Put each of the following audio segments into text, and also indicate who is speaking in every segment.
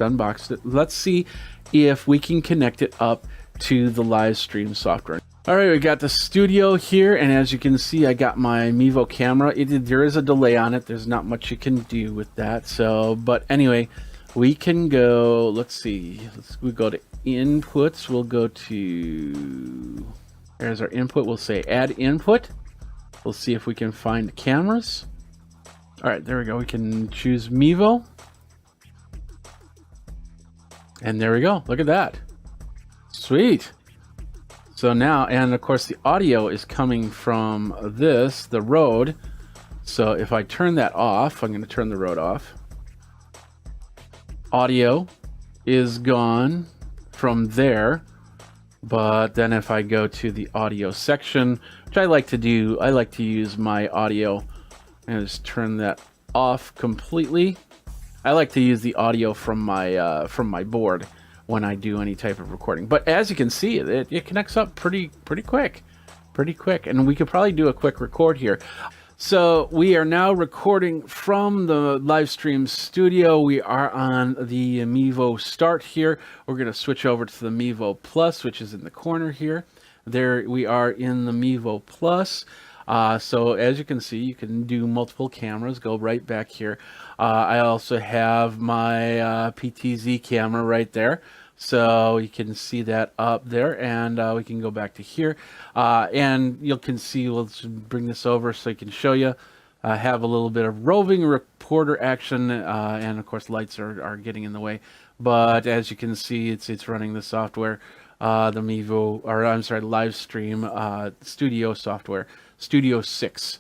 Speaker 1: unboxed it. Let's see if we can connect it up to the live stream software. All right, we got the studio here, and as you can see, I got my Mevo camera. There is a delay on it. There's not much you can do with that. So, but anyway, we can go. Let's see. We go to inputs. We'll go to. There's our input. We'll say add input. We'll see if we can find the cameras. All right, there we go. We can choose Mevo. And there we go. Look at that. Sweet. So now, and of course the audio is coming from this, the Rode. So if I turn that off, I'm going to turn the Rode off. Audio is gone from there. But then if I go to the audio section, which I like to do, I like to use my audio and just turn that off completely. I like to use the audio from my board when I do any type of recording. But as you can see, it connects up pretty quick, and we could probably do a quick record here. So we are now recording from the live stream studio. We are on the Mevo Start here. We're going to switch over to the Mevo Plus, which is in the corner here. There we are in the Mevo Plus. So as you can see, you can do multiple cameras. Go right back here. I also have my PTZ camera right there. So you can see that up there, and we can go back to here. And you can see, let's bring this over so I can show you. Have a little bit of roving reporter action, and of course lights are getting in the way. But as you can see, it's running the software, the Mevo, or I'm sorry, live stream studio software, Studio 6.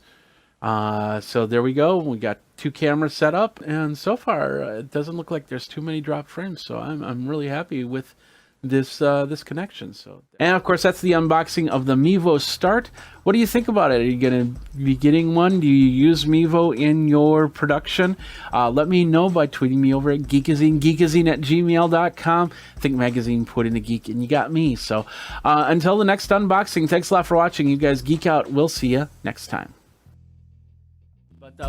Speaker 1: So there we go. We got 2 cameras set up, and so far it doesn't look like there's too many dropped frames. So I'm really happy with this this connection. So, and of course that's the unboxing of the Mevo Start. What do you think about it? Are you going to be getting one? Do you use Mevo in your production? Let me know by tweeting me over at Geekazine, geekazine@gmail.com. Think Magazine put in the geek, and you got me. So until the next unboxing, thanks a lot for watching. You guys geek out. We'll see you next time.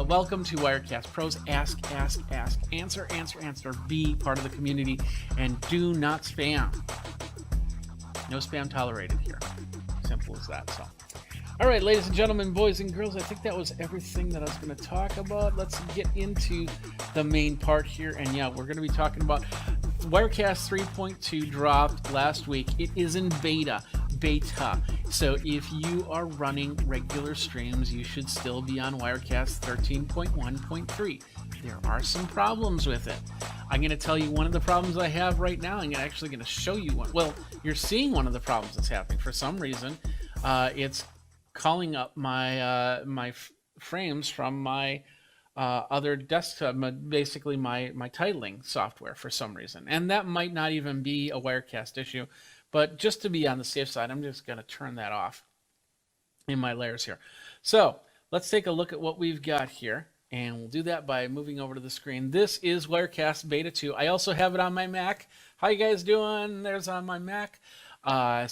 Speaker 1: Welcome to Wirecast Pros. Ask, answer, be part of the community, and do not spam. No spam tolerated here. Simple as that. So, all right, ladies and gentlemen, boys and girls, I think that was everything that I was going to talk about. Let's get into the main part here, and yeah, we're going to be talking about Wirecast 3.2 dropped last week. It is in beta. So if you are running regular streams, you should still be on Wirecast 13.1.3. There are some problems with it. I'm going to tell you one of the problems I have right now. I'm actually going to show you one. Well, you're seeing one of the problems that's happening. For some reason, it's calling up my frames from my other desktop, basically my titling software for some reason. And that might not even be a Wirecast issue. But just to be on the safe side, I'm just going to turn that off in my layers here. So let's take a look at what we've got here. And we'll do that by moving over to the screen. This is Wirecast Beta 2. I also have it on my Mac. How you guys doing? There's on my Mac.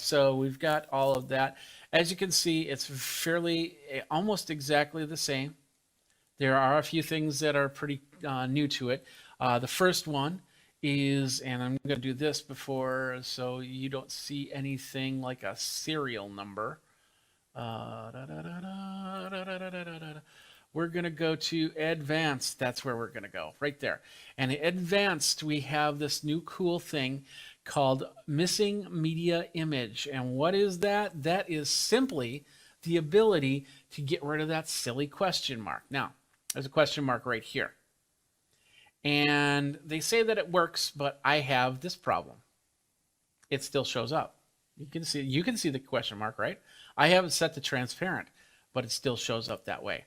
Speaker 1: So we've got all of that. As you can see, it's fairly, almost exactly the same. There are a few things that are pretty new to it. The first one is, and I'm going to do this before so you don't see anything like a serial number. We're going to go to advanced. That's where we're going to go, right there. And in advanced, we have this new cool thing called missing media image. And what is that? That is simply the ability to get rid of that silly question mark. Now, there's a question mark right here. And they say that it works, but I have this problem. It still shows up. You can see the question mark, right? I have it set to transparent, but it still shows up that way.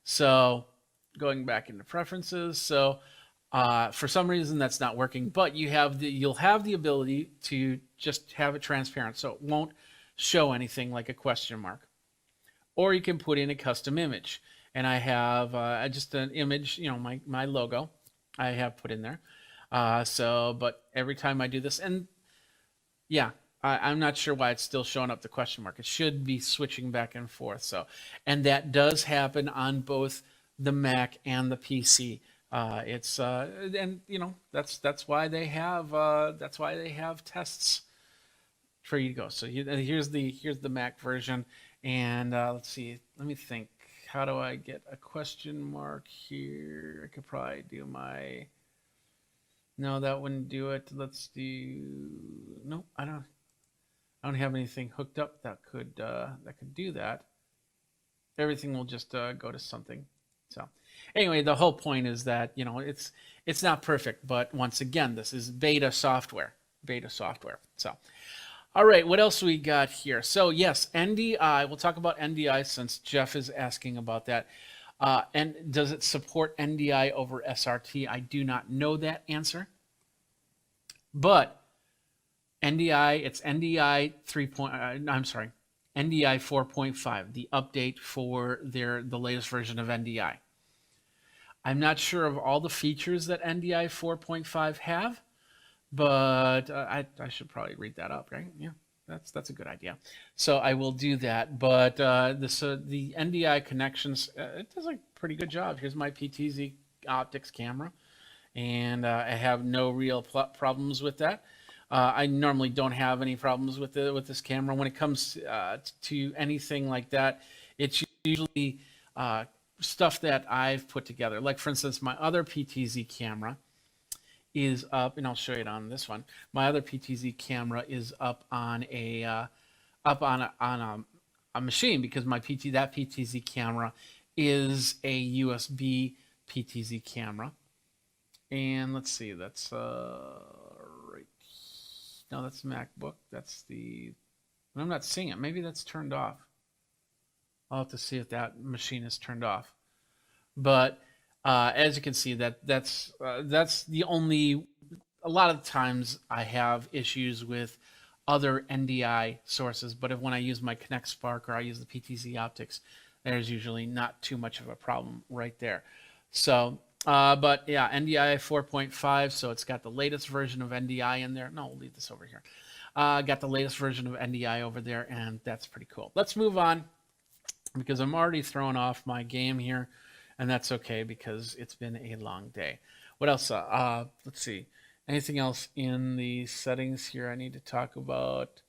Speaker 1: So going back into preferences, so for some reason that's not working, but you'll have the ability to just have it transparent, so it won't show anything like a question mark. Or you can put in a custom image. And I have just an image, you know, my logo I have put in there. But every time I do this, and yeah, I'm not sure why it's still showing up the question mark. It should be switching back and forth. So, and that does happen on both the Mac and the PC. And you know that's why they have tests for you to go. So here's the Mac version, and let's see. Let me think. How do I get a question mark here? I could probably do my. No, that wouldn't do it. Let's do. No, I don't. I don't have anything hooked up that could do that. Everything will just go to something. So anyway, the whole point is that it's not perfect, but once again, this is beta software. Beta software. So all right, what else we got here? So yes, NDI. We'll talk about NDI since Jeff is asking about that. And does it support NDI over SRT? I do not know that answer, but NDI. It's NDI 3. I'm sorry, NDI 4.5, the update for the latest version of NDI. I'm not sure of all the features that NDI 4.5 have, but I should probably read that up, right? Yeah, that's a good idea. So I will do that. But the NDI connections, it does a pretty good job. Here's my PTZ optics camera, and I have no real problems with that. I normally don't have any problems with this camera. When it comes to anything like that, it's usually stuff that I've put together. Like for instance, my other PTZ camera is up, and I'll show you it on this one. My other PTZ camera is up on a machine because that PTZ camera is a USB PTZ camera. And let's see, that's right. No, that's MacBook. That's I'm not seeing it. Maybe that's turned off. I'll have to see if that machine is turned off. But as you can see, that's the only. A lot of times I have issues with other NDI sources, but when I use my Connect Spark or I use the PTZ optics, there's usually not too much of a problem right there. So, but yeah, NDI 4.5, so it's got the latest version of NDI in there. No, we'll leave this over here. Got the latest version of NDI over there, and that's pretty cool. Let's move on because I'm already throwing off my game here, and that's okay because it's been a long day. What else? Let's see. Anything else in the settings here I need to talk about?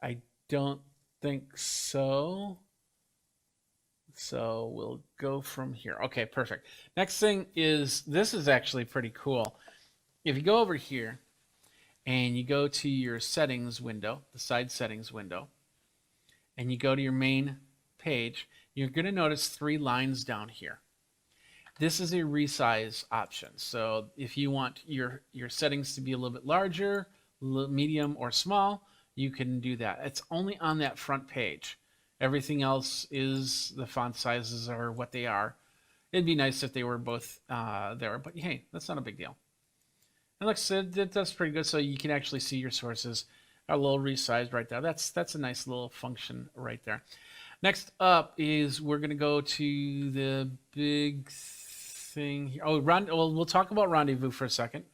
Speaker 1: I don't think so. So we'll go from here. Okay, perfect. Next thing is, this is actually pretty cool. If you go over here and you go to your settings window, the side settings window, and you go to your main page, you're going to notice 3 lines down here. This is a resize option. So if you want your settings to be a little bit larger, medium, or small, you can do that. It's only on that front page. Everything else is, the font sizes are what they are. It'd be nice if they were both there, but hey, that's not a big deal. And like I said, that's pretty good. So you can actually see your sources are a little resized right there. That's a nice little function right there. Next up is we're going to go to the big thing here. Oh, well, we'll talk about Rendezvous for a second.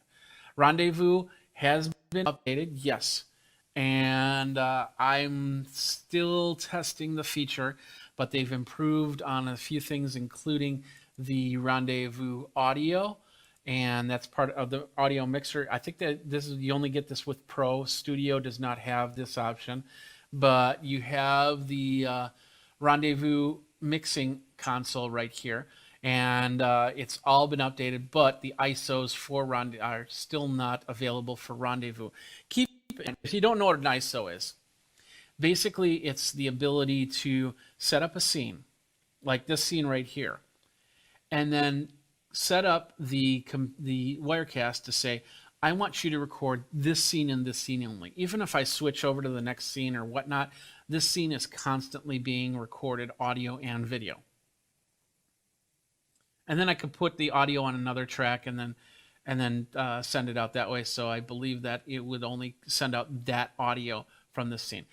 Speaker 1: Rendezvous has been updated, yes. And I'm still testing the feature, but they've improved on a few things, including the Rendezvous audio, and that's part of the audio mixer. I think that you only get this with Pro. Studio does not have this option, but you have the Rendezvous mixing console right here, and it's all been updated, but the ISOs for Rendezvous are still not available for Rendezvous. If you don't know what an ISO is, basically it's the ability to set up a scene, like this scene right here, and then set up the Wirecast to say, I want you to record this scene and this scene only. Even if I switch over to the next scene or whatnot, this scene is constantly being recorded, audio and video. And then I could put the audio on another track and then send it out that way. So I believe that it would only send out that audio from this scene.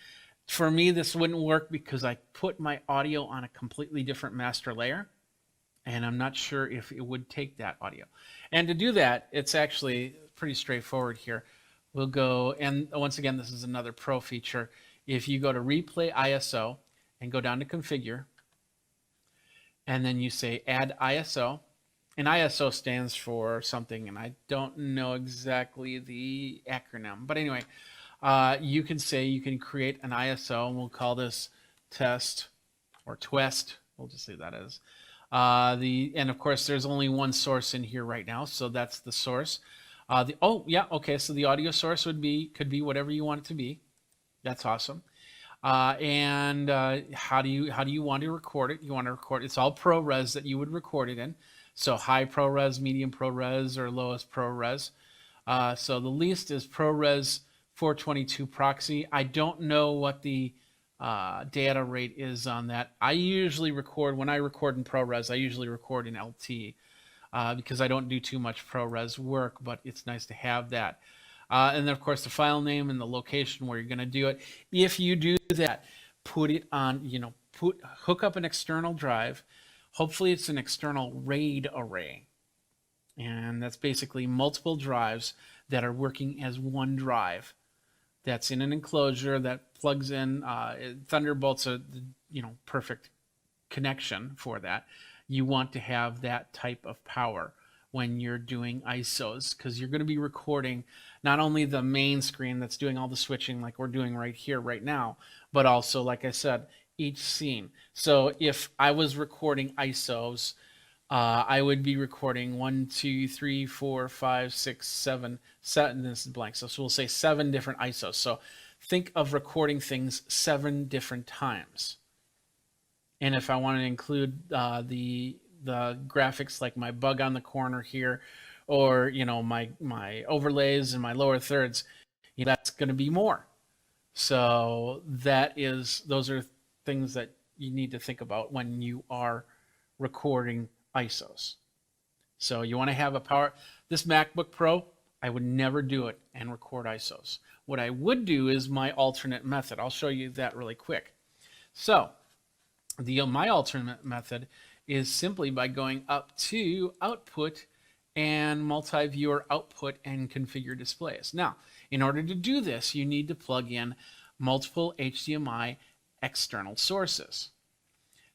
Speaker 1: For me, this wouldn't work because I put my audio on a completely different master layer, and I'm not sure if it would take that audio. And to do that, it's actually pretty straightforward here. We'll go, and once again, this is another Pro feature. If you go to Replay ISO and go down to Configure, and then you say Add ISO, and ISO stands for something, and I don't know exactly the acronym. But anyway, you can say you can create an ISO, and we'll call this test or twest. We'll just say that as and of course there's only one source in here right now, so that's the source. So the audio source could be whatever you want it to be. That's awesome. And how do you want to record it? You want to record it's all ProRes that you would record it in. So high ProRes, medium ProRes, or lowest ProRes. So the least is ProRes 422 proxy. I don't know what the data rate is on that. I usually record, when I record in ProRes, I usually record in LT because I don't do too much ProRes work, but it's nice to have that. And then, of course, the file name and the location where you're going to do it. If you do that, put it on, hook up an external drive. Hopefully, it's an external RAID array. And that's basically multiple drives that are working as one drive. That's in an enclosure that plugs in. Thunderbolt's a perfect connection for that. You want to have that type of power when you're doing ISOs, because you're going to be recording not only the main screen that's doing all the switching like we're doing right here, right now, but also, like I said, each scene. So if I was recording ISOs, I would be recording 1, 2, 3, 4, 5, 6, 7. This is blank. So we'll say 7 different ISOs. So think of recording things 7 different times. And if I want to include the graphics, like my bug on the corner here, or my overlays and my lower thirds, that's going to be more. So those are things that you need to think about when you are recording ISOs. So you want to have this MacBook Pro, I would never do it and record ISOs. What I would do is my alternate method. I'll show you that really quick. So my alternate method is simply by going up to Output and Multi-Viewer Output and Configure Displays. Now, in order to do this, you need to plug in multiple HDMI external sources.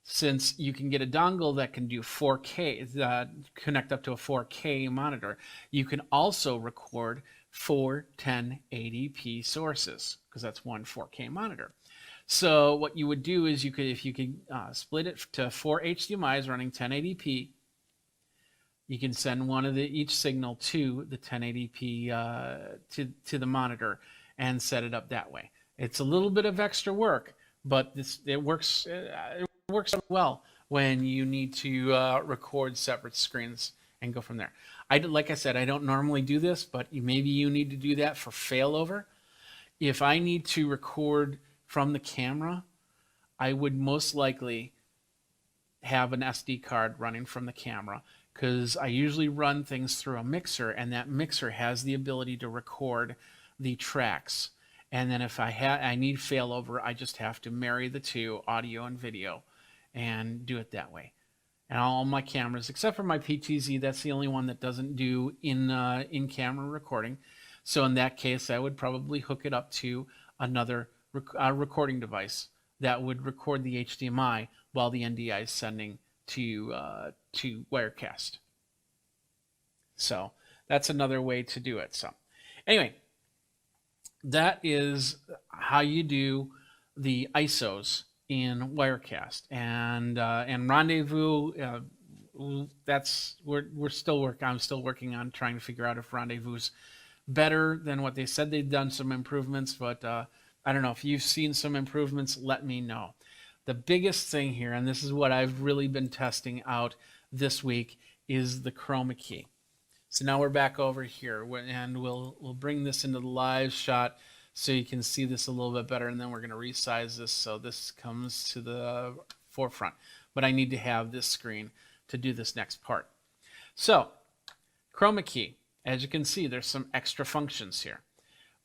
Speaker 1: Since you can get a dongle that can do 4K, connect up to a 4K monitor, you can also record 4 1080p sources, because that's one 4K monitor. So what you would do is if you could split it to 4 HDMIs running 1080p, you can send one of each signal to the 1080p to the monitor and set it up that way. It's a little bit of extra work, but it works well when you need to record separate screens and go from there. Like I said, I don't normally do this, but maybe you need to do that for failover. If I need to record from the camera, I would most likely have an SD card running from the camera, because I usually run things through a mixer, and that mixer has the ability to record the tracks. And then if I need failover, I just have to marry the two, audio and video, and do it that way. And all my cameras, except for my PTZ, that's the only one that doesn't do in-camera recording. So in that case, I would probably hook it up to another recording device that would record the HDMI while the NDI is sending to Wirecast. So that's another way to do it. So anyway, that is how you do the ISOs in Wirecast. And Rendezvous, we're still working. I'm still working on trying to figure out if Rendezvous's better than what they said. They've done some improvements, but I don't know. If you've seen some improvements, let me know. The biggest thing here, and this is what I've really been testing out this week, is the chroma key. So now we're back over here, and we'll bring this into the live shot so you can see this a little bit better, and then we're going to resize this so this comes to the forefront. But I need to have this screen to do this next part. So, chroma key. As you can see, there's some extra functions here.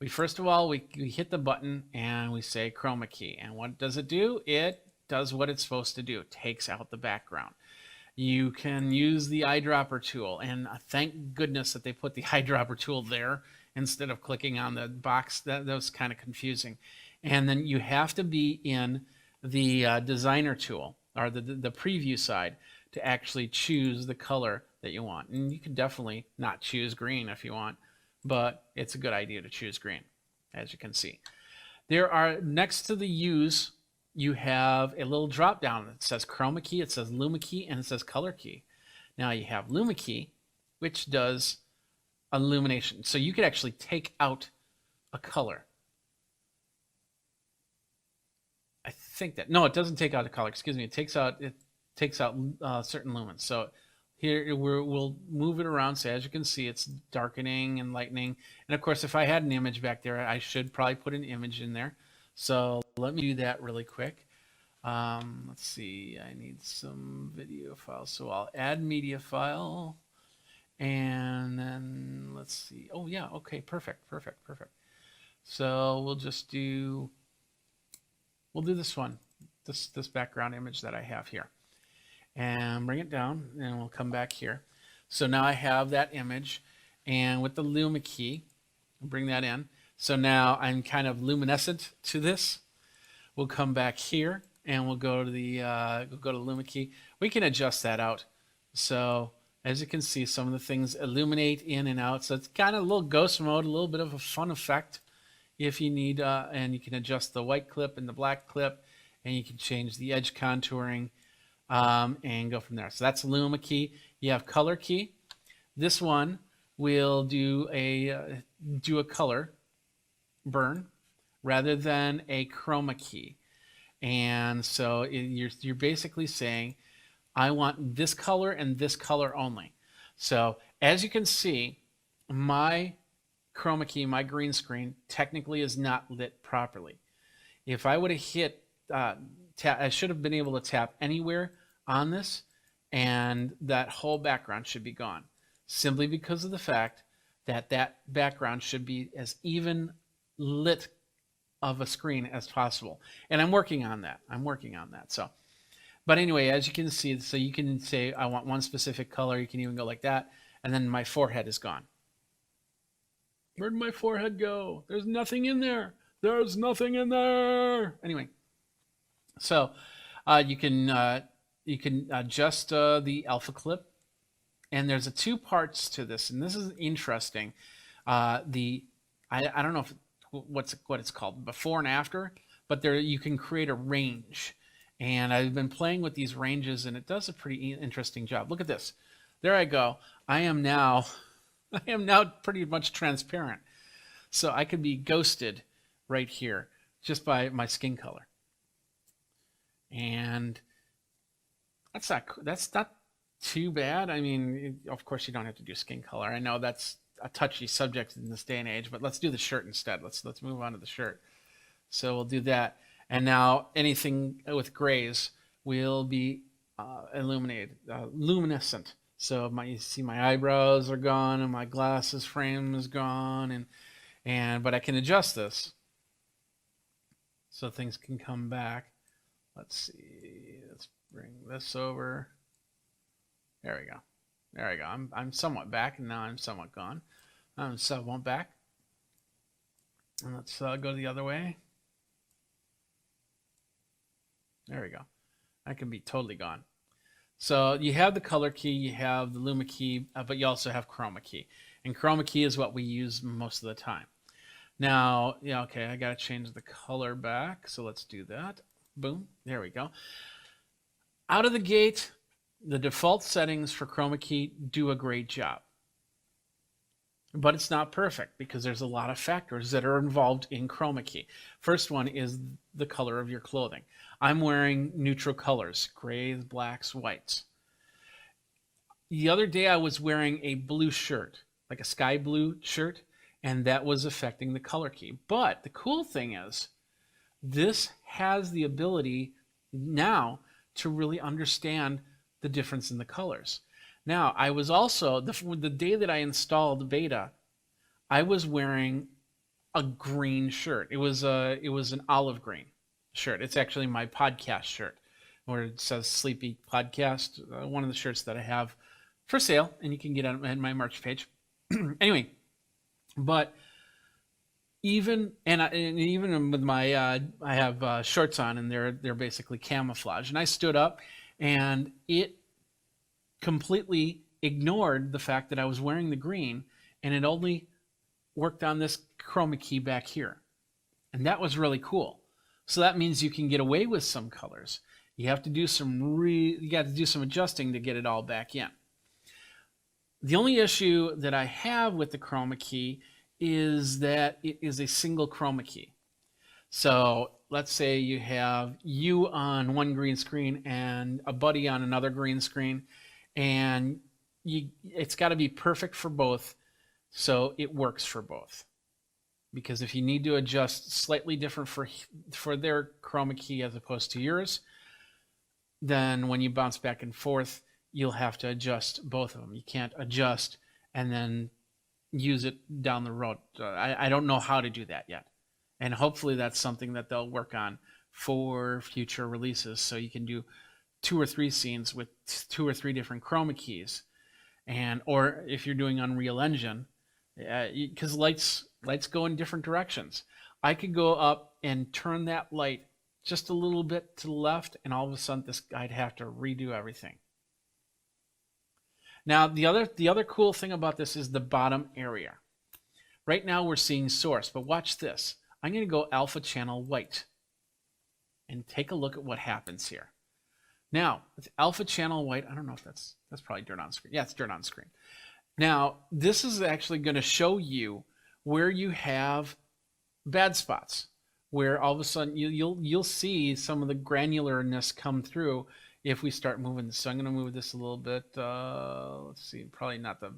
Speaker 1: First of all, we hit the button and we say chroma key. And what does it do? It does what it's supposed to do. It takes out the background. You can use the eyedropper tool, and thank goodness that they put the eyedropper tool there instead of clicking on the box. That was kind of confusing. And then you have to be in the designer tool, or the preview side, to actually choose the color that you want. And you can definitely not choose green if you want, but it's a good idea to choose green, as you can see. There are, next to the U's, you have a little drop down. It says chroma key, it says luma key, and it says color key. Now you have luma key, which does illumination. So you could actually take out a color. I think that, no, it doesn't take out a color, excuse me. It takes out certain lumens. So here we'll move it around. So as you can see, it's darkening and lightening. And of course, if I had an image back there, I should probably put an image in there. So let me do that really quick. Let's see, I need some video files. So I'll add media file. And then let's see. Oh yeah, okay, perfect. So we'll just do, we'll do this one, this background image that I have here. And bring it down, and we'll come back here. So now I have that image, and with the luma key, I'll bring that in. So now I'm kind of luminescent to this. We'll come back here, and we'll go to the luma key. We can adjust that out. So as you can see, some of the things illuminate in and out. So it's kind of a little ghost mode, a little bit of a fun effect if you need, and you can adjust the white clip and the black clip, and you can change the edge contouring. And go from there. So that's luma key. You have color key. This one will do a color burn rather than a chroma key. And so you're basically saying, I want this color and this color only. So as you can see, my chroma key, my green screen, technically is not lit properly. If I would have hit I should have been able to tap anywhere on this, and that whole background should be gone, simply because of the fact that that background should be as even lit of a screen as possible. And I'm working on that. So, but anyway, as you can see, so you can say, I want one specific color. You can even go like that. And then my forehead is gone. Where'd my forehead go? There's nothing in there. There's nothing in there. Anyway. So you can adjust the alpha clip, and there's two parts to this, and this is interesting. I don't know what it's called, before and after, but there you can create a range, and I've been playing with these ranges, and it does a pretty interesting job. Look at this. There I go. I am now pretty much transparent, so I could be ghosted right here just by my skin color. And that's not too bad. I mean, of course you don't have to do skin color. I know that's a touchy subject in this day and age, but let's do the shirt instead. Let's move on to the shirt. So we'll do that. And now anything with grays will be illuminated, luminescent. So you see my eyebrows are gone, and my glasses frame is gone, but I can adjust this so things can come back. Let's see. Let's bring this over. There we go. I'm somewhat back, and now I'm somewhat gone. I'm somewhat back. And let's go the other way. There we go. I can be totally gone. So you have the color key, you have the luma key, but you also have chroma key. And chroma key is what we use most of the time. Now, yeah, okay, I got to change the color back. So let's do that. Boom, there we go. Out of the gate, the default settings for chroma key do a great job. But it's not perfect because there's a lot of factors that are involved in chroma key. First one is the color of your clothing. I'm wearing neutral colors, grays, blacks, whites. The other day I was wearing a blue shirt, like a sky blue shirt, and that was affecting the color key. But the cool thing is, this has the ability now to really understand the difference in the colors. Now, I was also, the day that I installed beta, I was wearing a green shirt. It was an olive green shirt. It's actually my podcast shirt, where it says Sleepy Podcast, one of the shirts that I have for sale, and you can get on my merch page. Anyway, but even with my I have shorts on, and they're basically camouflage, and I stood up, and it completely ignored the fact that I was wearing the green, and it only worked on this chroma key back here. And that was really cool. So that means you can get away with some colors. You have to do some adjusting to get it all back in. The only issue that I have with the chroma key is that it is a single chroma key. So let's say you have you on one green screen and a buddy on another green screen, and it's got to be perfect for both so it works for both. Because if you need to adjust slightly different for their chroma key as opposed to yours, then when you bounce back and forth, you'll have to adjust both of them. You can't adjust and then use it down the road. I don't know how to do that yet. And hopefully that's something that they'll work on for future releases, so you can do 2 or 3 scenes with 2 or 3 different chroma keys. And or if you're doing Unreal Engine, because lights go in different directions. I could go up and turn that light just a little bit to the left, and all of a sudden I'd have to redo everything. Now, the other cool thing about this is the bottom area. Right now we're seeing source, but watch this. I'm going to go alpha channel white and take a look at what happens here. Now, with alpha channel white, I don't know if that's probably dirt on screen. Yeah, it's dirt on screen. Now, this is actually going to show you where you have bad spots, where all of a sudden you'll see some of the granularness come through if we start moving this. So I'm going to move this a little bit. Let's see, probably not the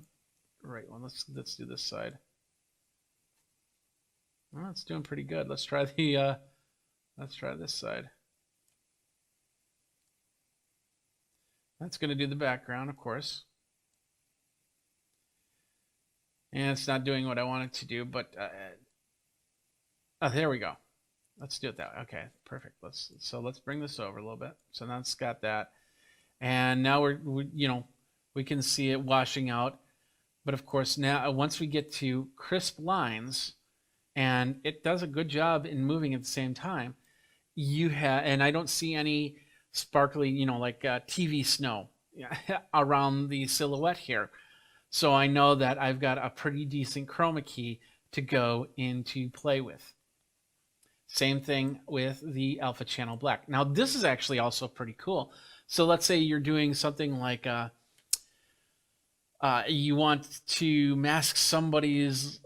Speaker 1: right one. Let's do this side. Well, it's doing pretty good. Let's try this side. That's going to do the background, of course. And it's not doing what I want it to do, but oh, there we go. Let's do it that way. Okay, perfect. Let's bring this over a little bit. So now it's got that, and now we can see it washing out. But of course, now once we get to crisp lines, and it does a good job in moving at the same time, and I don't see any sparkly, like TV snow around the silhouette here. So I know that I've got a pretty decent chroma key to go into play with. Same thing with the alpha channel black. Now this is actually also pretty cool. So let's say you're doing something like you want to mask somebody's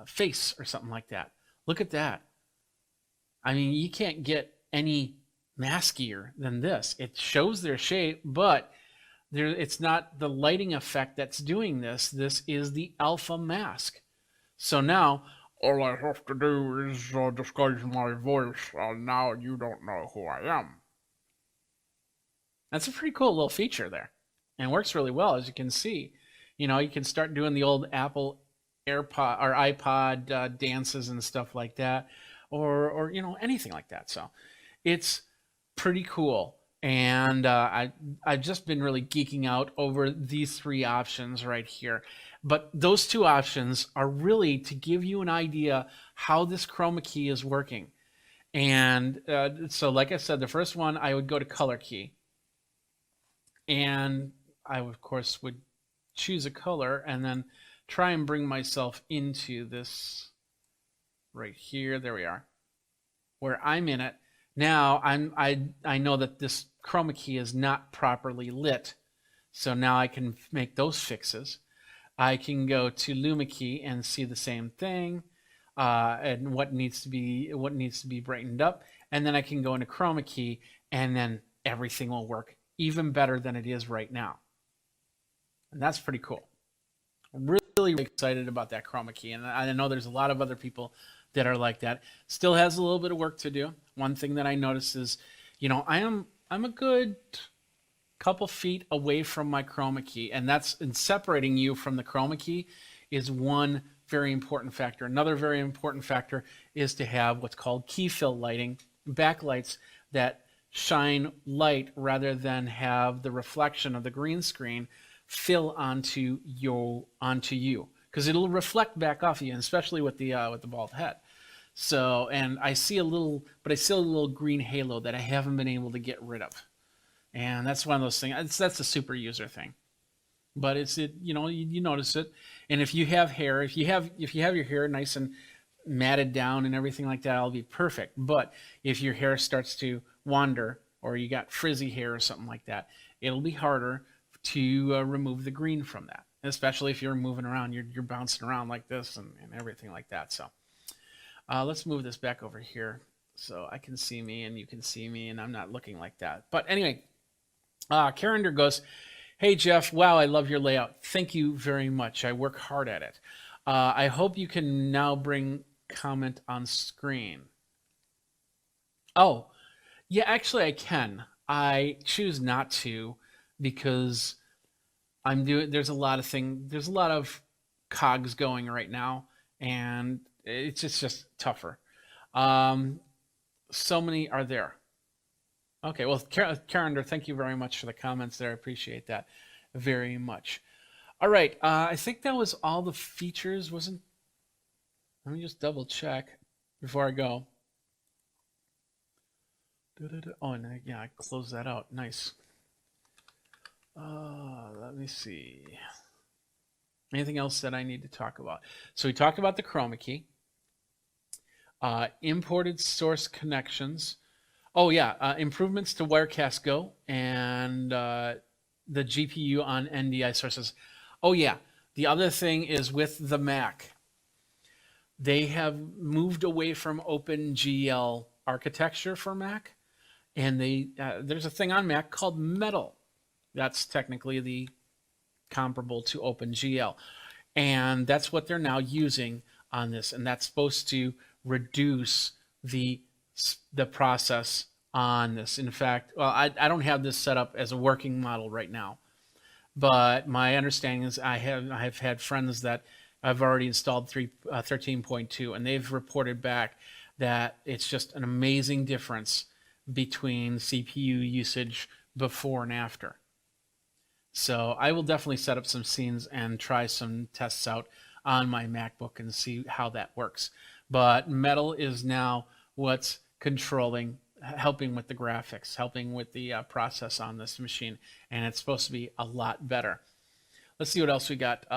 Speaker 1: face or something like that. Look at that. I mean, you can't get any maskier than this. It shows their shape, but it's not the lighting effect that's doing this. This is the alpha mask. So now all I have to do is disguise my voice, and now you don't know who I am. That's a pretty cool little feature there, and works really well, as you can see. You can start doing the old Apple AirPod or iPod dances and stuff like that, or anything like that. So it's pretty cool. And I've just been really geeking out over these 3 options right here. But those 2 options are really to give you an idea how this chroma key is working. And so like I said, the first one, I would go to color key. And I, of course, would choose a color and then try and bring myself into this right here. There we are, where I'm in it. Now I know that this chroma key is not properly lit, so now I can make those fixes. I can go to Luma key and see the same thing, and what needs to be brightened up, and then I can go into chroma key, and then everything will work even better than it is right now. And that's pretty cool. I'm really excited about that chroma key, and I know there's a lot of other people that are like that. Still has a little bit of work to do. One thing that I noticed is, I'm a good couple feet away from my chroma key, and that's in separating you from the chroma key is one very important factor. Another very important factor is to have what's called key fill lighting, backlights that shine light rather than have the reflection of the green screen fill onto you, because it'll reflect back off you, especially with the bald head. So, and I see a little green halo that I haven't been able to get rid of, and that's one of those things. That's a super user thing. but you notice it. And if you have hair, if you have your hair nice and matted down and everything like that, it'll be perfect. But if your hair starts to wander or you got frizzy hair or something like that, it'll be harder to remove the green from that, especially if you're moving around, you're bouncing around like this and everything like that. So let's move this back over here so I can see me and you can see me and I'm not looking like that. But anyway, Carender goes, "Hey Jeff, wow, I love your layout. Thank you very much. I work hard at it. I hope you can now bring comment on screen." Oh, yeah, actually I can. I choose not to because there's a lot of cogs going right now and it's just tougher. Um, so many are there. Okay, well, Carender, thank you very much for the comments there. I appreciate that very much. All right, I think that was all the features. Wasn't? Let me just double check before I go. Oh, and yeah, I closed that out. Nice. Let me see. Anything else that I need to talk about? So we talked about the chroma key, imported source connections. Oh yeah, improvements to Wirecast Go and the GPU on NDI sources. Oh yeah, the other thing is with the Mac, they have moved away from OpenGL architecture for Mac, and there's a thing on Mac called Metal. That's technically the comparable to OpenGL, and that's what they're now using on this, and that's supposed to reduce the the process on this. In fact, well, I don't have this set up as a working model right now, but my understanding is I've had friends that I've already installed 13.2, and they've reported back that it's just an amazing difference between CPU usage before and after. So I will definitely set up some scenes and try some tests out on my MacBook and see how that works. But Metal is now what's helping with the graphics, helping with the process on this machine, and it's supposed to be a lot better. Let's see what else we got.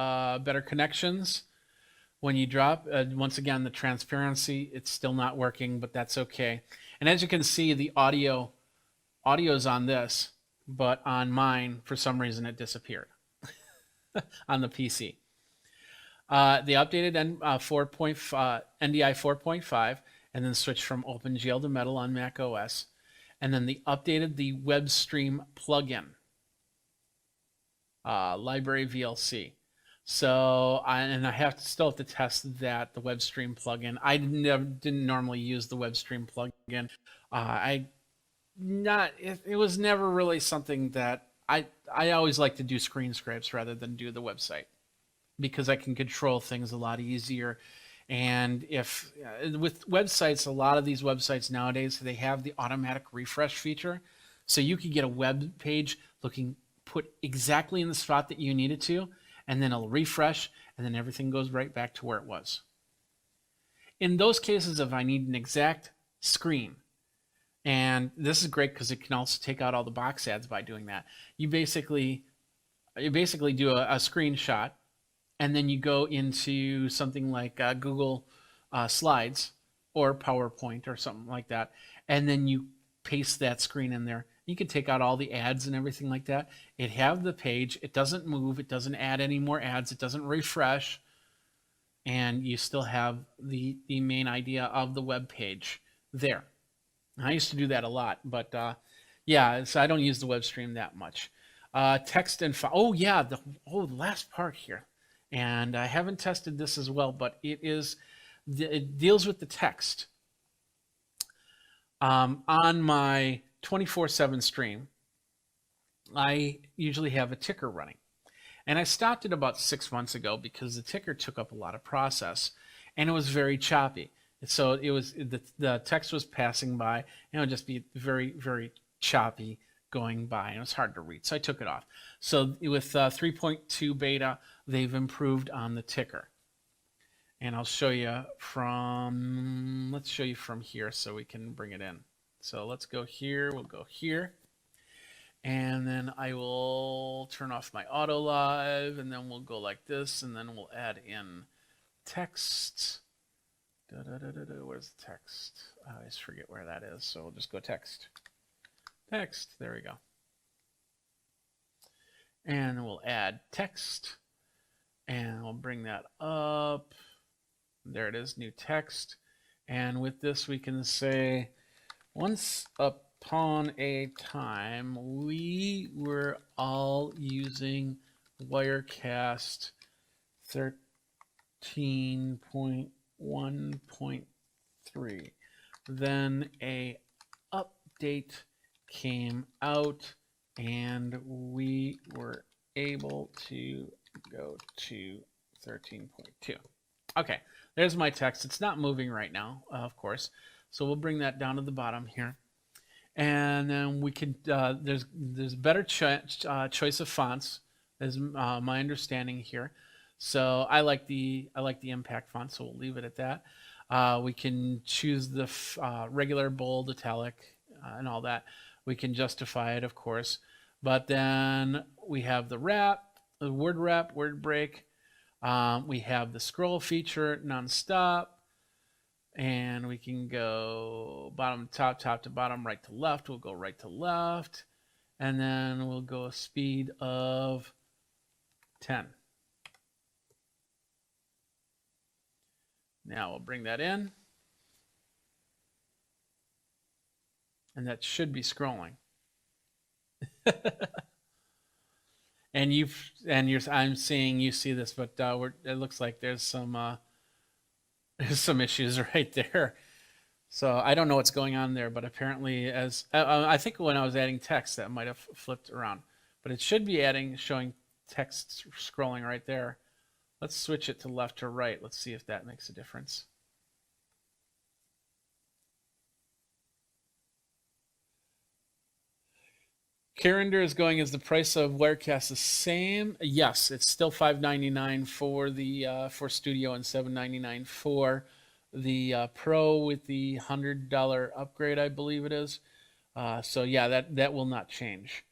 Speaker 1: Better connections. When you drop, once again, the transparency, it's still not working, but that's okay. And as you can see, the audio's on this, but on mine, for some reason, it disappeared on the PC. They updated NDI 4.5 and then switched from OpenGL to Metal on Mac OS. And then they updated the WebStream plugin, library VLC. So, I still have to test that, the WebStream plugin. I didn't normally use the WebStream plugin. It was never really something that I always like to do screen scrapes rather than do the website because I can control things a lot easier. And if with websites, a lot of these websites nowadays, they have the automatic refresh feature. So you could get a web page put exactly in the spot that you need it to, and then it'll refresh, and then everything goes right back to where it was. In those cases, if I need an exact screen, and this is great because it can also take out all the box ads by doing that. You basically do a screenshot, and then you go into something like Google Slides or PowerPoint or something like that, and then you paste that screen in there. You can take out all the ads and everything like that. It have the page. It doesn't move. It doesn't add any more ads. It doesn't refresh, and you still have the main idea of the web page there. I used to do that a lot, but yeah, so I don't use the web stream that much. Text and file. Oh yeah, the last part here, and I haven't tested this as well, but it deals with the text. On my 24/7 stream, I usually have a ticker running, and I stopped it about 6 months ago because the ticker took up a lot of process, and it was very choppy. So it was the text was passing by, and it would just be very, very choppy going by, and it was hard to read. So I took it off. So with 3.2 beta, they've improved on the ticker, and I'll show you let's show you from here so we can bring it in. So let's go here. We'll go here, And then I will turn off my auto live, and then we'll go like this, and then we'll add in text. Where's the text? I always forget where that is, so we'll just go text. Text, there we go. And we'll add text, and we'll bring that up. There it is, new text. And with this, we can say, once upon a time, we were all using Wirecast 13.1.3. Then a update came out, and we were able to go to 13.2. Okay, there's my text. It's not moving right now, of course. So we'll bring that down to the bottom here. And then we could, there's better choice of fonts, is my understanding here. So I like the impact font, so we'll leave it at that. We can choose the regular, bold, italic, and all that. We can justify it, of course. But then we have the wrap, the word wrap, word break. We have the scroll feature, nonstop. And we can go bottom to top, top to bottom, right to left. We'll go right to left. And then we'll go a speed of 10. Now we'll bring that in. And that should be scrolling. I'm seeing you see this, but it looks like there's some issues right there. So I don't know what's going on there, but apparently, as I think when I was adding text, that might have flipped around. But it should be showing text scrolling right there. Let's switch it to left or right. Let's see if that makes a difference. Carinder is going, is the price of Wirecast the same? Yes, it's still $5.99 for the for Studio and $7.99 for the Pro with the $100 upgrade, I believe it is. So yeah, that will not change.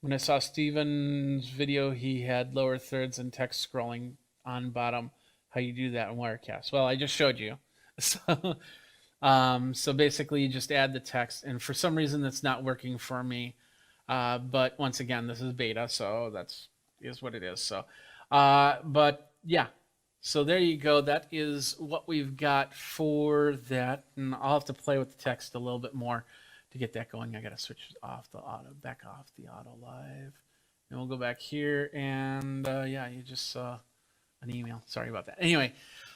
Speaker 1: When I saw Steven's video, he had lower thirds and text scrolling on bottom. How you do that in Wirecast? Well, I just showed you. So, so basically, you just add the text, and for some reason, that's not working for me. But once again, this is beta, so is what it is. So, but yeah, so there you go. That is what we've got for that, and I'll have to play with the text a little bit more to get that going. I got to switch off the back off the auto live, and we'll go back here, and yeah, you just saw an email. Sorry about that. Anyway,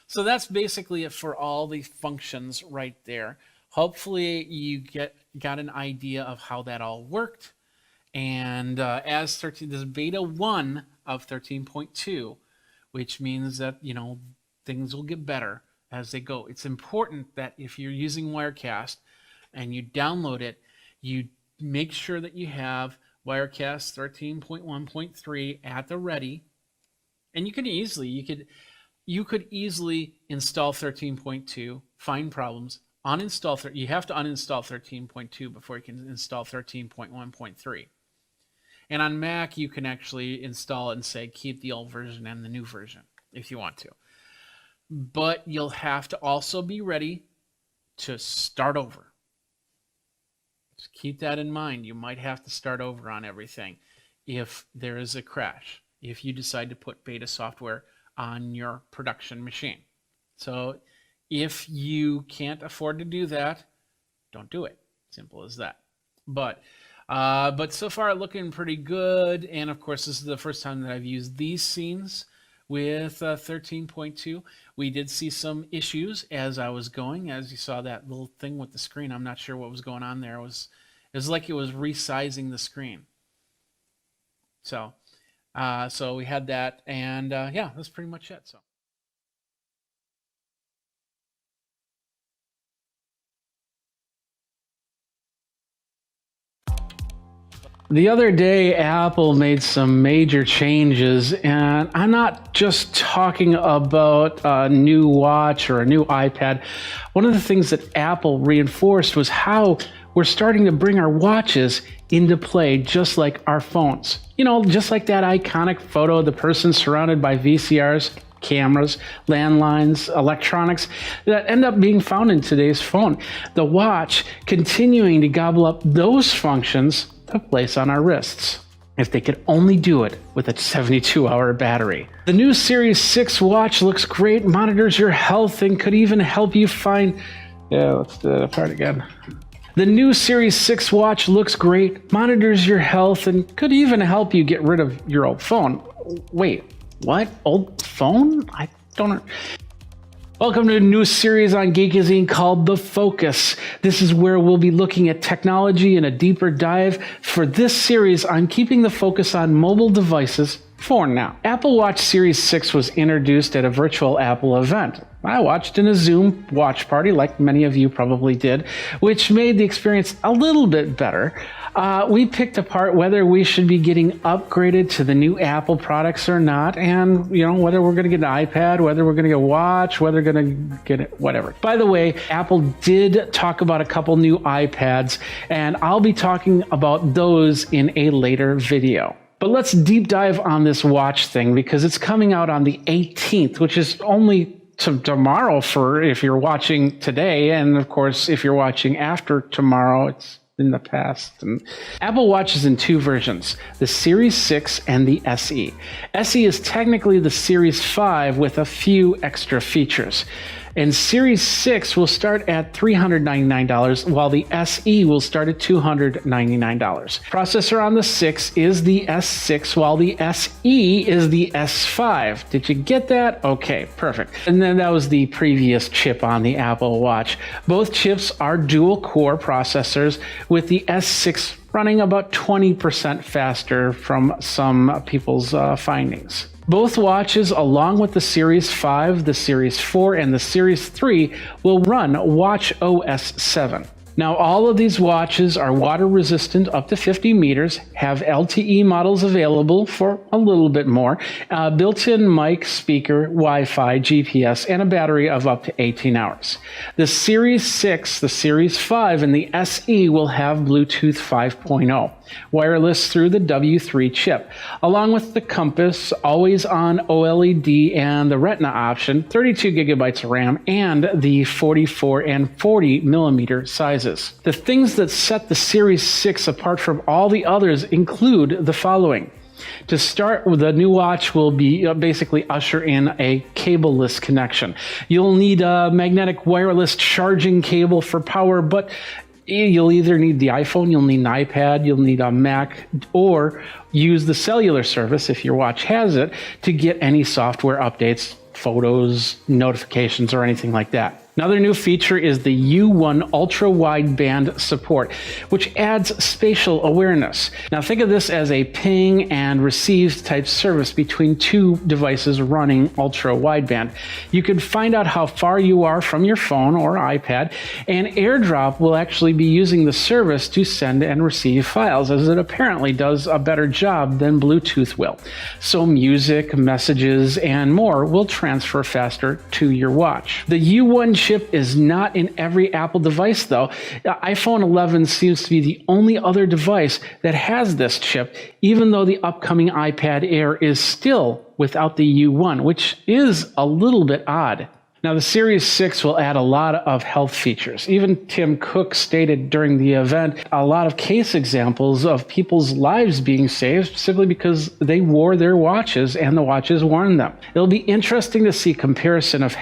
Speaker 1: so that's basically it for all the functions right there. Hopefully, you got an idea of how that all worked. And as this is beta 1 of 13.2, which means that, you know, things will get better as they go. It's important that if you're using Wirecast and you download it, you make sure that you have Wirecast 13.1.3 at the ready. And you could easily install 13.2, find problems, uninstall. You have to uninstall 13.2 before you can install 13.1.3. And on Mac, you can actually install it and say, keep the old version and the new version if you want to. But you'll have to also be ready to start over. Just keep that in mind. You might have to start over on everything if there is a crash, if you decide to put beta software on your production machine. So if you can't afford to do that, don't do it. Simple as that. But so far looking pretty good. And of course, this is the first time that I've used these scenes with 13.2. We did see some issues as I was going. As you saw that little thing with the screen, I'm not sure what was going on there. It was like it was resizing the screen. So we had that, and yeah, that's pretty much it. So. The other day, Apple made some major changes, and I'm not just talking about a new watch or a new iPad. One of the things that Apple reinforced was how we're starting to bring our watches into play just like our phones. You know, just like that iconic photo of the person surrounded by VCRs, cameras, landlines, electronics that end up being found in today's phone. The watch continuing to gobble up those functions to place on our wrists. If they could only do it with a 72-hour battery. The new Series 6 watch looks great, monitors your health, and could even help you find... Yeah, let's do that part again. The new Series 6 watch looks great, monitors your health, and could even help you get rid of your old phone. Wait, what? Old phone? I don't... Welcome to a new series on Geekazine called The Focus. This is where we'll be looking at technology in a deeper dive. For this series, I'm keeping the focus on mobile devices for now. Apple Watch Series 6 was introduced at a virtual Apple event. I watched in a Zoom watch party, like many of you probably did, which made the experience a little bit better. We picked apart whether we should be getting upgraded to the new Apple products or not, and whether we're going to get an iPad, whether we're going to get a watch, whether we're going to get it, whatever. By the way, Apple did talk about a couple new iPads, and I'll be talking about those in a later video. But let's deep dive on this watch thing because it's coming out on the 18th, which is only tomorrow for if you're watching today, and of course, if you're watching after tomorrow, it's in the past. And Apple Watch is in two versions, the Series 6 and the SE. SE is technically the Series 5 with a few extra features. And Series 6 will start at $399, while the SE will start at $299. Processor on the 6 is the S6, while the SE is the S5. Did you get that? Okay, perfect. And then that was the previous chip on the Apple Watch. Both chips are dual-core processors, with the S6 running about 20% faster from some people's findings. Both watches, along with the Series 5, the Series 4, and the Series 3, will run watchOS 7. Now, all of these watches are water resistant up to 50 meters, have LTE models available for a little bit more, built-in mic, speaker, Wi-Fi, GPS, and a battery of up to 18 hours. The Series 6, the Series 5, and the SE will have Bluetooth 5.0, wireless through the W3 chip, along with the compass, always-on OLED, and the Retina option, 32 gigabytes of RAM, and the 44 and 40 millimeter sizes. The things that set the Series 6 apart from all the others include the following. To start, the new watch will be basically usher in a cableless connection. You'll need a magnetic wireless charging cable for power, but you'll either need the iPhone, you'll need an iPad, you'll need a Mac, or use the cellular service, if your watch has it, to get any software updates, photos, notifications, or anything like that. Another new feature is the U1 ultra-wideband support, which adds spatial awareness. Now think of this as a ping and receive type service between two devices running ultra-wideband. You can find out how far you are from your phone or iPad, and AirDrop will actually be using the service to send and receive files, as it apparently does a better job than Bluetooth will. So music, messages, and more will transfer faster to your watch. The U1 chip is not in every Apple device, though. The iPhone 11 seems to be the only other device that has this chip, even though the upcoming iPad Air is still without the U1, which is a little bit odd. Now, the Series 6 will add a lot of health features. Even Tim Cook stated during the event a lot of case examples of people's lives being saved simply because they wore their watches and the watches warned them. It'll be interesting to see comparison of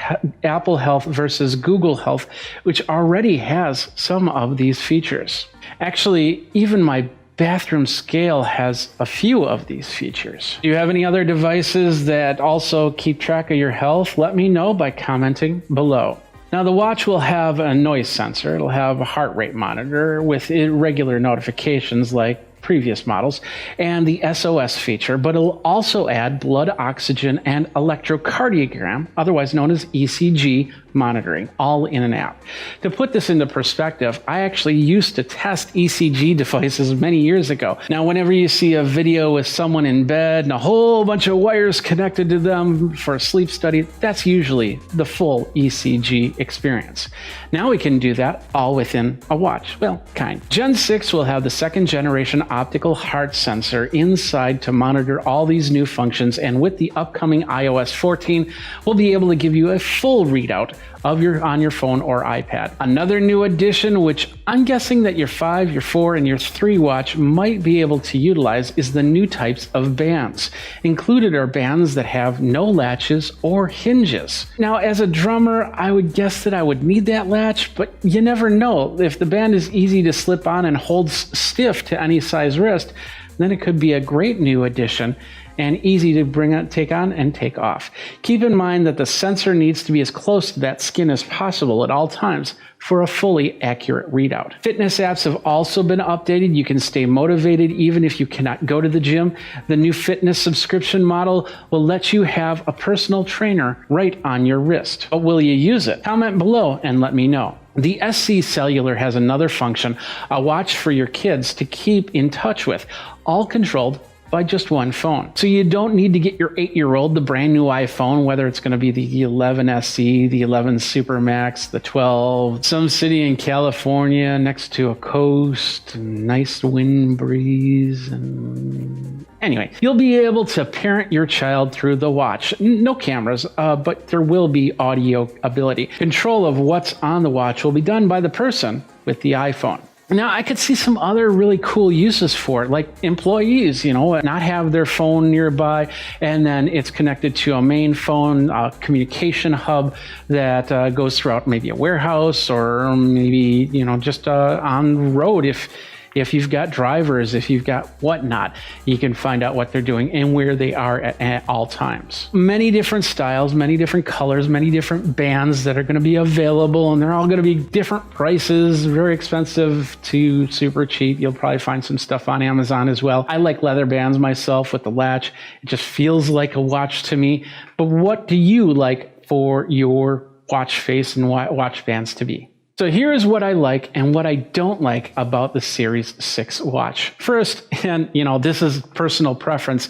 Speaker 1: Apple Health versus Google Health, which already has some of these features. Actually, even my bathroom scale has a few of these features. Do you have any other devices that also keep track of your health? Let me know by commenting below. Now, the watch will have a noise sensor. It'll have a heart rate monitor with irregular notifications like previous models, and the SOS feature, but it'll also add blood oxygen and electrocardiogram, otherwise known as ECG monitoring, all in an app. To put this into perspective, I actually used to test ECG devices many years ago. Now, whenever you see a video with someone in bed and a whole bunch of wires connected to them for a sleep study, that's usually the full ECG experience. Now we can do that all within a watch. Well, kind. Gen 6 will have the second generation optical heart sensor inside to monitor all these new functions, and with the upcoming iOS 14, we'll be able to give you a full readout on your phone or iPad. Another new addition, which I'm guessing that your 5, your 4, and your 3 watch might be able to utilize, is the new types of bands. Included are bands that have no latches or hinges. Now, as a drummer, I would guess that I would need that latch, but you never know. If the band is easy to slip on and holds stiff to any size wrist, then it could be a great new addition and easy to take on and take off. Keep in mind that the sensor needs to be as close to that skin as possible at all times for a fully accurate readout. Fitness apps have also been updated. You can stay motivated even if you cannot go to the gym. The new fitness subscription model will let you have a personal trainer right on your wrist. But will you use it? Comment below and let me know. The SC Cellular has another function, a watch for your kids to keep in touch with, all controlled by just one phone. So you don't need to get your 8-year-old the brand new iPhone, whether it's going to be the 11 SE, the 11 Super Max, the 12, some city in California next to a coast, nice wind breeze, and anyway, you'll be able to parent your child through the watch. No cameras, but there will be audio ability. Control of what's on the watch will be done by the person with the iPhone. Now, I could see some other really cool uses for it, like employees, not have their phone nearby, and then it's connected to a main phone, communication hub that goes throughout maybe a warehouse or maybe, just on the road. If you've got drivers, if you've got whatnot, you can find out what they're doing and where they are at all times. Many different styles, many different colors, many different bands that are going to be available, and they're all going to be different prices, very expensive to super cheap. You'll probably find some stuff on Amazon as well. I like leather bands myself with the latch. It just feels like a watch to me. But what do you like for your watch face and watch bands to be? So here is what I like and what I don't like about the Series 6 watch. First, and this is personal preference,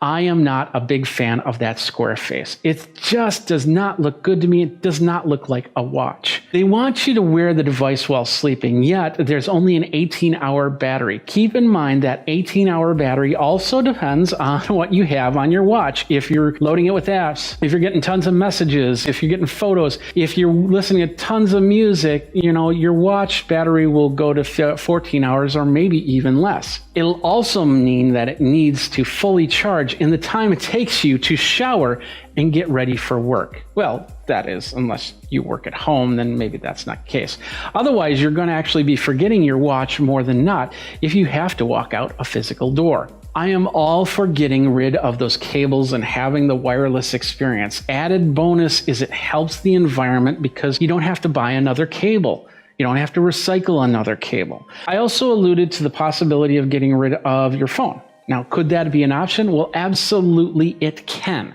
Speaker 1: I am not a big fan of that square face. It just does not look good to me. It does not look like a watch. They want you to wear the device while sleeping, yet there's only an 18-hour battery. Keep in mind that 18-hour battery also depends on what you have on your watch. If you're loading it with apps, if you're getting tons of messages, if you're getting photos, if you're listening to tons of music, your watch battery will go to 14 hours or maybe even less. It'll also mean that it needs to fully charge in the time it takes you to shower and get ready for work. Well, that is, unless you work at home, then maybe that's not the case. Otherwise, you're going to actually be forgetting your watch more than not if you have to walk out a physical door. I am all for getting rid of those cables and having the wireless experience. Added bonus is it helps the environment because you don't have to buy another cable. You don't have to recycle another cable. I also alluded to the possibility of getting rid of your phone. Now, could that be an option? Well, absolutely it can.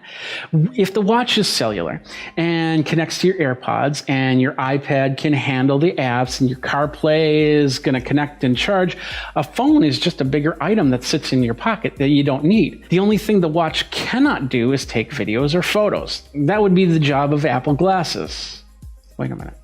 Speaker 1: If the watch is cellular and connects to your AirPods and your iPad can handle the apps and your CarPlay is going to connect and charge, a phone is just a bigger item that sits in your pocket that you don't need. The only thing the watch cannot do is take videos or photos. That would be the job of Apple glasses. Wait a minute.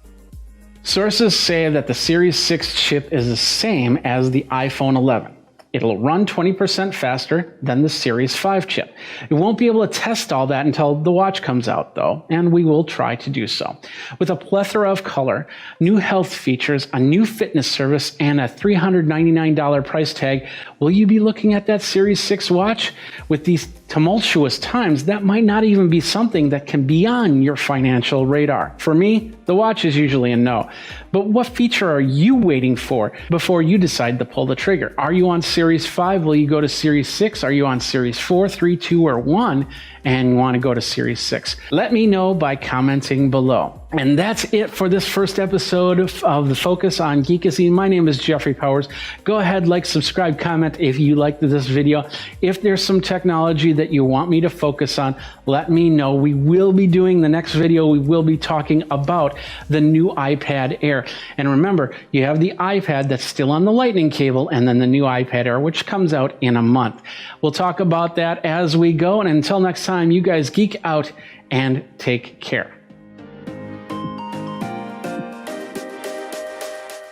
Speaker 1: Sources say that the Series 6 chip is the same as the iPhone 11. It'll run 20% faster than the Series 5 chip. We won't be able to test all that until the watch comes out, though, and we will try to do so. With a plethora of color, new health features, a new fitness service, and a $399 price tag, will you be looking at that Series 6 watch? With these tumultuous times, that might not even be something that can be on your financial radar. For me, the watch is usually a no. But what feature are you waiting for before you decide to pull the trigger? Are you on Series 5? Will you go to Series 6? Are you on Series 4, 3, 2, or 1?
Speaker 2: and want to go to Series 6? Let me know by commenting below. And that's it for this first episode of the Focus on Geekazine. My name is Jeffrey Powers. Go ahead, like, subscribe, comment if you liked this video. If there's some technology that you want me to focus on, let me know. We will be doing the next video. We will be talking about the new iPad Air. And remember, you have the iPad that's still on the Lightning cable, and then the new iPad Air, which comes out in a month. We'll talk about that as we go. And until next time, you guys geek out and take care.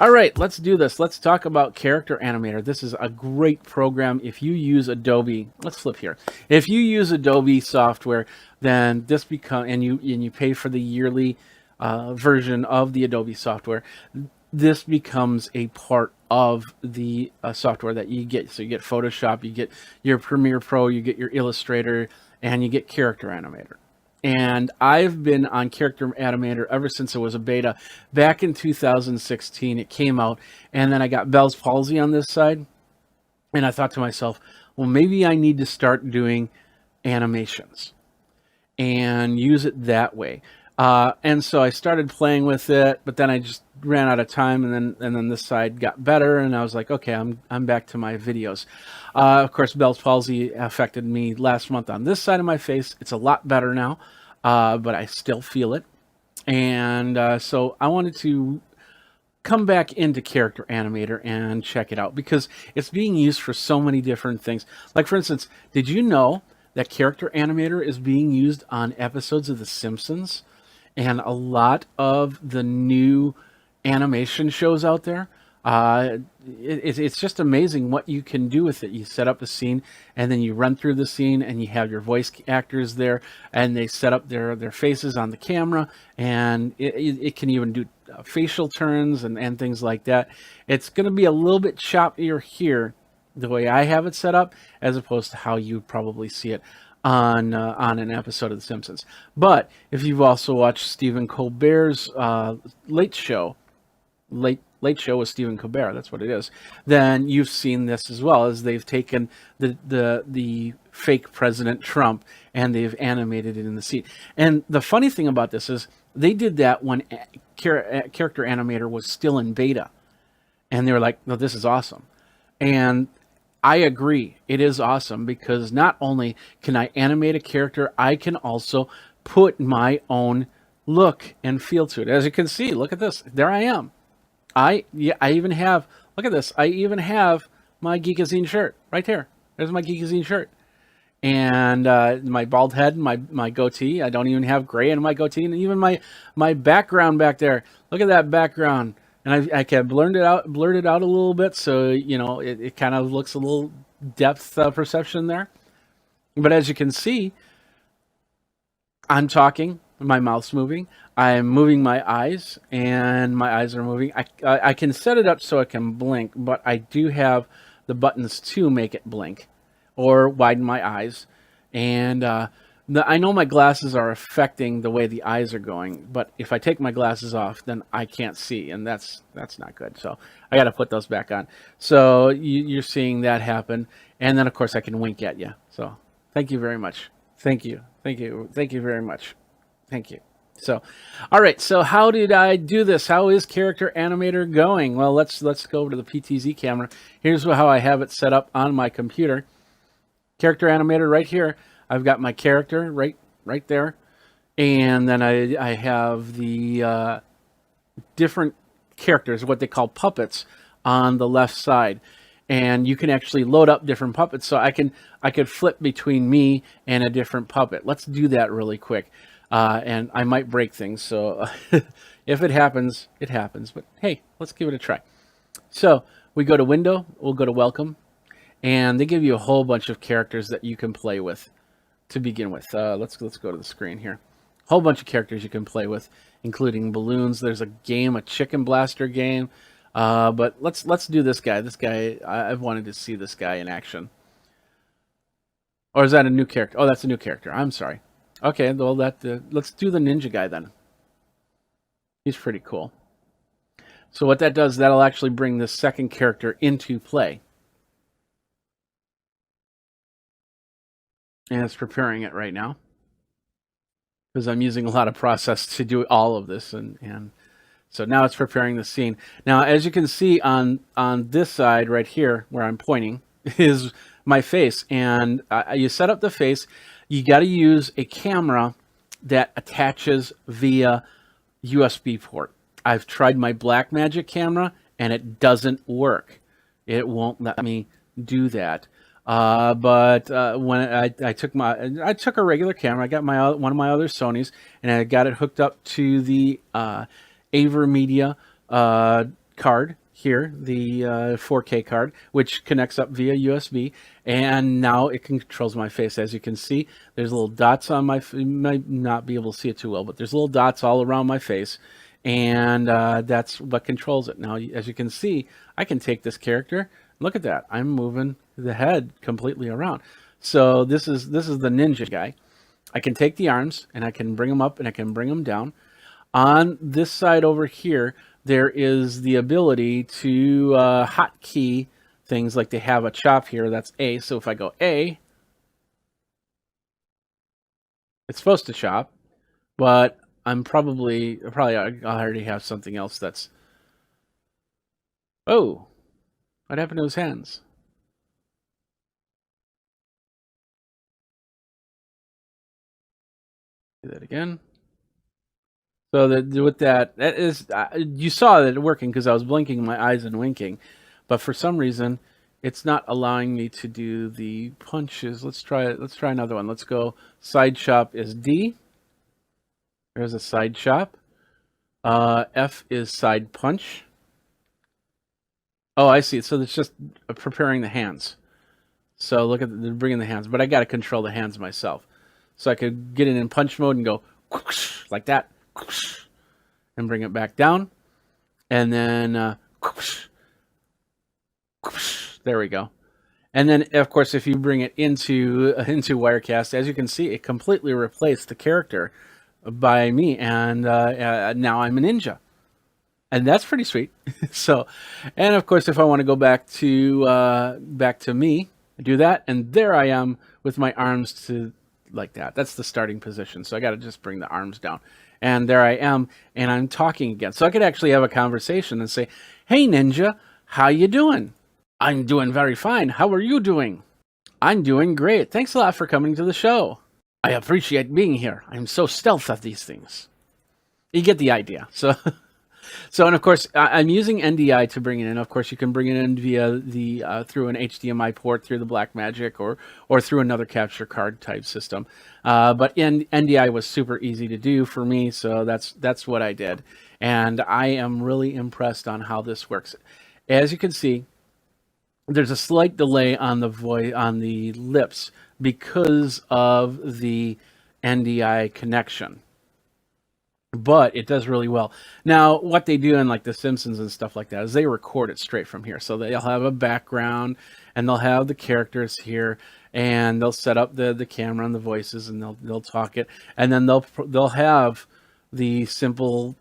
Speaker 1: All right, let's do this. Let's talk about Character Animator. This is a great program. If you use Adobe, let's flip here. If you use Adobe software, then this and you pay for the yearly version of the Adobe software, this becomes a part of the software that you get. So you get Photoshop, you get your Premiere Pro, you get your Illustrator, and you get Character Animator. And I've been on Character Animator ever since it was a beta. Back in 2016, it came out, and then I got Bell's palsy on this side, and I thought to myself, well, maybe I need to start doing animations and use it that way. And so I started playing with it, but then I just ran out of time, and then this side got better, and I was like, okay, I'm back to my videos. Of course, Bell's palsy affected me last month on this side of my face. It's a lot better now, but I still feel it. And so I wanted to come back into Character Animator and check it out because it's being used for so many different things. Like, for instance, did you know that Character Animator is being used on episodes of The Simpsons and a lot of the new animation shows out there? It's just amazing what you can do with it. You set up a scene, and then you run through the scene, and you have your voice actors there, and they set up their faces on the camera, and it can even do facial turns and things like that. It's going to be a little bit choppier here, the way I have it set up, as opposed to how you probably see it on an episode of The Simpsons. But if you've also watched Stephen Colbert's Late Show with Stephen Colbert, that's what it is, then you've seen this as well, as they've taken the fake President Trump and they've animated it in the scene. And the funny thing about this is they did that when Character Animator was still in beta, and they were like, no, this is awesome. And I agree, it is awesome, because not only can I animate a character, I can also put my own look and feel to it. As you can see, look at this, there I am. I even have, look at this, I even have my Geekazine shirt right there. There's my Geekazine shirt. And my bald head and my goatee. I don't even have gray in my goatee. And even my background back there. Look at that background. And I can blur it out a little bit, so you know it kind of looks a little depth perception there. But as you can see, I'm talking, my mouth's moving, I'm moving my eyes, and my eyes are moving. I can set it up so it can blink, but I do have the buttons to make it blink or widen my eyes. And I know my glasses are affecting the way the eyes are going, but if I take my glasses off, then I can't see, and that's not good. So I got to put those back on. So you're seeing that happen, and then of course I can wink at you. So thank you very much. Thank you very much. Thank you. So, all right. So how did I do this? How is Character Animator going? Well, let's go over to the PTZ camera. Here's how I have it set up on my computer. Character Animator right here. I've got my character right there, and then I have the different characters, what they call puppets, on the left side, and you can actually load up different puppets. So I could flip between me and a different puppet. Let's do that really quick, and I might break things. So if it happens, it happens. But hey, let's give it a try. So we go to Window, we'll go to Welcome, and they give you a whole bunch of characters that you can play with. To begin with, let's go to the screen here. A whole bunch of characters you can play with, including balloons. There's a game, a Chicken Blaster game. But let's do this guy. This guy, I've wanted to see this guy in action. Or is that a new character? Oh, that's a new character. I'm sorry. Okay, well let's do the ninja guy then. He's pretty cool. So what that does, that'll actually bring this second character into play. and it's preparing it right now because I'm using a lot of process to do all of this, and so now it's preparing the scene. Now, as you can see on this side right here where I'm pointing is my face, and you set up the face. You got to use a camera that attaches via USB port. I've tried my Blackmagic camera and it doesn't work. It won't let me do that. But when I took a regular camera, I got one of my other Sonys, and I got it hooked up to the AverMedia card here, the 4K card, which connects up via USB, and now it controls my face. As you can see, there's little dots on my. You might not be able to see it too well, but there's little dots all around my face, and that's what controls it. Now, as you can see, I can take this character. Look at that! I'm moving the head completely around. So this is the ninja guy. I can take the arms and I can bring them up and I can bring them down. On this side over here, there is the ability to hotkey things, like they have a chop here. That's A. So if I go A, it's supposed to chop, but I'm probably I already have something else that's. Oh, what happened to his hands? Do that again. So with that is you saw that working because I was blinking my eyes and winking, but for some reason it's not allowing me to do the punches. Let's try it. Let's try another one. Let's go. Side chop is D. There's a side chop. F is side punch. Oh, I see. So it's just preparing the hands. So look at bringing the hands, but I got to control the hands myself. So I could get it in punch mode and go like that, and bring it back down, and then there we go. And then, of course, if you bring it into Wirecast, as you can see, it completely replaced the character by me, and now I'm a ninja. And that's pretty sweet. So, and of course, if I want to go back to me, do that, and there I am with my arms to like that. That's the starting position. So I got to just bring the arms down, and there I am, and I'm talking again. So I could actually have a conversation and say, "Hey, Ninja, how you doing?" "I'm doing very fine. How are you doing?" "I'm doing great. Thanks a lot for coming to the show." "I appreciate being here. I'm so stealth at these things." You get the idea. So, and of course, I'm using NDI to bring it in. Of course, you can bring it in via the through an HDMI port, through the Blackmagic, or through another capture card type system. But NDI was super easy to do for me, so that's what I did, and I am really impressed on how this works. As you can see, there's a slight delay on the voice, on the lips, because of the NDI connection. But it does really well. Now, what they do in like The Simpsons and stuff like that is they record it straight from here. So they'll have a background, and they'll have the characters here, and they'll set up the camera and the voices, and they'll talk it, and then they'll have the simple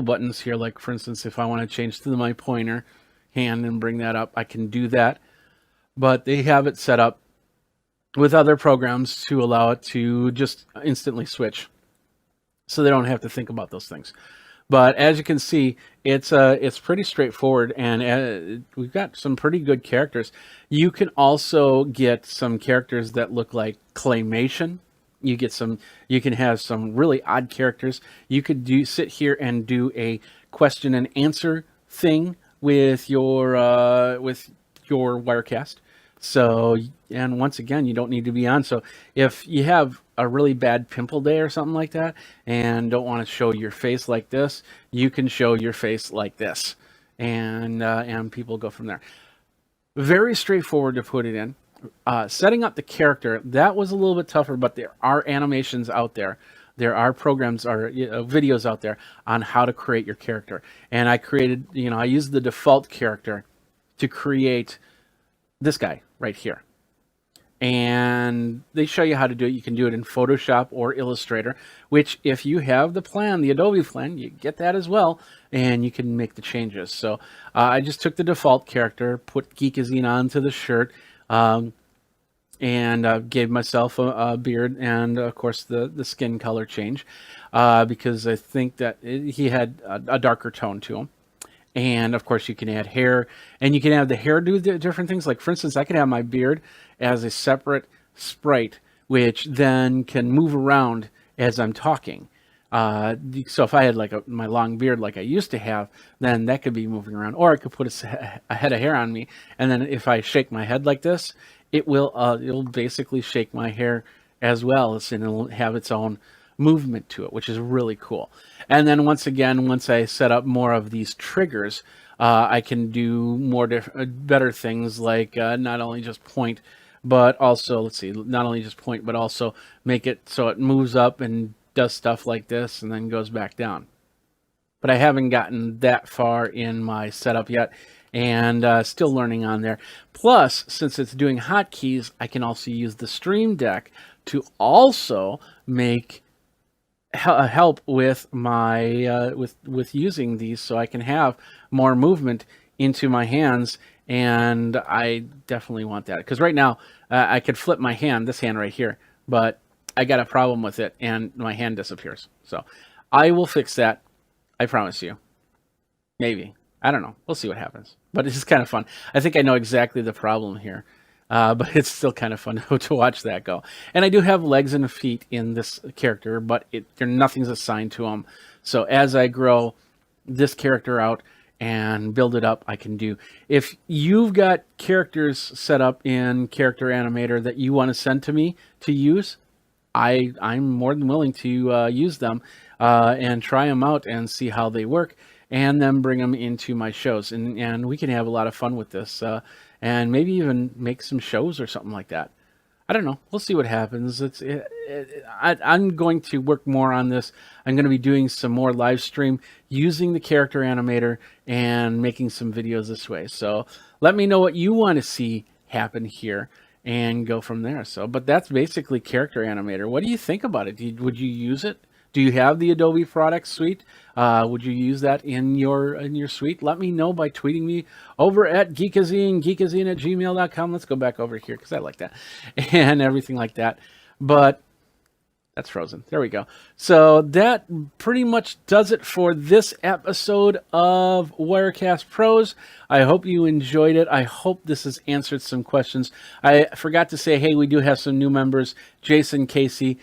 Speaker 1: buttons here. Like for instance, if I want to change to my pointer hand and bring that up, I can do that. But they have it set up with other programs to allow it to just instantly switch, so they don't have to think about those things. But as you can see, it's pretty straightforward, and we've got some pretty good characters. You can also get some characters that look like claymation. You can have some really odd characters. You could sit here and do a question and answer thing with your Wirecast. So, and once again, you don't need to be on. So if you have a really bad pimple day or something like that and don't want to show your face like this, you can show your face like this, and people go from there. Very straightforward to put it in. Setting up the character, that was a little bit tougher, but there are animations out there. There are programs or videos out there on how to create your character. And I created, I used the default character to create this guy right here. And they show you how to do it. You can do it in Photoshop or Illustrator, which if you have the plan, the Adobe plan, you get that as well, and you can make the changes. So I just took the default character, put Geekazine onto the shirt, and gave myself a beard and, of course, the skin color change because I think that he had a darker tone to him. And of course, you can add hair, and you can have the hair do different things. Like, for instance, I can have my beard as a separate sprite, which then can move around as I'm talking. So if I had like my long beard like I used to have, then that could be moving around. Or I could put a head of hair on me, and then if I shake my head like this, it'll basically shake my hair as well, and it'll have its own movement to it, which is really cool. And then once I set up more of these triggers, I can do more better things like not only just point, but also, let's see, not only just point, but also make it so it moves up and does stuff like this and then goes back down. But I haven't gotten that far in my setup yet, and still learning on there. Plus, since it's doing hotkeys, I can also use the Stream Deck to also make help with my with using these, so I can have more movement into my hands. And I definitely want that, because right now I could flip my hand, this hand right here, but I got a problem with it and my hand disappears. So I will fix that, I promise you. Maybe, I don't know, we'll see what happens, but it's just kind of fun. I think I know exactly the problem here. But it's still kind of fun to watch that go. And I do have legs and feet in this character, but nothing's assigned to them. So as I grow this character out and build it up, I can do. If you've got characters set up in Character Animator that you want to send to me to use, I'm more than willing to use them and try them out and see how they work, and then bring them into my shows. And we can have a lot of fun with this. And maybe even make some shows or something like that. I don't know. We'll see what happens. I'm going to work more on this. I'm going to be doing some more live stream using the Character Animator and making some videos this way. So let me know what you want to see happen here and go from there. But that's basically Character Animator. What do you think about it? Would you use it? Do you have the Adobe Product Suite? Would you use that in your suite? Let me know by tweeting me over at Geekazine, geekazine@gmail.com. Let's go back over here because I like that and everything like that. But that's frozen. There we go. So that pretty much does it for this episode of Wirecast Pros. I hope you enjoyed it. I hope this has answered some questions. I forgot to say, hey, we do have some new members: Jason, Casey,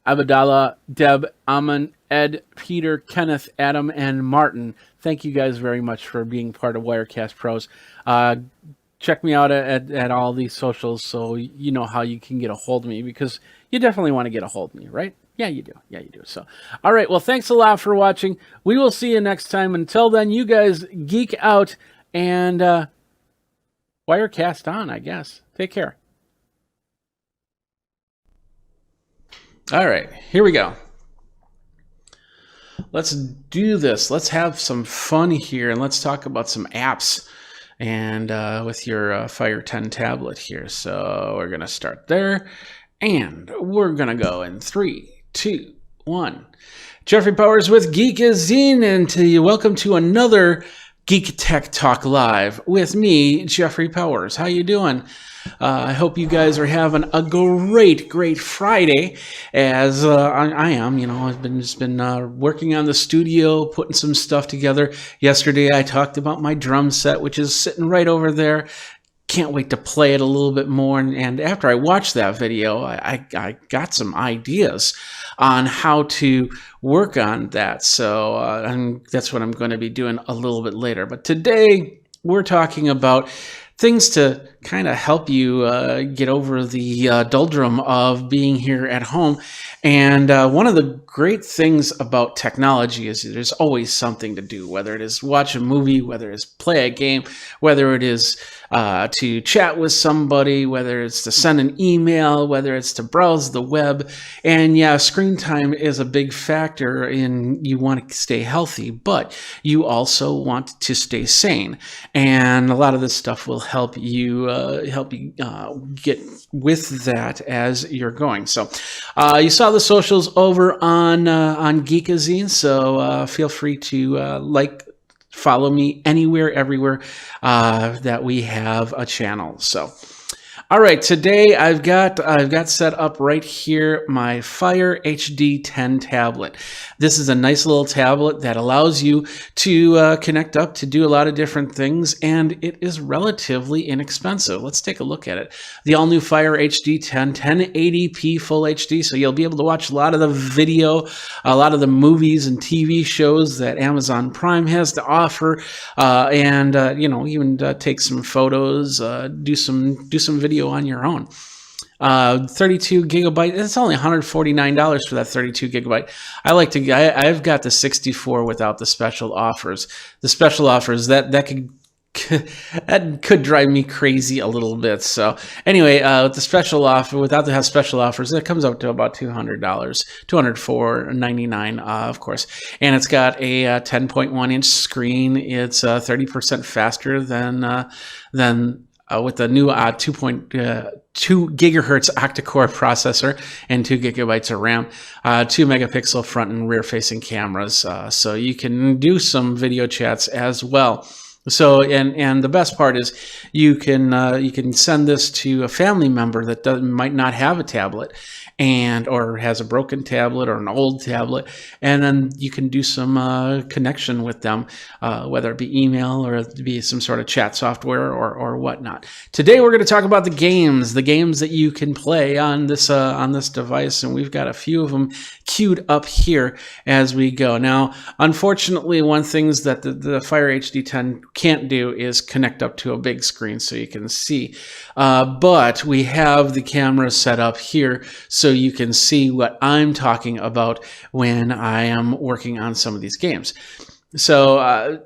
Speaker 1: Abdallah, Deb, Aman, Ed, Peter, Kenneth, Adam, and Martin. Thank you guys very much for being part of Wirecast Pros. Check me out at all these socials so you know how you can get a hold of me, because you definitely want to get a hold of me, right? Yeah, you do. Yeah, you do. So, all right. Well, thanks a lot for watching. We will see you next time. Until then, you guys geek out and Wirecast on, I guess. Take care. All right, here we go. Let's do this. Let's have some fun here, and let's talk about some apps and with your Fire 10 tablet here. So we're going to start there, and we're going to go in 3, 2, 1. Jeffrey Powers with Geekazine, and welcome to another Geek Tech Talk Live with me, Jeffrey Powers. How you doing? I hope you guys are having a great Friday, as I am. You know, I've been working on the studio, putting some stuff together. Yesterday, I talked about my drum set, which is sitting right over there. Can't wait to play it a little bit more. And after I watched that video, I got some ideas on how to work on that. So that's what I'm going to be doing a little bit later. But today, we're talking about things to kind of help you get over the doldrum of being here at home. And one of the great things about technology is there's always something to do, whether it is watch a movie, whether it is play a game, whether it is to chat with somebody, whether it's to send an email, whether it's to browse the web. And yeah, screen time is a big factor in you want to stay healthy, but you also want to stay sane. And a lot of this stuff will help you get with that as you're going. So you saw the socials over on Geekazine, so feel free to follow me anywhere, everywhere that we have a channel. So, All right, today I've got set up right here my Fire HD 10 tablet. This is a nice little tablet that allows you to connect up to do a lot of different things, and it is relatively inexpensive. Let's take a look at it. The all-new Fire HD 10, 1080p Full HD, so you'll be able to watch a lot of the video, a lot of the movies and TV shows that Amazon Prime has to offer, and you know, even take some photos, do some video on your own. 32 gigabyte. It's only $149 for that 32 gigabyte. I've got the 64 without the special offers. The special offers that could drive me crazy a little bit. So anyway, with the special offer, without the special offers, it comes up to about $200, $204.99, of course. And it's got a 10.1 inch screen. It's 30% faster than with the new 2.2 gigahertz octa-core processor and 2 gigabytes of RAM, 2 megapixel front and rear facing cameras. So you can do some video chats as well. So, and the best part is you can send this to a family member that might not have a tablet or has a broken tablet or an old tablet, and then you can do some connection with them, whether it be email or it be some sort of chat software or whatnot. Today we're going to talk about the games that you can play on this device, and we've got a few of them queued up here as we go. Now, unfortunately, one thing that the Fire HD 10 can't do is connect up to a big screen so you can see, but we have the camera set up here so you can see what I'm talking about when I am working on some of these games. So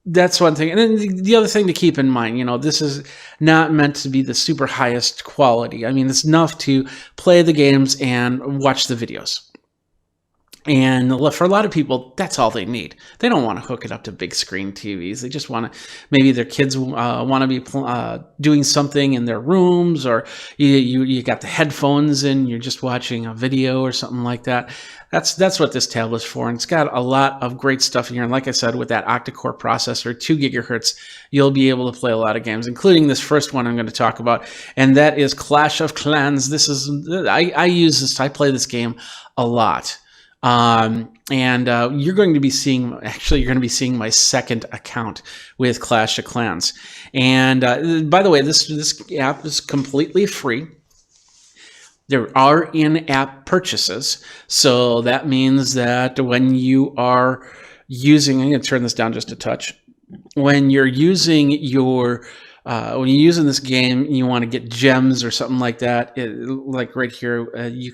Speaker 1: that's one thing. And then the other thing to keep in mind, you know, this is not meant to be the super highest quality. I mean, it's enough to play the games and watch the videos. And for a lot of people, that's all they need. They don't want to hook it up to big screen TVs. They just want to, maybe their kids want to be doing something in their rooms, or you got the headphones in, you're just watching a video or something like that. That's what this tablet's for. And it's got a lot of great stuff in here. And like I said, with that octa-core processor, 2 gigahertz, you'll be able to play a lot of games, including this first one I'm going to talk about. And that is Clash of Clans. I use this, I play this game a lot. You're going to be seeing my second account with Clash of Clans. And by the way, this app is completely free. There are in-app purchases, so that means that when you are using, I'm going to turn this down just a touch. When you're using this game, you want to get gems or something like that. Like right here, you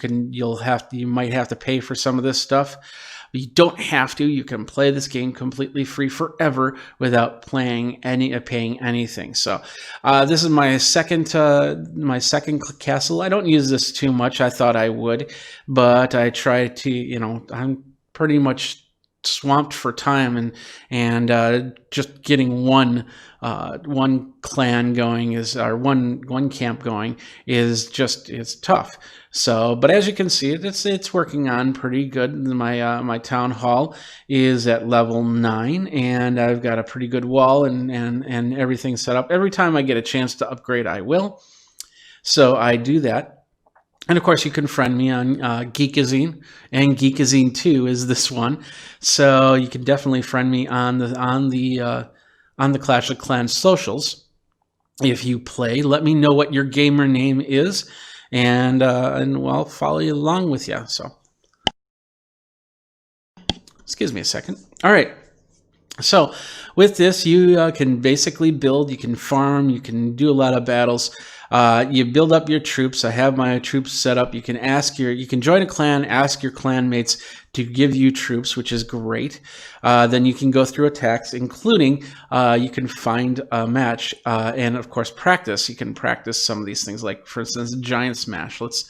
Speaker 1: might have to pay for some of this stuff. But you don't have to. You can play this game completely free forever without paying anything. So this is my second castle. I don't use this too much. I thought I would, but I try to. You know, I'm pretty much swamped for time, and just getting one clan going one camp going it's tough. So, but as you can see, it's working on pretty good. My town hall is at level 9, and I've got a pretty good wall and everything set up. Every time I get a chance to upgrade, I will. So I do that. And of course, you can friend me on Geekazine, and Geekazine 2 is this one. So you can definitely friend me on the Clash of Clans socials. If you play, let me know what your gamer name is, and I'll follow you along with you. So, excuse me a second. All right. So with this, you can basically build, you can farm, you can do a lot of battles. You build up your troops. I have my troops set up. You can join a clan, ask your clanmates to give you troops, which is great. Then you can go through attacks, including you can find a match, and of course practice. You can practice some of these things, like for instance, Giant Smash. Let's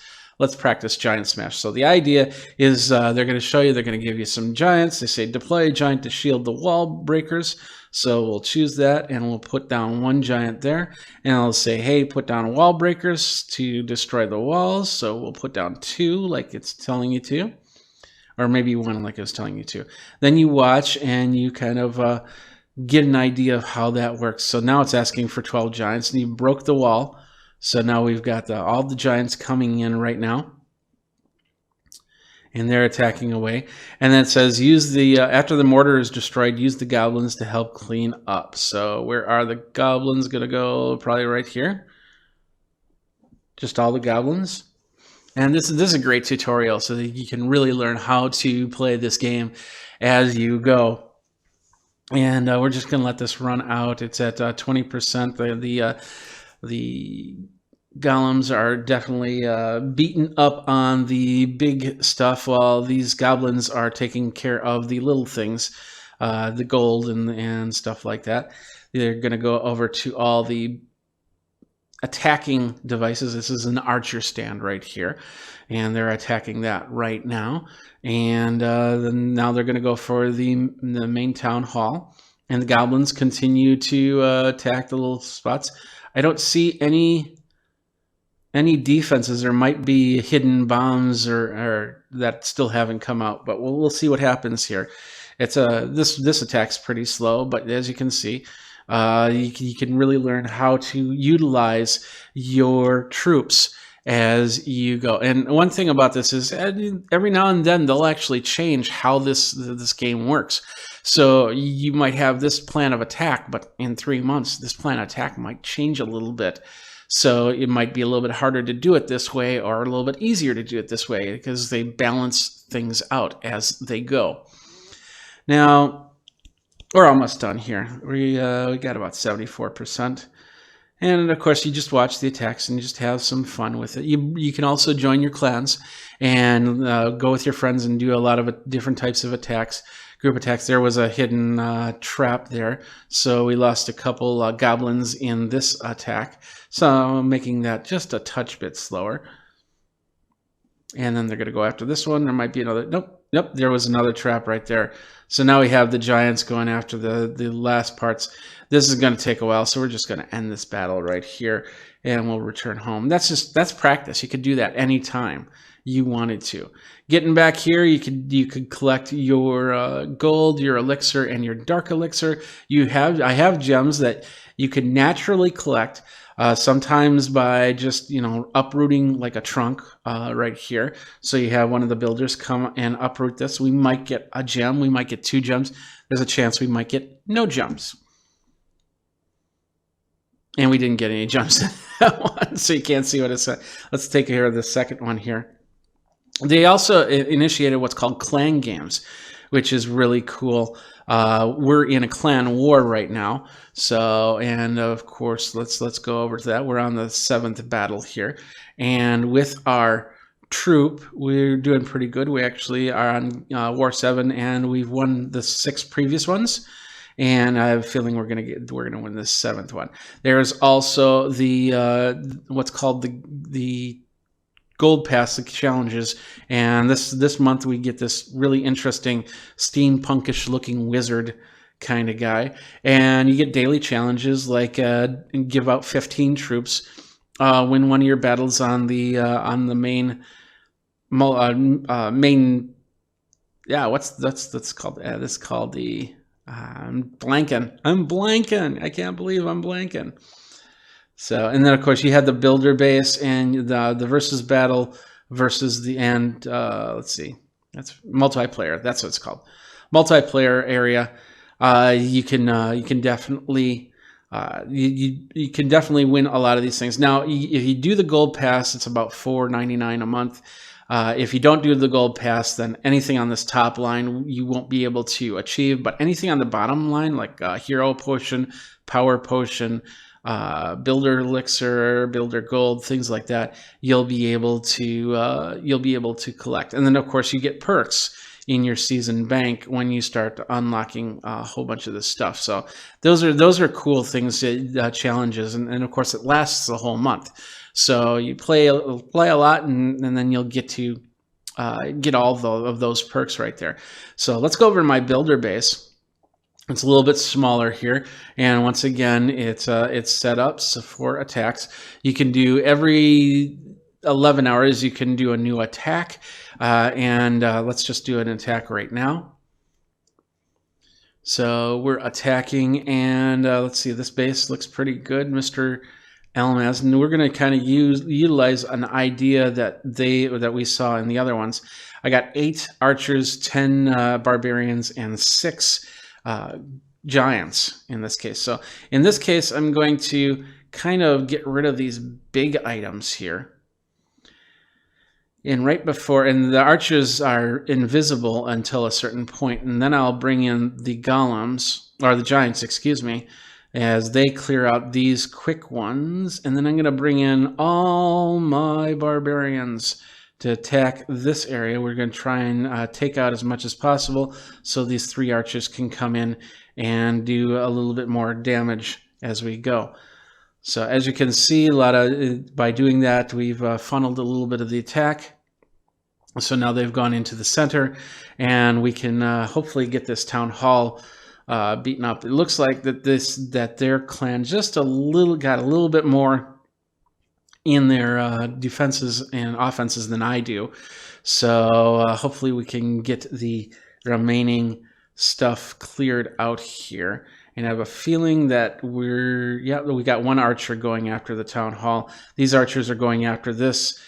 Speaker 1: practice Giant Smash. So the idea is they're going to show you, they're going to give you some giants. They say deploy a giant to shield the wall breakers. So we'll choose that, and we'll put down one giant there. And I'll say, hey, put down wall breakers to destroy the walls. So we'll put down 2 like it's telling you to. Or maybe 1 like it was telling you to. Then you watch, and you kind of get an idea of how that works. So now it's asking for 12 giants, and you broke the wall. So now we've got all the giants coming in right now. And they're attacking away. And then it says, use the, after the mortar is destroyed, use the goblins to help clean up. So where are the goblins going to go? Probably right here. Just all the goblins. And this is a great tutorial so that you can really learn how to play this game as you go. And we're just going to let this run out. It's at 20%. The golems are definitely beaten up on the big stuff, while these goblins are taking care of the little things, the gold and stuff like that. They're going to go over to all the attacking devices. This is an archer stand right here, and they're attacking that right now. And then now they're going to go for the main town hall, and the goblins continue to attack the little spots. I don't see any defenses. There might be hidden bombs or that still haven't come out, but we'll see what happens here. It's this attack's pretty slow, but as you can see, you can really learn how to utilize your troops as you go. And one thing about this is every now and then they'll actually change how this game works. So you might have this plan of attack, but in 3 months, this plan of attack might change a little bit. So it might be a little bit harder to do it this way, or a little bit easier to do it this way, because they balance things out as they go. Now, we're almost done here. We got about 74%. And of course, you just watch the attacks and you just have some fun with it. You can also join your clans and go with your friends and do a lot of different types of attacks. Group attacks. There was a hidden trap there, so we lost a couple goblins in this attack, so making that just a touch bit slower. And then they're going to go after this one. There might be another. Nope, there was another trap right there. So now we have the giants going after the last parts. This is going to take a while, so we're just going to end this battle right here, and we'll return home. That's practice. You could do that anytime you wanted to. Getting back here, you could collect your gold, your elixir, and your dark elixir. I have gems that you can naturally collect. Sometimes by just uprooting like a trunk right here. So you have one of the builders come and uproot this. We might get a gem. We might get 2 gems. There's a chance we might get no gems. And we didn't get any gems in that one, so you can't see what it said. Let's take care of the second one here. They also initiated what's called clan games, which is really cool. We're in a clan war right now, so, and of course, let's go over to that. We're on the 7th battle here, and with our troop, we're doing pretty good. We actually are on War 7, and we've won the 6 previous ones. And I have a feeling we're gonna win this 7th one. There's also the what's called the Gold Pass, the challenges, and this month we get this really interesting steampunkish looking wizard kind of guy, and you get daily challenges like give out 15 troops, win one of your battles on the main that's called this is called the I'm blanking. I can't believe I'm blanking. So, and then of course you had the builder base and the versus battle versus the end. Let's see, that's multiplayer. That's what it's called, multiplayer area. You can definitely you can definitely win a lot of these things. Now, if you do the gold pass, it's about $4.99 a month. If you don't do the gold pass, then anything on this top line you won't be able to achieve, but anything on the bottom line, like hero potion, power potion, builder elixir, builder gold, things like that, you'll be able to collect. And then of course you get perks in your season bank when you start unlocking a whole bunch of this stuff. So those are cool things, challenges, and of course it lasts the whole month. So you play a lot, and then you'll get to get all of those perks right there. So let's go over to my builder base. It's a little bit smaller here, and once again, it's set up for attacks. You can do every 11 hours. You can do a new attack, and let's just do an attack right now. So we're attacking, and let's see. This base looks pretty good, Mr. Elmaz, and we're going to kind of utilize an idea that we saw in the other ones. I got 8 archers, 10 barbarians, and 6 giants in this case. So in this case, I'm going to kind of get rid of these big items here. And right before, and the archers are invisible until a certain point, and then I'll bring in the golems, or the giants, excuse me, as they clear out these quick ones. And then I'm going to bring in all my barbarians to attack this area. We're going to try and take out as much as possible so these 3 archers can come in and do a little bit more damage as we go. So as you can see, by doing that, we've funneled a little bit of the attack. So now they've gone into the center, and we can hopefully get this town hall beaten up. It looks like that their clan just got a little bit more in their defenses and offenses than I do. So hopefully we can get the remaining stuff cleared out here. And I have a feeling that we got 1 archer going after the town hall. These archers are going after this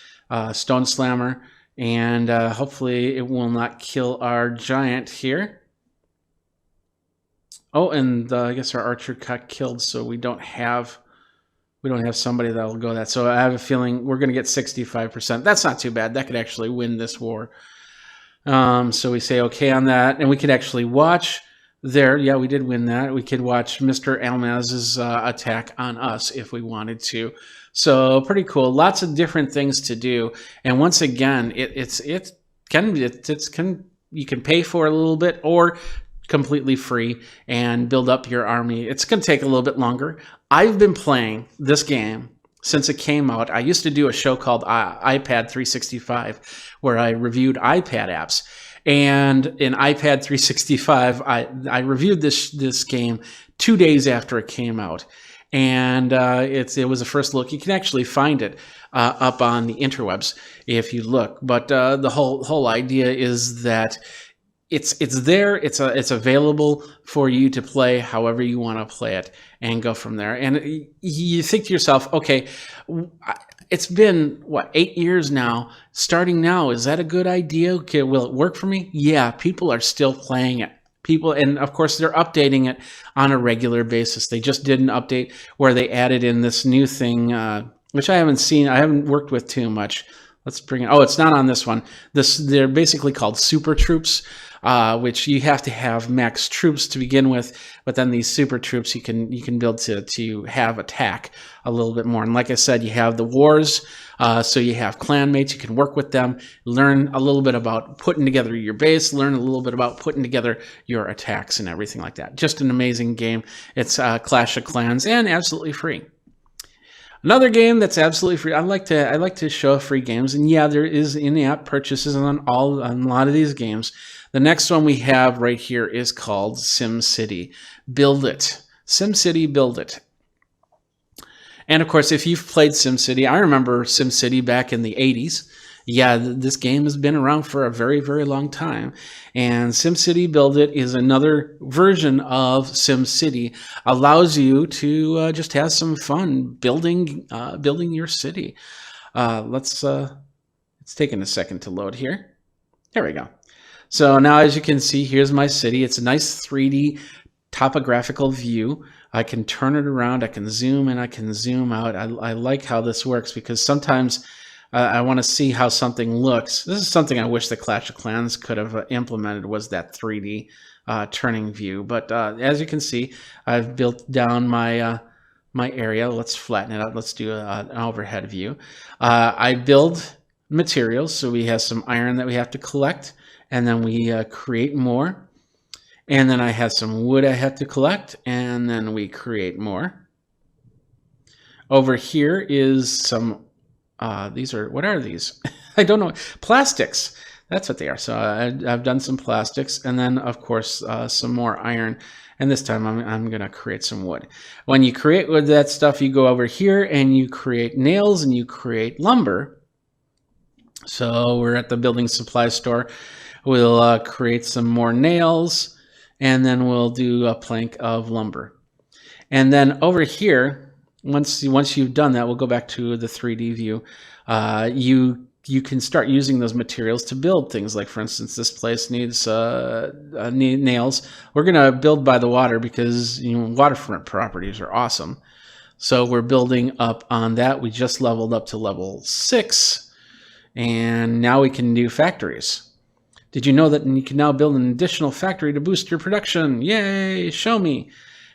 Speaker 1: stone slammer, and hopefully it will not kill our giant here. Oh, and I guess our archer got killed, so we don't have somebody that'll go that. So I have a feeling we're going to get 65%. That's not too bad. That could actually win this war. So we say okay on that, and we could actually watch there. Yeah, we did win that. We could watch Mr. Elmaz's attack on us if we wanted to. So pretty cool. Lots of different things to do. And once again, you can pay for a little bit or completely free and build up your army. It's going to take a little bit longer. I've been playing this game since it came out. I used to do a show called iPad 365 where I reviewed iPad apps. And in iPad 365, I reviewed this game 2 days after it came out. And it was a first look. You can actually find it up on the interwebs if you look. But the whole idea is that it's there. It's available for you to play however you want to play it and go from there. And you think to yourself, okay, it's been, 8 years now. Starting now, is that a good idea? Okay, will it work for me? Yeah, people are still playing it. And of course, they're updating it on a regular basis. They just did an update where they added in this new thing, which I haven't seen. I haven't worked with too much. Let's bring it. Oh, it's not on this one. They're basically called super troops, which you have to have max troops to begin with. But then these super troops you can build to have attack a little bit more. And like I said, you have the wars. So you have clanmates. You can work with them, learn a little bit about putting together your base, learn a little bit about putting together your attacks and everything like that. Just an amazing game. It's Clash of Clans and absolutely free. Another game that's absolutely free. I like to show free games, and yeah, there is in-app purchases on a lot of these games. The next one we have right here is called SimCity. Build It. SimCity Build It. And of course, if you've played SimCity, I remember SimCity back in the 80s. Yeah, this game has been around for a very, very long time. And SimCity Build It is another version of SimCity. Allows you to just have some fun building your city. It's taking a second to load here. There we go. So now, as you can see, here's my city. It's a nice 3D topographical view. I can turn it around. I can zoom in. I can zoom out. I like how this works because sometimes I want to see how something looks. This is something I wish the Clash of Clans could have implemented, was that 3D turning view. But as you can see, I've built down my area. Let's flatten it out. Let's do an overhead view. I build materials. So we have some iron that we have to collect, and then we create more. And then I have some wood I have to collect, and then we create more. Over here is some, what are these? I don't know. Plastics. That's what they are. So I've done some plastics, and then of course some more iron. And this time I'm going to create some wood. When you create with that stuff, you go over here and you create nails and you create lumber. So we're at the building supply store. We'll create some more nails. And then we'll do a plank of lumber. And then over here,
Speaker 2: once you've done that, we'll go back to the 3D view. You can start using those materials to build things. Like, for instance, this place needs nails. We're going to build by the water because waterfront properties are awesome. So we're building up on that. We just leveled up to level 6, and now we can do factories. Did you know that you can now build an additional factory to boost your production? Yay, show me.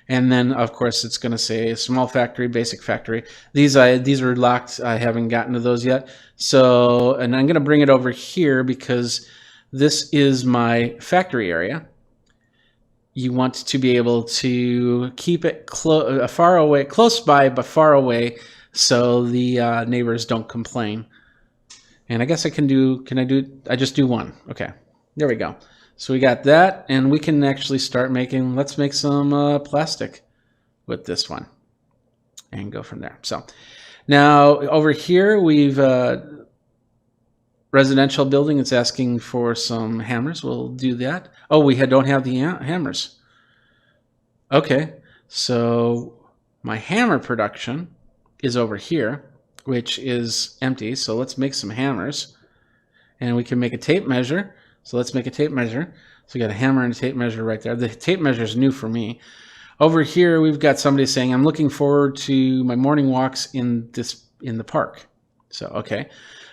Speaker 2: And then, of course, it's going to say small factory, basic factory. These are locked. I haven't gotten to those yet. So, and I'm going to bring it over here because this is my factory area. You want to be able to keep it far away, close by, but far away, so the neighbors don't complain. And I guess I just do one. Okay. There we go. So we got that, and we can actually start making, let's make some plastic with this one and go from there. So now over here, we've residential building. It's asking for some hammers. We'll do that. Oh, we don't have the hammers. Okay. So my hammer production is over here, which is empty. So let's make some hammers, and we can make a tape measure. So let's make a tape measure. So we got a hammer and a tape measure right there. The tape measure is new for me. Over here, we've got somebody saying, I'm looking forward to my morning walks in the park. So, okay.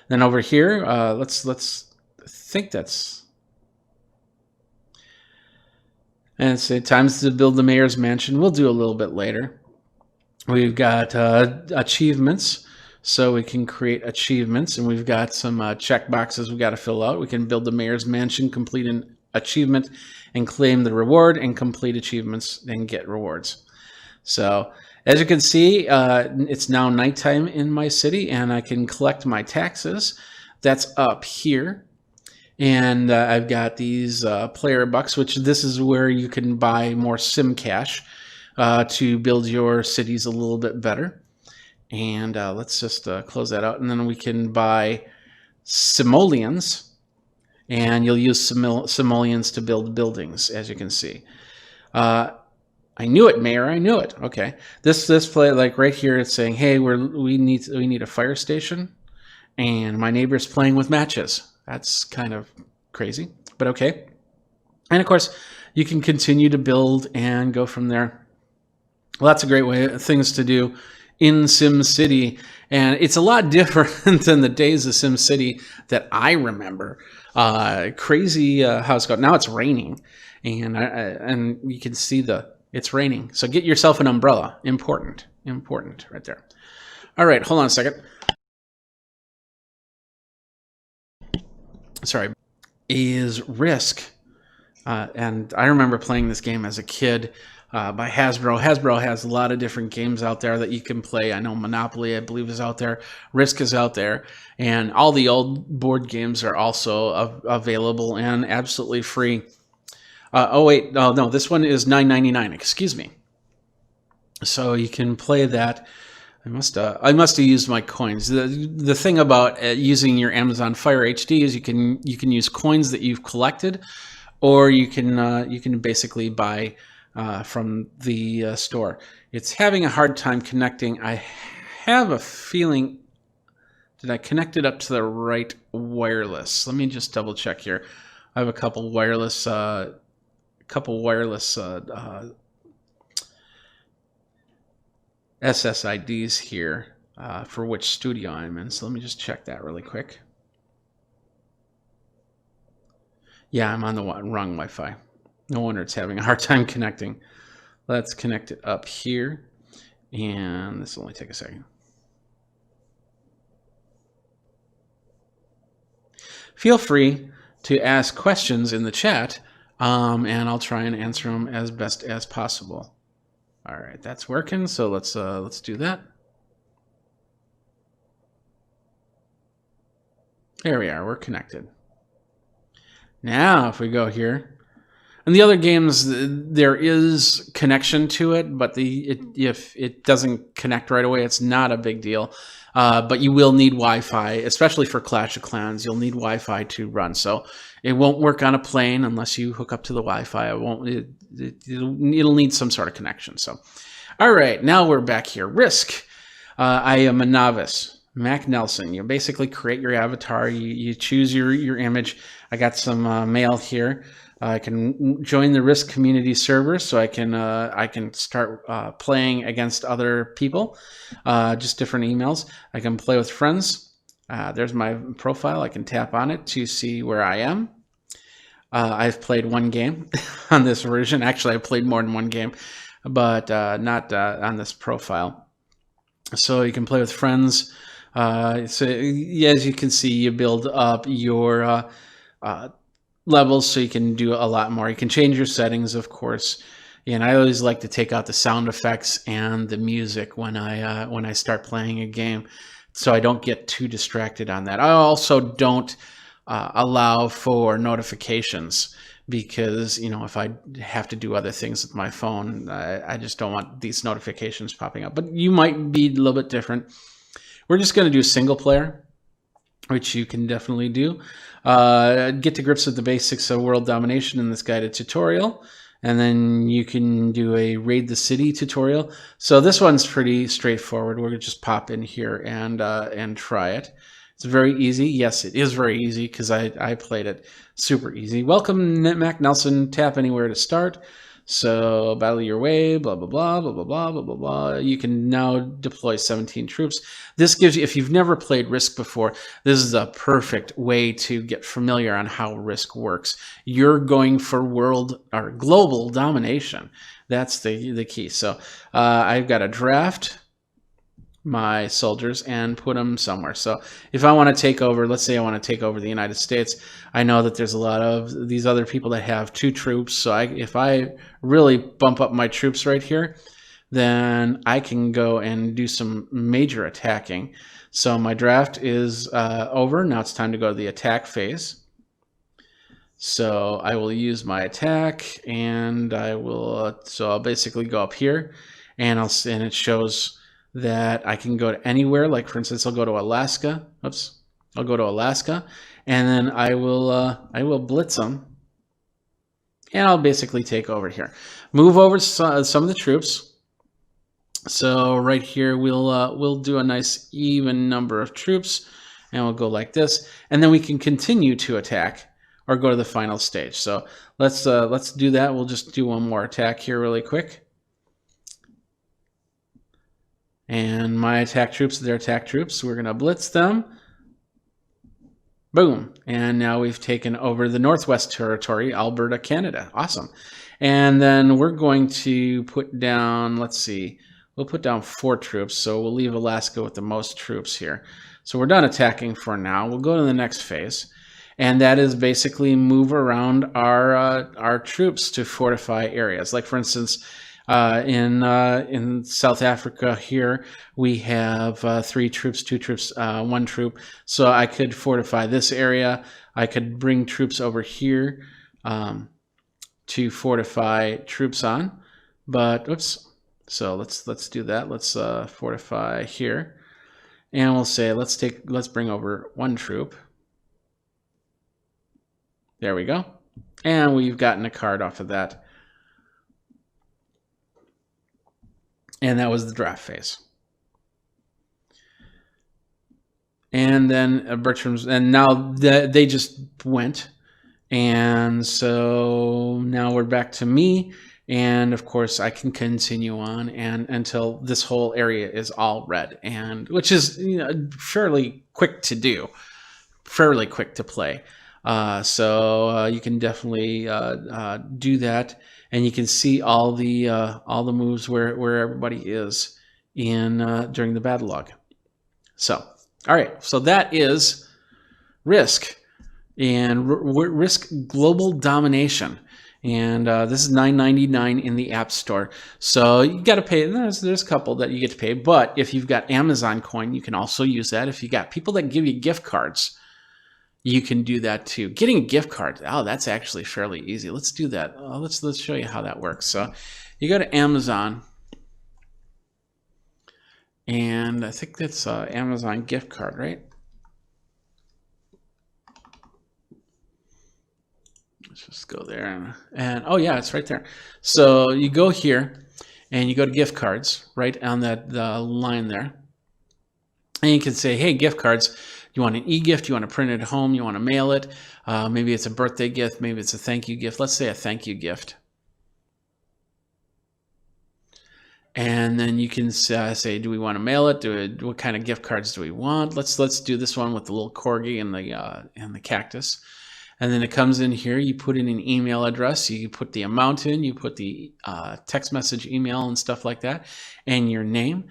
Speaker 2: Then over here, let's think that's, and say times to build the mayor's mansion. We'll do a little bit later. We've got achievements. So we can create achievements, and we've got some check boxes we've got to fill out. We can build the mayor's mansion, complete an achievement, and claim the reward, and complete achievements and get rewards. So as you can see, it's now nighttime in my city, and I can collect my taxes. That's up here. And I've got these player bucks, which this is where you can buy more sim cash to build your cities a little bit better. And let's just close that out. And then we can buy simoleons. And you'll use simoleons to build buildings, as you can see. I knew it, Mayor. I knew it. Okay. This play, like right here, it's saying, hey, we need a fire station. And my neighbor's playing with matches. That's kind of crazy, but okay. And of course, you can continue to build and go from there. Lots of great things to do in SimCity, and it's a lot different than the days of SimCity that I remember. Crazy how it's going. Now it's raining, and you can see it's raining. So get yourself an umbrella. Important right there. All right, hold on a second. Sorry. Is Risk, and I remember playing this game as a kid. By Hasbro. Hasbro has a lot of different games out there that you can play. I know Monopoly, I believe, is out there. Risk is out there. And all the old board games are also available and absolutely free. No, this one is $9.99. Excuse me. So you can play that. I must have used my coins. The thing about using your Amazon Fire HD is you can use coins that you've collected, or you can basically buy from the store. It's having a hard time connecting. I have a feeling, did I connect it up to the right wireless? Let me just double check here. I have a couple wireless SSIDs here for which studio I'm in. So let me just check that really quick. Yeah, I'm on the wrong Wi-Fi. No wonder it's having a hard time connecting. Let's connect it up here. And this will only take a second. Feel free to ask questions in the chat, and I'll try and answer them as best as possible. All right, that's working. So let's do that. There we are. We're connected. Now, if we go here. And the other games, there is connection to it, but if it doesn't connect right away, it's not a big deal.
Speaker 1: but you will need Wi-Fi, especially for Clash of Clans. You'll need Wi-Fi to run, so it won't work on a plane unless you hook up to the Wi-Fi. It won't. It'll need some sort of connection. So, all right, now we're back here. Risk. I am a novice. Mac Nelson. You basically create your avatar. You choose your image. I got some mail here. I can join the Risk community server, so I can start playing against other people. Just different emails. I can play with friends. There's my profile. I can tap on it to see where I am. I've played one game on this version. Actually, I've played more than one game, but not on this profile. So you can play with friends. So as you can see, you build up your levels so you can do a lot more. You can change your settings, of course. And I always like to take out the sound effects and the music when I start playing a game, so I don't get too distracted on that. I also don't allow for notifications, because if I have to do other things with my phone, I just don't want these notifications popping up. But you might be a little bit different. We're just going to do single player, which you can definitely do. Get to grips with the basics of world domination in this guided tutorial, and then you can do a raid the city tutorial. So this one's pretty straightforward. We're going to just pop in here and try it. It's very easy. Yes, it is very easy, because I played it super easy. Welcome, Mac Nelson. Tap anywhere to start. So battle your way, blah, blah, blah, blah, blah, blah, blah, blah, blah. You can now deploy 17 troops. This gives you, if you've never played Risk before, this is a perfect way to get familiar on how Risk works. You're going for world or global domination. That's the key. So I've got to draft my soldiers and put them somewhere. So if I want to take over, let's say I want to take over the United States, I know that there's a lot of these other people that have 2 troops. So if I really bump up my troops right here, then I can go and do some major attacking. So my draft is over. Now it's time to go to the attack phase. So I will use my attack, and I will. So I'll basically go up here, and it shows that I can go to anywhere. Like, for instance, I'll go to Alaska. Oops, I'll go to Alaska, and then I will blitz them, and I'll basically take over here. Move over some of the troops. So right here, we'll do a nice even number of troops, and we'll go like this, and then we can continue to attack or go to the final stage. So let's do that. We'll just do one more attack here really quick. And my attack troops, their attack troops, we're going to blitz them. Boom. And now we've taken over the Northwest Territory, Alberta, Canada. Awesome. And then we're going to put down, let's see, we'll put down 4 troops. So we'll leave Alaska with the most troops here. So we're done attacking for now. We'll go to the next phase. And that is basically move around our troops to fortify areas. Like, for instance, in South Africa here, we have 3 troops, 2 troops, 1 troop. So I could fortify this area. I could bring troops over here to fortify troops on. But oops. So let's do that. Let's fortify here, and we'll say let's bring over 1 troop. There we go, and we've gotten a card off of that. And that was the draft phase. And then Bertram's, and now they just went. And so now we're back to me. And of course I can continue on and until this whole area is all red, and which is fairly quick to do, fairly quick to play. So you can definitely do that. And you can see all the moves where everybody is in during the battle log. So, all right, so that is Risk and Risk Global Domination, and this is $9.99 in the App Store. So you got to pay. There's a couple that you get to pay, but if you've got Amazon Coin, you can also use that. If you got people that give you gift cards, you can do that too. Getting a gift card, oh, that's actually fairly easy. Let's do that. Let's show you how that works. So you go to Amazon, And I think that's Amazon gift card, right? Let's just go there and oh yeah, it's right there. So you go here and you go to gift cards right on that line there. And you can say, hey, gift cards, you want an e-gift, you want to print it at home, you want to mail it. Maybe it's a birthday gift, maybe it's a thank you gift. Let's say a thank you gift. And then you can say, do we want to mail it? What kind of gift cards do we want? Let's do this one with the little corgi and the cactus. And then it comes in here. You put in an email address. You put the amount in. You put the text message, email, and stuff like that, and your name,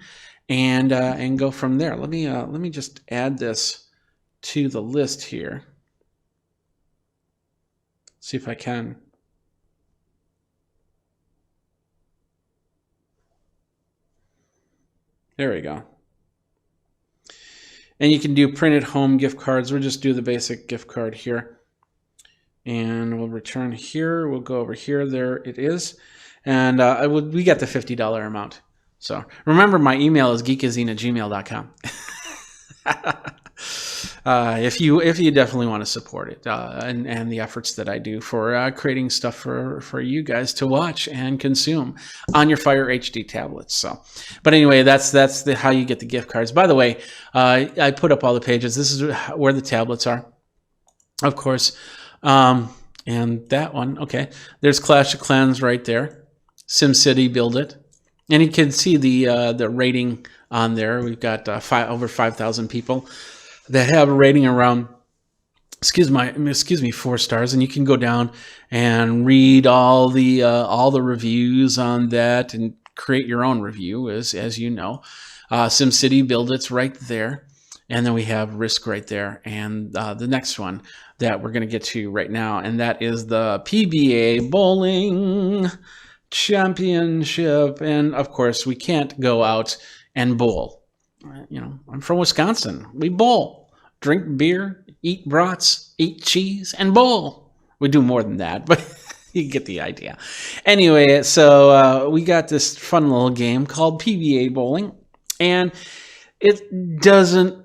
Speaker 1: and go from there. Let me just add this to the list here. See if I can. There we go. And you can do printed home gift cards. We'll just do the basic gift card here. And we'll return here. We'll go over here. There it is. And we got the $50 amount. So remember, my email is geekazine@gmail.com. If you definitely want to support it and the efforts that I do for creating stuff for you guys to watch and consume on your Fire HD tablets. So, but anyway, that's how you get the gift cards. By the way, I put up all the pages. This is where the tablets are, of course. And that one, okay. There's Clash of Clans right there. SimCity Build It, and you can see the rating on there. We've got over 5,000 people that have a rating around, excuse me, 4 stars, and you can go down and read all the reviews on that and create your own review, as you know. SimCity Build It's right there, and then we have Risk right there, and the next one that we're going to get to right now, and that is the PBA Bowling Championship. And of course, we can't go out and bowl. You know, I'm from Wisconsin. We bowl, drink beer, eat brats, eat cheese, and bowl. We do more than that, but you get the idea. Anyway, so we got this fun little game called PBA Bowling, and it doesn't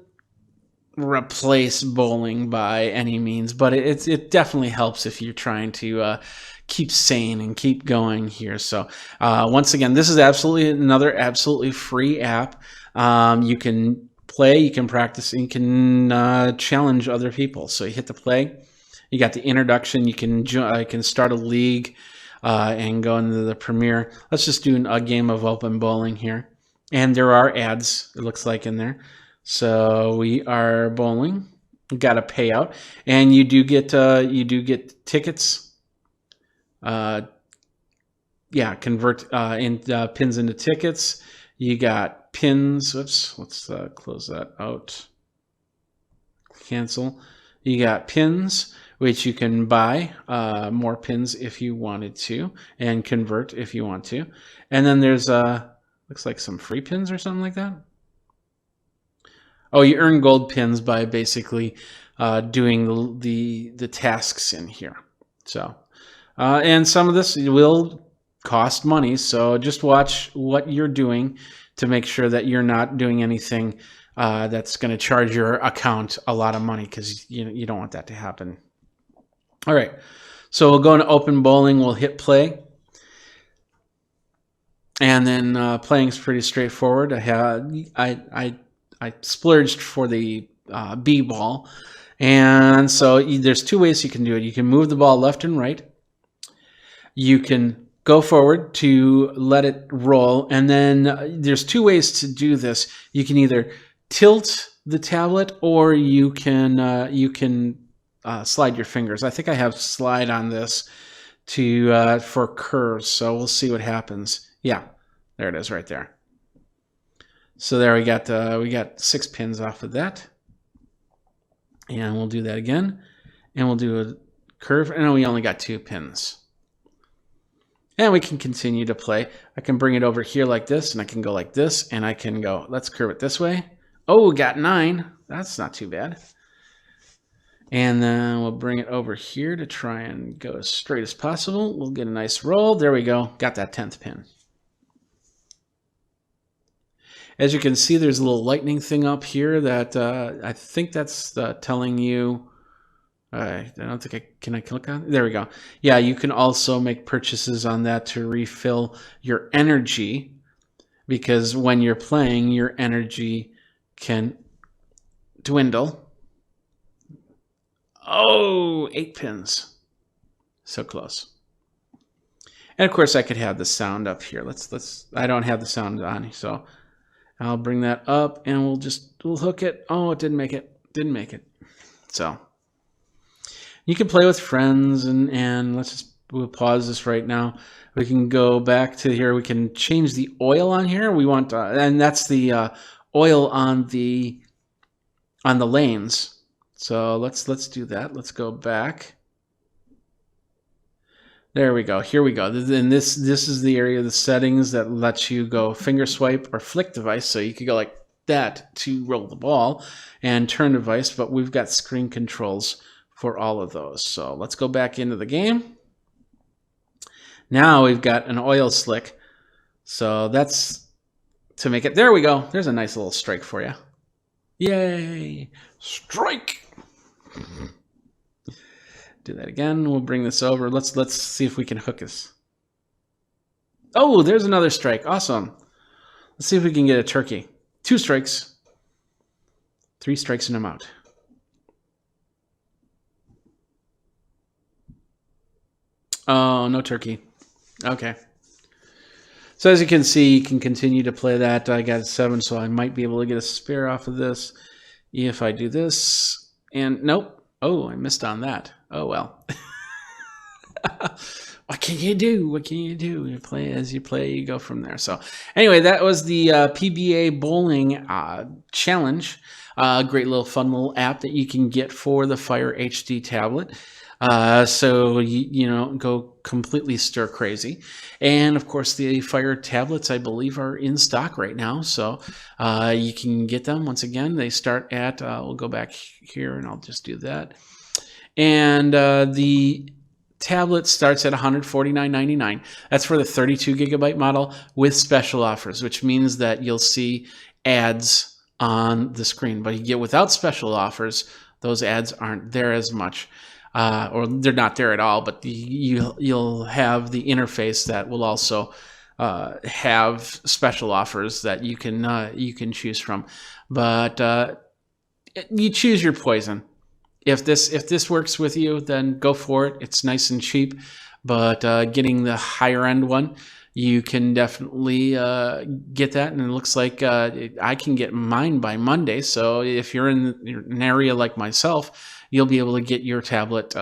Speaker 1: replace bowling by any means, but it definitely helps if you're trying to keep sane and keep going here. So once again, this is another absolutely free app. You can play, you can practice, and you can challenge other people. So you hit the play, you got the introduction, you can start a league and go into the premiere. Let's just do a game of open bowling here, and there are ads, it looks like, in there. So we are bowling. We got a payout, and you do get tickets. Convert pins into tickets. You got pins. Oops, let's close that out. Cancel. You got pins, which you can buy more pins if you wanted to, and convert if you want to. And then there's looks like some free pins or something like that. Oh, you earn gold pins by basically doing the tasks in here. So, and some of this will cost money. So just watch what you're doing to make sure that you're not doing anything that's going to charge your account a lot of money, because you don't want that to happen. All right, so we'll go into open bowling. We'll hit play. And then playing is pretty straightforward. I splurged for the B ball, and so there's 2 ways you can do it. You can move the ball left and right. You can go forward to let it roll, and then there's 2 ways to do this. You can either tilt the tablet, or you can slide your fingers. I think I have slide on this for curves, so we'll see what happens. Yeah, there it is right there. So there we got 6 pins off of that, and we'll do that again, and we'll do a curve, and we only got 2 pins, and we can continue to play. I can bring it over here like this, and I can go like this, and I can go, let's curve it this way. Oh, we got 9. That's not too bad. And then we'll bring it over here to try and go as straight as possible. We'll get a nice roll. There we go. Got that 10th pin. As you can see, there's a little lightning thing up here that I think that's telling you. I don't think can I click on it? There we go. Yeah, you can also make purchases on that to refill your energy, because when you're playing, your energy can dwindle. Oh, 8 pins. So close. And of course I could have the sound up here. I don't have the sound on, so I'll bring that up and we'll hook it. Oh, it didn't make it. Didn't make it. So you can play with friends and we'll pause this right now. We can go back to here. We can change the oil on here. We want, and that's the oil on the lanes. So let's do that. Let's go back. There we go. Here we go. And this is the area of the settings that lets you go finger swipe or flick device. So you could go like that to roll the ball and turn device, but we've got screen controls for all of those. So let's go back into the game. Now we've got an oil slick. So that's to make it. There we go. There's a nice little strike for you. Yay! Strike! Do that again. We'll bring this over. Let's see if we can hook this. Oh, there's another strike. Awesome. Let's see if we can get a turkey. 2 strikes. 3 strikes and I'm out. Oh, no turkey. Okay. So as you can see, you can continue to play that. I got 7, so I might be able to get a spare off of this if I do this. And nope. Oh, I missed on that. Oh, well. What can you do? What can you do? You play as you play, you go from there. So anyway, that was the PBA Bowling Challenge. Great little fun little app that you can get for the Fire HD tablet. So you know, go completely stir crazy. And of course the Fire tablets, I believe, are in stock right now. So you can get them. Once again, they start at, we'll go back here and I'll just do that. And the tablet starts at $149.99. That's for the 32 gigabyte model with special offers, which means that you'll see ads on the screen. But you get without special offers, those ads aren't there as much. Or they're not there at all, but you'll have the interface that will also have special offers that you can choose from. But you choose your poison. If this works with you, then go for it. It's nice and cheap, but getting the higher end one, you can definitely get that. And it looks like I can get mine by Monday. So if you're in an area like myself, you'll be able to get your tablet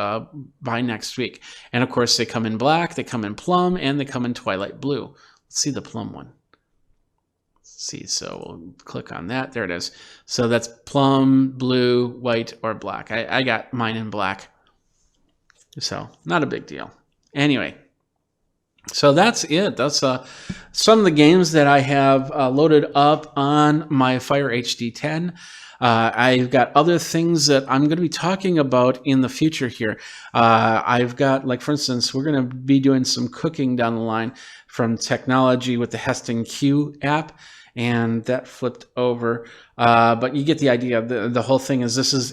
Speaker 1: by next week. And of course, they come in black, they come in plum, and they come in twilight blue. Let's see the plum one. Let's see, so we'll click on that. There it is. So that's plum, blue, white, or black. I got mine in black. So not a big deal. Anyway, so that's it. That's some of the games that I have loaded up on my Fire HD 10. I've got other things that I'm going to be talking about in the future here. I've got, like, for instance, we're going to be doing some cooking down the line from technology with the Heston Q app, and that flipped over. But you get the idea. The whole thing is this is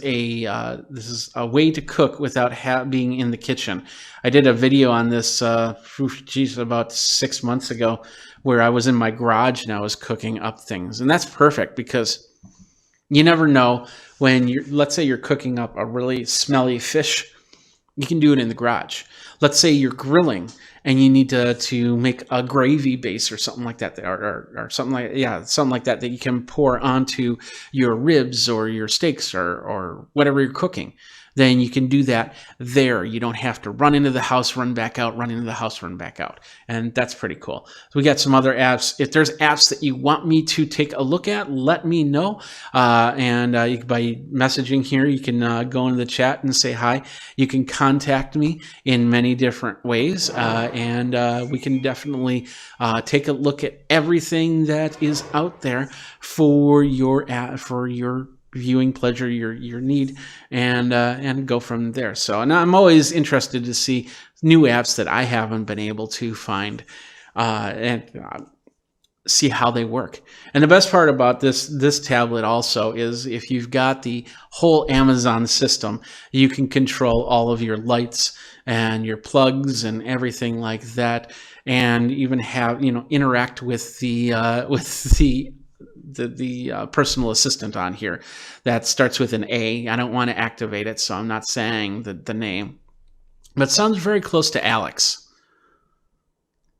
Speaker 1: a way to cook without being in the kitchen. I did a video on this, about 6 months ago, where I was in my garage and I was cooking up things, and that's perfect because you never know when let's say you're cooking up a really smelly fish, you can do it in the garage. Let's say you're grilling and you need to make a gravy base or something like that, or something like that you can pour onto your ribs or your steaks or whatever you're cooking. Then you can do that there. You don't have to run into the house, run back out, run into the house, run back out. And that's pretty cool. So we got some other apps. If there's apps that you want me to take a look at, let me know. And by messaging here, you can go into the chat and say hi. You can contact me in many different ways. And we can definitely take a look at everything that is out there for your viewing pleasure, your need, and go from there. So, and I'm always interested to see new apps that I haven't been able to find. And see how they work. And the best part about this tablet also is if you've got the whole Amazon system, you can control all of your lights and your plugs and everything like that, and even have, interact with the personal assistant on here that starts with an A. I don't want to activate it, so I'm not saying the name, but it sounds very close to Alex.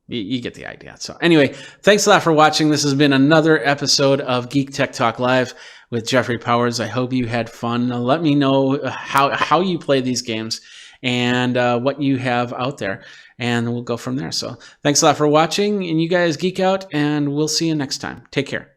Speaker 1: You get the idea. So anyway, thanks a lot for watching. This has been another episode of Geek Tech Talk Live with Jeffrey Powers. I hope you had fun. Let me know how you play these games and what you have out there, and we'll go from there. So thanks a lot for watching, and you guys geek out, and we'll see you next time. Take care.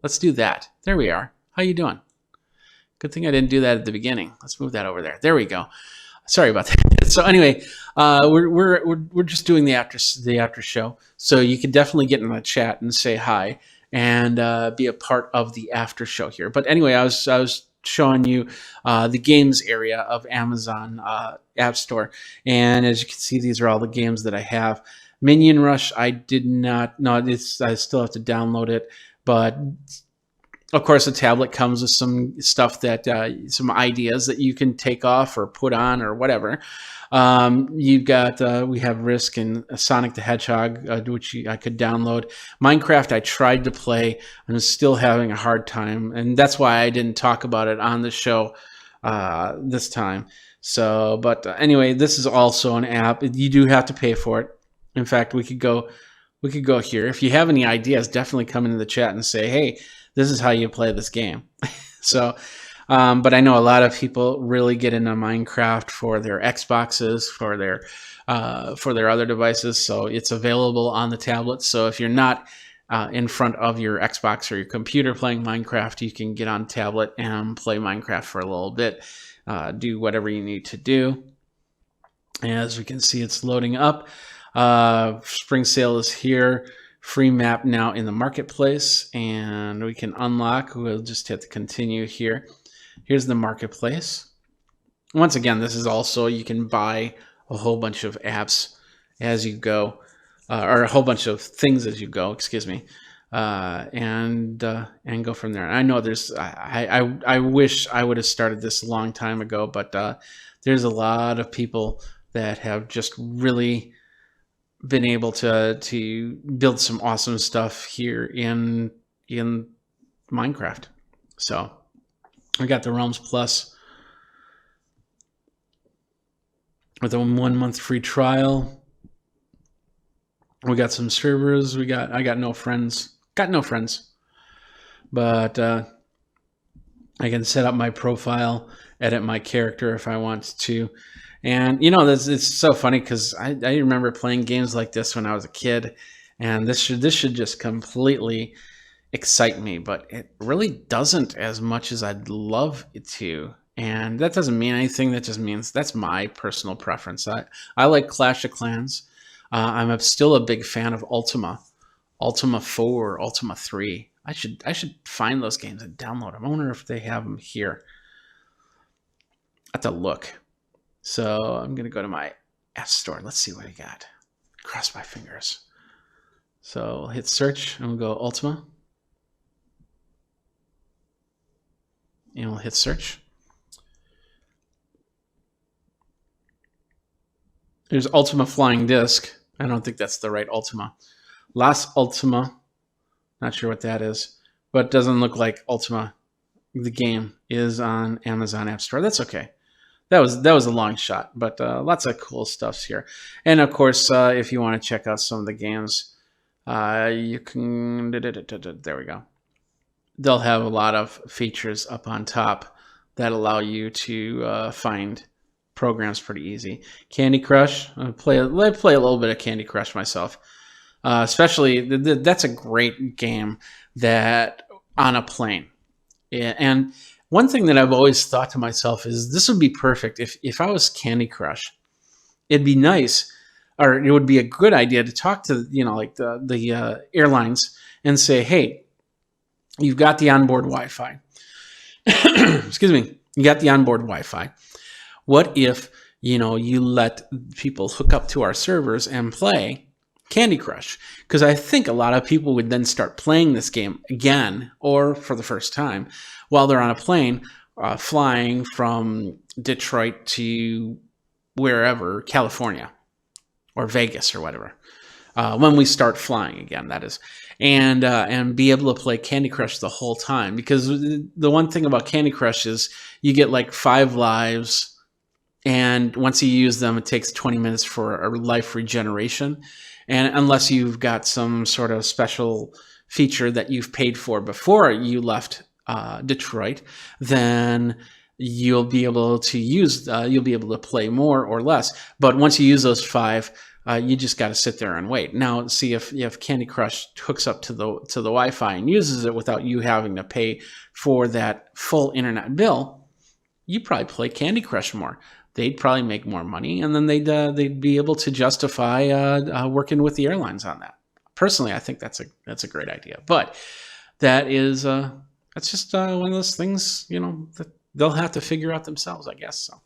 Speaker 1: Let's do that. There we are. How you doing? Good thing I didn't do that at the beginning. Let's move that over there. There we go. Sorry about that. So anyway, we're just doing the after show. So you can definitely get in the chat and say hi and be a part of the after show here. But anyway, I was showing you the games area of Amazon App Store, and as you can see, these are all the games that I have. Minion Rush, I did not. No, I still have to download it, but of course, the tablet comes with some stuff that, some ideas that you can take off or put on or whatever. You've got, we have Risk and Sonic the Hedgehog, which I could download. Minecraft, I tried to play. I'm still having a hard time, and that's why I didn't talk about it on the show this time. So, but anyway, this is also an app. You do have to pay for it. In fact, we could go here. If you have any ideas, definitely come into the chat and say, hey, this is how you play this game. So, but I know a lot of people really get into Minecraft for their Xboxes, for their other devices. So it's available on the tablet. So if you're not in front of your Xbox or your computer playing Minecraft, you can get on tablet and play Minecraft for a little bit. Do whatever you need to do. As we can see, it's loading up. Spring Sale is here. Free map now in the marketplace, and we can unlock. We'll just hit the continue here. Here's the marketplace. Once again, this is also, you can buy a whole bunch of apps as you go, or a whole bunch of things as you go, excuse me, and go from there. I know there's, I wish I would have started this a long time ago, but there's a lot of people that have just really been able to build some awesome stuff here in Minecraft. So I got the Realms Plus with a 1 month free trial. We got some servers. I got no friends. But I can set up my profile, edit my character if I want to. And, it's so funny because I remember playing games like this when I was a kid, and this should just completely excite me, but it really doesn't as much as I'd love it to. And that doesn't mean anything. That just means that's my personal preference. I like Clash of Clans. I'm still a big fan of Ultima 4, Ultima 3. I should find those games and download them. I wonder if they have them here. I have to look. So I'm going to go to my App Store. Let's see what I got. Cross my fingers. So I'll hit search and we'll go Ultima. And we'll hit search. There's Ultima Flying Disc. I don't think that's the right Ultima. Las Ultima. Not sure what that is. But it doesn't look like Ultima. The game is on Amazon App Store. That's okay. That was a long shot, but lots of cool stuff here. And of course, if you want to check out some of the games You can, there we go. They'll have a lot of features up on top that allow you to find programs pretty easy. Candy Crush, I play a little bit of Candy Crush myself. Especially, that's a great game that on a plane. Yeah, and one thing that I've always thought to myself is this would be perfect if I was Candy Crush. It'd be nice, or it would be a good idea to talk to like the airlines and say, hey, you've got the onboard Wi-Fi. Excuse me, you got the onboard Wi-Fi. What if you let people hook up to our servers and play Candy Crush? Because I think a lot of people would then start playing this game again or for the first time while they're on a plane flying from Detroit to wherever, California or Vegas or whatever, when we start flying again, that is, and be able to play Candy Crush the whole time. Because the one thing about Candy Crush is you get like 5 lives, and once you use them, it takes 20 minutes for a life regeneration. And unless you've got some sort of special feature that you've paid for before you left Detroit, then you'll be able to play more or less. But once you use those 5, you just got to sit there and wait. Now, see if Candy Crush hooks up to the Wi-Fi and uses it without you having to pay for that full internet bill, you probably play Candy Crush more. They'd probably make more money, and then they'd be able to justify working with the airlines on that. Personally, I think that's a great idea. But that's just one of those things that they'll have to figure out themselves, I guess. So,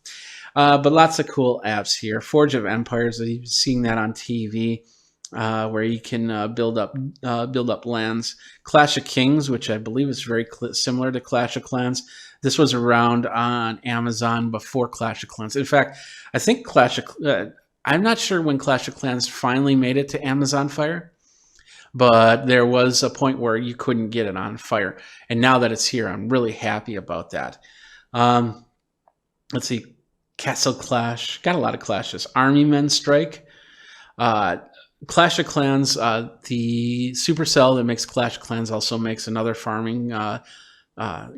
Speaker 1: but lots of cool apps here. Forge of Empires, you've seen that on TV, where you can build up lands. Clash of Kings, which I believe is very similar to Clash of Clans. This was around on Amazon before Clash of Clans. In fact, I think I'm not sure when Clash of Clans finally made it to Amazon Fire, but there was a point where you couldn't get it on Fire. And now that it's here, I'm really happy about that. Let's see. Castle Clash. Got a lot of clashes. Army Men Strike. Clash of Clans. The Supercell that makes Clash of Clans also makes another farming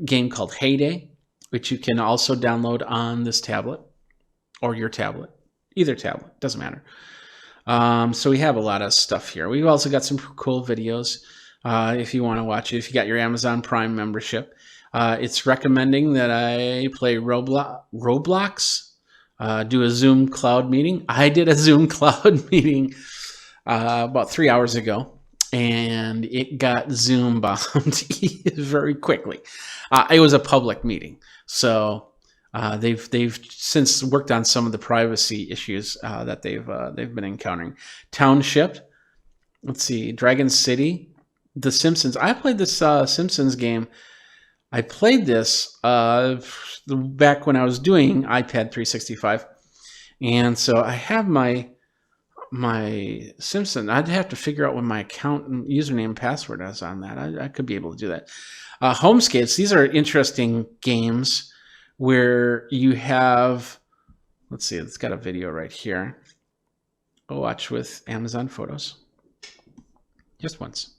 Speaker 1: game called Heyday, which you can also download on this tablet or your tablet. Either tablet. Doesn't matter. So we have a lot of stuff here. We've also got some cool videos if you want to watch it. If you got your Amazon Prime membership. It's recommending that I play Roblox, do a Zoom cloud meeting. I did a Zoom cloud meeting about 3 hours ago, and it got Zoom bombed very quickly. It was a public meeting, so they've since worked on some of the privacy issues that they've been encountering. Township, let's see, Dragon City, The Simpsons. I played this Simpsons game. I played this back when I was doing iPad 365, and so I have my Simpson. I'd have to figure out what my account and username and password is on that. I could be able to do that. Homescapes. These are interesting games where you have. Let's see. It's got a video right here. Go watch with Amazon Photos. Just once.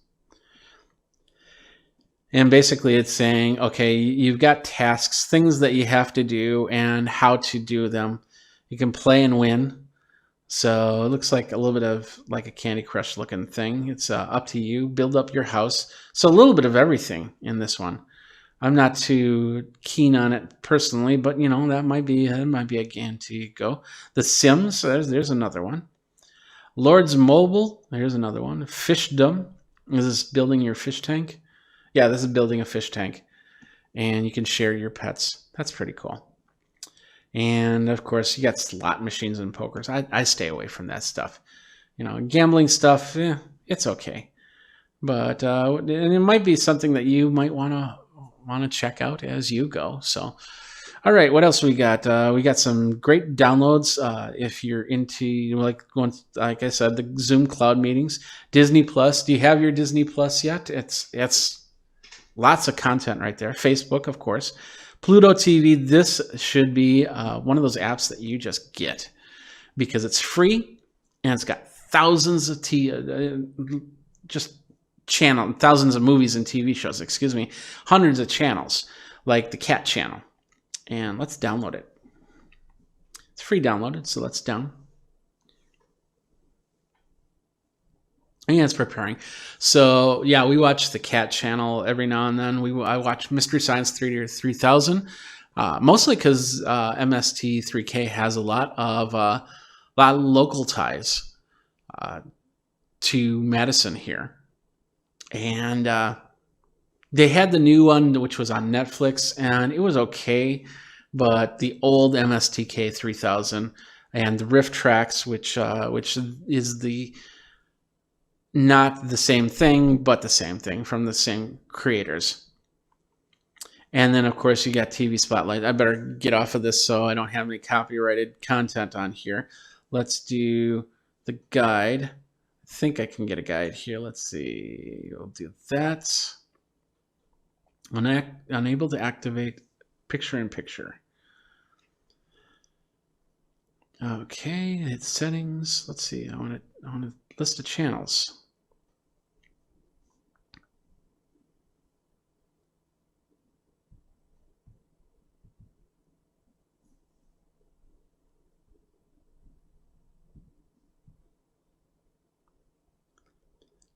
Speaker 1: And basically it's saying, okay, you've got tasks, things that you have to do and how to do them. You can play and win. So it looks like a little bit of like a Candy Crush looking thing. It's up to you. Build up your house. So a little bit of everything in this one. I'm not too keen on it personally, but that might be a game to go. The Sims, there's another one. Lords Mobile, there's another one. Fishdom, is this building your fish tank? Yeah, this is building a fish tank, and you can share your pets. That's pretty cool. And of course, you got slot machines and pokers. I stay away from that stuff. Gambling stuff, it's okay, but and it might be something that you might want to check out as you go. So, all right, what else we got? We got some great downloads if you're into like I said, the Zoom cloud meetings. Disney Plus. Do you have your Disney Plus yet? It's lots of content right there. Facebook, of course. Pluto TV. This should be one of those apps that you just get because it's free and it's got thousands of
Speaker 2: just thousands of movies and TV shows, excuse me, hundreds of channels, like the Cat channel. And let's download it. It's free downloaded, so let's down. And yeah, it's preparing. So yeah, we watch the Cat channel every now and then. I watch Mystery Science Theater 3000, mostly because MST3K has a lot of local ties to Madison here. And they had the new one, which was on Netflix, and it was okay. But the old MSTK 3000 and the Riff Tracks, which is the not the same thing, but the same thing from the same creators. And then, of course, you got TV Spotlight. I better get off of this so I don't have any copyrighted content on here. Let's do the guide. I think I can get a guide here. Let's see. We'll do that. Unable to activate picture-in-picture. Okay, hit settings. Let's see. I want to list the channels.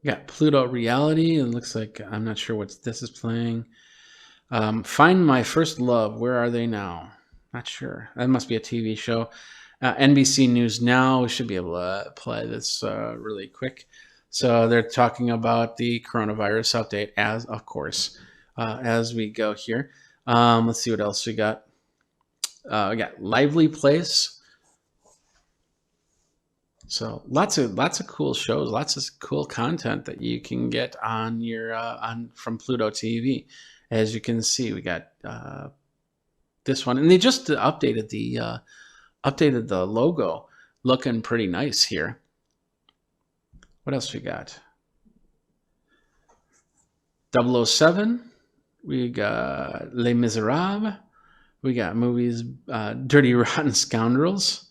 Speaker 2: Got Pluto Reality. It looks like I'm not sure what this is playing. Find My First Love. Where are they now? Not sure. That must be a TV show. NBC News Now. We should be able to play this really quick. So they're talking about the coronavirus update, as we go here. Let's see what else we got. We got Lively Place. So lots of cool shows, lots of cool content that you can get on your from Pluto TV. As you can see, we got this one, and they just updated the logo, looking pretty nice here. What else we got? 007. We got Les Miserables. We got movies, Dirty Rotten Scoundrels.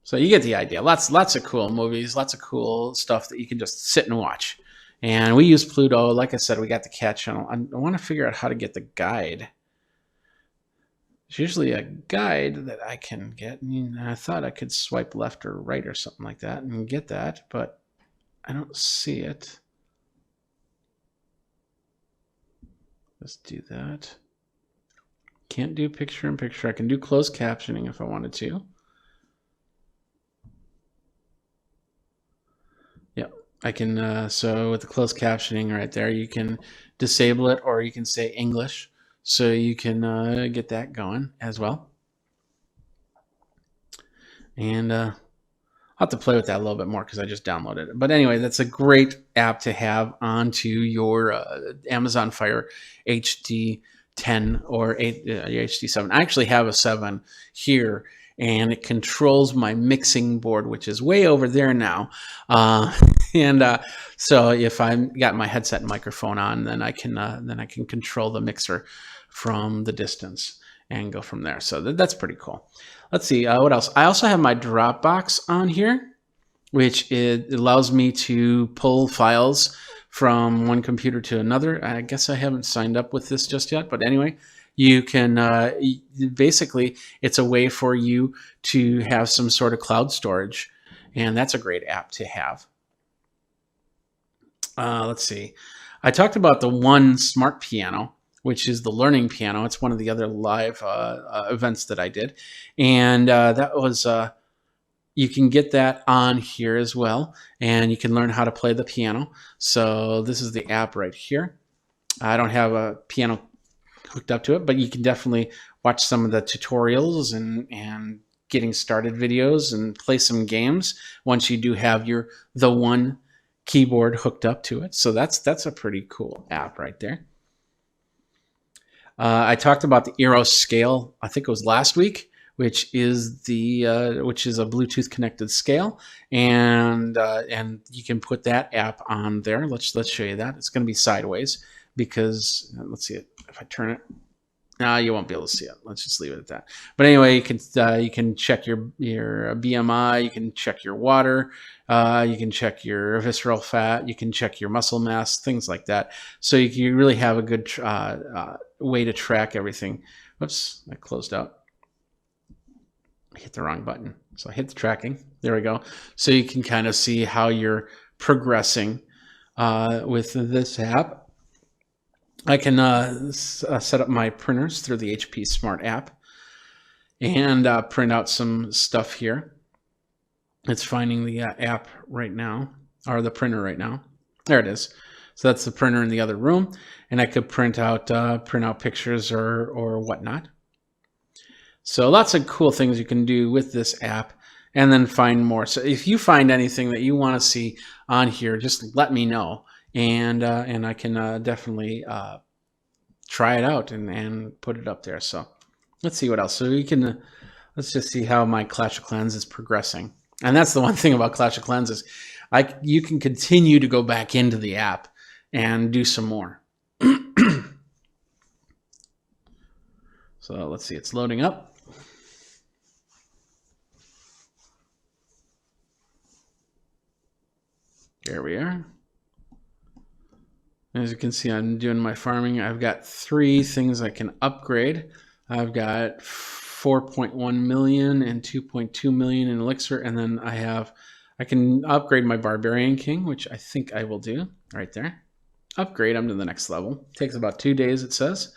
Speaker 2: So you get the idea. Lots of cool movies, lots of cool stuff that you can just sit and watch. And we use Pluto. Like I said, we got the Cat channel. I want to figure out how to get the guide. There's usually a guide that I can get. And I thought I could swipe left or right or something like that and get that, but I don't see it. Let's do that. Can't do picture-in-picture. I can do closed captioning if I wanted to. I can, so with the closed captioning right there, you can disable it or you can say English. So you can get that going as well. And I'll have to play with that a little bit more because I just downloaded it. But anyway, that's a great app to have onto your Amazon Fire HD 10 or HD 7. I actually have a 7 here. And it controls my mixing board, which is way over there now. So if I've got my headset and microphone on, then I can control the mixer from the distance and go from there. So that's pretty cool. Let's see what else. I also have my Dropbox on here, which it allows me to pull files from one computer to another. I guess I haven't signed up with this just yet, but anyway. You can basically, it's a way for you to have some sort of cloud storage, and that's a great app to have. Let's see. I talked about the One Smart Piano, which is the learning piano. It's one of the other live events that I did, and that was you can get that on here as well, and you can learn how to play the piano. So this is the app right here. I don't have a piano hooked up to it, but you can definitely watch some of the tutorials and getting started videos and play some games once you do have the One keyboard hooked up to it. So that's a pretty cool app right there. I talked about the Eero Scale. I think it was last week, which is a Bluetooth connected scale, and you can put that app on there. Let's show you that. It's going to be sideways because let's see it. If I turn it,
Speaker 1: No, you won't be able to see it. Let's just leave it at that. But anyway, you can check your BMI, you can check your water, you can check your visceral fat, you can check your muscle mass, things like that. So you really have a good way to track everything. Whoops, I closed out. I hit the wrong button. So I hit the tracking. There we go. So you can kind of see how you're progressing with this app. I can set up my printers through the HP Smart app and print out some stuff here. It's finding the app right now, or the printer right now. There it is. So that's the printer in the other room, and I could print out pictures or whatnot. So lots of cool things you can do with this app, and then find more. So if you find anything that you want to see on here, just let me know. And I can definitely try it out and put it up there. So let's see what else. So we can let's just see how my Clash of Clans is progressing. And that's the one thing about Clash of Clans is you can continue to go back into the app and do some more. So let's see, it's loading up. There we are. As you can see, I'm doing my farming. I've got 3 things I can upgrade. I've got 4.1 million and 2.2 million in elixir, and then I can upgrade my Barbarian King, which I think I will do right there. Upgrade them to the next level. Takes about 2 days, it says.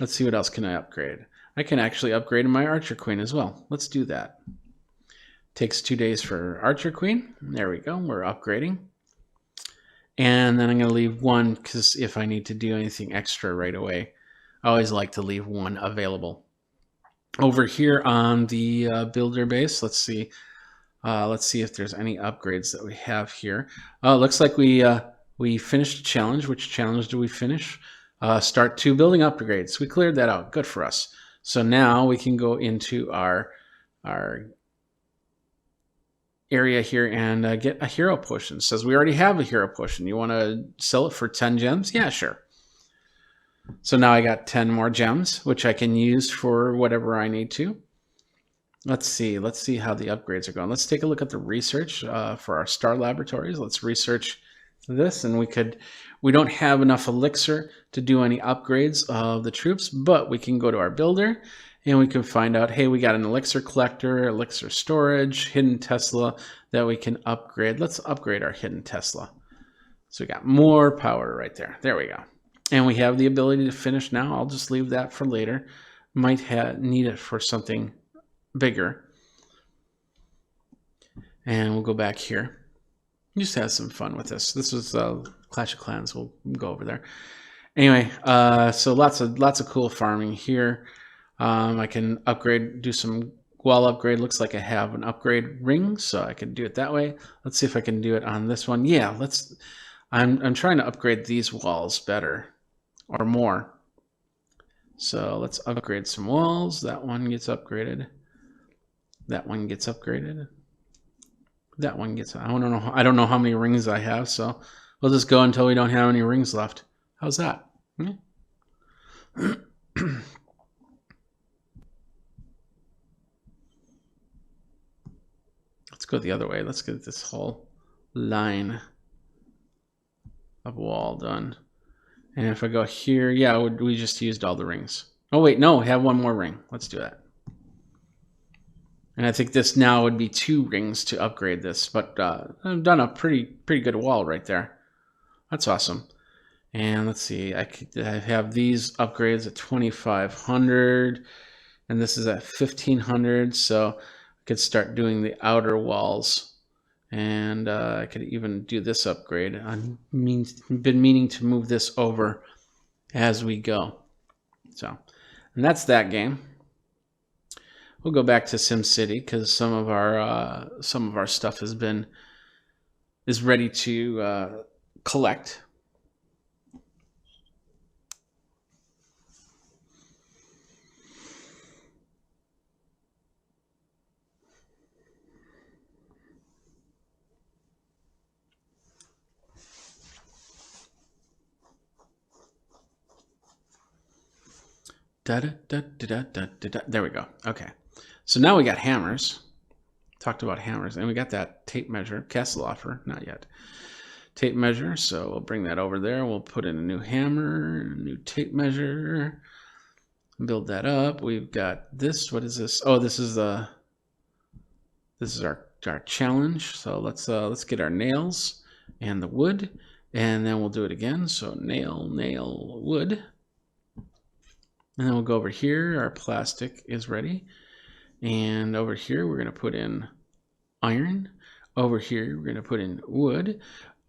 Speaker 1: Let's see what else can I upgrade. I can actually upgrade my Archer Queen as well. Let's do that. Takes 2 days for Archer Queen. There we go. We're upgrading. And then I'm going to leave 1 because if I need to do anything extra right away, I always like to leave 1 available. Over here on the builder base, let's see if there's any upgrades that we have here. It looks like we finished a challenge. Which challenge do we finish? Start 2 building upgrades. We cleared that out. Good for us. So now we can go into our area here and get a hero potion. It says we already have a hero potion. You want to sell it for 10 gems? Yeah, sure. So now I got 10 more gems, which I can use for whatever I need to. Let's see how the upgrades are going. Let's take a look at the research for our star laboratories. Let's research this, and we don't have enough elixir to do any upgrades of the troops, but we can go to our builder and we can find out, hey, we got an elixir collector, elixir storage, hidden Tesla that we can upgrade. Let's upgrade our hidden Tesla. So we got more power right there. There we go. And we have the ability to finish now. I'll just leave that for later. Might need it for something bigger. And we'll go back here. Just have some fun with this. This was Clash of Clans. We'll go over there. Anyway, so lots of cool farming here. I can upgrade, do some wall upgrade. Looks like I have an upgrade ring, so I can do it that way. Let's see if I can do it on this one. Yeah, I'm trying to upgrade these walls better or more. So let's upgrade some walls. That one gets upgraded. That one gets upgraded. That one gets. I don't know how many rings I have, so we'll just go until we don't have any rings left. How's that? Let's go the other way. Let's get this whole line of wall done. And if I go here, yeah, we just used all the rings. Oh wait, no, we have 1 more ring. Let's do that. And I think this now would be 2 rings to upgrade this, but I've done a pretty good wall right there. That's awesome. And let's see, I have these upgrades at 2,500, and this is at 1,500, so I could start doing the outer walls. And I could even do this upgrade. I've been meaning to move this over as we go. So, and that's that game. We'll go back to SimCity because some of our stuff is ready to collect. There we go. Okay. So now we got hammers. Talked about hammers. And we got that tape measure. Castle offer. Not yet. Tape measure. So we'll bring that over there. We'll put in a new hammer, a new tape measure. Build that up. We've got this. What is this? Oh, this is our challenge. So let's get our nails and the wood, and then we'll do it again. So nail, wood. And then we'll go over here. Our plastic is ready. And over here, we're going to put in iron. Over here, we're going to put in wood.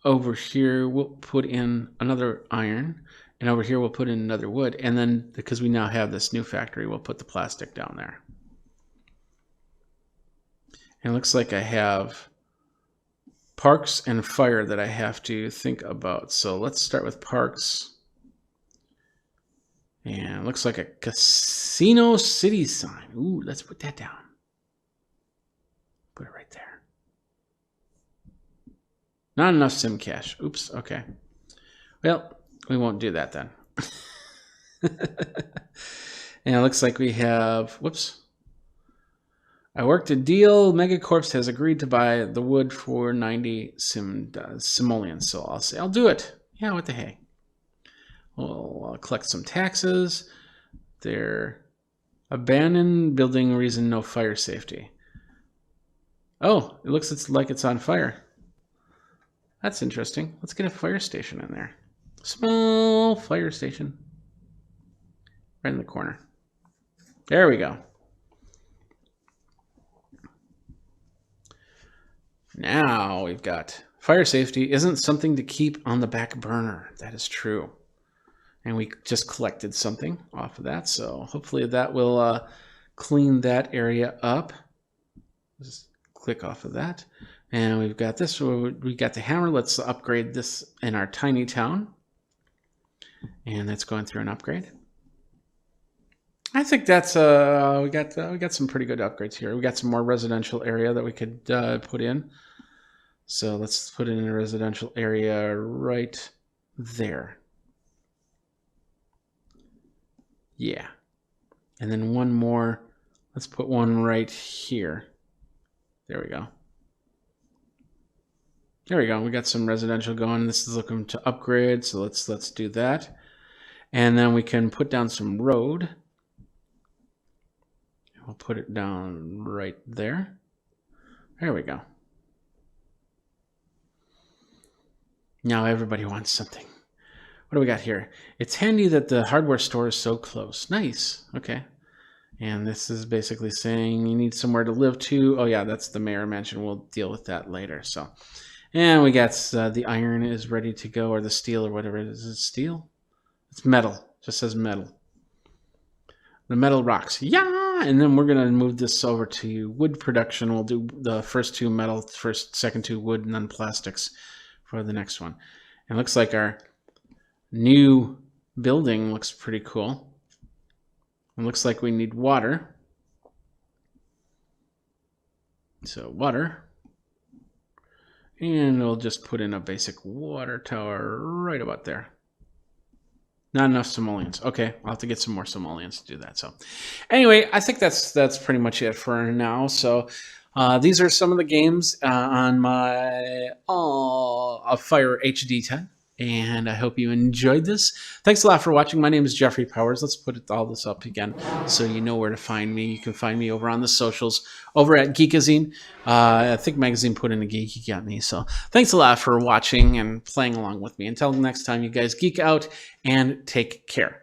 Speaker 1: Over here, we'll put in another iron. And over here, we'll put in another wood. And then, because we now have this new factory, we'll put the plastic down there. And it looks like I have parks and fire that I have to think about. So let's start with parks. And it looks like a Casino City sign. Ooh, let's put that down. Put it right there. Not enough sim cash. Oops, okay. Well, we won't do that then. And it looks like we have, whoops. I worked a deal. Megacorps has agreed to buy the wood for 90 simoleons. So I'll say, I'll do it. Yeah, what the hey. We'll collect some taxes. They're abandoned building reason no fire safety. Oh, it looks like it's on fire. That's interesting. Let's get a fire station in there. Small fire station. Right in the corner. There we go. Now we've got fire safety isn't something to keep on the back burner. That is true. And we just collected something off of that. So hopefully that will clean that area up. Just click off of that. And we've got this. We got the hammer. Let's upgrade this in our tiny town. And that's going through an upgrade. I think that's we got some pretty good upgrades here. We got some more residential area that we could put in. So let's put in a residential area right there. Yeah. And then one more. Let's put one right here. There we go. There we go. We got some residential going. This is looking to upgrade, so let's do that. And then we can put down some road. We'll put it down right there. There we go. Now everybody wants something. What do we got here? It's handy that the hardware store is so close. Nice. Okay. And this is basically saying you need somewhere to live to. Oh yeah, that's the mayor mansion. We'll deal with that later. So, and we got the iron is ready to go, or the steel, or whatever it is. Is it steel? It's metal. It just says metal. The metal rocks. Yeah. And then we're gonna move this over to wood production. We'll do the first two metal, second two wood, and then plastics for the next one. And it looks like our new building looks pretty cool. It looks like we need water. So water. And we'll just put in a basic water tower right about there. Not enough simoleons. Okay, I'll have to get some more simoleons to do that. So anyway, I think that's pretty much it for now. So these are some of the games on my Fire HD 10. And I hope you enjoyed this. Thanks a lot for watching. My name is Jeffrey Powers. Let's put all this up again so you know where to find me. You can find me over on the socials, over at Geekazine. I think Magazine put in a geek. You got me. So thanks a lot for watching and playing along with me. Until next time, you guys geek out and take care.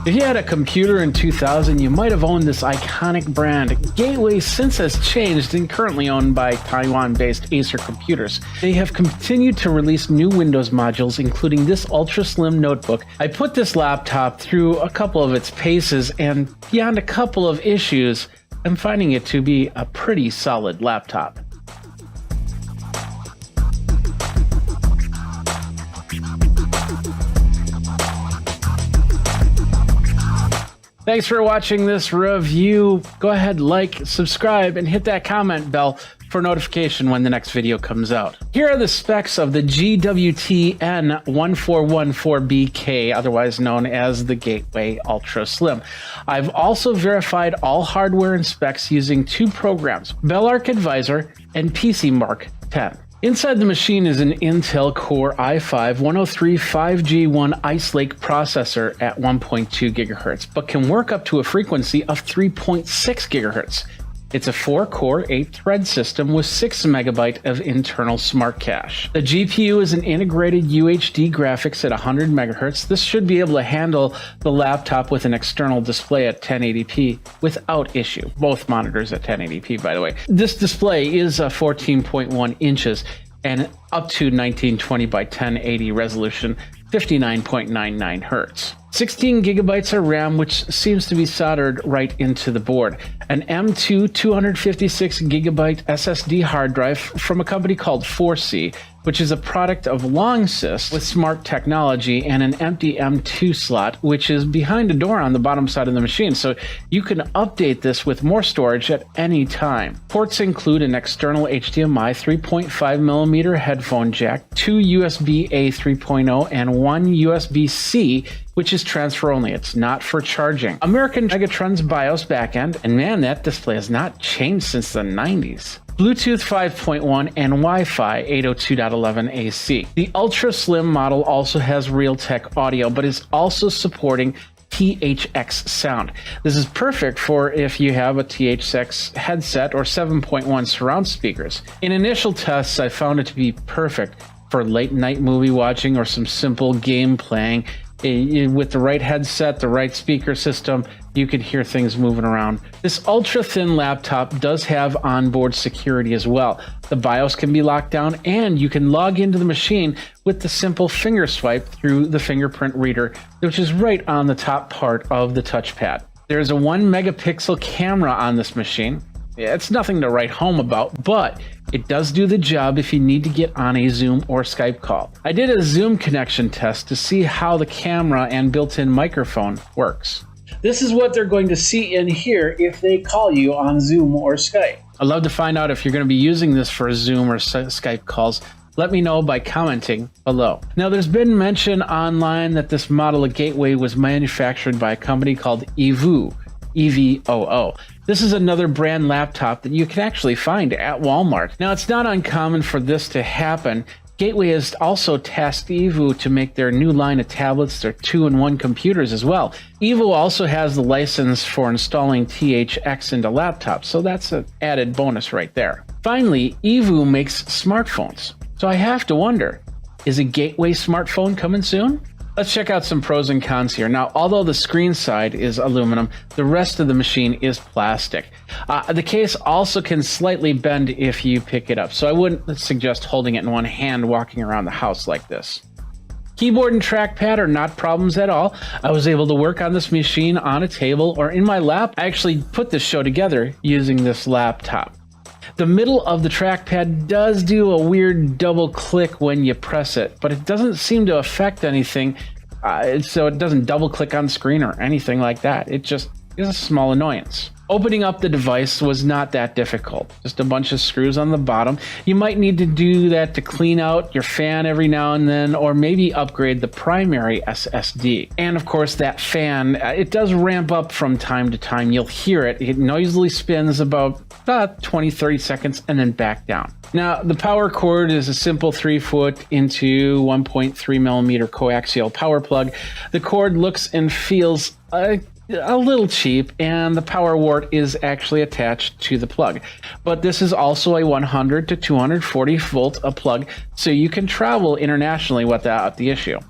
Speaker 2: If you had a computer in 2000, you might have owned this iconic brand. Gateway since has changed and currently owned by Taiwan-based Acer Computers. They have continued to release new Windows modules, including this ultra-slim notebook. I put this laptop through a couple of its paces, and beyond a couple of issues, I'm finding it to be a pretty solid laptop. Thanks for watching this review. Go ahead, like, subscribe, and hit that comment bell for notification when the next video comes out. Here are the specs of the GWT-N1414BK, otherwise known as the Gateway Ultra Slim. I've also verified all hardware and specs using two programs, BellArc Advisor and PCMark 10. Inside the machine is an Intel Core i5-103 5G1 Ice Lake processor at 1.2 GHz, but can work up to a frequency of 3.6 GHz. It's a 4-core, 8-thread system with 6 MB of internal smart cache. The GPU is an integrated UHD graphics at 100 MHz. This should be able to handle the laptop with an external display at 1080p without issue. Both monitors at 1080p, by the way. This display is 14.1 inches and up to 1920 by 1080 resolution, 59.99 Hz. 16 gigabytes of RAM, which seems to be soldered right into the board. An M2 256 gigabyte SSD hard drive from a company called 4C, which is a product of Longsys with smart technology, and an empty M2 slot, which is behind a door on the bottom side of the machine, so you can update this with more storage at any time. Ports include an external HDMI 3.5mm headphone jack, two USB-A 3.0, and one USB-C, which is transfer only. It's not for charging. American Megatron's BIOS backend, and man, that display has not changed since the 90s. Bluetooth 5.1 and Wi-Fi 802.11 AC. The Ultra Slim model also has Realtek audio, but is also supporting THX sound. This is perfect for if you have a THX headset or 7.1 surround speakers. In initial tests, I found it to be perfect for late night movie watching or some simple game playing. With the right headset, the right speaker system, you can hear things moving around. This ultra thin laptop does have onboard security as well. The BIOS can be locked down, and you can log into the machine with the simple finger swipe through the fingerprint reader, which is right on the top part of the touchpad. There's a 1 megapixel camera on this machine. It's nothing to write home about, but it does do the job if you need to get on a Zoom or Skype call. I did a Zoom connection test to see how the camera and built-in microphone works. This is what they're going to see in here if they call you on Zoom or Skype. I'd love to find out if you're going to be using this for Zoom or Skype calls. Let me know by commenting below. Now, there's been mention online that this model of Gateway was manufactured by a company called EVOO. EVOO. This is another brand laptop that you can actually find at Walmart. Now, it's not uncommon for this to happen. Gateway has also tasked EVOO to make their new line of tablets, their 2-in-1 computers as well. EVOO also has the license for installing THX into laptops, so that's an added bonus right there. Finally, EVOO makes smartphones. So I have to wonder, is a Gateway smartphone coming soon? Let's check out some pros and cons here. Now, although the screen side is aluminum, the rest of the machine is plastic. The case also can slightly bend if you pick it up, so I wouldn't suggest holding it in one hand walking around the house like this. Keyboard and trackpad are not problems at all. I was able to work on this machine on a table or in my lap. I actually put this show together using this laptop. The middle of the trackpad does do a weird double click when you press it, but it doesn't seem to affect anything, so it doesn't double click on screen or anything like that. It just is a small annoyance. Opening up the device was not that difficult. Just a bunch of screws on the bottom. You might need to do that to clean out your fan every now and then, or maybe upgrade the primary SSD. And of course, that fan, it does ramp up from time to time. You'll hear it. It noisily spins about 20-30 seconds and then back down. Now, the power cord is a simple 3-foot into 1.3mm coaxial power plug. The cord looks and feels a little cheap, and the power wart is actually attached to the plug. But this is also a 100 to 240 volt plug, so you can travel internationally without the issue.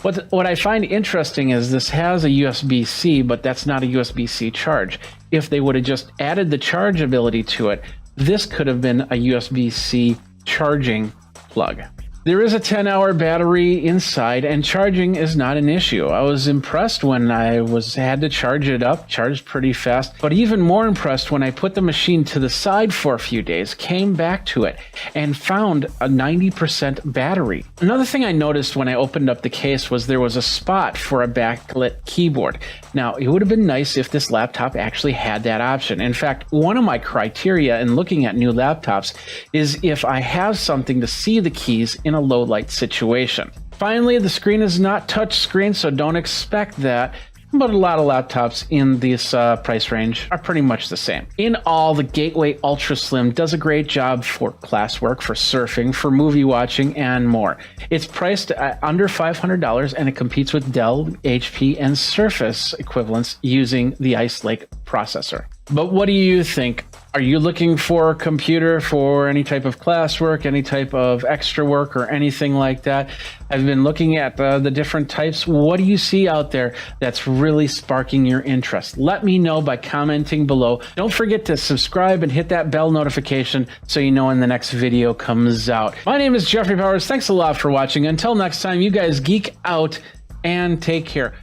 Speaker 2: What I find interesting is this has a USB-C, but that's not a USB-C charge. If they would have just added the charge ability to it, this could have been a USB-C charging plug. There is a 10-hour battery inside, and charging is not an issue. I was impressed when I had to charge it up, charged pretty fast, but even more impressed when I put the machine to the side for a few days, came back to it, and found a 90% battery. Another thing I noticed when I opened up the case was there was a spot for a backlit keyboard. Now, it would have been nice if this laptop actually had that option. In fact, one of my criteria in looking at new laptops is if I have something to see the keys in a low light situation. Finally, the screen is not touch screen, so don't expect that. But a lot of laptops in this price range are pretty much the same. In all, the Gateway Ultra Slim does a great job for classwork, for surfing, for movie watching, and more. It's priced at under $500, and it competes with Dell, HP, and Surface equivalents using the Ice Lake processor. But what do you think? Are you looking for a computer for any type of classwork, any type of extra work, or anything like that? I've been looking at the different types. What do you see out there that's really sparking your interest? Let me know by commenting below. Don't forget to subscribe and hit that bell notification so you know when the next video comes out. My name is Jeffrey Powers. Thanks a lot for watching. Until next time, you guys geek out and take care.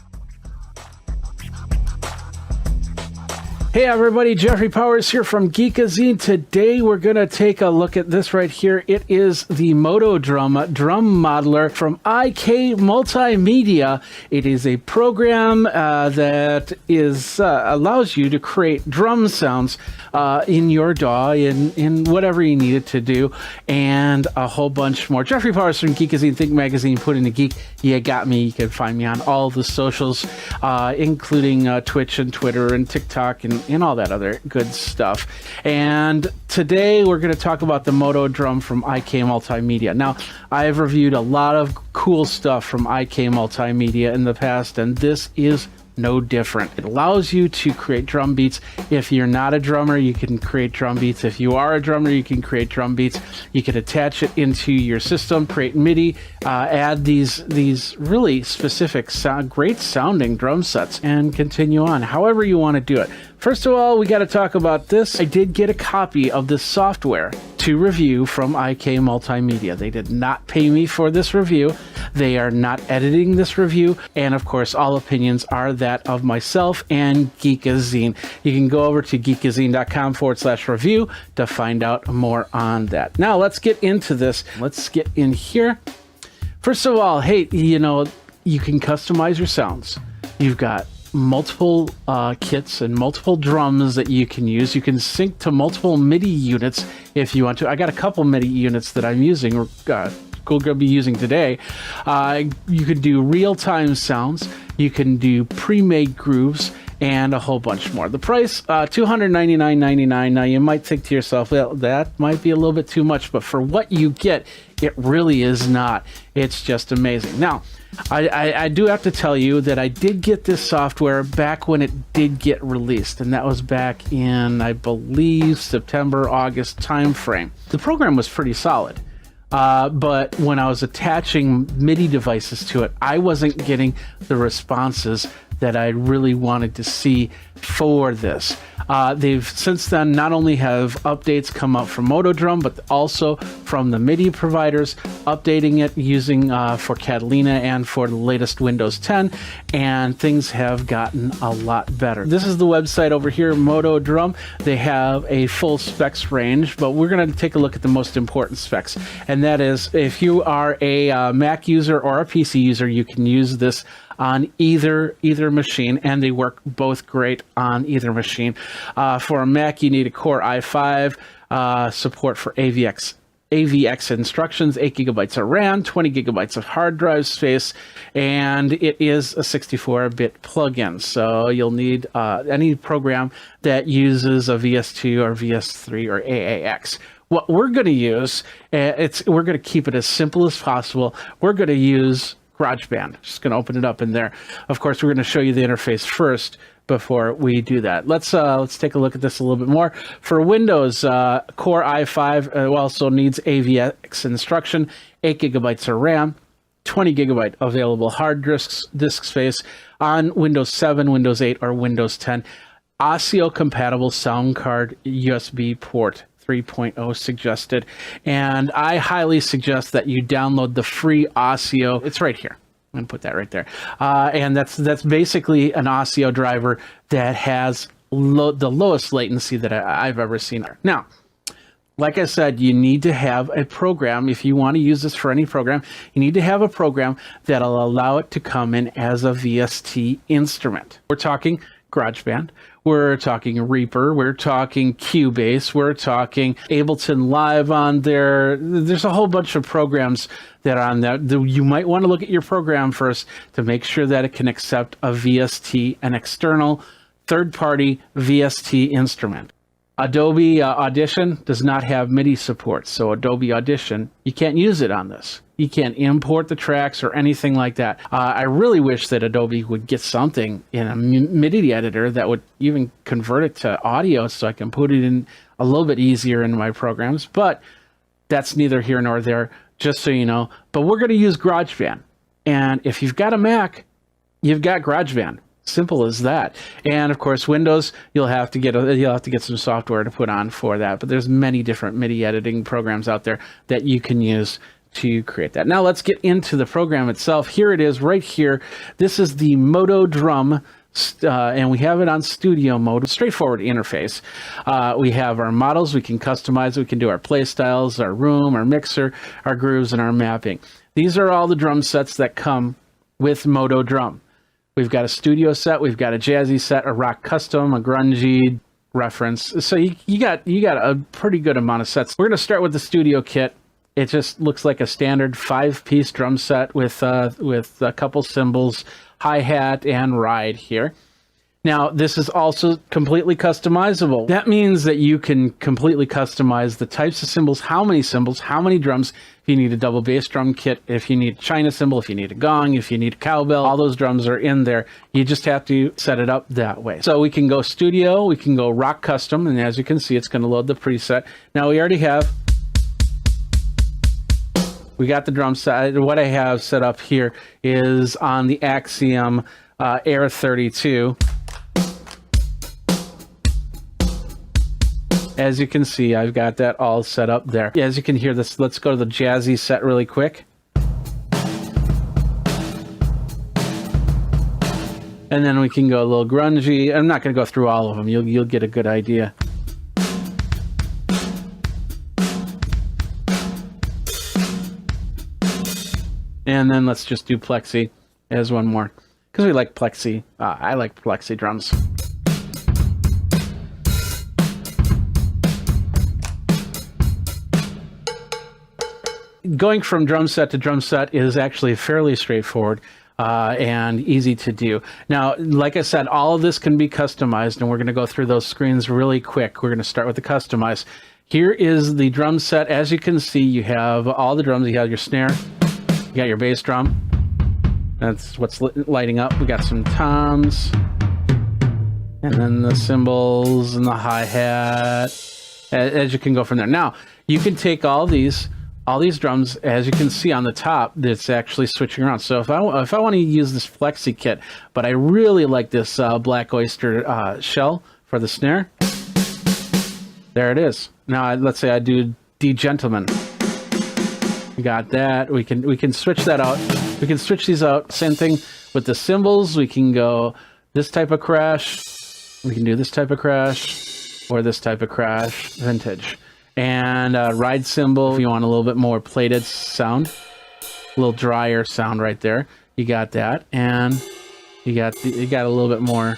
Speaker 2: Hey everybody, Jeffrey Powers here from Geekazine. Today we're going to take a look at this right here. It is the Moto Drum modeler from IK Multimedia. It is a program that allows you to create drum sounds in your DAW, in whatever you need it to do, and a whole bunch more. Jeffrey Powers from Geekazine, Think Magazine, Put in the Geek. You got me. You can find me on all the socials, including Twitch and Twitter and TikTok and all that other good stuff. And today we're going to talk about the Moto Drum from IK Multimedia. Now, I've reviewed a lot of cool stuff from IK Multimedia in the past, and this is no different. It allows you to create drum beats. If you're not a drummer, you can create drum beats. If you are a drummer, you can create drum beats. You can attach it into your system, create MIDI, add these really specific, great sounding drum sets, and continue on however you want to do it. First of all, we got to talk about this. I did get a copy of this software to review from IK Multimedia. They did not pay me for this review. They are not editing this review. And of course, all opinions are that of myself and Geekazine. You can go over to geekazine.com/review to find out more on that. Now, let's get into this. Let's get in here. First of all, hey, you know, you can customize your sounds. You've got multiple kits and multiple drums that you can use. You can sync to multiple MIDI units if you want to. I got a couple MIDI units that I'm using, going to be using today. You can do real-time sounds. You can do pre-made grooves and a whole bunch more. The price, $299.99. Now, you might think to yourself, well, that might be a little bit too much, but for what you get, it really is not. It's just amazing. Now, I do have to tell you that I did get this software back when it did get released, and that was back in, I believe, September, August timeframe. The program was pretty solid. But when I was attaching MIDI devices to it, I wasn't getting the responses that I really wanted to see for this. They've since then not only have updates come out from Moto Drum, but also from the MIDI providers, updating it using for Catalina and for the latest Windows 10, and things have gotten a lot better. This is the website over here, Moto Drum. They have a full specs range, but we're going to take a look at the most important specs, and that is if you are a Mac user or a PC user, you can use this on either machine, and they work both great on either machine. For a Mac, you need a Core i5, support for AVX instructions, 8 gigabytes of RAM, 20 gigabytes of hard drive space, and it is a 64-bit plugin. So you'll need any program that uses a VS2 or VS3 or AAX. What we're going to use, we're going to keep it as simple as possible. We're going to use GarageBand. Just going to open it up in there. Of course, we're going to show you the interface first before we do that. Let's take a look at this a little bit more. For Windows, Core i5 also needs AVX instruction, 8 gigabytes of RAM,
Speaker 1: 20 gigabyte available hard disk space on Windows 7, Windows 8, or Windows 10. ASIO compatible sound card USB port 3.0 suggested, and I highly suggest that you download the free ASIO. It's right here. I'm gonna put that right there, and that's basically an ASIO driver that has the lowest latency that I've ever seen. Now, like I said, you need to have a program. If you want to use this for any program, you need to have a program that'll allow it to come in as a VST instrument. We're talking GarageBand, we're talking Reaper, we're talking Cubase, we're talking Ableton Live on there. There's a whole bunch of programs that are on there. You might want to look at your program first to make sure that it can accept a VST, an external third-party VST instrument. Adobe Audition does not have MIDI support, so Adobe Audition, you can't use it on this. You can't import the tracks or anything like that. I really wish that Adobe would get something in a MIDI editor that would even convert it to audio so I can put it in a little bit easier in my programs, but that's neither here nor there, just so you know. But we're going to use GarageBand, and if you've got a Mac, you've got GarageBand. Simple as that. And of course, Windows, you'll have to get some software to put on for that. But there's many different MIDI editing programs out there that you can use to create that. Now let's get into the program itself. Here it is right here. This is the Moto Drum, and we have it on studio mode. Straightforward interface. We have our models. We can customize. We can do our play styles, our room, our mixer, our grooves, and our mapping. These are all the drum sets that come with Moto Drum. We've got a studio set, we've got a jazzy set, a rock custom, a grungy reference. So you got a pretty good amount of sets. We're going to start with the studio kit. It just looks like a standard 5-piece drum set with a couple cymbals, hi-hat, and ride here. Now, this is also completely customizable. That means that you can completely customize the types of cymbals, how many drums. If you need a double bass drum kit, if you need a China cymbal, if you need a gong, if you need a cowbell, all those drums are in there. You just have to set it up that way. So we can go studio, we can go rock custom, and as you can see, it's going to load the preset. Now we already have, we got the drum set. What I have set up here is on the Axiom Air 32. As you can see, I've got that all set up there. As you can hear this, let's go to the jazzy set really quick. And then we can go a little grungy. I'm not going to go through all of them. You'll get a good idea. And then let's just do Plexi as one more, because we like Plexi. I like Plexi drums. Going from drum set to drum set is actually fairly straightforward and easy to do. Now, like I said, all of this can be customized, and we're going to go through those screens really quick. We're going to start with the customize. Here is the drum set. As you can see, you have all the drums. You have your snare, you got your bass drum. That's what's lighting up. We got some toms, and then the cymbals and the hi-hat. As you can go from there. Now, you can take all these drums, as you can see on the top, that's actually switching around. So if I want to use this Plexi kit, but I really like this Black Oyster shell for the snare, there it is. Now let's say I do D Gentleman. We got that. We can switch that out. We can switch these out. Same thing with the cymbals. We can go this type of crash. We can do this type of crash, or this type of crash, vintage. And ride cymbal, if you want a little bit more plated sound, a little drier sound right there. You got that, and you got a little bit more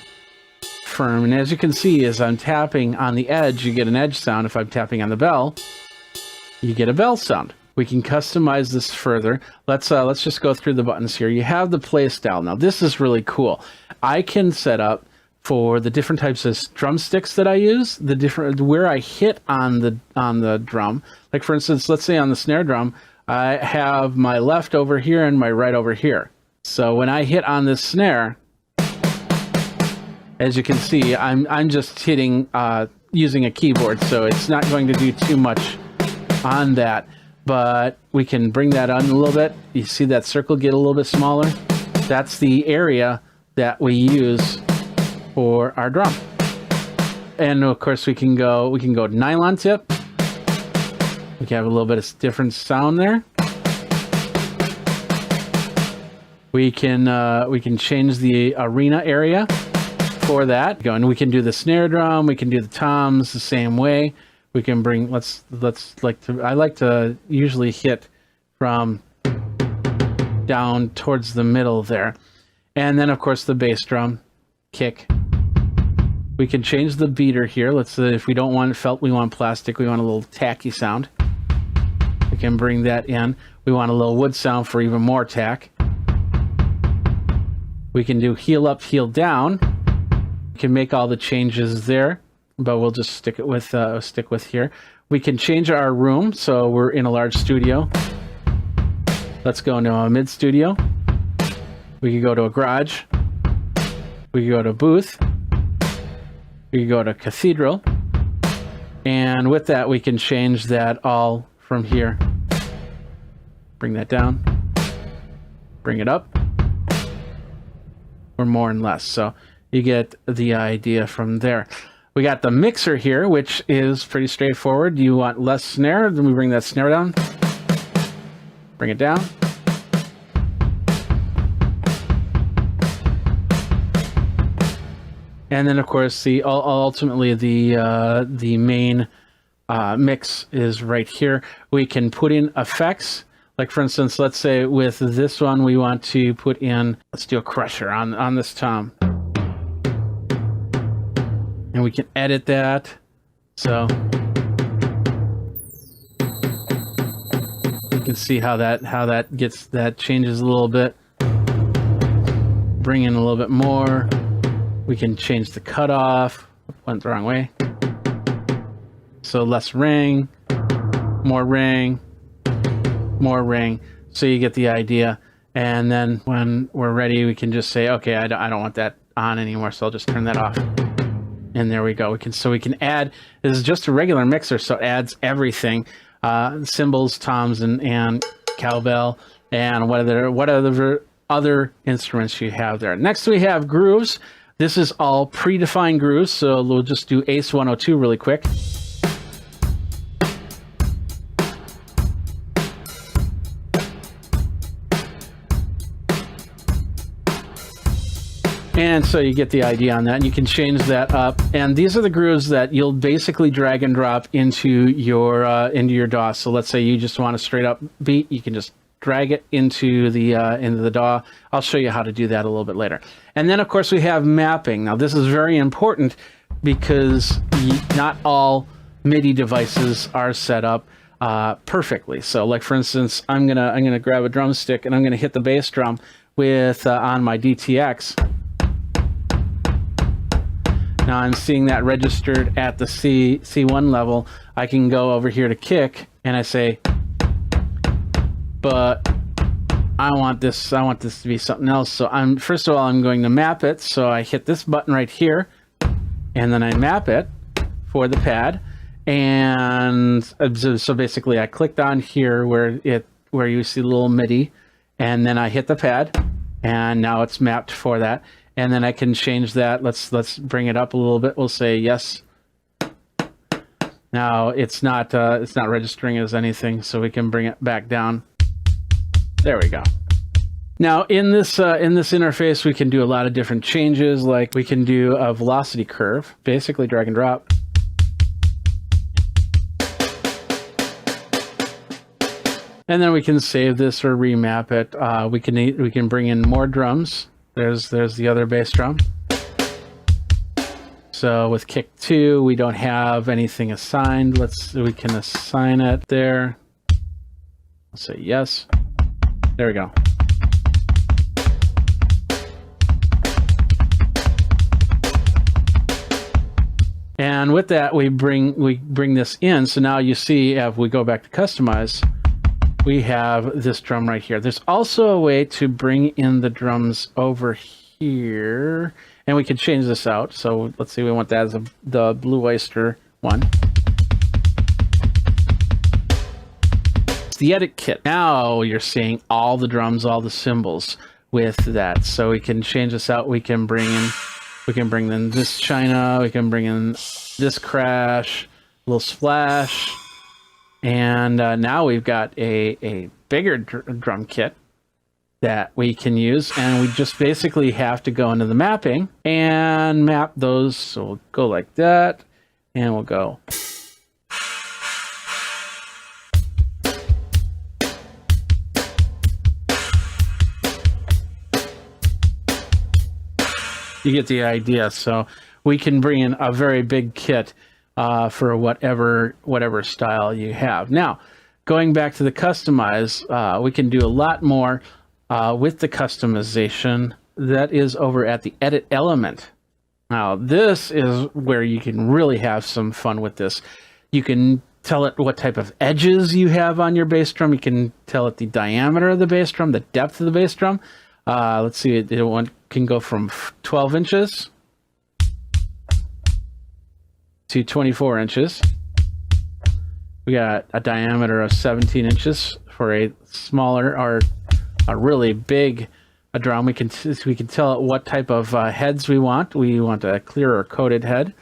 Speaker 1: firm. And as you can see, as I'm tapping on the edge, you get an edge sound. If I'm tapping on the bell, you get a bell sound. We can customize this further. Let's just go through the buttons here. You have the play style. Now this is really cool. I can set up for the different types of drumsticks that I use, the different where I hit on the drum. Like for instance, let's say on the snare drum, I have my left over here and my right over here. So when I hit on this snare, as you can see, I'm just hitting using a keyboard, so it's not going to do too much on that. but we can bring that on a little bit. You see that circle get a little bit smaller? That's the area that we use for our drum. And of course we can go nylon tip. We can have a little bit of different sound there. We can change the arena area for that. And we can do the snare drum. We can do the toms the same way. We can bring. I like to usually hit from down towards the middle there, and then of course the bass drum, kick. We can change the beater here. Let's say if we don't want felt, we want plastic. We want a little tacky sound. We can bring that in. We want a little wood sound for even more tack. We can do heel up, heel down. We can make all the changes there, but we'll just stick with here. We can change our room, so we're in a large studio. Let's go into a mid studio. We can go to a garage. We can go to a booth. We can go to cathedral. And with that, we can change that all from here. Bring that down. Bring it up. Or more and less. So you get the idea from there. We got the mixer here, which is pretty straightforward. You want less snare, then we bring that snare down. Bring it down. And then of course ultimately the main mix is right here. We can put in effects. Like for instance, let's say with this one, we want to put in, let's do a crusher on this tom. And we can edit that. So you can see how that changes a little bit. Bring in a little bit more. We can change the cutoff. Went the wrong way. So less ring, more ring. More ring, so you get the idea. And then when we're ready, we can just say, okay, I don't want that on anymore, so I'll just turn that off. And there we go. We can add. This is just a regular mixer, so it adds everything: cymbals, toms, and cowbell, and what other instruments you have there. Next, we have grooves. This is all predefined grooves, so we'll just do Ace 102 really quick. And so you get the idea on that, and you can change that up. And these are the grooves that you'll basically drag and drop into your DAW. So let's say you just want a straight up beat, you can just drag it into the DAW. I'll show you how to do that a little bit later. And then of course we have mapping. Now this is very important because not all MIDI devices are set up perfectly. So like for instance, I'm gonna grab a drumstick and I'm gonna hit the bass drum with on my DTX. Now I'm seeing that registered at the C1 level. I can go over here to kick and I say, but I want this to be something else. So first of all, I'm going to map it. So I hit this button right here and then I map it for the pad. And so basically I clicked on here where you see the little MIDI, and then I hit the pad and now it's mapped for that. And then I can change that. Let's bring it up a little bit. We'll say yes. Now it's not registering as anything, so we can bring it back down. There we go. Now in this interface, we can do a lot of different changes. Like we can do a velocity curve, basically drag and drop. And then we can save this or remap it. We can bring in more drums. There's the other bass drum. So with kick 2, we don't have anything assigned. We can assign it there. I'll say yes. There we go. And with that, we bring this in. So now you see, if we go back to customize, we have this drum right here. There's also a way to bring in the drums over here, and we can change this out. So let's see, we want that as the Blue Oyster one. the edit kit. Now you're seeing all the drums, all the cymbals with that. So we can change this out. We can bring in this China. We can bring in this crash, a little splash. And now we've got a bigger drum kit that we can use, and we just basically have to go into the mapping and map those. So we'll go like that, and we'll go. You get the idea. So we can bring in a very big kit for whatever style you have. Now, going back to the customize, we can do a lot more with the customization. That is over at the edit element. Now, this is where you can really have some fun with this. You can tell it what type of edges you have on your bass drum. You can tell it the diameter of the bass drum, the depth of the bass drum. Let's see, it can go from 12 inches to 24 inches. We got a diameter of 17 inches for a smaller or a really big drum. We can tell it what type of heads we want. We want a clear or coated head.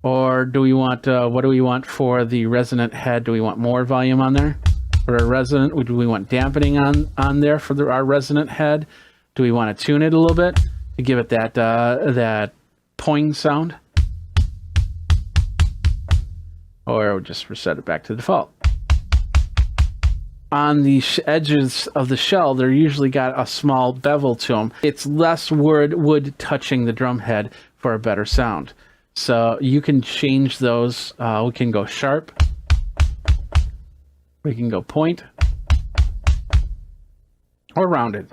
Speaker 1: Or do we want, what do we want for the resonant head? Do we want more volume on there? For a resonant, do we want dampening on there for our resonant head? Do we want to tune it a little bit to give it that poing sound? Or just reset it back to default. On the edges of the shell, they're usually got a small bevel to them. It's less wood touching the drum head for a better sound. So you can change those. We can go sharp. We can go point. Or rounded.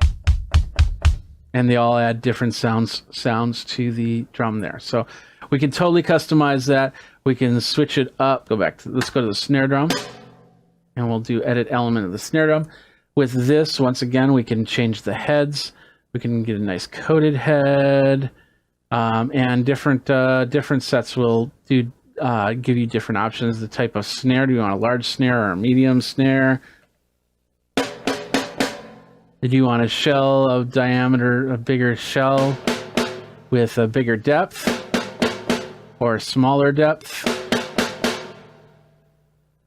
Speaker 1: And they all add different sounds to the drum there. So we can totally customize that. We can switch it up. Let's go to the snare drum. And we'll do edit element of the snare drum. With this, once again, we can change the heads. We can get a nice coated head. And different sets will give you different options. The type of snare. Do you want a large snare or a medium snare? Do you want a shell of diameter, a bigger shell with a bigger depth or a smaller depth?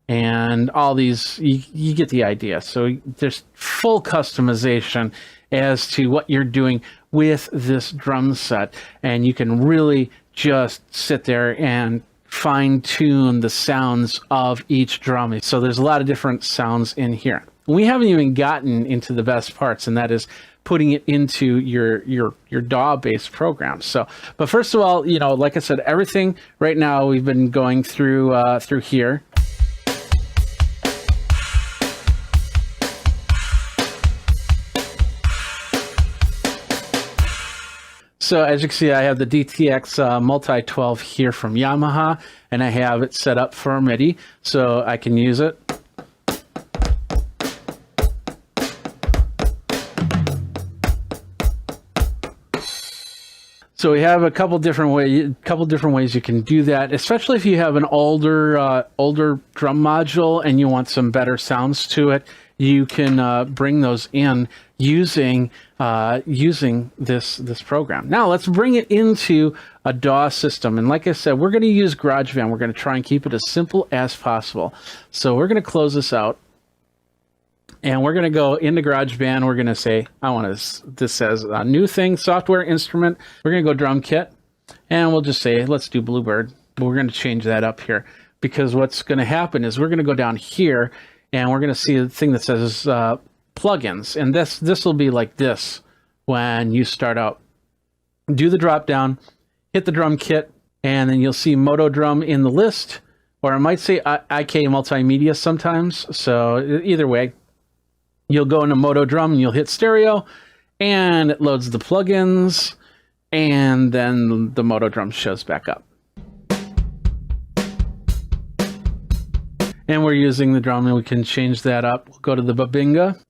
Speaker 1: And all these, you get the idea. So there's full customization as to what you're doing with this drum set. And you can really just sit there and fine tune the sounds of each drum. So there's a lot of different sounds in here. We haven't even gotten into the best parts, and that is putting it into your DAW-based program. So, but first of all, like I said, everything right now we've been going through here. So as you can see, I have the DTX Multi-12 here from Yamaha, and I have it set up for MIDI, so I can use it. So we have a couple different ways you can do that, especially if you have an older drum module and you want some better sounds to it. You can bring those in using this program. Now let's bring it into a DAW system. And like I said, we're going to use GarageBand. We're going to try and keep it as simple as possible. So we're going to close this out. And we're going to go into GarageBand. We're going to say, this says a new thing, software instrument. We're going to go drum kit. And we'll just say, let's do Bluebird. But we're going to change that up here. Because what's going to happen is we're going to go down here. And we're going to see a thing that says plugins. And this will be like this when you start out. Do the drop down, hit the drum kit, and then you'll see Moto Drum in the list. Or it might say IK Multimedia sometimes. So either way. You'll go into Moto Drum and you'll hit stereo and it loads the plugins and then the Moto Drum shows back up. And we're using the drum and we can change that up. We'll go to the Babinga.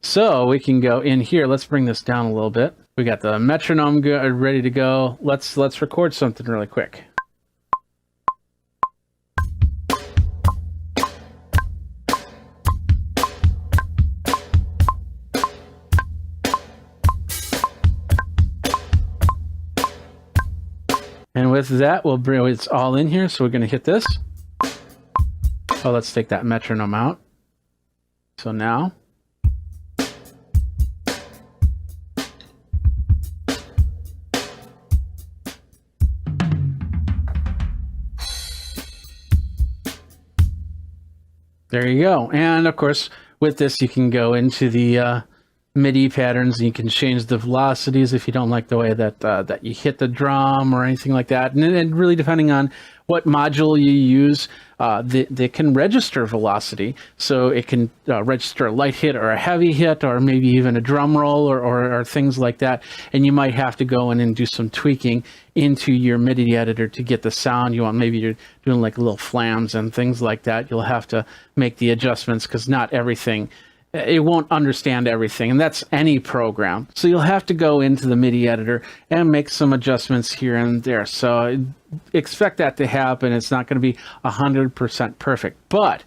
Speaker 1: So we can go in here. Let's bring this down a little bit. We got the metronome ready to go. Let's record something really quick.
Speaker 2: with that, we'll bring it's all in here. So we're going to hit this. Oh, let's take that metronome out. So now. There you go. And of course, with this, you can go into the MIDI patterns, and you can change the velocities if you don't like the way that that you hit the drum or anything like that. And then really depending on what module you use, they can register velocity. So it can register a light hit or a heavy hit, or maybe even a drum roll or things like that. And you might have to go in and do some tweaking into your MIDI editor to get the sound you want. Maybe you're doing like little flams and things like that. You'll have to make the adjustments because not everything, it won't understand everything, and that's any program. So you'll have to go into the MIDI editor and make some adjustments here and there. So expect that to happen. It's not going to be 100% perfect. But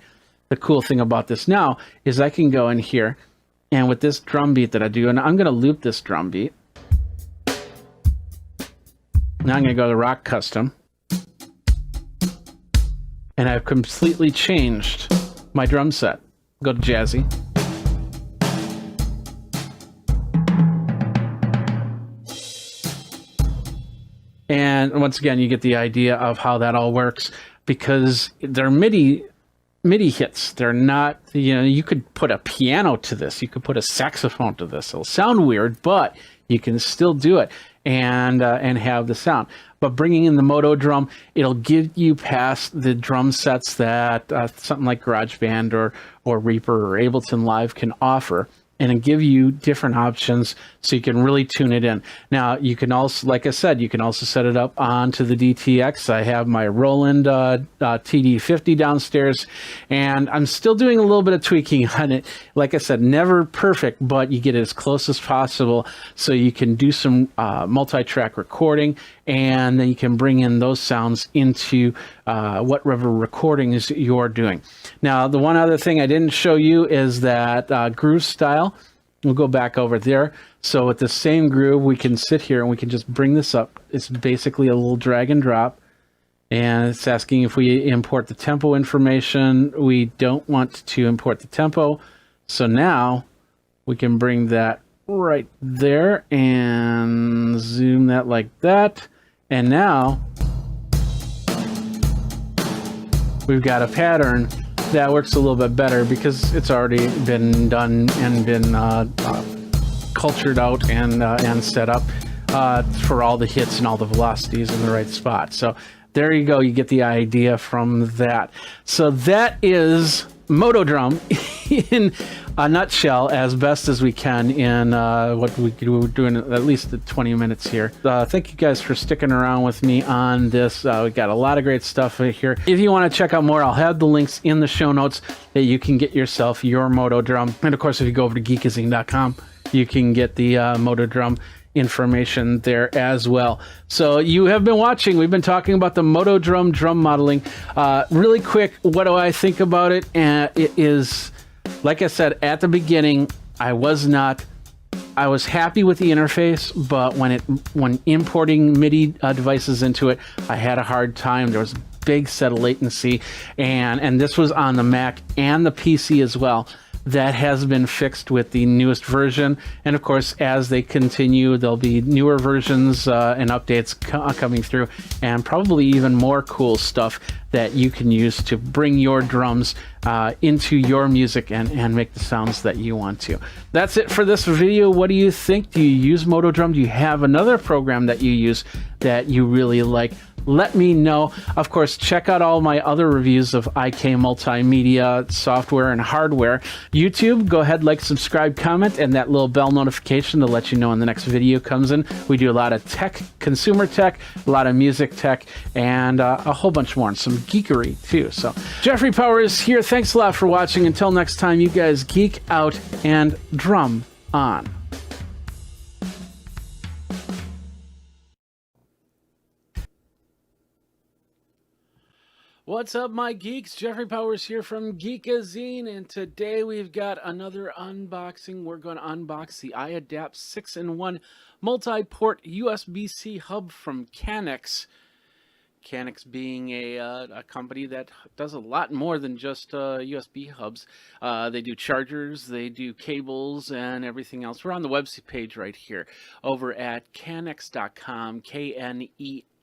Speaker 2: the cool thing about this now is I can go in here, and with this drum beat that I do, and I'm going to loop this drum beat. Now I'm going to go to Rock Custom, and I've completely changed my drum set. Go to Jazzy. And once again, you get the idea of how that all works, because they're MIDI hits. They're not, you could put a piano to this. You could put a saxophone to this. It'll sound weird, but you can still do it and have the sound. But bringing in the Moto drum, it'll give you past the drum sets that something like GarageBand or Reaper or Ableton Live can offer, and give you different options so you can really tune it in. Now, you can also, like I said, you can also set it up onto the DTX. I have my Roland TD50 downstairs, and I'm still doing a little bit of tweaking on it. Like I said, never perfect, but you get it as close as possible so you can do some multi-track recording, and then you can bring in those sounds into whatever recordings you're doing. Now, the one other thing I didn't show you is that groove style. We'll go back over there. So with the same groove, we can sit here and we can just bring this up. It's basically a little drag and drop. And it's asking if we import the tempo information. We don't want to import the tempo. So now we can bring that right there and zoom that like that. And now we've got a pattern that works a little bit better because it's already been done and been cultured out and set up for all the hits and all the velocities in the right spot. So there you go. You get the idea from that. So that is Moto Drum in a nutshell, as best as we can in what we're doing at least 20 minutes here. Thank you guys for sticking around with me on this. We got a lot of great stuff here. If you want to check out more, I'll have the links in the show notes that you can get yourself your Moto Drum. And of course, if you go over to geekazine.com, you can get the Moto Drum information there as well. So you have been watching. We've been talking about the Moto Drum drum modeling. Really quick, what do I think about it? It is, like I said at the beginning, I was happy with the interface, but when importing MIDI devices into it, I had a hard time. There was a big set of latency, and this was on the Mac and the PC as well. That has been fixed with the newest version, and of course, as they continue, there'll be newer versions and updates coming through, and probably even more cool stuff that you can use to bring your drums into your music and make the sounds that you want to. That's it for this video. What do you think? Do you use Moto Drum? Do you have another program that you use that you really like? Let me know. Of course, check out all my other reviews of IK Multimedia software and hardware. YouTube, go ahead, like, subscribe, comment, and that little bell notification to let you know when the next video comes in. We do a lot of tech, consumer tech, a lot of music tech, and a whole bunch more, and some geekery too. So Jeffrey Powers here. Thanks a lot for watching. Until next time, you guys geek out and drum on. What's up, my geeks? Jeffrey Powers here from Geekazine, and today we've got another unboxing. We're going to unbox the iAdapt 6-in-1 multi-port USB-C hub from Canex.
Speaker 1: Canex being a company that does a lot more than just USB hubs. They do chargers, they do cables, and everything else. We're on the web page right here over at Canex.com,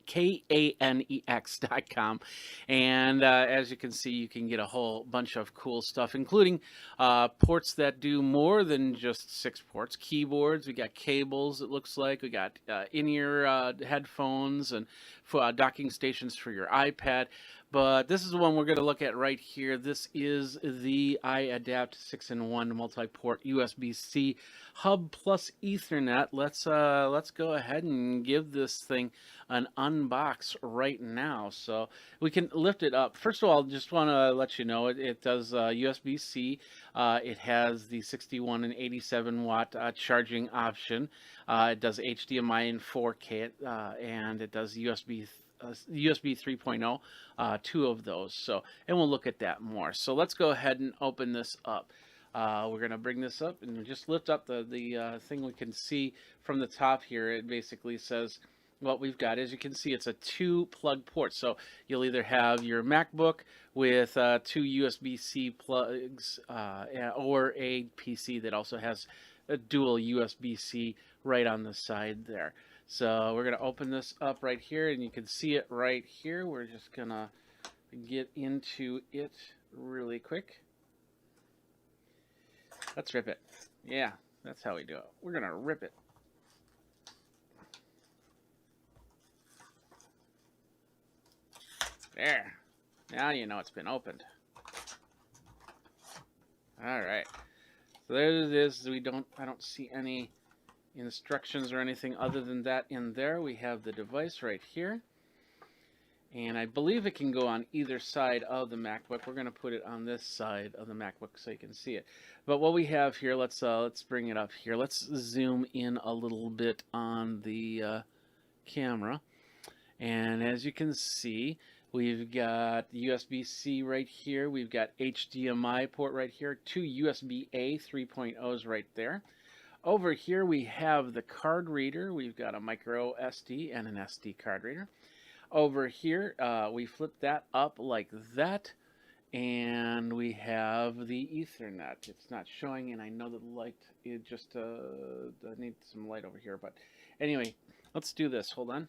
Speaker 1: Kanex.com, and as you can see, you can get a whole bunch of cool stuff, including ports that do more than just 6 ports, keyboards, we got cables, it looks like, we got in-ear headphones, and docking stations for your iPad. But this is the one we're going to look at right here. This is the iAdapt 6-in-1 multi-port USB-C hub plus Ethernet. Let's go ahead and give this thing an unbox right now. So we can lift it up. First of all, just want to let you know it does USB-C. It has the 61 and 87 watt charging option. It does HDMI and 4K, and it does USB 3.0, 2 of those. So, and we'll look at that more. So let's go ahead and open this up. We're going to bring this up and just lift up the thing. We can see from the top here, it basically says what we've got. As you can see, it's a 2 plug port. So you'll either have your MacBook with 2 USB-C plugs or a PC that also has a dual USB-C right on the side there. So we're going to open this up right here, and you can see it right here. We're just going to get into it really quick. Let's rip it. Yeah, that's how we do it. We're going to rip it. There. Now you know it's been opened. All right. So there it is. I don't see any instructions or anything other than that in there. We have the device right here, and I believe it can go on either side of the MacBook. We're going to put it on this side of the MacBook so you can see it. But what we have here, let's bring it up here. Let's zoom in a little bit on the camera, and as you can see, we've got USB-C right here. We've got HDMI port right here. 2 USB-A 3.0s right there. Over here we have the card reader. We've got a micro SD and an SD card reader. Over here we flip that up like that, and we have the Ethernet. It's not showing, and I know the light, it just I need some light over here, but anyway, let's do this. Hold on.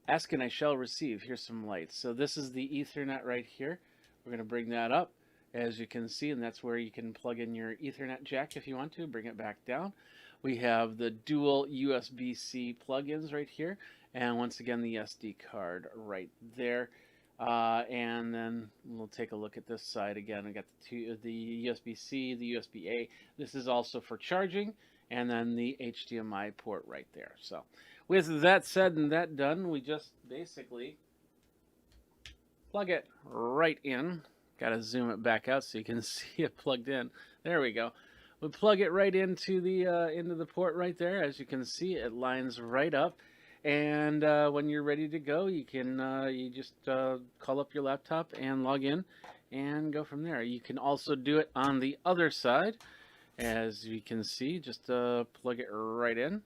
Speaker 1: Ask and I shall receive. Here's some light. So this is the Ethernet right here. We're going to bring that up, as you can see, and that's where you can plug in your Ethernet jack if you want to. Bring it back down. We have the dual USB-C plugins right here, and once again the SD card right there. And then we'll take a look at this side again. I got the USB-C, the USB-A. This is also for charging, and then the HDMI port right there. So with that said and that done, we just basically plug it right in. Got to zoom it back out so you can see it plugged in. There we go. We plug it right into the port right there. As you can see, it lines right up. And when you're ready to go, you can you just call up your laptop and log in and go from there. You can also do it on the other side. As you can see, just plug it right in.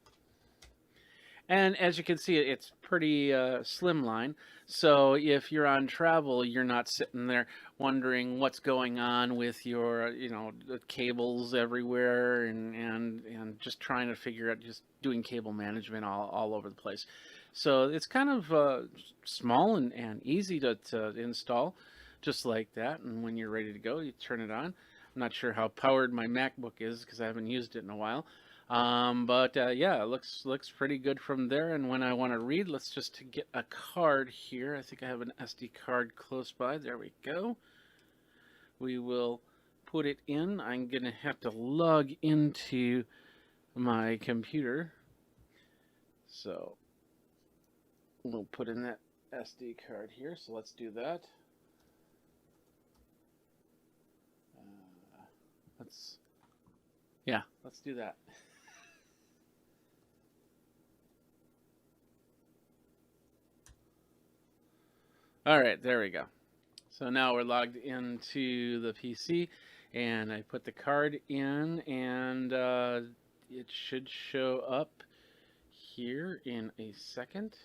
Speaker 1: And as you can see, it's pretty slimline. So if you're on travel, you're not sitting there wondering what's going on with your, the cables everywhere and just trying to figure out, just doing cable management all over the place. So it's kind of small and easy to install, just like that. And when you're ready to go, you turn it on. I'm not sure how powered my MacBook is because I haven't used it in a while. But yeah, it looks pretty good from there. And when I want to read, let's just get a card here. I think I have an SD card close by. There we go. We will put it in. I'm gonna have to log into my computer, so we'll put in that SD card here. So let's do that. Let's do that. All right, there we go. So now we're logged into the PC, and I put the card in, and it should show up here in a second.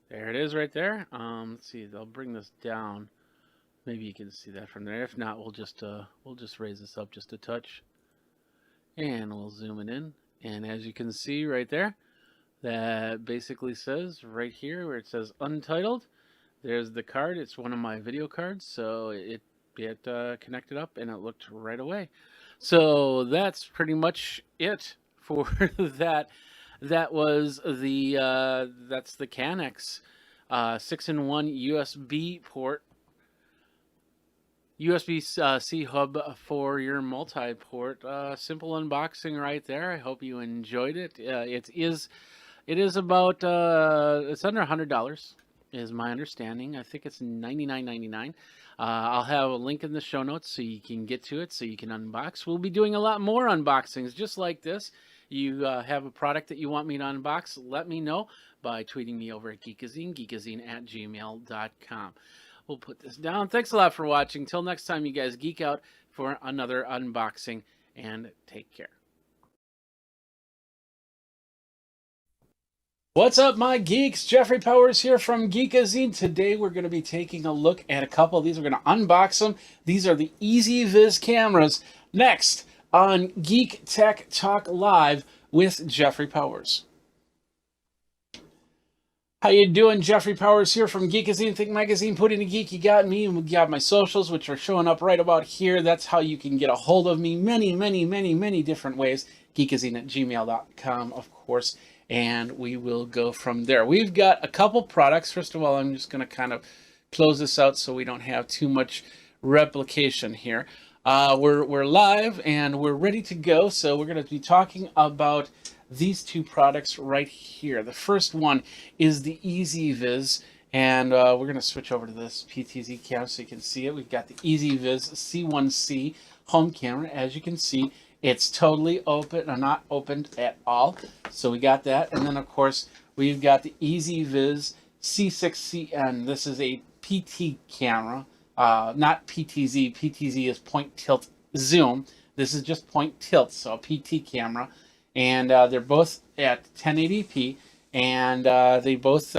Speaker 1: There it is right there. Let's see, I'll bring this down. Maybe you can see that from there. If not, we'll just raise this up just a touch. And we'll zoom it in. And as you can see right there, that basically says right here where it says untitled, there's the card. It's one of my video cards, so it connected up and it looked right away. So that's pretty much it for that. That was the that's the Canex 6-in-1 USB port, USB-C hub for your multi-port. Simple unboxing right there. I hope you enjoyed it. It is about it's under $100 is my understanding. I think it's $99.99. I'll have a link in the show notes so you can get to it, so you can unbox. We'll be doing a lot more unboxings just like this. You have a product that you want me to unbox, let me know by tweeting me over at Geekazine, geekazine@gmail.com. We'll put this down. Thanks a lot for watching. Till next time, you guys geek out for another unboxing, and take care. What's up, my geeks? Jeffrey Powers here from Geekazine. Today we're going to be taking a look at a couple of these. We're going to unbox them. These are the EasyViz cameras. Next on Geek Tech Talk Live with Jeffrey Powers. How you doing? Jeffrey Powers here from Geekazine, Think Magazine, Putting the Geek. You got me, and we got my socials, which are showing up right about here. That's how you can get a hold of me many different ways. Geekazine@gmail.com, of course, and we will go from there. We've got a couple products. First of all, I'm just going to kind of close this out so we don't have too much replication here. We're live and we're ready to go. So we're going to be talking about these two products right here. The first one is the EasyViz, and we're going to switch over to this PTZ camera so you can see it. We've got the EasyViz C1C home camera. As you can see, it's totally open, or not opened at all. So we got that. And then, of course, we've got the EasyViz C6CN. This is a PT camera, not PTZ. PTZ is point tilt zoom. This is just point tilt, so a PT camera. And they're both at 1080p, and they both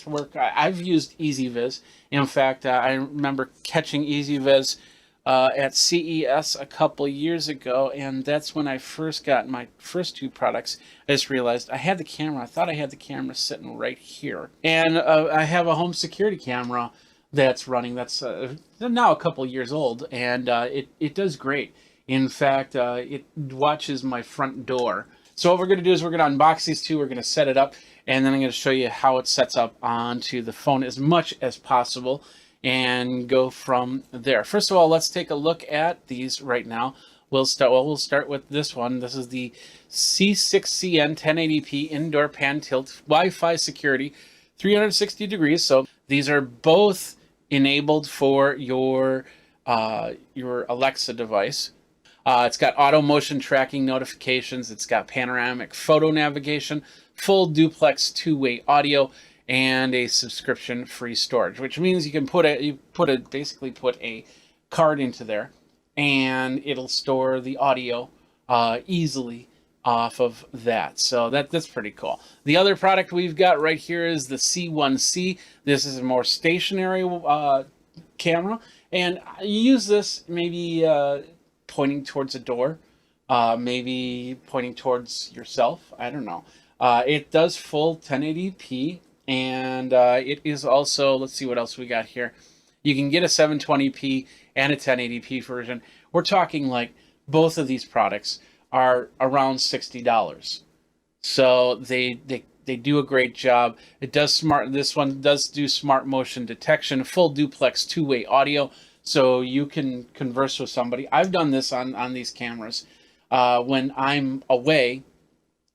Speaker 1: work. I've used EasyViz. In fact, I remember catching EasyViz at CES a couple years ago, and that's when I first got my first two products. I just realized I had the camera. I thought I had the camera sitting right here, and I have a home security camera that's running. That's now a couple years old, and it does great. In fact, it watches my front door. So what we're going to do is we're going to unbox these two. We're going to set it up, and then I'm going to show you how it sets up onto the phone as much as possible and go from there. First of all, let's take a look at these right now. We'll start with this one. This is the C6CN 1080p indoor pan tilt Wi-Fi security, 360 degrees. So these are both enabled for your Alexa device. It's got auto motion tracking notifications. It's got panoramic photo navigation, full duplex two-way audio, and a subscription-free storage, which means you can basically put a card into there, and it'll store the audio easily off of that. So that's pretty cool. The other product we've got right here is the C1C. This is a more stationary camera, and you use this maybe pointing towards a door, maybe pointing towards yourself. I don't know. It does full 1080p, and it is also, let's see what else we got here. You can get a 720p and a 1080p version. We're talking like both of these products are around $60. So they do a great job. This one does do smart motion detection, full duplex two-way audio, so you can converse with somebody. I've done this on these cameras when I'm away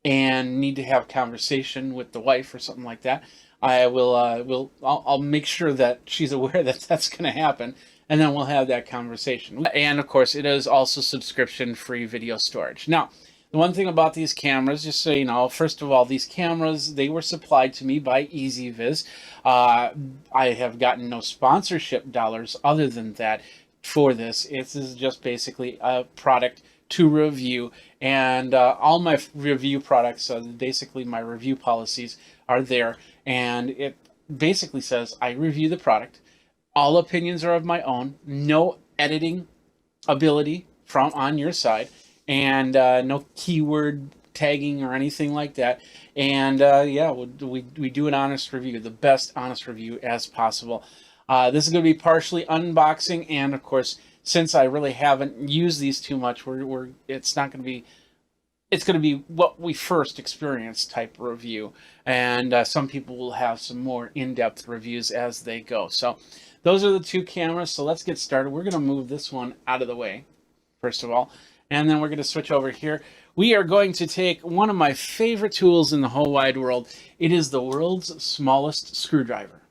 Speaker 1: and need to have conversation with the wife or something like that. I'll make sure that she's aware that that's going to happen, and then we'll have that conversation. And of course, it is also subscription-free video storage. Now, the one thing about these cameras, just so you know, first of all, these cameras, they were supplied to me by EasyViz. I have gotten no sponsorship dollars other than that for this. This is just basically a product to review, and all my review products, basically my review policies are there, and basically says I review the product. All opinions are of my own. No editing ability from on your side, and no keyword tagging or anything like that. And yeah, we do an honest review, the best honest review as possible. This is going to be partially unboxing, and of course, since I really haven't used these too much, it's not going to be. It's going to be what we first experienced type review, and some people will have some more in-depth reviews as they go. So those are the two cameras. So let's get started. We're going to move this one out of the way, first of all, and then we're going to switch over here. We are going to take one of my favorite tools in the whole wide world. It is the world's smallest screwdriver.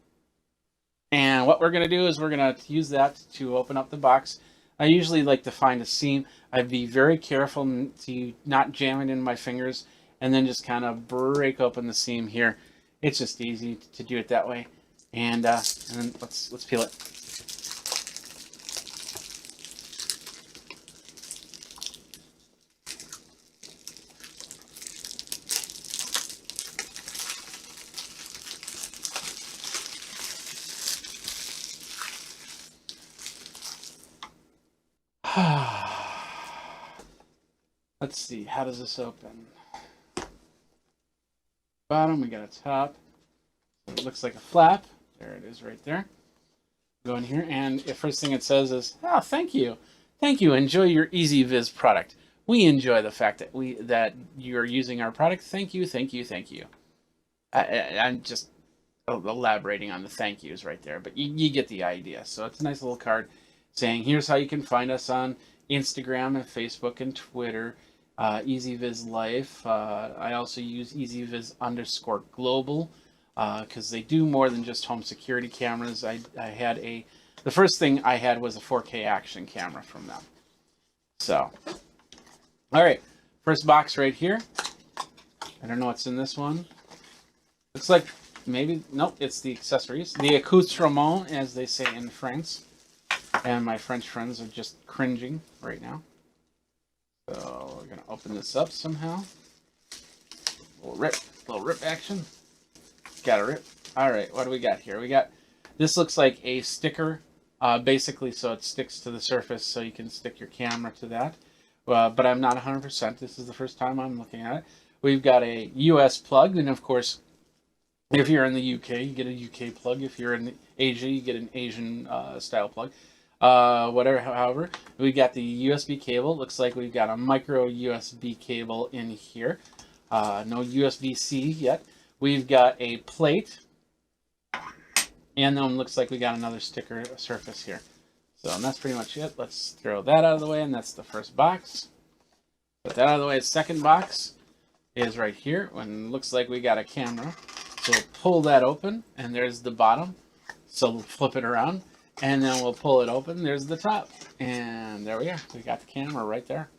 Speaker 1: And what we're going to do is we're going to use that to open up the box. I usually like to find a seam. I'd be very careful to not jam it in my fingers, and then just kind of break open the seam here. It's just easy to do it that way. And then let's peel it. Let's see, how does this open? Bottom, we got a top. So it looks like a flap. There it is right there. Go in here, and the first thing it says is, "Oh, thank you. Thank you. Enjoy your EasyViz product. We enjoy the fact that you're using our product. Thank you, thank you, thank you." I'm just elaborating on the thank yous right there, but you get the idea. So it's a nice little card saying, here's how you can find us on Instagram and Facebook and Twitter, EasyViz Life. I also use EasyViz_global because they do more than just home security cameras. The first thing I had was a 4K action camera from them. So, all right, first box right here. I don't know what's in this one. Looks like maybe, nope, it's the accessories. The accoutrement, as they say in France. And my French friends are just cringing right now. So we're going to open this up somehow. Little rip action. Got a rip. All right, what do we got here? This looks like a sticker, basically, so it sticks to the surface so you can stick your camera to that. But I'm not 100%. This is the first time I'm looking at it. We've got a US plug, and of course, if you're in the UK, you get a UK plug. If you're in Asia, you get an Asian style plug. However, we got the USB cable. Looks like we've got a micro USB cable in here. No USB-C yet. We've got a plate, and then looks like we got another sticker surface here. So that's pretty much it. Let's throw that out of the way, and that's the first box. Put that out of the way. The second box is right here, and looks like we got a camera. So we'll pull that open, and there's the bottom. So we'll flip it around, and then we'll pull it open. There's the top, and there we are. We got the camera right there.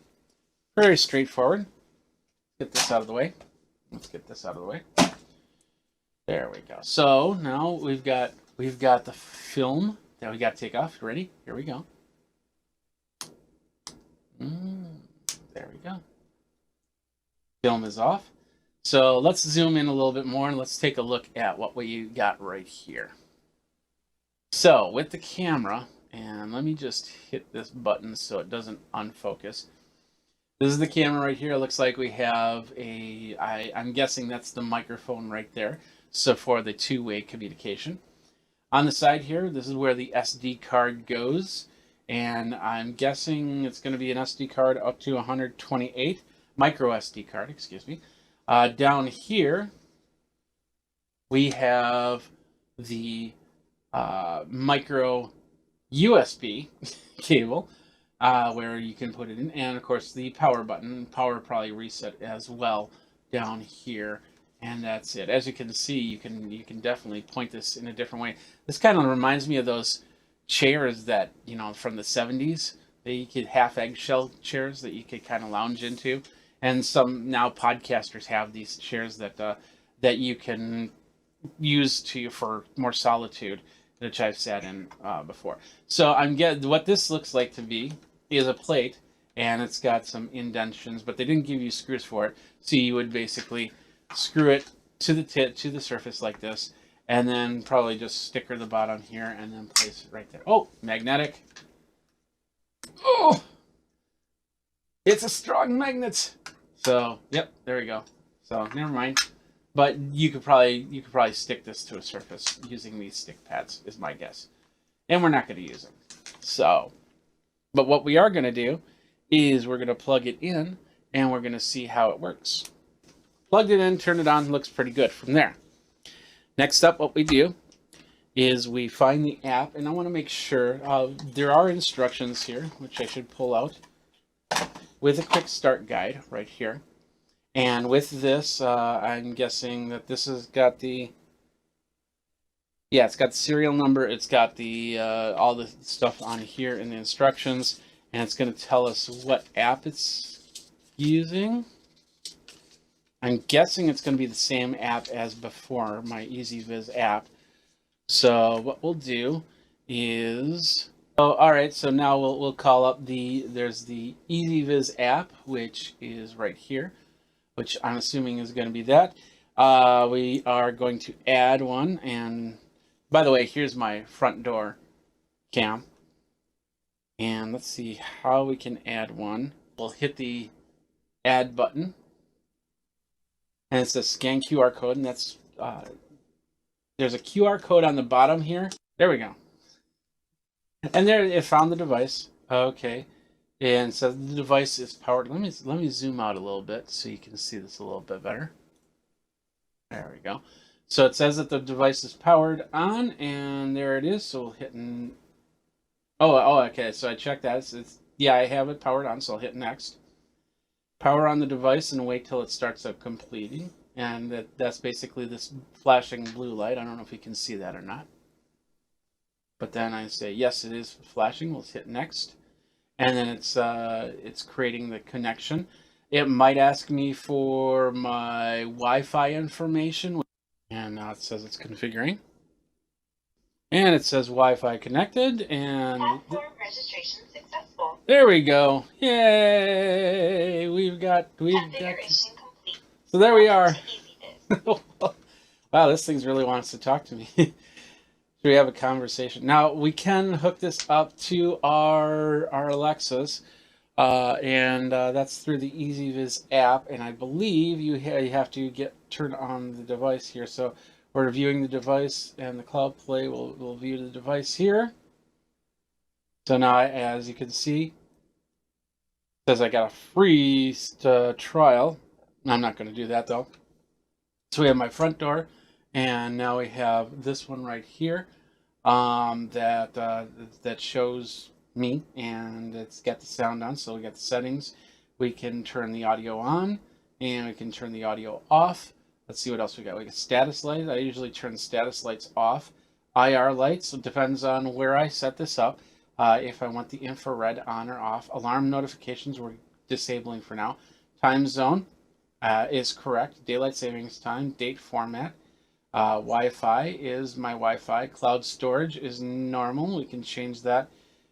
Speaker 1: Very straightforward. Get this out of the way. Let's get this out of the way. There we go. So now we've got the film that we got to take off. Ready? Here we go. There we go. Film is off. So let's zoom in a little bit more and let's take a look at what we got right here. So with the camera, and let me just hit this button so it doesn't unfocus. This is the camera right here. It looks like we have I'm guessing that's the microphone right there. So for the two-way communication. On the side here, this is where the SD card goes. And I'm guessing it's going to be an SD card up to 128, micro SD card, excuse me. Down here, we have the micro USB cable where you can put it in, and of course the power button, power probably reset as well down here, and that's it. As you can see, you can definitely point this in a different way. This kind of reminds me of those chairs that, you know, from the 70s. They could half eggshell chairs that you could kind of lounge into. And some now podcasters have these chairs that you can use for more solitude, which I've sat in before. So what this looks like to be is a plate, and it's got some indentions, but they didn't give you screws for it. So you would basically screw it to the surface like this, and then probably just sticker the bottom here and then place it right there. Oh, magnetic. Oh, it's a strong magnet. So, yep, there we go. So, never mind. But you could probably stick this to a surface using these stick pads, is my guess. And we're not going to use them. So, but what we are going to do is we're going to plug it in and we're going to see how it works. Plugged it in, turn it on, looks pretty good from there. Next up, what we do is we find the app, and I want to make sure there are instructions here, which I should pull out, with a quick start guide right here. And with this, I'm guessing that this has got the, yeah, it's got the serial number, it's got the all the stuff on here in the instructions, and it's going to tell us what app it's using. I'm guessing it's going to be the same app as before, my EasyViz app. So what we'll do is, oh, all right. So now we'll call up there's the EasyViz app, which is right here, which I'm assuming is going to be that. We are going to add one, and by the way, here's my front door cam. And let's see how we can add one. We'll hit the add button. And it says scan QR code, and that's there's a QR code on the bottom here. There we go. And there it found the device. Okay, and so the device is powered. Let me zoom out a little bit so you can see this a little bit better. There we go. So it says that the device is powered on, and there it is. So we'll hit oh, okay. So I checked that. It's yeah, I have it powered on. So I'll hit next. Power on the device and wait till it starts up completing. And that's basically this flashing blue light. I don't know if you can see that or not. But then I say, yes, it is flashing. We'll hit next. And then it's creating the connection. It might ask me for my Wi-Fi information. And now it says it's configuring. And it says Wi-Fi connected. And
Speaker 3: platform registration successful.
Speaker 1: There we go. Yay! We've got.
Speaker 3: Configuration complete.
Speaker 1: So there we are.
Speaker 3: EasyViz.
Speaker 1: Wow, this thing really wants to talk to me. Should we have a conversation? Now we can hook this up to our Alexas, and that's through the EasyViz app. And I believe you have to turn on the device here. So we're viewing the device, and the Cloud Play will view the device here. So now, as you can see, it says I got a free trial. I'm not going to do that though. So we have my front door, and now we have this one right here that shows me, and it's got the sound on. So we got the settings. We can turn the audio on, and we can turn the audio off. Let's see what else we got. We got status lights. I usually turn status lights off. IR lights. It depends on where I set this up. If I want the infrared on or off. Alarm notifications we're disabling for now. Time zone is correct. Daylight savings time. Date format. Wi-Fi is my Wi-Fi. Cloud storage is normal. We can change that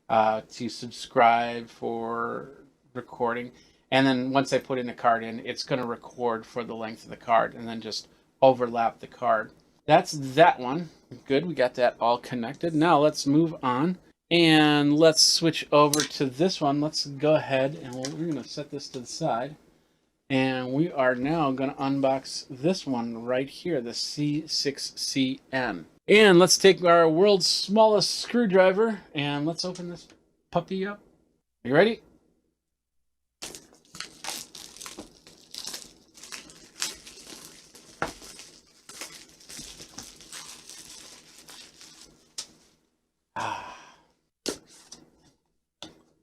Speaker 1: to subscribe for recording. And then once I put in the card in, it's going to record for the length of the card and then just overlap the card. That's that one. Good. We got that all connected. Now let's move on. And let's switch over to this one. Let's go ahead and we're going to set this to the side. And we are now going to unbox this one right here, the C6CN. And let's take our world's smallest screwdriver and let's open this puppy up. You ready?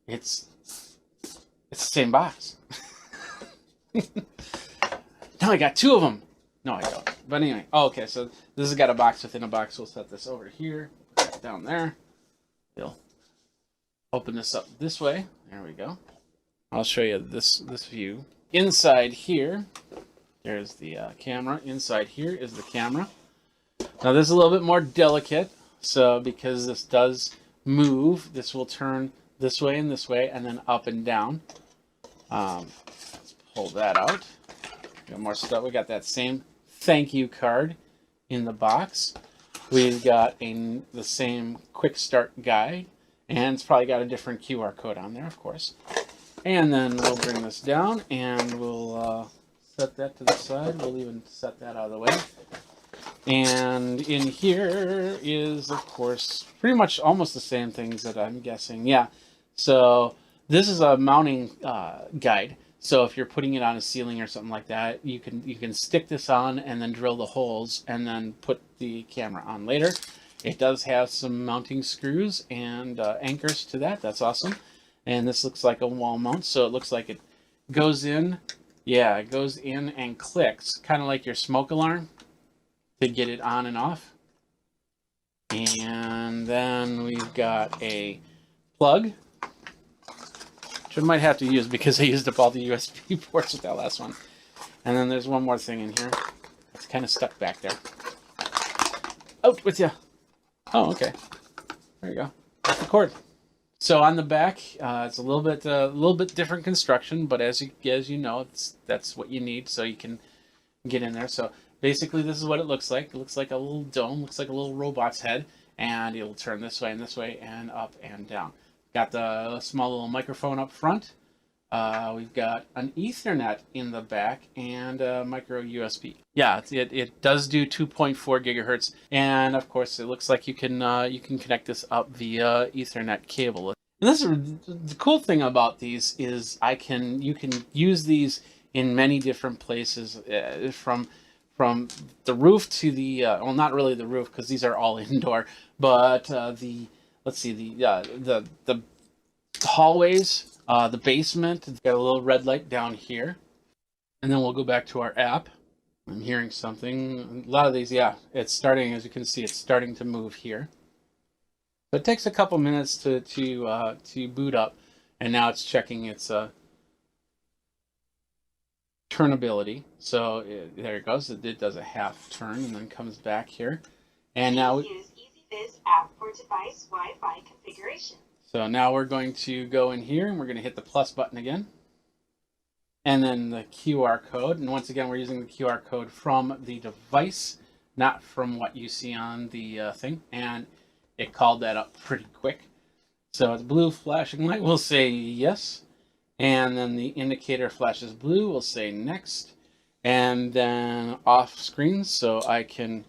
Speaker 1: It's the same box. Now I got two of them. No, I don't. But anyway, okay, so this has got a box within a box. We'll set this over here, put it down there. We'll open this up this way. There we go. I'll show you this view. Inside here, there's the camera. Inside here is the camera. Now this is a little bit more delicate, so because this does move, this will turn this way, and then up and down. Let's pull that out. Got more stuff. We got that same thank you card in the box. We've got the same quick start guide, and it's probably got a different QR code on there, of course. And then we'll bring this down and we'll set that to the side. We'll even set that out of the way. And in here is, of course, pretty much almost the same things that I'm guessing. Yeah. So this is a mounting guide. So if you're putting it on a ceiling or something like that, you can stick this on and then drill the holes and then put the camera on later. It does have some mounting screws and anchors to that. That's awesome. And this looks like a wall mount, so it looks like it goes in. Yeah, it goes in and clicks, kind of like your smoke alarm, to get it on and off. And then we've got a plug, which I might have to use because I used up all the USB ports with that last one. And then there's one more thing in here. It's kind of stuck back there. Out with you. Oh, okay. There you go. That's the cord. So on the back, it's a little bit different construction, but as you know, that's what you need so you can get in there. So basically, this is what it looks like. It looks like a little dome, looks like a little robot's head, and it'll turn this way and up and down. Got the small little microphone up front. We've got an Ethernet in the back and a micro USB. Yeah, it does do 2.4 gigahertz, and of course, it looks like you can connect this up via Ethernet cable. And this is the cool thing about these is you can use these in many different places, from the roof to the well, not really the roof because these are all indoor, but the hallways. The basement, it's got a little red light down here. And then we'll go back to our app. I'm hearing something. A lot of these, yeah, it's starting, as you can see, it's starting to move here. So it takes a couple minutes to boot up. And now it's checking its turnability. So there it goes. It does a half turn and then comes back here. And now
Speaker 3: use EasyViz app for device Wi-Fi configuration.
Speaker 1: So now we're going to go in here and we're going to hit the plus button again. And then the QR code. And once again, we're using the QR code from the device, not from what you see on the thing. And it called that up pretty quick. So it's blue flashing light. We'll say yes. And then the indicator flashes blue. We'll say next. And then off screen so I can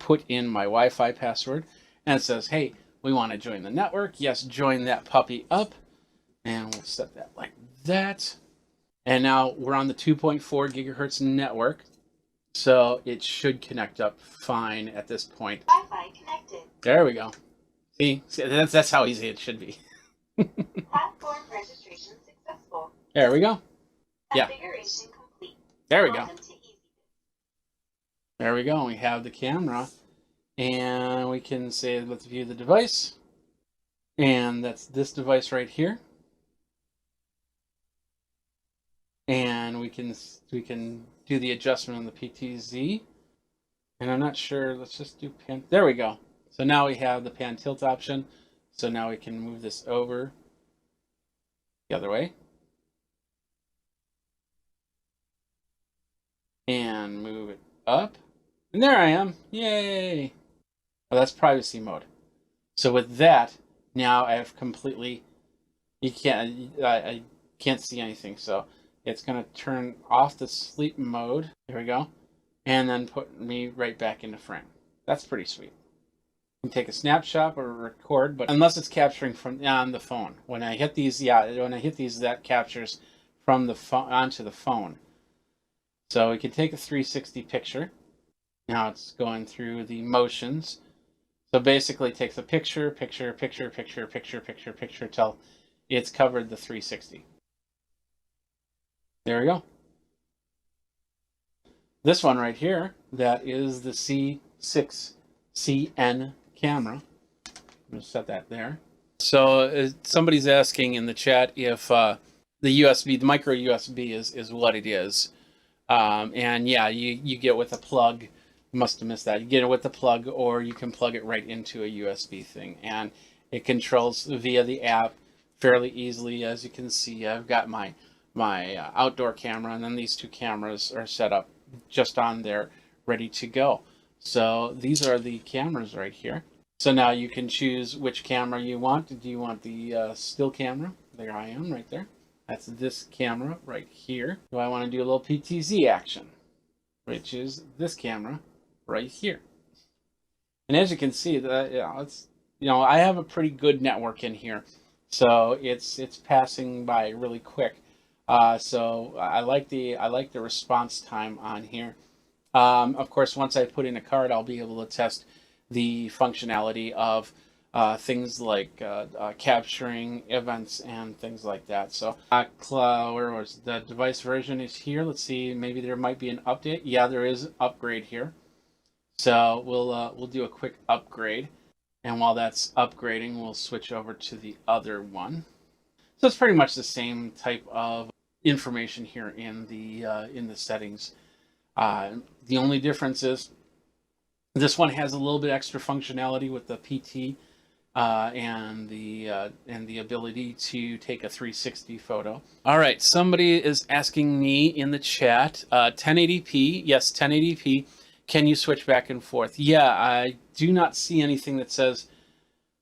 Speaker 1: put in my Wi-Fi password. And it says, hey, we want to join the network. Yes, join that puppy up. And we'll set that like that. And now we're on the 2.4 gigahertz network. So it should connect up fine at this point.
Speaker 3: Wi-Fi connected.
Speaker 1: There we go. See that's how easy it should be.
Speaker 3: Platform registration successful.
Speaker 1: There we go. Yeah.
Speaker 3: Configuration complete.
Speaker 1: There we go.
Speaker 3: Welcome to EasyViz.
Speaker 1: There we go. We have the camera. And we can say, let's view the device. And that's this device right here. And we can do the adjustment on the PTZ. And I'm not sure, let's just do pan. There we go. So now we have the pan tilt option. So now we can move this over the other way. And move it up. And there I am. Yay! Well, that's privacy mode. So with that, now I have completely, I can't see anything. So it's going to turn off the sleep mode. There we go. And then put me right back into frame. That's pretty sweet. You can take a snapshot or record, but unless it's capturing from on the phone. When I hit these, that captures from the phone onto the phone. So we can take a 360 picture. Now it's going through the motions. So basically it takes a picture till it's covered the 360. There we go. This one right here, that is the C6CN camera. I'm going to set that there. So somebody's asking in the chat if the micro USB is what it is. And yeah, you get with a plug. Must have missed that. You get it with the plug, or you can plug it right into a USB thing, and it controls via the app fairly easily. As you can see, I've got my outdoor camera, and then these two cameras are set up just on there, ready to go. So these are the cameras right here. So now you can choose which camera you want. Do you want the still camera? There I am right there. That's this camera right here. Do I want to do a little PTZ action, which is this camera right here? And as you can see, I have a pretty good network in here, so it's passing by really quick. So I like the response time on here. Of course, once I put in a card, I'll be able to test the functionality of things like capturing events and things like that. So where was the device version is here? Let's see, maybe there might be an update. Yeah, there is an upgrade here. So we'll do a quick upgrade, and while that's upgrading, we'll switch over to the other one. So it's pretty much the same type of information here in the settings. The only difference is this one has a little bit extra functionality with the PT and the ability to take a 360 photo. All right, somebody is asking me in the chat, 1080p, yes, 1080p. Can you switch back and forth? Yeah, I do not see anything that says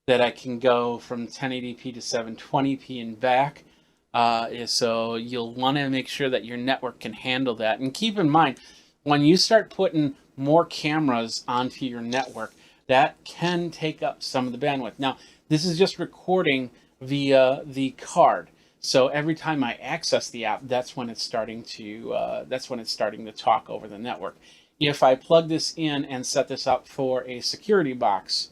Speaker 1: that I can go from 1080p to 720p and back. So you'll want to make sure that your network can handle that. And keep in mind, when you start putting more cameras onto your network, that can take up some of the bandwidth. Now, this is just recording via the card. So every time I access the app, that's when it's starting to talk over the network. If I plug this in and set this up for a security box,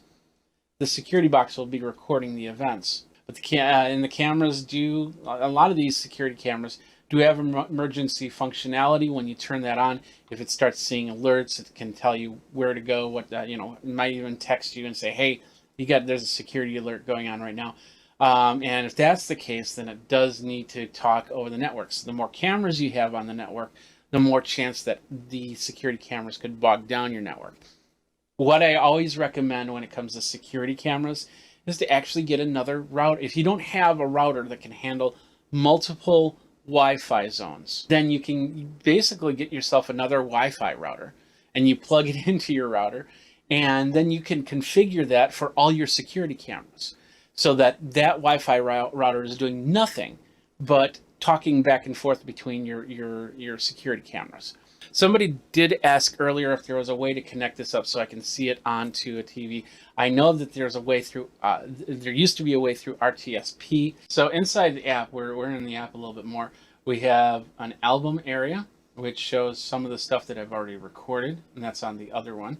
Speaker 1: the security box will be recording the events. But the cameras do, a lot of these security cameras do have emergency functionality. When you turn that on, if it starts seeing alerts, it can tell you where to go, it might even text you and say, hey, there's a security alert going on right now. And if that's the case, then it does need to talk over the network. So the more cameras you have on the network, the more chance that the security cameras could bog down your network. What I always recommend when it comes to security cameras is to actually get another router. If you don't have a router that can handle multiple Wi-Fi zones, then you can basically get yourself another Wi-Fi router and you plug it into your router, and then you can configure that for all your security cameras so that Wi-Fi router is doing nothing but talking back and forth between your security cameras. Somebody did ask earlier if there was a way to connect this up so I can see it onto a TV. I know that there's a way through, there used to be a way through RTSP. So inside the app, we're in the app a little bit more. We have an album area, which shows some of the stuff that I've already recorded, and that's on the other one.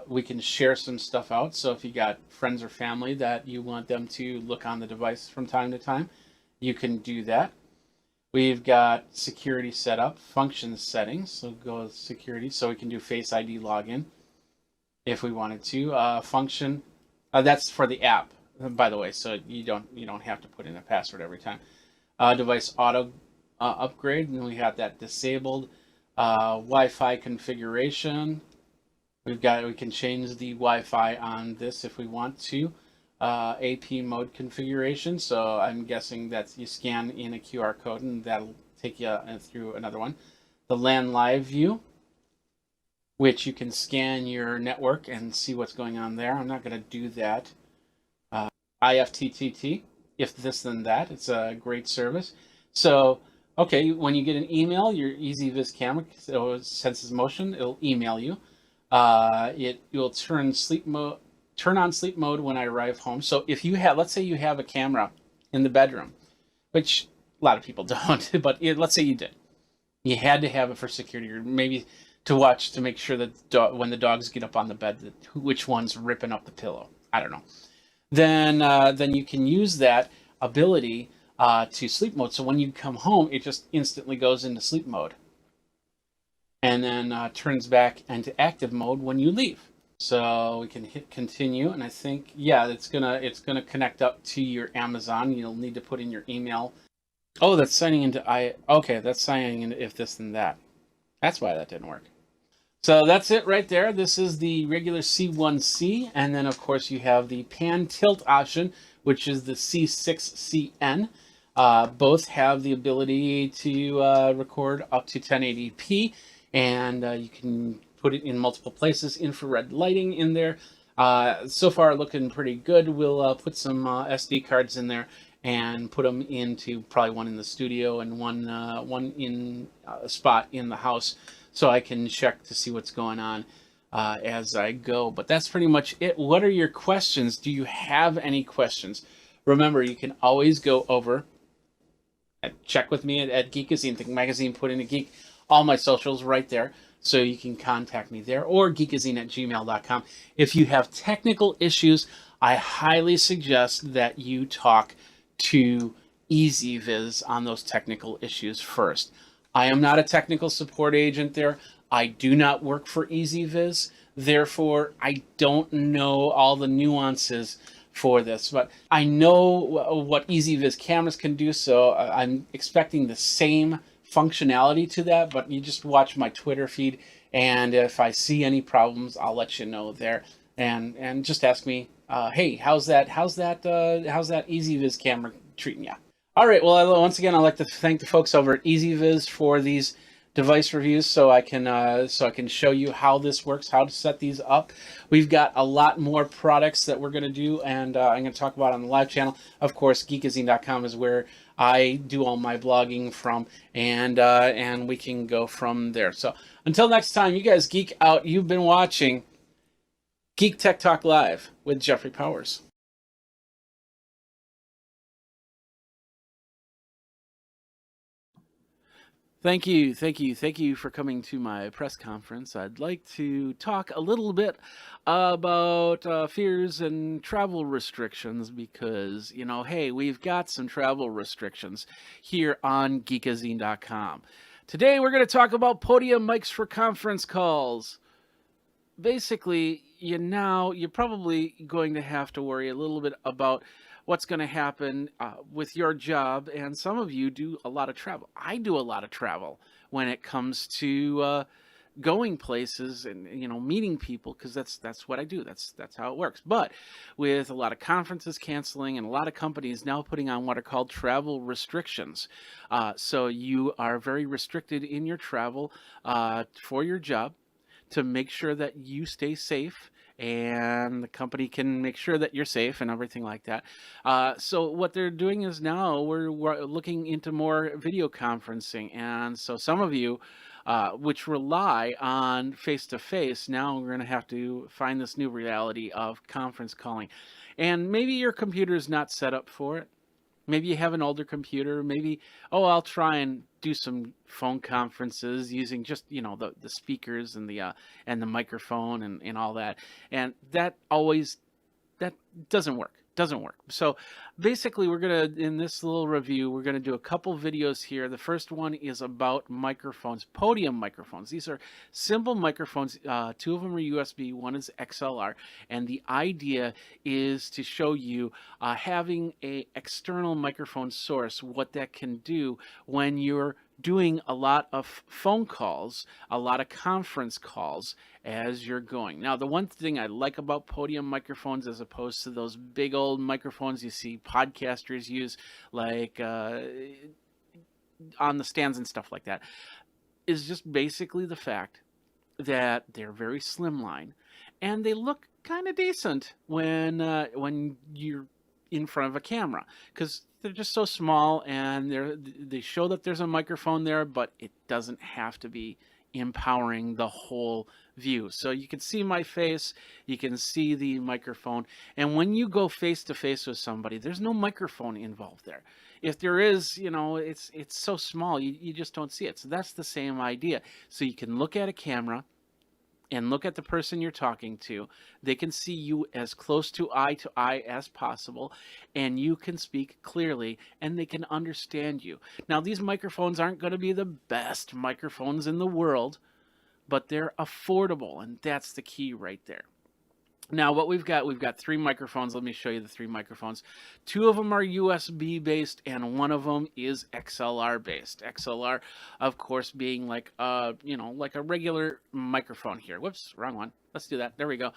Speaker 1: We can share some stuff out. So if you got friends or family that you want them to look on the device from time to time, you can do that. We've got security setup, function settings. So go with security, so we can do Face ID login if we wanted to. Function, that's for the app, by the way. So you don't have to put in a password every time. Device auto upgrade, and we have that disabled. Wi-Fi configuration. We can change the Wi-Fi on this if we want to. AP mode configuration, so I'm guessing that you scan in a QR code and that'll take you through another one. The LAN live view, which you can scan your network and see what's going on there. I'm not going to do that. IFTTT, if this then that, it's a great service. So okay, when you get an email, your EasyViz camera, so it senses motion, it'll email you. It will turn on sleep mode when I arrive home. So if you have, let's say you have a camera in the bedroom, which a lot of people don't, but let's say you did. You had to have it for security, or maybe to watch, to make sure that when the dogs get up on the bed, which one's ripping up the pillow. I don't know. Then you can use that ability to sleep mode. So when you come home, it just instantly goes into sleep mode, and then turns back into active mode when you leave. So we can hit continue, and I think, yeah, it's gonna connect up to your Amazon. You'll need to put in your email. Oh, that's signing into okay, that's signing into if this then that. That's why that didn't work. So that's it right there. This is the regular C1C, and then of course you have the pan tilt option, which is the C6CN. Both have the ability to record up to 1080p, and you can put it in multiple places, infrared lighting in there. So far looking pretty good. We'll put some SD cards in there and put them into probably one in the studio and one in a spot in the house, so I can check to see what's going on as I go. But that's pretty much it. What are your questions? Do you have any questions? Remember, you can always go over and check with me at Geekazine, Think Magazine, put in a geek, all my socials right there. So you can contact me there, or geekazine@gmail.com. If you have technical issues, I highly suggest that you talk to EasyViz on those technical issues first. I am not a technical support agent there. I do not work for EasyViz. Therefore, I don't know all the nuances for this, but I know what EasyViz cameras can do, so I'm expecting the same functionality to that. But you just watch my Twitter feed, and if I see any problems, I'll let you know there. And just ask me, hey, how's that EasyViz camera treating you? All right. Well, once again, I'd like to thank the folks over at EasyViz for these device reviews, so I can show you how this works, how to set these up. We've got a lot more products that we're going to do, and I'm going to talk about on the live channel. Of course, geekazine.com is where I do all my blogging from, and we can go from there. So until next time, you guys geek out. You've been watching Geek Tech Talk Live with Jeffrey Powers. Thank you for coming to my press conference. I'd like to talk a little bit about fears and travel restrictions, because, hey, we've got some travel restrictions here on geekazine.com. Today we're going to talk about podium mics for conference calls. Basically, you're probably going to have to worry a little bit about what's going to happen with your job, and some of you do a lot of travel. I do a lot of travel when it comes to going places and meeting people, because that's what I do. That's how it works. But with a lot of conferences canceling and a lot of companies now putting on what are called travel restrictions, so you are very restricted in your travel for your job, to make sure that you stay safe and the company can make sure that you're safe and everything like that. So what they're doing is now we're looking into more video conferencing. And so some of you which rely on face-to-face, now we're going to have to find this new reality of conference calling. And maybe your computer is not set up for it. Maybe you have an older computer. Maybe, I'll try and do some phone conferences using just, the speakers and the microphone and all that. And that doesn't work. So basically, in this little review, we're going to do a couple videos here. The first one is about microphones, podium microphones. These are simple microphones. Two of them are USB, one is XLR. And the idea is to show you having a external microphone source, what that can do when you're doing a lot of phone calls, a lot of conference calls as you're going. Now, the one thing I like about podium microphones, as opposed to those big old microphones you see podcasters use, like on the stands and stuff like that, is just basically the fact that they're very slimline and they look kind of decent when you're in front of a camera, because they're just so small, and they show that there's a microphone there, but it doesn't have to be empowering the whole view. So you can see my face, you can see the microphone, and when you go face to face with somebody, there's no microphone involved there. If there is, it's so small, you just don't see it. So that's the same idea. So you can look at a camera and look at the person you're talking to. They can see you as close to eye as possible, and you can speak clearly, and they can understand you. Now, these microphones aren't going to be the best microphones in the world, but they're affordable, and that's the key right there. Now, what we've got three microphones. Let me show you the three microphones. Two of them are USB based, and one of them is XLR based. XLR, of course, being like a regular microphone here. Whoops, wrong one. Let's do that. There we go.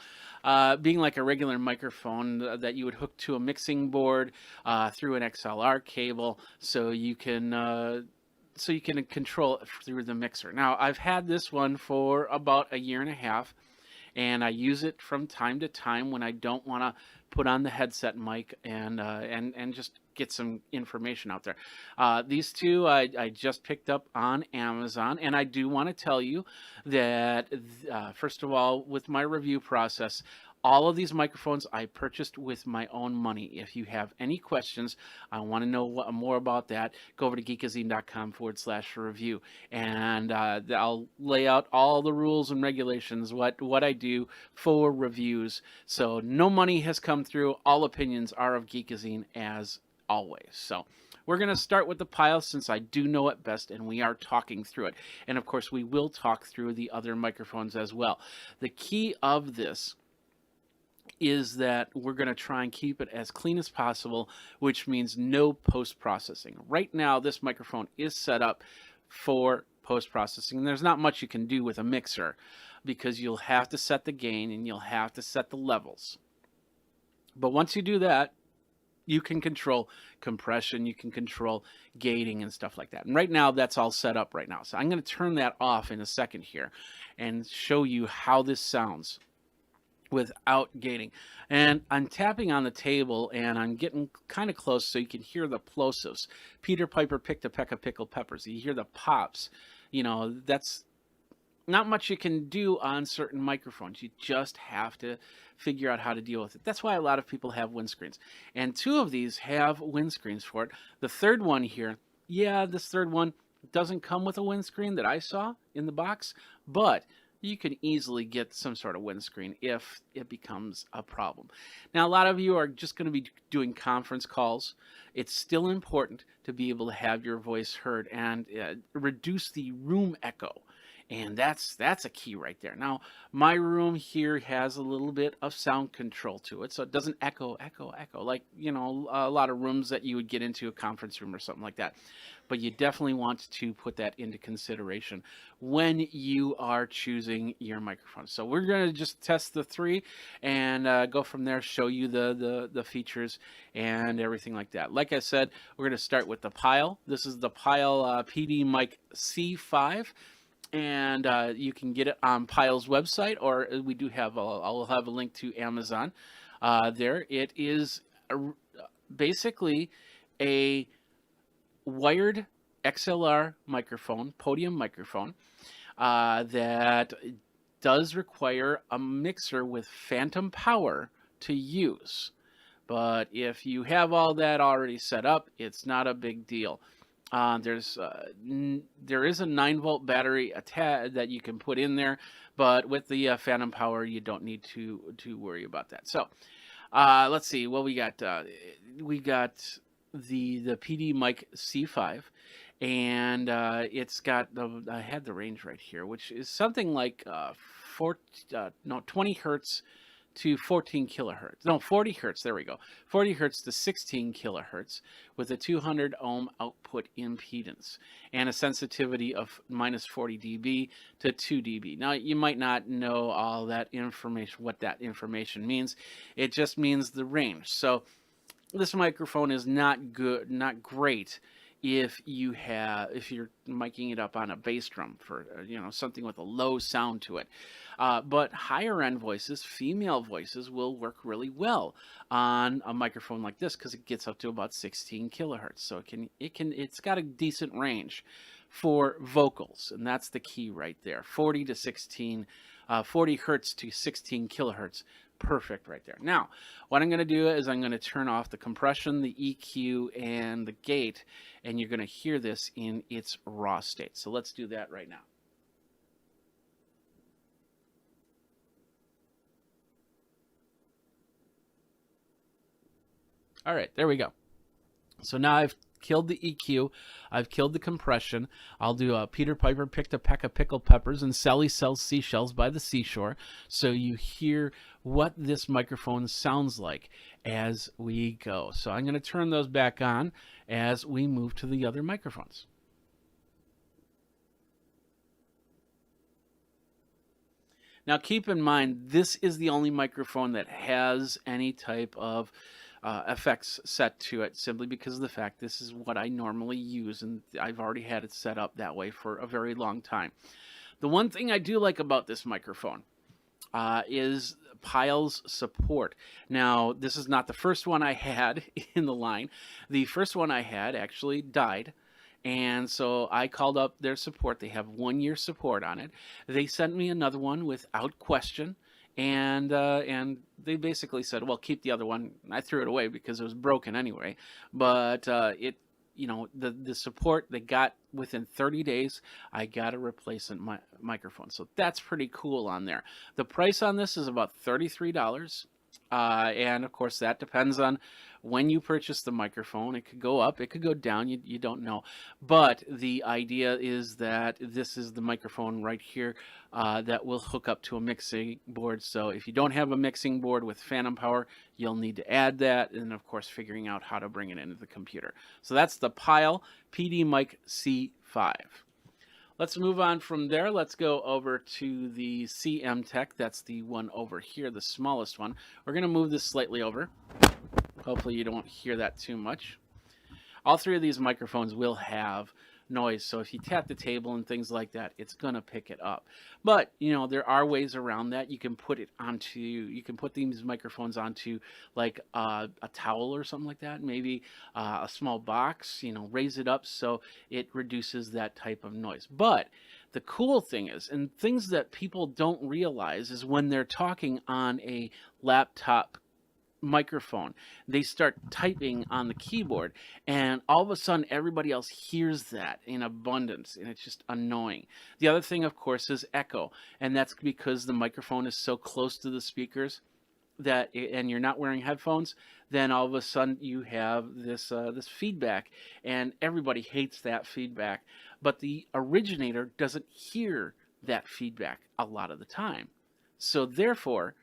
Speaker 1: Being like a regular microphone that you would hook to a mixing board through an XLR cable, so you can so you can control it through the mixer. Now, I've had this one for about a year and a half, and I use it from time to time when I don't want to put on the headset mic and just get some information out there. These two I just picked up on Amazon, and I do want to tell you that first of all, with my review process, all of these microphones I purchased with my own money. If you have any questions, I want to know more about that, go over to geekazine.com/review, and I'll lay out all the rules and regulations, what I do for reviews. So no money has come through. All opinions are of Geekazine as always. So we're going to start with the pile since I do know it best, and we are talking through it. And of course, we will talk through the other microphones as well. The key of this is that we're going to try and keep it as clean as possible, which means no post-processing. Right now, this microphone is set up for post-processing. There's not much you can do with a mixer because you'll have to set the gain and you'll have to set the levels. But once you do that, you can control compression, you can control gating and stuff like that. And right now, that's all set up right now. So I'm going to turn that off in a second here and show you how this sounds without gating. And I'm tapping on the table and I'm getting kind of close so you can hear the plosives. Peter Piper picked a peck of pickled peppers. You hear the pops. You know, that's not much you can do on certain microphones. You just have to figure out how to deal with it. That's why a lot of people have windscreens. And two of these have windscreens for it. The third one here, this third one doesn't come with a windscreen that I saw in the box, but you can easily get some sort of windscreen if it becomes a problem. Now, a lot of you are just going to be doing conference calls. It's still important to be able to have your voice heard and reduce the room echo. And that's a key right there. Now, my room here has a little bit of sound control to it, so it doesn't echo like, you know, a lot of rooms that you would get into, a conference room or something like that. But you definitely want to put that into consideration when you are choosing your microphone. So we're going to just test the three and go from there, show you the features and everything like that. Like I said, we're going to start with the Pyle. This is the Pyle PD Mic C5. And you can get it on Pyle's website, or we do have I'll have a link to Amazon there. It is basically a wired XLR microphone, podium microphone, that does require a mixer with phantom power to use. But if you have all that already set up, it's not a big deal. There is a 9-volt battery that you can put in there, but with the phantom power, you don't need to worry about that. So let's see what we got. We got the PD Mic C5, and it's got I had the range right here, which is something like 20 hertz to 14 kilohertz. No, 40 hertz. There we go. 40 hertz to 16 kilohertz with a 200 ohm output impedance and a sensitivity of minus 40 dB to 2 dB. Now, you might not know all that information, what that information means. It just means the range. So this microphone is not great if you're miking it up on a bass drum for something with a low sound to it. But higher end voices, female voices, will work really well on a microphone like this because it gets up to about 16 kilohertz. So it's got a decent range for vocals, and that's the key right there. 40 hertz to 16 kilohertz. Perfect right there. Now, what I'm going to do is I'm going to turn off the compression, the EQ, and the gate, and you're going to hear this in its raw state. So let's do that right now. All right, there we go. So now I've killed the EQ, I've killed the compression. I'll do Peter Piper picked a peck of pickled peppers and Sally sells seashells by the seashore, so you hear what this microphone sounds like as we go. So I'm going to turn those back on as we move to the other microphones. Now keep in mind, this is the only microphone that has any type of effects set to it, simply because of the fact this is what I normally use, and I've already had it set up that way for a very long time. The one thing I do like about this microphone is Pile's support. Now, this is not the first one I had in the line. The first one I had actually died. And so I called up their support. They have 1 year support on it. They sent me another one without question. And they basically said, well, keep the other one. I threw it away because it was broken anyway. But the support they got within 30 days, I got a replacement microphone. So that's pretty cool on there. The price on this is about $33. And of course, that depends on when you purchase the microphone. It could go up, it could go down, you don't know. But the idea is that this is the microphone right here that will hook up to a mixing board. So if you don't have a mixing board with phantom power, you'll need to add that. And of course, figuring out how to bring it into the computer. So that's the Pile PD Mic C5. Let's move on from there. Let's go over to the CM-Tech. That's the one over here, the smallest one. We're going to move this slightly over. Hopefully you don't hear that too much. All three of these microphones will have noise, so if you tap the table and things like that, it's going to pick it up. But, there are ways around that. You can put these microphones onto like a towel or something like that, maybe a small box, raise it up so it reduces that type of noise. But the cool thing is, and things that people don't realize, is when they're talking on a laptop microphone, they start typing on the keyboard, and all of a sudden everybody else hears that in abundance, and it's just annoying. The other thing, of course, is echo, and that's because the microphone is so close to the speakers that, and you're not wearing headphones, then all of a sudden you have this feedback, and everybody hates that feedback. But the originator doesn't hear that feedback a lot of the time, so therefore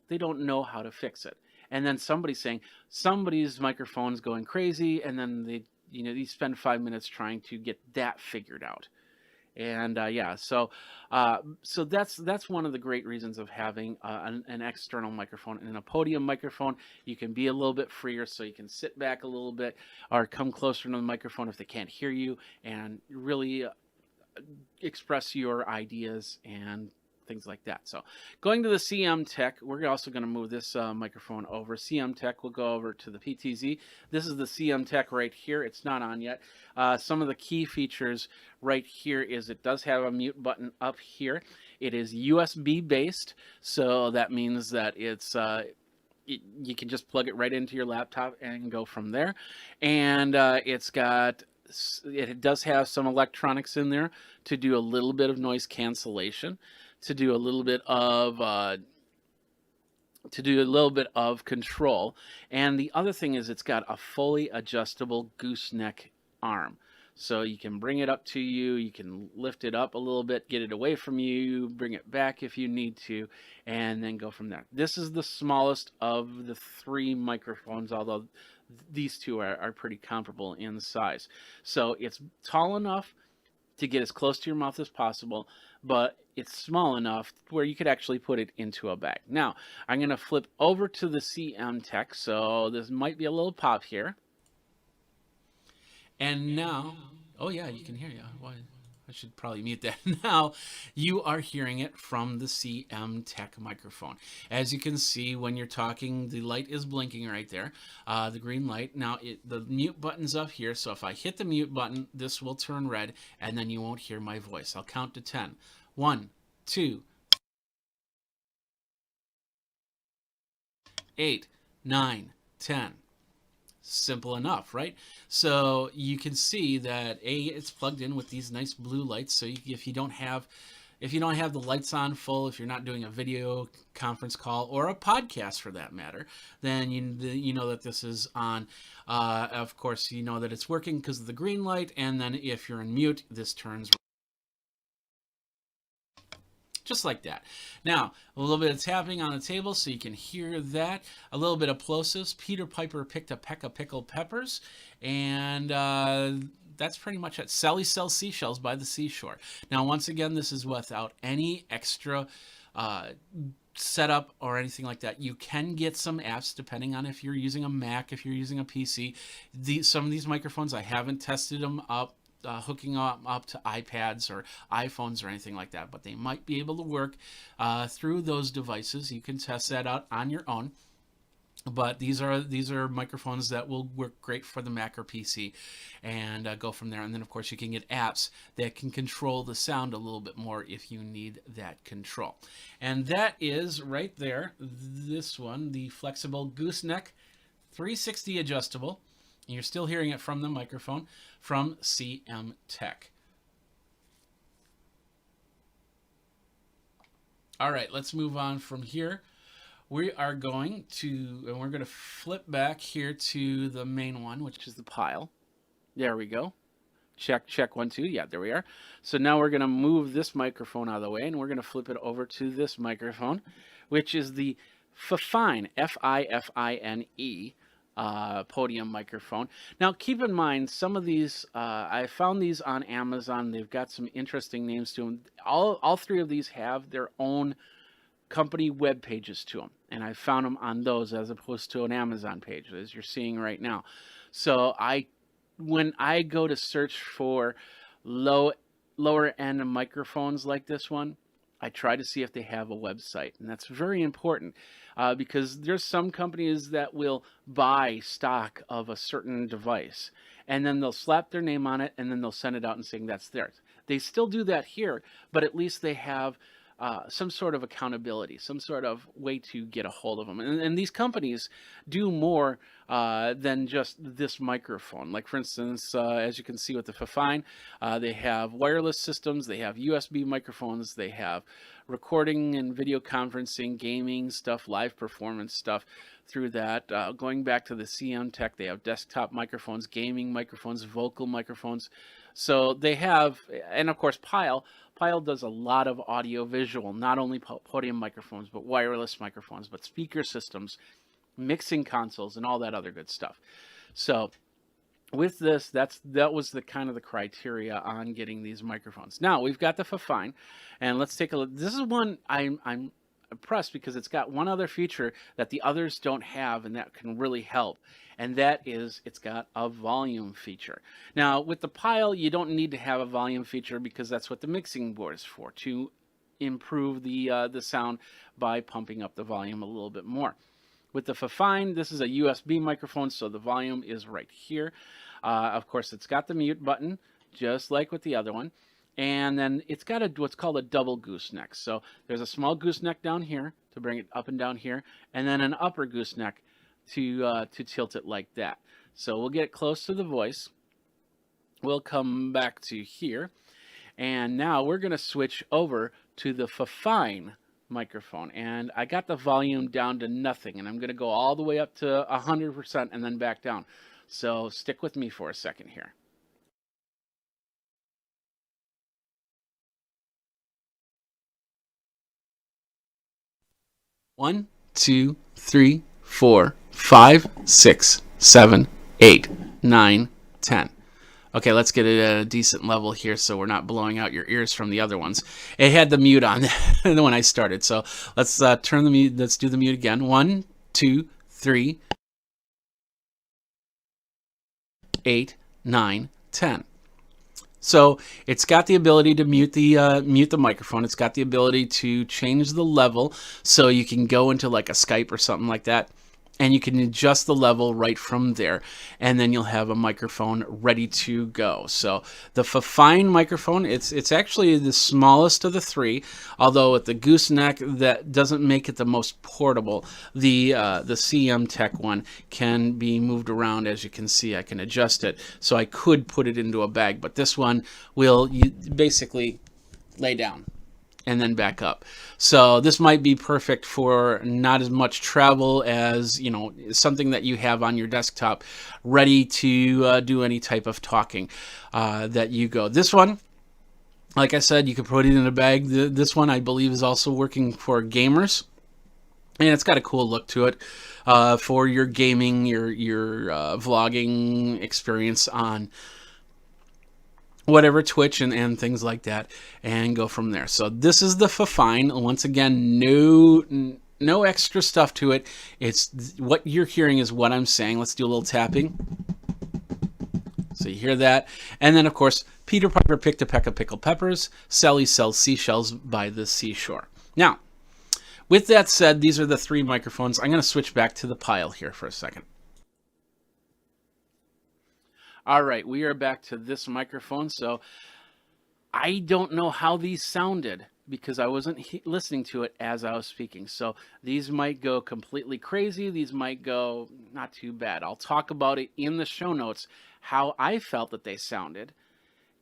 Speaker 1: they don't know how to fix it. And then somebody's saying somebody's microphone's going crazy, and then they spend 5 minutes trying to get that figured out. And so that's one of the great reasons of having an external microphone. And a podium microphone, you can be a little bit freer, so you can sit back a little bit or come closer to the microphone if they can't hear you, and really express your ideas and things like that. So going to the CM-Tech, we're also going to move this microphone over. CM-Tech will go over to the PTZ. This is the CM-Tech right here. It's not on yet. Some of the key features right here is it does have a mute button up here. It is USB based, so that means that it's you can just plug it right into your laptop and go from there. And it does have some electronics in there to do a little bit of noise cancellation, to do a little bit of control. And the other thing is it's got a fully adjustable gooseneck arm. So you can bring it up to you, you can lift it up a little bit, get it away from you, bring it back if you need to, and then go from there. This is the smallest of the three microphones, although these two are pretty comparable in size. So it's tall enough to get as close to your mouth as possible, but it's small enough where you could actually put it into a bag. Now, I'm going to flip over to the CM-Tech, so this might be a little pop here. And now, oh yeah, you can hear you. Well, I should probably mute that. Now you are hearing it from the CM-Tech microphone. As you can see, when you're talking, the light is blinking right there, the green light. Now the mute button's up here, so if I hit the mute button, this will turn red, and then you won't hear my voice. I'll count to 10. 1, 2, 8, 9, 10. Simple enough, right? So you can see that it's plugged in with these nice blue lights. So if you don't have the lights on full, if you're not doing a video conference call or a podcast for that matter, then you know that this is on. Of course, you know that it's working because of the green light. And then if you're in mute, this turns just like that. Now, a little bit of tapping on the table so you can hear that. A little bit of plosives. Peter Piper picked a peck of pickled peppers. And that's pretty much it. Sally sells seashells by the seashore. Now, once again, this is without any extra setup or anything like that. You can get some apps depending on if you're using a Mac, if you're using a PC. Some of these microphones, I haven't tested them up, hooking up to iPads or iPhones or anything like that, but they might be able to work through those devices. You can test that out on your own. But these are microphones that will work great for the Mac or PC, and go from there. And then, of course, you can get apps that can control the sound a little bit more if you need that control. And that is right there, this one, the flexible gooseneck 360 adjustable. And you're still hearing it from the microphone from CM Tech. All right, let's move on from here. We are going to, and we're going to flip back here to the main one, which is the Pyle. There we go. Check, check, 1, 2. Yeah, there we are. So now we're going to move this microphone out of the way, and we're going to flip it over to this microphone, which is the Fifine, F-I-F-I-N-E, podium microphone. Now, keep in mind, some of these, I found these on Amazon. They've got some interesting names to them. All three of these have their own company web pages to them, and I found them on those as opposed to an Amazon page, as you're seeing right now. So when I go to search for lower end microphones like this one, I try to see if they have a website, and that's very important because there's some companies that will buy stock of a certain device, and then they'll slap their name on it, and then they'll send it out and saying that's theirs. They still do that here, but at least they have some sort of accountability, some sort of way to get a hold of them. And these companies do more than just this microphone. Like, for instance, as you can see with the Fifine, they have wireless systems, they have USB microphones, they have recording and video conferencing, gaming stuff, live performance stuff through that. Going back to the CM Tech, they have desktop microphones, gaming microphones, vocal microphones. So they have, and of course Pyle does a lot of audio visual, not only podium microphones, but wireless microphones, but speaker systems, mixing consoles, and all that other good stuff. So with this, that was the kind of the criteria on getting these microphones. Now we've got the Fifine, and let's take a look. This is one I'm impressed because it's got one other feature that the others don't have, and that can really help. And that is, it's got a volume feature. Now, with the Pyle, you don't need to have a volume feature because that's what the mixing board is for, to improve the sound by pumping up the volume a little bit more. With the Fifine, this is a USB microphone, so the volume is right here. Of course, it's got the mute button, just like with the other one. And then it's got what's called a double gooseneck. So there's a small gooseneck down here to bring it up and down here, and then an upper gooseneck to tilt it like that. So we'll get close to the voice. We'll come back to here, and now we're going to switch over to the Fifine microphone, and I got the volume down to nothing, and I'm going to go all the way up to 100% and then back down. So stick with me for a second here. One, 2, 3, 4, 5, 6, 7, 8, 9, 10. Okay, let's get it at a decent level here so we're not blowing out your ears from the other ones. It had the mute on when I started, so let's turn the mute. Let's do the mute again. 1, 2, 3, 8, 9, 10. So it's got the ability to mute the microphone. It's got the ability to change the level, so you can go into like a Skype or something like that, and you can adjust the level right from there, and then you'll have a microphone ready to go. So the Fifine microphone, it's actually the smallest of the three, although with the gooseneck, that doesn't make it the most portable. The CM Tech one can be moved around. As you can see, I can adjust it, so I could put it into a bag, but this one will basically lay down and then back up. So this might be perfect for not as much travel as, you know, something that you have on your desktop ready to do any type of talking that you go. This one, like I said, you could put it in a bag. This one I believe is also working for gamers, and it's got a cool look to it for your gaming, your vlogging experience on whatever, Twitch and things like that, and go from there. So this is the Fifine. Once again, no extra stuff to it. It's what you're hearing is what I'm saying. Let's do a little tapping. So you hear that. And then, of course, Peter Piper picked a peck of pickled peppers. Sally sells seashells by the seashore. Now, with that said, these are the 3 microphones. I'm going to switch back to the pile here for a second. All right, we are back to this microphone. So I don't know how these sounded because I wasn't listening to it as I was speaking. So these might go completely crazy. These might go not too bad. I'll talk about it in the show notes, how I felt that they sounded.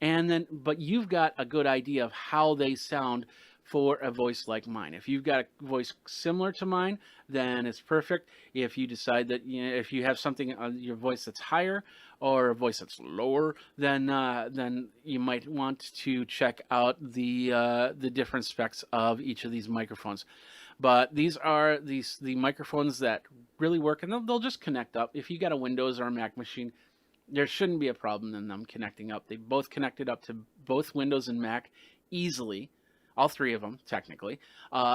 Speaker 1: And then, but you've got a good idea of how they sound for a voice like mine. If you've got a voice similar to mine, then it's perfect. If you decide that, if you have something on your voice that's higher or a voice that's lower, then you might want to check out the different specs of each of these microphones. But these are the microphones that really work, and they'll just connect up. If you got a Windows or a Mac machine, there shouldn't be a problem in them connecting up. They both connected up to both Windows and Mac easily. All 3 of them, technically.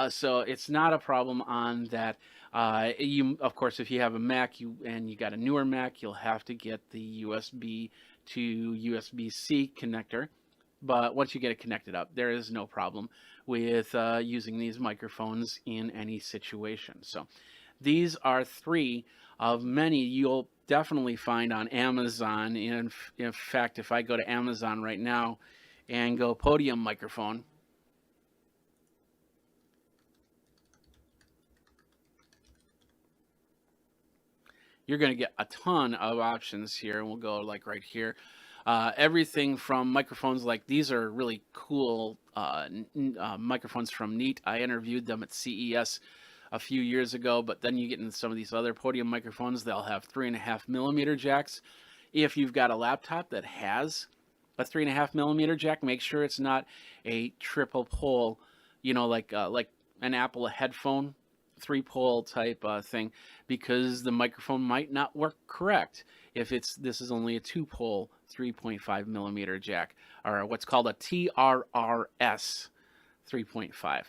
Speaker 1: So it's not a problem on that. Of course, if you have a Mac and you got a newer Mac, you'll have to get the USB to USB-C connector. But once you get it connected up, there is no problem with using these microphones in any situation. So these are 3 of many you'll definitely find on Amazon. And in fact, if I go to Amazon right now and go podium microphone, you're going to get a ton of options here. And we'll go like right here. Everything from microphones like these are really cool microphones from Neat. I interviewed them at CES a few years ago, but then you get into some of these other podium microphones. They'll have 3.5 millimeter jacks. If you've got a laptop that has a 3.5 millimeter jack, make sure it's not a triple pole, like an Apple headphone 3-pole type thing, because the microphone might not work correct if this is only a 2-pole 3.5 millimeter jack, or what's called a TRRS 3.5.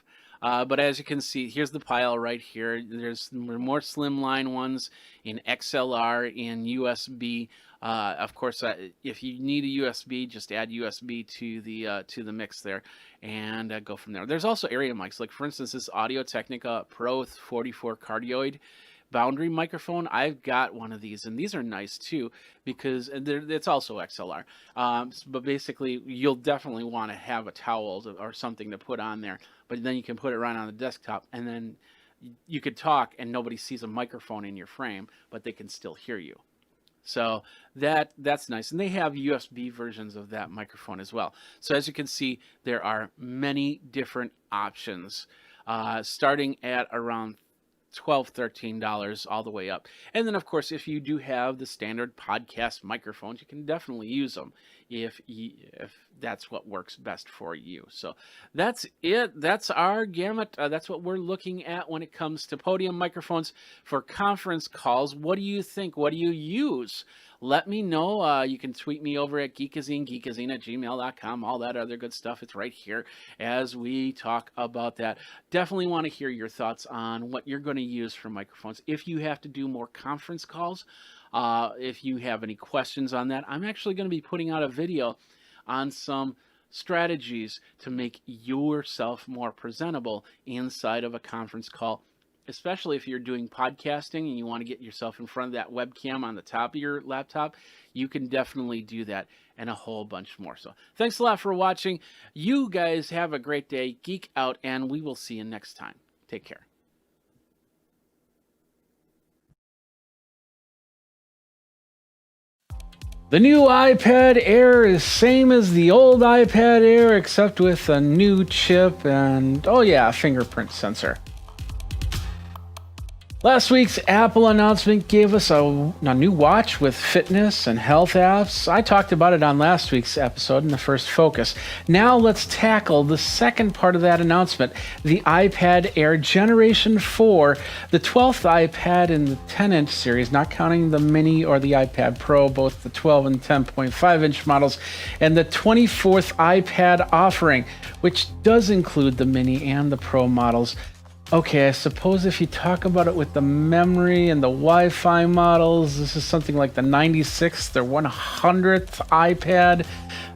Speaker 1: But as you can see, here's the pile right here. There's more slimline ones in XLR, in USB. Of course, if you need a USB, just add USB to the mix there, and go from there. There's also area mics, like for instance, this Audio-Technica Pro 44 cardioid boundary microphone. I've got one of these, and these are nice too because it's also XLR. But basically, you'll definitely want to have a towel or something to put on there. But then you can put it right on the desktop, and then you could talk, and nobody sees a microphone in your frame, but they can still hear you. So that's nice. And they have USB versions of that microphone as well. So as you can see, there are many different options, starting at around $12, $13 all the way up. And then, of course, if you do have the standard podcast microphones, you can definitely use them if that's what works best for you. So that's it. That's our gamut. That's what we're looking at when it comes to podium microphones for conference calls. What do you think? What do you use? Let me know. You can tweet me over at Geekazine, geekazine@gmail.com, all that other good stuff. It's right here as we talk about that. Definitely want to hear your thoughts on what you're going to use for microphones. If you have to do more conference calls, if you have any questions on that, I'm actually going to be putting out a video on some strategies to make yourself more presentable inside of a conference call, especially if you're doing podcasting and you want to get yourself in front of that webcam on the top of your laptop. You can definitely do that and a whole bunch more. So thanks a lot for watching. You guys have a great day. Geek out, and we will see you next time. Take care.
Speaker 2: The new iPad Air is same as the old iPad Air, except with a new chip and, oh yeah, a fingerprint sensor. Last week's Apple announcement gave us a new watch with fitness and health apps. I talked about it on last week's episode in the first focus. Now let's tackle the second part of that announcement, the iPad Air Generation 4, the 12th iPad in the 10-inch series, not counting the Mini or the iPad Pro, both the 12 and 10.5-inch models, and the 24th iPad offering, which does include the Mini and the Pro models. Okay, I suppose if you talk about it with the memory and the Wi-Fi models, this is something like the 96th or 100th iPad.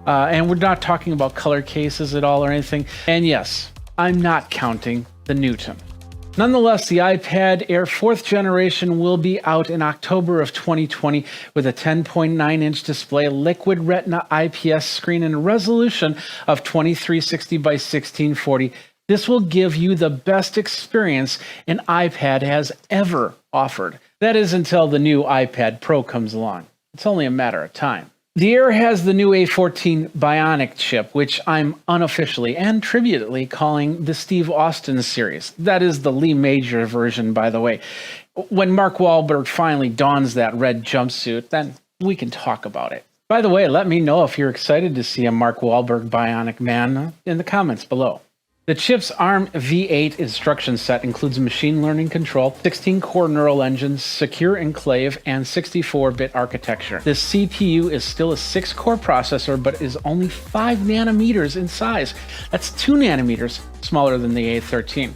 Speaker 2: And we're not talking about color cases at all or anything. And yes, I'm not counting the Newton. Nonetheless, the iPad Air 4th generation will be out in October of 2020 with a 10.9-inch display, liquid retina IPS screen, and a resolution of 2360 by 1640. This will give you the best experience an iPad has ever offered. That is until the new iPad Pro comes along. It's only a matter of time. The Air has the new A14 Bionic chip, which I'm unofficially and tributely calling the Steve Austin series. That is the Lee Major version, by the way. When Mark Wahlberg finally dons that red jumpsuit, then we can talk about it. By the way, let me know if you're excited to see a Mark Wahlberg Bionic Man in the comments below. The chip's ARM V8 instruction set includes machine learning control, 16-core neural engines, secure enclave, and 64-bit architecture. This CPU is still a 6-core processor, but is only 5 nanometers in size. That's 2 nanometers smaller than the A13.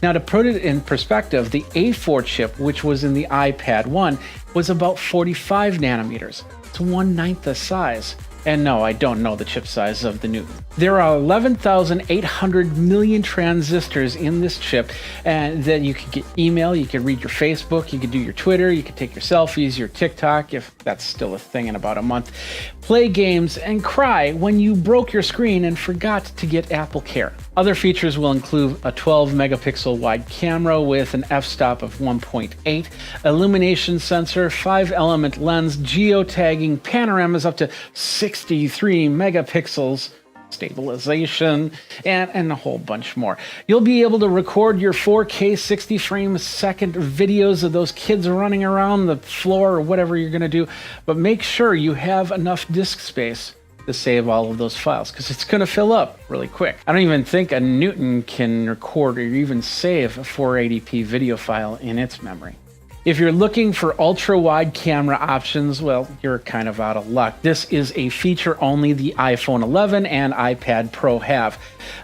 Speaker 2: Now, to put it in perspective, the A4 chip, which was in the iPad 1, was about 45 nanometers. It's 1/9 the size. And no, I don't know the chip size of the Newton. There are 11,800 million transistors in this chip, and then you can get email, you can read your Facebook, you can do your Twitter, you can take your selfies, your TikTok, if that's still a thing in about a month, play games, and cry when you broke your screen and forgot to get Apple Care. Other features will include a 12-megapixel wide camera with an f-stop of 1.8, illumination sensor, 5-element lens, geotagging, panoramas up to 63 megapixels, stabilization, and a whole bunch more. You'll be able to record your 4K 60 frames a second videos of those kids running around the floor or whatever you're going to do, but make sure you have enough disk space to save all of those files, because it's going to fill up really quick. I don't even think a Newton can record or even save a 480p video file in its memory. If you're looking for ultra-wide camera options, well, you're kind of out of luck. This is a feature only the iPhone 11 and iPad Pro have.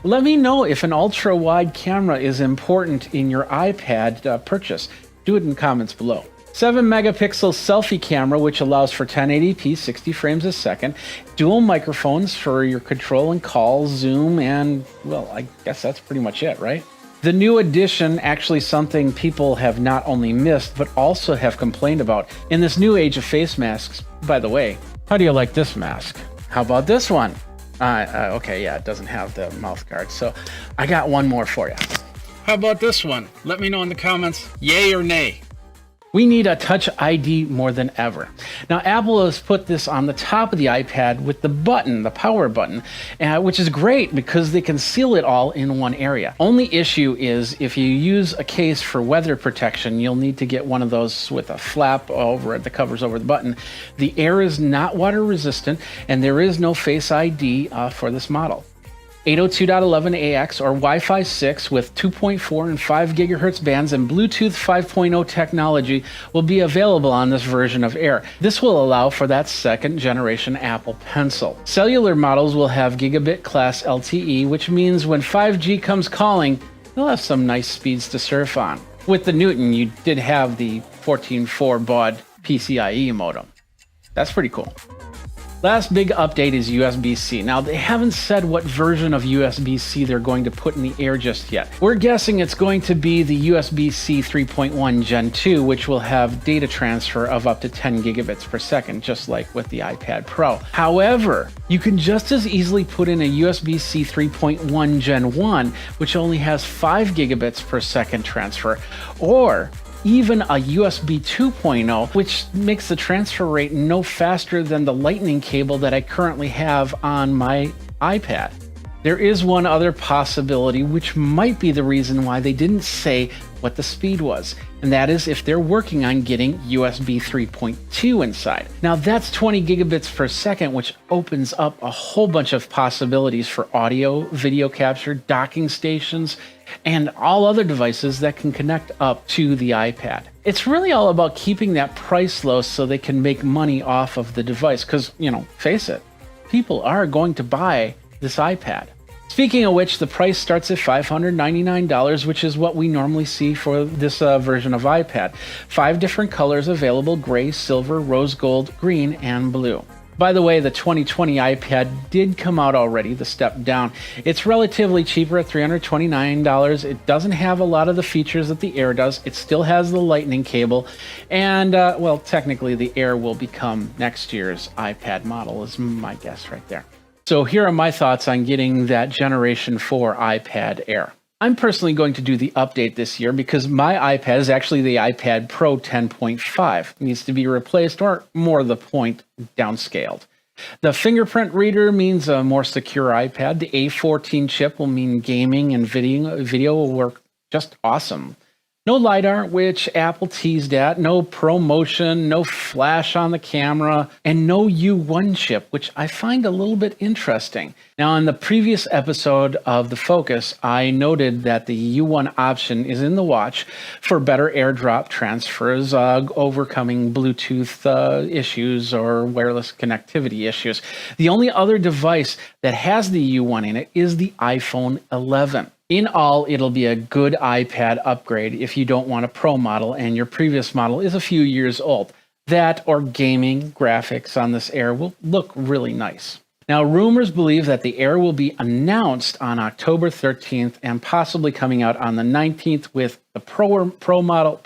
Speaker 2: Let me know if an ultra-wide camera is important in your iPad purchase. Do it in the comments below. 7-megapixel selfie camera, which allows for 1080p 60 frames a second, dual microphones for your control and call, zoom, and, well, I guess that's pretty much it, right? The new addition, actually something people have not only missed, but also have complained about in this new age of face masks. By the way, how do you like this mask? How about this one? Okay, yeah, it doesn't have the mouth guard, so I got one more for you. How about this one? Let me know in the comments, yay or nay. We need a Touch ID more than ever. Now, Apple has put this on the top of the iPad with the button, the power button, which is great because they can seal it all in one area. Only issue is if you use a case for weather protection, you'll need to get one of those with a flap over it that covers over the button. The Air is not water resistant, and there is no Face ID for this model. 802.11ax or Wi-Fi 6 with 2.4 and 5 gigahertz bands and Bluetooth 5.0 technology will be available on this version of Air. This will allow for that second generation Apple Pencil. Cellular models will have gigabit class LTE, which means when 5G comes calling, you'll have some nice speeds to surf on. With the Newton, you did have the 14.4 baud PCIe modem. That's pretty cool. Last big update is USB-C. Now, they haven't said what version of USB-C they're going to put in the Air just yet. We're guessing it's going to be the USB-C 3.1 Gen 2, which will have data transfer of up to 10 gigabits per second, just like with the iPad Pro. However, you can just as easily put in a USB-C 3.1 Gen 1, which only has 5 gigabits per second transfer, or even a USB 2.0, which makes the transfer rate no faster than the lightning cable that I currently have on my iPad. There is one other possibility, which might be the reason why they didn't say what the speed was, and that is if they're working on getting USB 3.2 inside. Now that's 20 gigabits per second, which opens up a whole bunch of possibilities for audio, video capture, docking stations, and all other devices that can connect up to the iPad. It's really all about keeping that price low so they can make money off of the device, because, face it, people are going to buy this iPad. Speaking of which, the price starts at $599, which is what we normally see for this version of iPad. 5 different colors available: gray, silver, rose gold, green, and blue. By the way, the 2020 iPad did come out already, the step down. It's relatively cheaper at $329. It doesn't have a lot of the features that the Air does. It still has the Lightning cable, and, technically the Air will become next year's iPad model, is my guess right there. So here are my thoughts on getting that Generation 4 iPad Air. I'm personally going to do the update this year because my iPad is actually the iPad Pro 10.5. It needs to be replaced, or more the point, downscaled. The fingerprint reader means a more secure iPad. The A14 chip will mean gaming and video will work just awesome. No LiDAR, which Apple teased at, no ProMotion, no flash on the camera, and no U1 chip, which I find a little bit interesting. Now, in the previous episode of The Focus, I noted that the U1 option is in the watch for better AirDrop transfers, overcoming Bluetooth issues or wireless connectivity issues. The only other device that has the U1 in it is the iPhone 11. In all, it'll be a good iPad upgrade if you don't want a Pro model and your previous model is a few years old. That or gaming graphics on this Air will look really nice. Now, rumors believe that the Air will be announced on October 13th and possibly coming out on the 19th with the Pro model.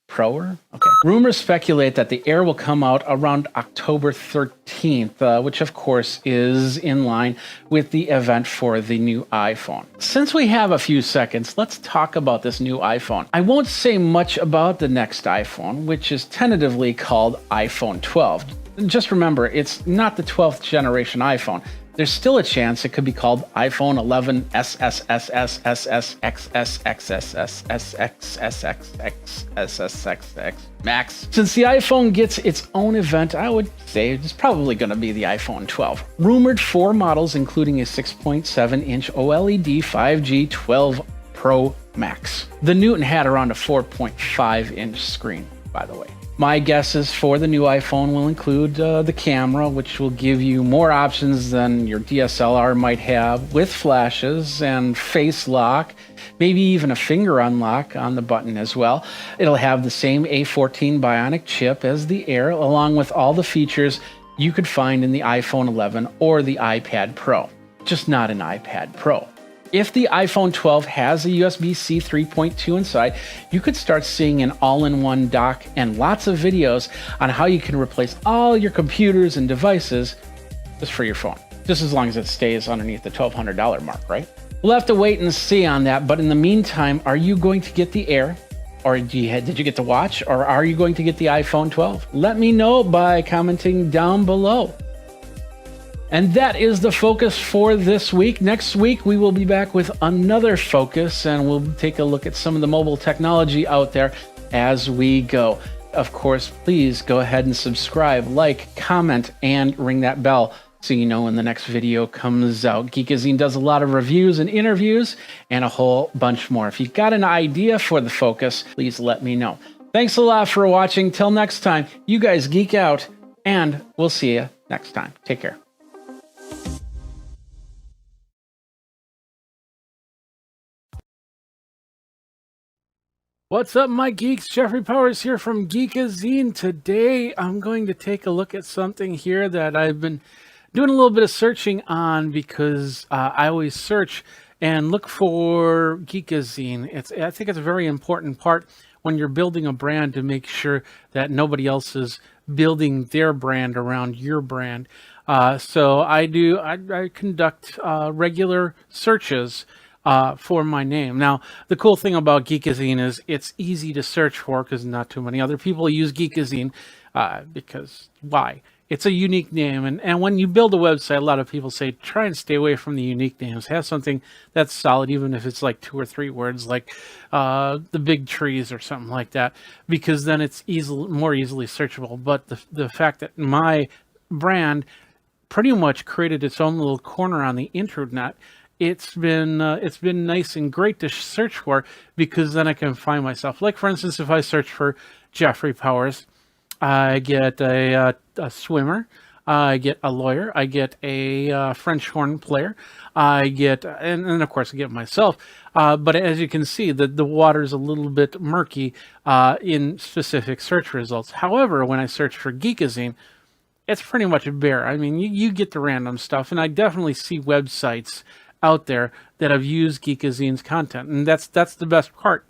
Speaker 2: Okay. Rumors speculate that the Air will come out around October 13th, which of course is in line with the event for the new iPhone. Since we have a few seconds, let's talk about this new iPhone. I won't say much about the next iPhone, which is tentatively called iPhone 12. Just remember, it's not the 12th generation iPhone. There's still a chance it could be called iPhone 11 SSSSSSXXXXXXXXXX Max. Since the iPhone gets its own event, I would say it's probably going to be the iPhone 12. Rumored 4 models, including a 6.7-inch OLED 5G 12 Pro Max. The Newton had around a 4.5-inch screen, by the way. My guesses for the new iPhone will include the camera, which will give you more options than your DSLR might have, with flashes and face lock, maybe even a finger unlock on the button as well. It'll have the same A14 Bionic chip as the Air, along with all the features you could find in the iPhone 11 or the iPad Pro, just not an iPad Pro. If the iPhone 12 has a USB-C 3.2 inside, you could start seeing an all-in-one dock and lots of videos on how you can replace all your computers and devices just for your phone, just as long as it stays underneath the $1,200 mark, right? We'll have to wait and see on that, but in the meantime, are you going to get the Air? Or did you get to watch? Or are you going to get the iPhone 12? Let me know by commenting down below. And that is the focus for this week. Next week, we will be back with another focus, and we'll take a look at some of the mobile technology out there as we go. Of course, please go ahead and subscribe, like, comment, and ring that bell so you know when the next video comes out. Geekazine does a lot of reviews and interviews and a whole bunch more. If you've got an idea for the focus, please let me know. Thanks a lot for watching. Till next time, you guys geek out, and we'll see you next time. Take care. What's up, my geeks? Jeffrey Powers here from Geekazine. Today, I'm going to take a look at something here that I've been doing a little bit of searching on because I always search and look for Geekazine. I think it's a very important part when you're building a brand to make sure that nobody else is building their brand around your brand. So I conduct regular searches for my name. Now, the cool thing about Geekazine is it's easy to search for because not too many other people use Geekazine because why?
Speaker 1: it's a unique name. And when you build a website, a lot of people say, try and stay away from the unique names. Have something that's solid, even if it's like 2 or 3 words, like the big trees or something like that, because then it's more easily searchable. But the fact that my brand pretty much created its own little corner on the internet, it's been nice and great to search for, because then I can find myself. Like, for instance, if I search for Jeffrey Powers, I get a swimmer, I get a lawyer, I get a French horn player, I get, and of course I get myself. But as you can see, the water's a little bit murky in specific search results. However, when I search for Geekazine, it's pretty much bare. I mean, you get the random stuff, and I definitely see websites out there that have used Geekazine's content, and that's the best part,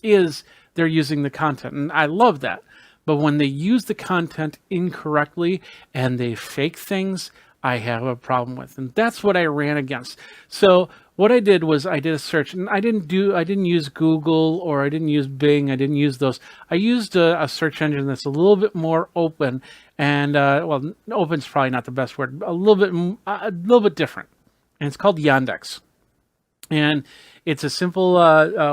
Speaker 1: is they're using the content, and I love that. But when they use the content incorrectly and they fake things, I have a problem with, and that's what I ran against. So what I did was I did a search, and I didn't use Google, or I didn't use Bing. I didn't use those. I used a search engine that's a little bit more open, and well, open's probably not the best word. A little bit different, and it's called Yandex. And it's a simple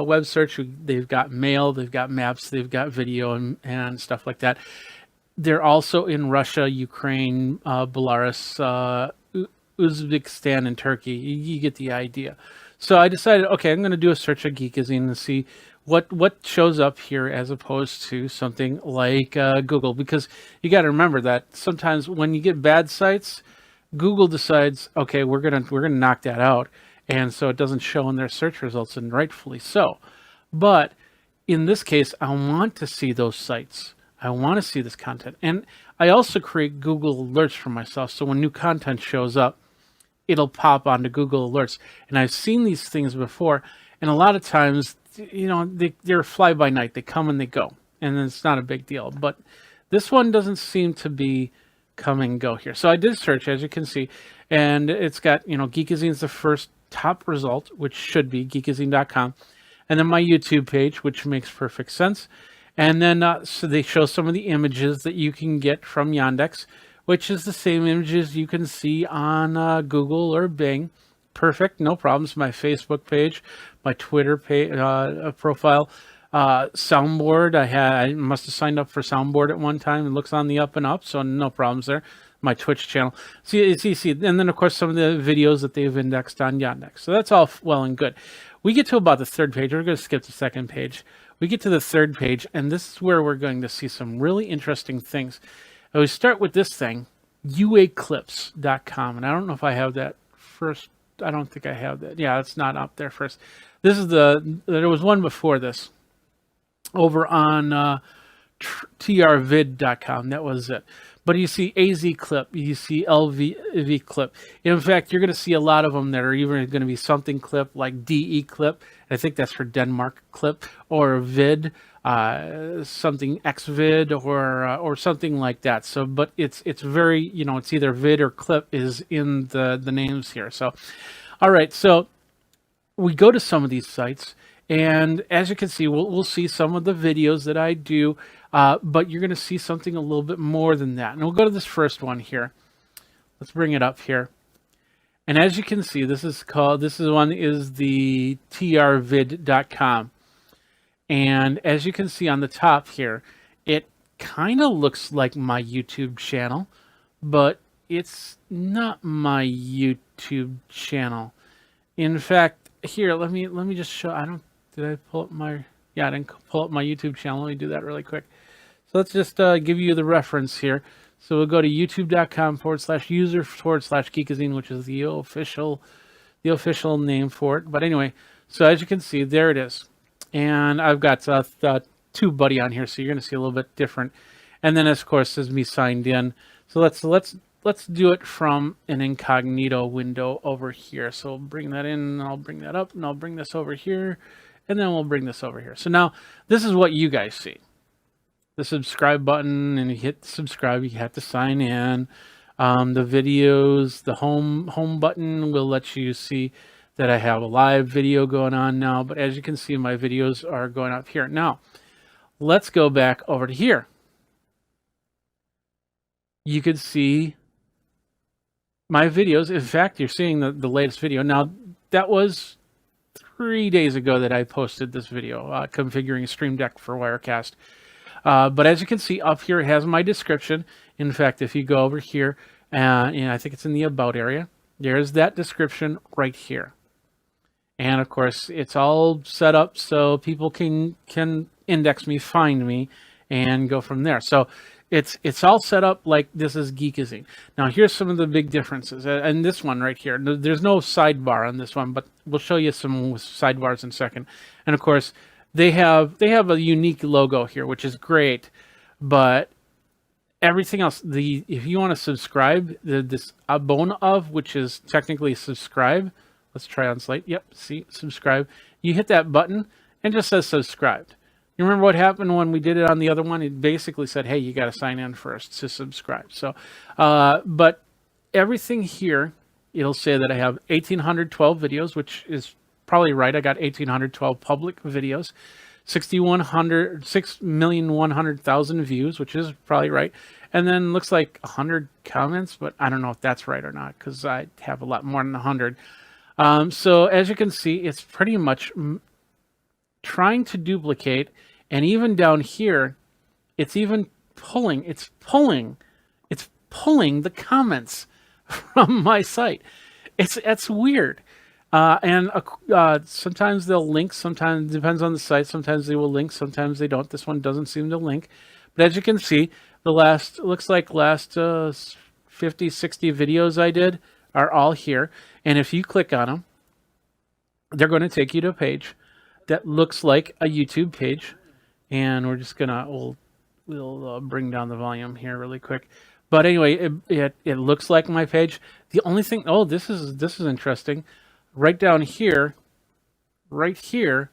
Speaker 1: web search. They've got mail, they've got maps, they've got video, and stuff like that. They're also in Russia, Ukraine, Belarus, Uzbekistan, and Turkey. You get the idea. So I decided, okay, I'm going to do a search of Geekazine and see what shows up here, as opposed to something like Google. Because you got to remember that sometimes when you get bad sites, Google decides, okay, we're gonna knock that out. And so it doesn't show in their search results, and rightfully so. But in this case, I want to see those sites. I want to see this content. And I also create Google alerts for myself. So when new content shows up, it'll pop onto Google alerts. And I've seen these things before. And a lot of times, you know, they're fly by night. They come and they go. And it's not a big deal. But this one doesn't seem to be come and go here. So I did search, as you can see. And it's got, you know, Geekazine's the first top result, which should be geekazine.com, and then my YouTube page, which makes perfect sense. And then so they show some of the images that you can get from Yandex, which is the same images you can see on Google or Bing. Perfect, no problems. My Facebook page, my Twitter profile, Soundboard. I must have signed up for Soundboard at one time. It looks on the up and up, so no problems there. My Twitch channel. See, and then of course some of the videos that they've indexed on Yandex. So that's all well and good. We get to about the 3rd page. We're going to skip the 2nd page. We get to the 3rd page, and this is where we're going to see some really interesting things. And we start with this thing, uaclips.com, and I don't know if I have that first. I don't think I have that. Yeah, it's not up there first. This is there was one before this over on trvid.com. That was it. But you see AZ Clip, you see LV Clip. In fact, you're going to see a lot of them that are even going to be something Clip, like DE Clip. I think that's for Denmark Clip, or Vid, something XVid, or something like that. So, but it's very, you know, it's either Vid or Clip is in the names here. So, all right. So we go to some of these sites, and as you can see, we'll see some of the videos that I do. But you're going to see something a little bit more than that. And we'll go to this first one here. Let's bring it up here. And as you can see, this is the trvid.com. And as you can see on the top here, it kind of looks like my YouTube channel, but it's not my YouTube channel. In fact, here, let me just show. Did I pull up my, yeah, I didn't pull up my YouTube channel. Let me do that really quick. So let's just give you the reference here. So we'll go to youtube.com/user/Geekazine, which is the official name for it. But anyway, so as you can see, there it is. And I've got TubeBuddy on here, so you're going to see a little bit different. And then, of course, is me signed in. So let's do it from an incognito window over here. So we'll bring that in, and I'll bring that up, and I'll bring this over here, and then we'll bring this over here. So now this is what you guys see. The subscribe button, and you hit subscribe, you have to sign in. The videos, the home button will let you see that I have a live video going on now. But as you can see, my videos are going up here. Now, let's go back over to here. you could see my videos. In fact, you're seeing the latest video. Now, that was 3 days ago that I posted this video, configuring a Stream Deck for Wirecast. But as you can see up here, it has my description. In fact, if you go over here, and I think it's in the About area, there's that description right here. And of course, it's all set up so people can index me, find me, and go from there. So it's all set up like this is Geekazine. Now here's some of the big differences. And this one right here, there's no sidebar on this one, but we'll show you some sidebars in a second. And of course, they have a unique logo here, which is great, but everything else, if you want to subscribe, this abone of, which is technically subscribe. Let's try on Slate. Yep, see, subscribe. You hit that button and it just says subscribed. You remember what happened when we did it on the other one? It basically said, hey, you got to sign in first to subscribe. So, but everything here, it'll say that I have 1,812 videos, which is probably right. I got 1,812 public videos, 6,100,000 views, which is probably right. And then looks like 100 comments, but I don't know if that's right or not because I have a lot more than 100. So as you can see, it's pretty much trying to duplicate, and even down here, it's even pulling the comments from my site. It's weird. And sometimes they'll link, sometimes it depends on the site. Sometimes they will link, sometimes they don't. This one doesn't seem to link. But as you can see, looks like last 50, 60 videos I did are all here. And if you click on them, they're going to take you to a page that looks like a YouTube page. And we're just gonna, we'll bring down the volume here really quick. But anyway, it looks like my page. The only thing, this is interesting. Right down here, right here,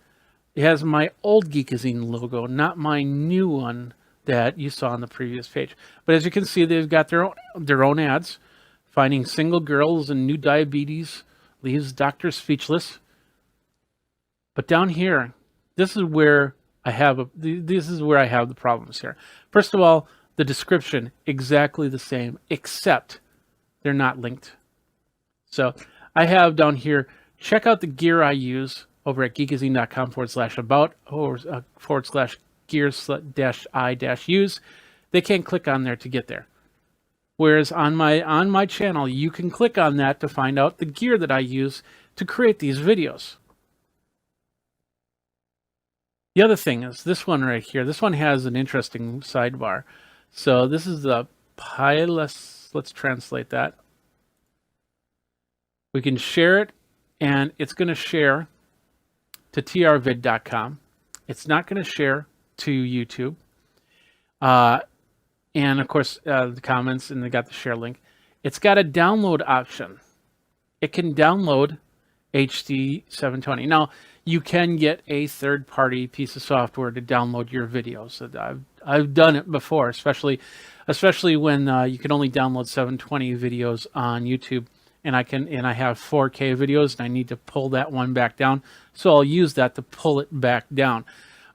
Speaker 1: it has my old Geekazine logo, not my new one that you saw on the previous page. But as you can see, they've got their own ads. Finding single girls and new diabetes leaves doctors speechless. But down here, this is where I have the problems here. First of all, the description exactly the same, except they're not linked. So I have down here, check out the gear I use over at geekazine.com/about or /gears-i-use. They can't click on there to get there. Whereas on my channel, you can click on that to find out the gear that I use to create these videos. The other thing is this one right here. This one has an interesting sidebar. So this is the let's translate that. We can share it, and it's going to share to trvid.com. It's not going to share to YouTube. And of course, the comments, and they got the share link. It's got a download option. It can download HD 720. Now, you can get a third-party piece of software to download your videos. I've done it before, especially when you can only download 720 videos on YouTube, and I have 4K videos, and I need to pull that one back down. So I'll use that to pull it back down.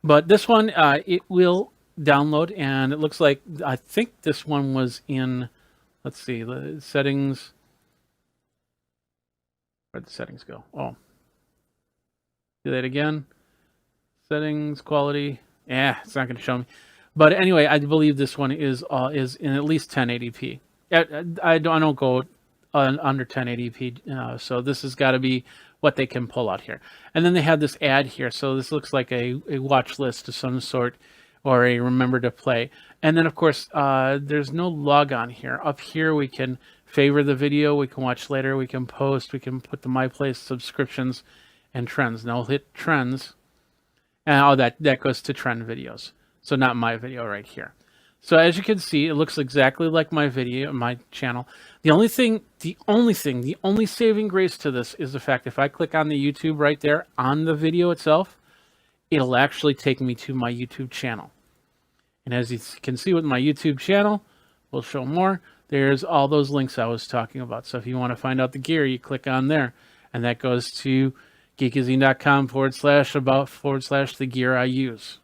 Speaker 1: But this one, it will download, and it looks like, I think this one was in, let's see, the settings. Where'd the settings go? Oh, do that again. Settings, quality. Yeah, it's not going to show me. But anyway, I believe this one is in at least 1080p. I don't go under 1080p, so this has got to be what they can pull out here. And then they have this ad here, so this looks like a watch list of some sort, or a remember to play. And then of course, there's no log on here. Up here we can favor the video, we can watch later, we can post, we can put the My Place subscriptions and trends. Now we'll hit trends, and that goes to trend videos. So not my video right here. So as you can see, it looks exactly like my video, my channel. The only saving grace to this is the fact if I click on the YouTube right there on the video itself, it'll actually take me to my YouTube channel. And as you can see with my YouTube channel, we'll show more. There's all those links I was talking about. So if you want to find out the gear, you click on there, and that goes to geekazine.com/about/the gear I use,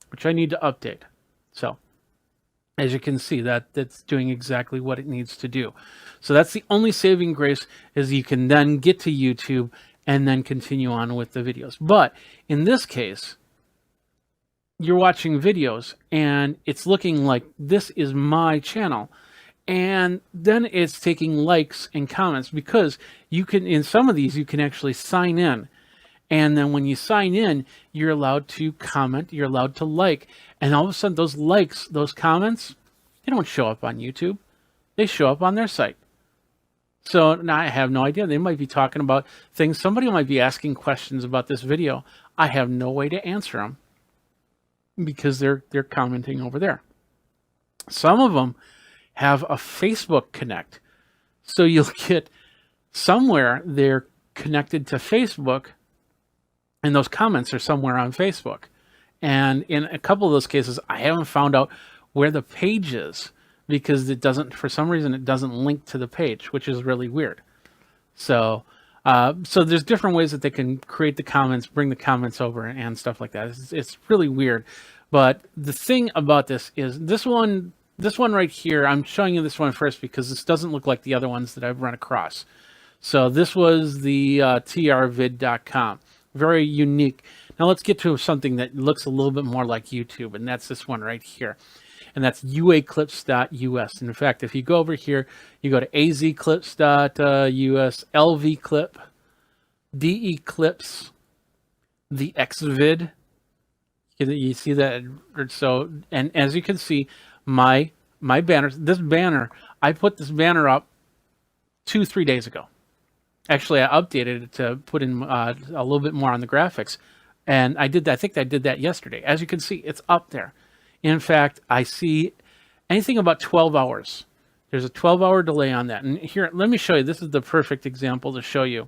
Speaker 1: which I need to update. So As you can see, that's doing exactly what it needs to do. So that's the only saving grace, is you can then get to YouTube and then continue on with the videos. But in this case, you're watching videos and it's looking like this is my channel. And then it's taking likes and comments, because you can, in some of these, you can actually sign in. And then when you sign in, you're allowed to comment, you're allowed to like. And all of a sudden, those likes, those comments, they don't show up on YouTube. They show up on their site. So now I have no idea. They might be talking about things. Somebody might be asking questions about this video. I have no way to answer them because they're commenting over there. Some of them have a Facebook Connect. So you'll get somewhere they're connected to Facebook, and those comments are somewhere on Facebook. And in a couple of those cases, I haven't found out where the page is, because it doesn't, for some reason, it doesn't link to the page, which is really weird. So so there's different ways that they can create the comments, bring the comments over, and stuff like that. It's really weird. But the thing about this is this one right here, I'm showing you this one first because this doesn't look like the other ones that I've run across. So this was the trvid.com. Very unique. Now let's get to something that looks a little bit more like YouTube, and that's this one right here. And that's uaclips.us. And in fact, if you go over here, you go to azclips.us, lvclip, declips, the xvid. You see that? So, and as you can see, my banners, this banner, I put this banner up 2-3 days ago. Actually, I updated it to put in a little bit more on the graphics. And I did that. I think I did that yesterday. As you can see, it's up there. In fact, I see anything about 12 hours. There's a 12-hour delay on that. And here, let me show you. This is the perfect example to show you.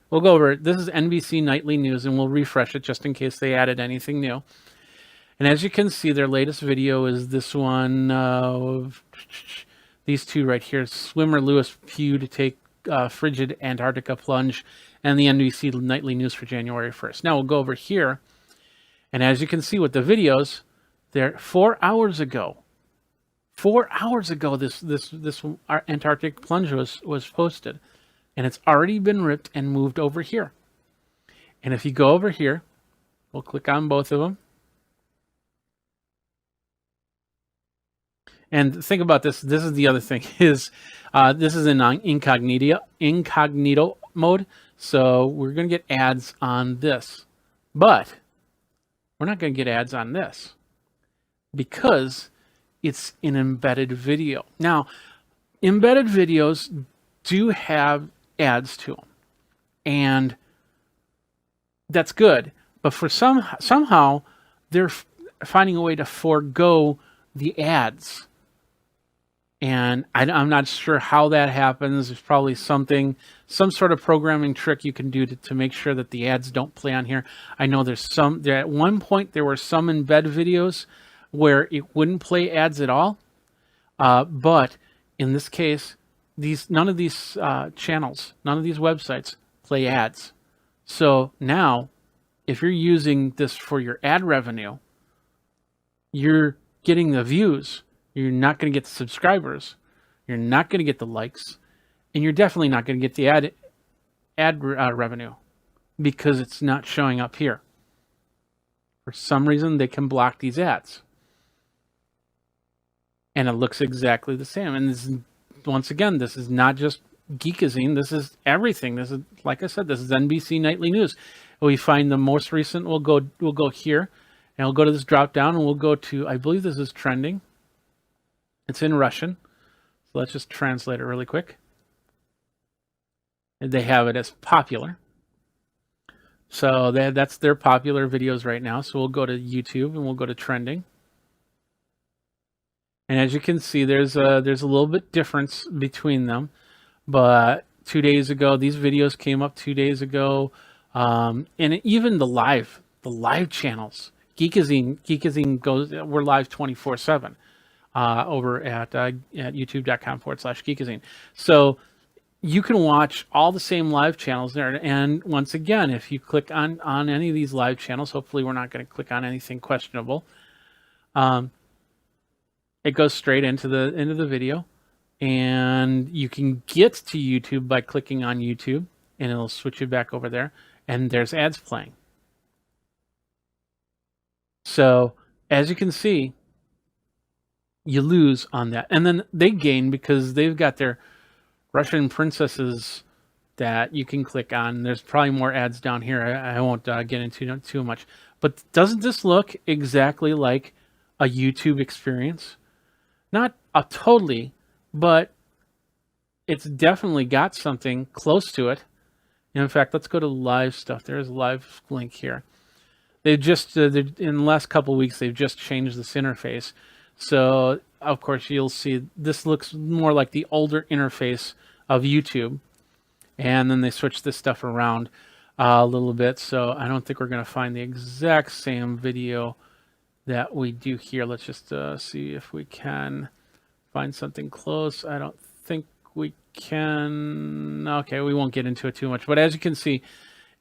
Speaker 1: We'll go over it. This is NBC Nightly News, and we'll refresh it just in case they added anything new. And as you can see, their latest video is this one. These two right here. Swimmer Lewis Pugh to take frigid Antarctica plunge, and the NBC Nightly News for January 1st. Now we'll go over here. And as you can see with the videos, there 4 hours ago. 4 hours ago, this Antarctic plunge was posted, and it's already been ripped and moved over here. And if you go over here, we'll click on both of them. And think about this. This is the other thing is this is in incognito mode, so we're going to get ads on this, but we're not going to get ads on this, because it's an embedded video. Now, embedded videos do have ads to them, and that's good. But for somehow they're finding a way to forego the ads, and I'm not sure how that happens. There's probably some sort of programming trick you can do to make sure that the ads don't play on here. I know there at one point there were some embed videos where it wouldn't play ads at all, but in this case, none of these channels, none of these websites play ads. So now, if you're using this for your ad revenue, you're getting the views. You're not going to get the subscribers. You're not going to get the likes, and you're definitely not going to get the ad revenue, because it's not showing up here. For some reason, they can block these ads. And it looks exactly the same. And this is, once again, this is not just Geekazine. This is everything. This is, like I said, this is NBC Nightly News. We find the most recent. We'll go here, and we'll go to this drop down, and we'll go to, I believe this is trending. It's in Russian. So let's just translate it really quick. And they have it as popular. So that's their popular videos right now. So we'll go to YouTube, and we'll go to trending. And as you can see, there's a little bit difference between them. But 2 days ago, these videos came up 2 days ago. And even the live channels, Geekazine goes, we're live 24/7 over at youtube.com/Geekazine. So you can watch all the same live channels there. And once again, if you click on any of these live channels, hopefully we're not going to click on anything questionable. it goes straight into the video, and you can get to YouTube by clicking on YouTube, and it'll switch you back over there, and there's ads playing. So as you can see, you lose on that, and then they gain because they've got their Russian princesses that you can click on. There's probably more ads down here. I won't get into too much, but doesn't this look exactly like a YouTube experience? Not totally, but it's definitely got something close to it. And in fact, let's go to live stuff. There's a live link here. They've just in the last couple of weeks, they've just changed this interface. So of course you'll see this looks more like the older interface of YouTube, and then they switch this stuff around a little bit. So I don't think we're going to find the exact same video that we do here. Let's just see if we can find something close. I don't think we can. Okay, we won't get into it too much, but as you can see,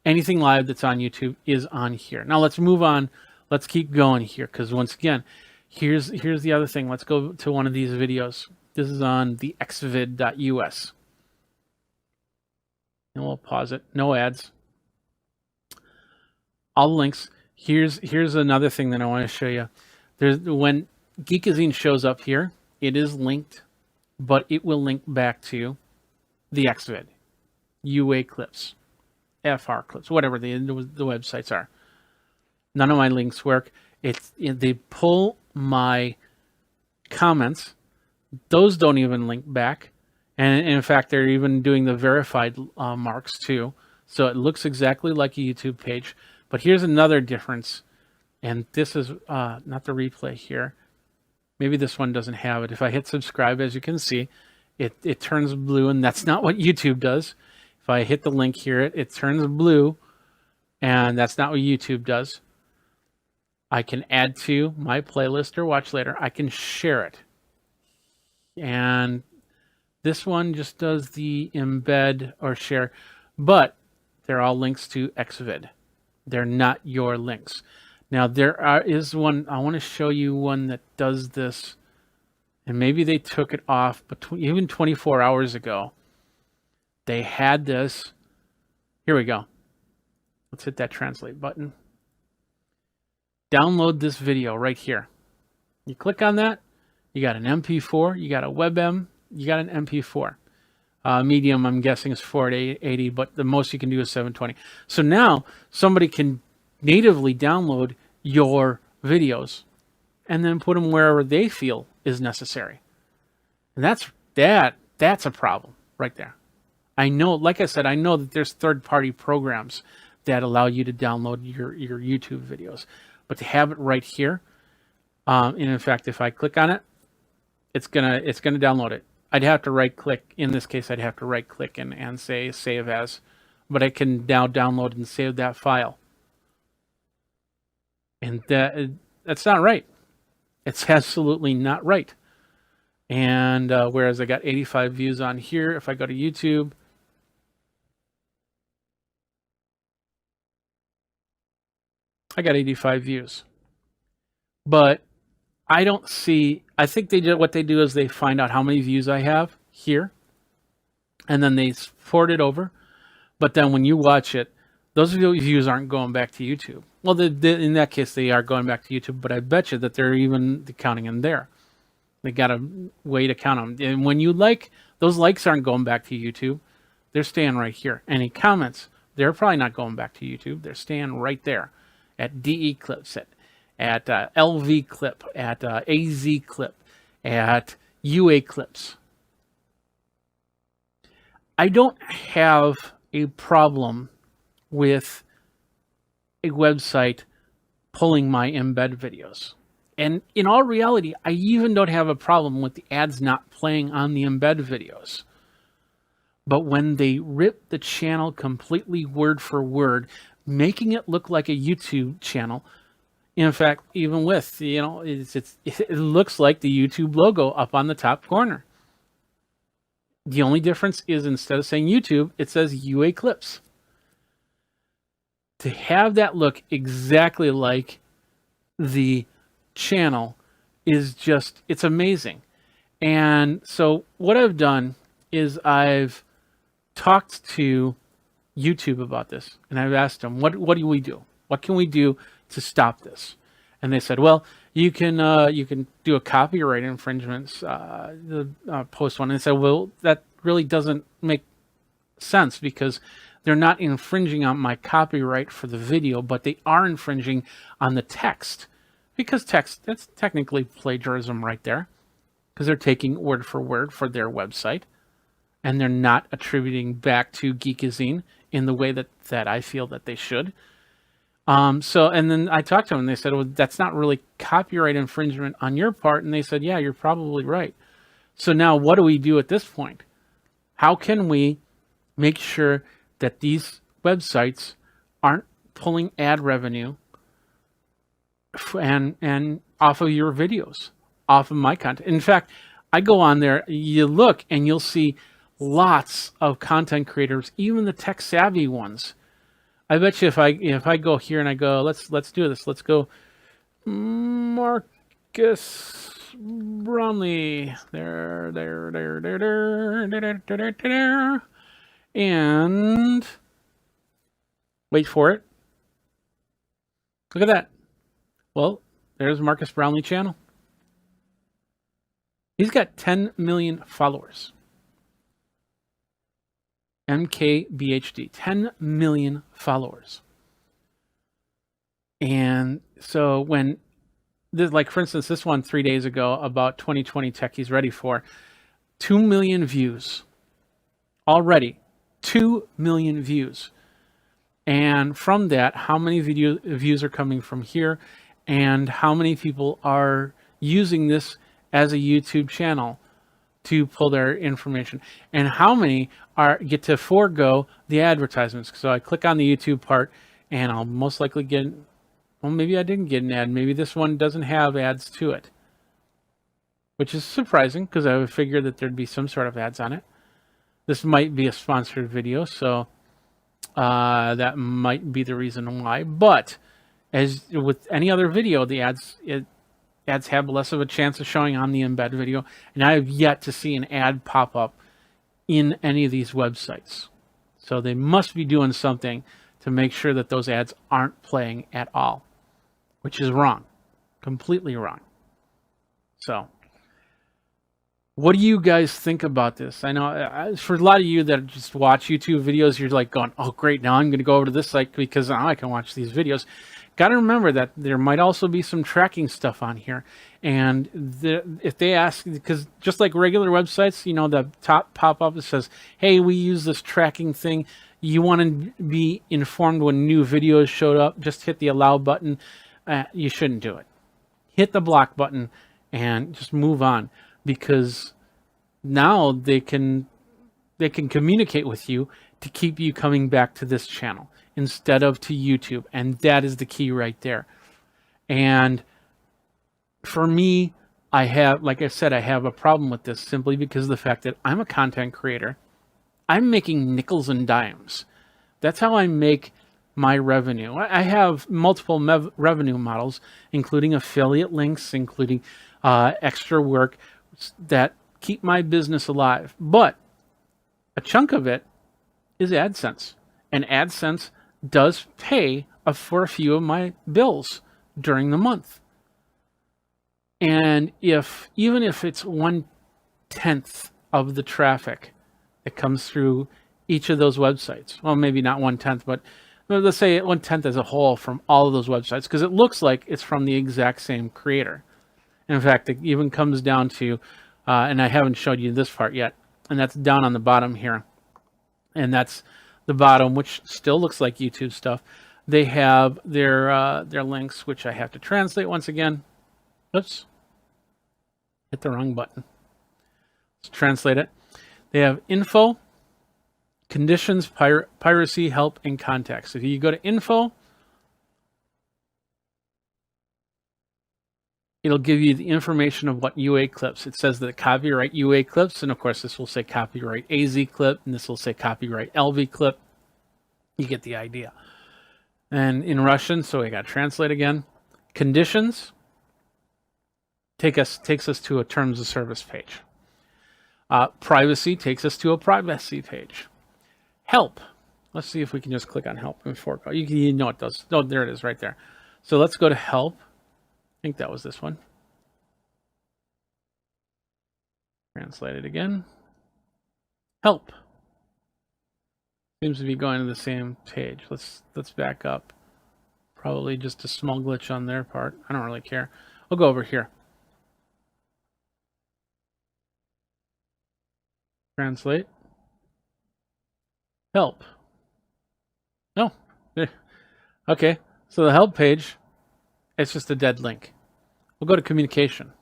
Speaker 1: anything live that's on YouTube is on here. Now let's move on. Let's keep going here, because once again, here's the other thing. Let's go to one of these videos. This is on the xvid.us. And we'll pause it. No ads. All the links. Here's another thing that I want to show you. There's when Geekazine shows up here, it is linked, but it will link back to the xvid, UA clips, FR clips, whatever the websites are. None of my links work. They pull my comments. Those don't even link back. And in fact, they're even doing the verified marks too. So it looks exactly like a YouTube page. But here's another difference. And this is not the replay here. Maybe this one doesn't have it. If I hit subscribe, as you can see, it turns blue, and that's not what YouTube does. If I hit the link here, it turns blue, and that's not what YouTube does. I can add to my playlist or watch later. I can share it. And this one just does the embed or share, but they're all links to xvid. They're not your links. Now is one, I want to show you one that does this, and maybe they took it off, but even 24 hours ago, they had this. Here we go. Let's hit that translate button. Download this video right here. You click on that, you got an MP4, you got a WebM, you got an MP4. Medium, I'm guessing, is 480, but the most you can do is 720. So now somebody can natively download your videos and then put them wherever they feel is necessary. And that's a problem right there. I know, like I said, I know that there's third-party programs that allow you to download your YouTube videos, but to have it right here, and in fact, if I click on it, it's gonna download it. I'd have to right-click. In this case, I'd have to right-click and say save as, but I can now download and save that file. And that's not right. It's absolutely not right. And whereas I got 85 views on here, if I go to YouTube, I got 85 views. But I don't see, I think what they do is they find out how many views I have here, and then they forward it over. But then when you watch it, those views aren't going back to YouTube. Well, in that case, they are going back to YouTube, but I bet you that they're even counting in there. They got a way to count them. And when you like, those likes aren't going back to YouTube. They're staying right here. Any comments, they're probably not going back to YouTube. They're staying right there at DE Clips, at LV Clip, at AZ Clip, at UA Clips. I don't have a problem with a website pulling my embed videos. And in all reality, I even don't have a problem with the ads not playing on the embed videos. But when they rip the channel completely word for word, making it look like a YouTube channel, in fact, even with, it looks like the YouTube logo up on the top corner. The only difference is instead of saying YouTube, it says UA Clips. To have that look exactly like the channel is just, it's amazing. And so what I've done is I've talked to YouTube about this, and I've asked them, what do we do? What can we do to stop this? And they said, well, you can do a copyright infringements post one. And they said, well, that really doesn't make sense because they're not infringing on my copyright for the video, but they are infringing on the text, because text, that's technically plagiarism right there, because they're taking word for their website, and they're not attributing back to Geekazine in the way that I feel that they should. So, and then I talked to them and they said, well, that's not really copyright infringement on your part. And they said, yeah, you're probably right. So now what do we do at this point? How can we make sure that these websites aren't pulling ad revenue and off of your videos, off of my content? In fact, I go on there, you look and you'll see lots of content creators, even the tech savvy ones. I bet you if I go here and I go, let's do this. Let's go Marcus Brownlee. There. And wait for it. Look at that. Well, there's Marcus Brownlee channel. He's got 10 million followers. MKBHD, 10 million followers. And so when this, like for instance, this one 3 days ago about 2020 tech he's ready for, 2 million views already, 2 million views. And from that, how many views are coming from here, and how many people are using this as a YouTube channel to pull their information, and how many get to forego the advertisements. So I click on the YouTube part and I'll most likely get, well, maybe I didn't get an ad. Maybe this one doesn't have ads to it, which is surprising because I would figure that there'd be some sort of ads on it. This might be a sponsored video, so that might be the reason why. But as with any other video, the ads have less of a chance of showing on the embed video, and I have yet to see an ad pop up in any of these websites. So they must be doing something to make sure that those ads aren't playing at all, which is wrong, completely wrong. So what do you guys think about this? I know for a lot of you that just watch YouTube videos, you're like going, oh great, now I'm going to go over to this site because now I can watch these videos. Got to remember that there might also be some tracking stuff on here. And if they ask, because just like regular websites, you know, the top pop-up says, hey, we use this tracking thing. You want to be informed when new videos showed up, just hit the allow button. You shouldn't do it. Hit the block button and just move on, because now they can communicate with you to keep you coming back to this channel instead of to YouTube. And that is the key right there. And for me, I have, like I said, I have a problem with this simply because of the fact that I'm a content creator. I'm making nickels and dimes. That's how I make my revenue. I have multiple revenue models, including affiliate links, including extra work that keep my business alive. But a chunk of it is AdSense. And AdSense does pay for a few of my bills during the month. And even if it's 1/10 of the traffic that comes through each of those websites, well, maybe not 1/10, but let's say 1/10 as a whole from all of those websites, because it looks like it's from the exact same creator. And in fact, it even comes down to, and I haven't showed you this part yet, and that's down on the bottom here. And that's the bottom, which still looks like YouTube stuff. They have their links, which I have to translate once again. Oops. Hit the wrong button. Let's translate it. They have info, conditions, piracy, help, and contacts. If you go to info, it'll give you the information of what UA clips. It says that copyright UA clips, and of course this will say copyright AZ clip, and this will say copyright LV clip. You get the idea. And in Russian, so we got to translate again. Conditions.
Speaker 2: takes us to a terms of service page. Privacy takes us to a privacy page. Help. Let's see if we can just click on help before you know it does. Oh, there it is right there. So let's go to help. I think that was this one. Translate it again. Help. Seems to be going to the same page. Let's back up. Probably just a small glitch on their part. I don't really care. We'll go over here. Translate. Help. No. Okay. So the help page, it's just a dead link. We'll go to communication.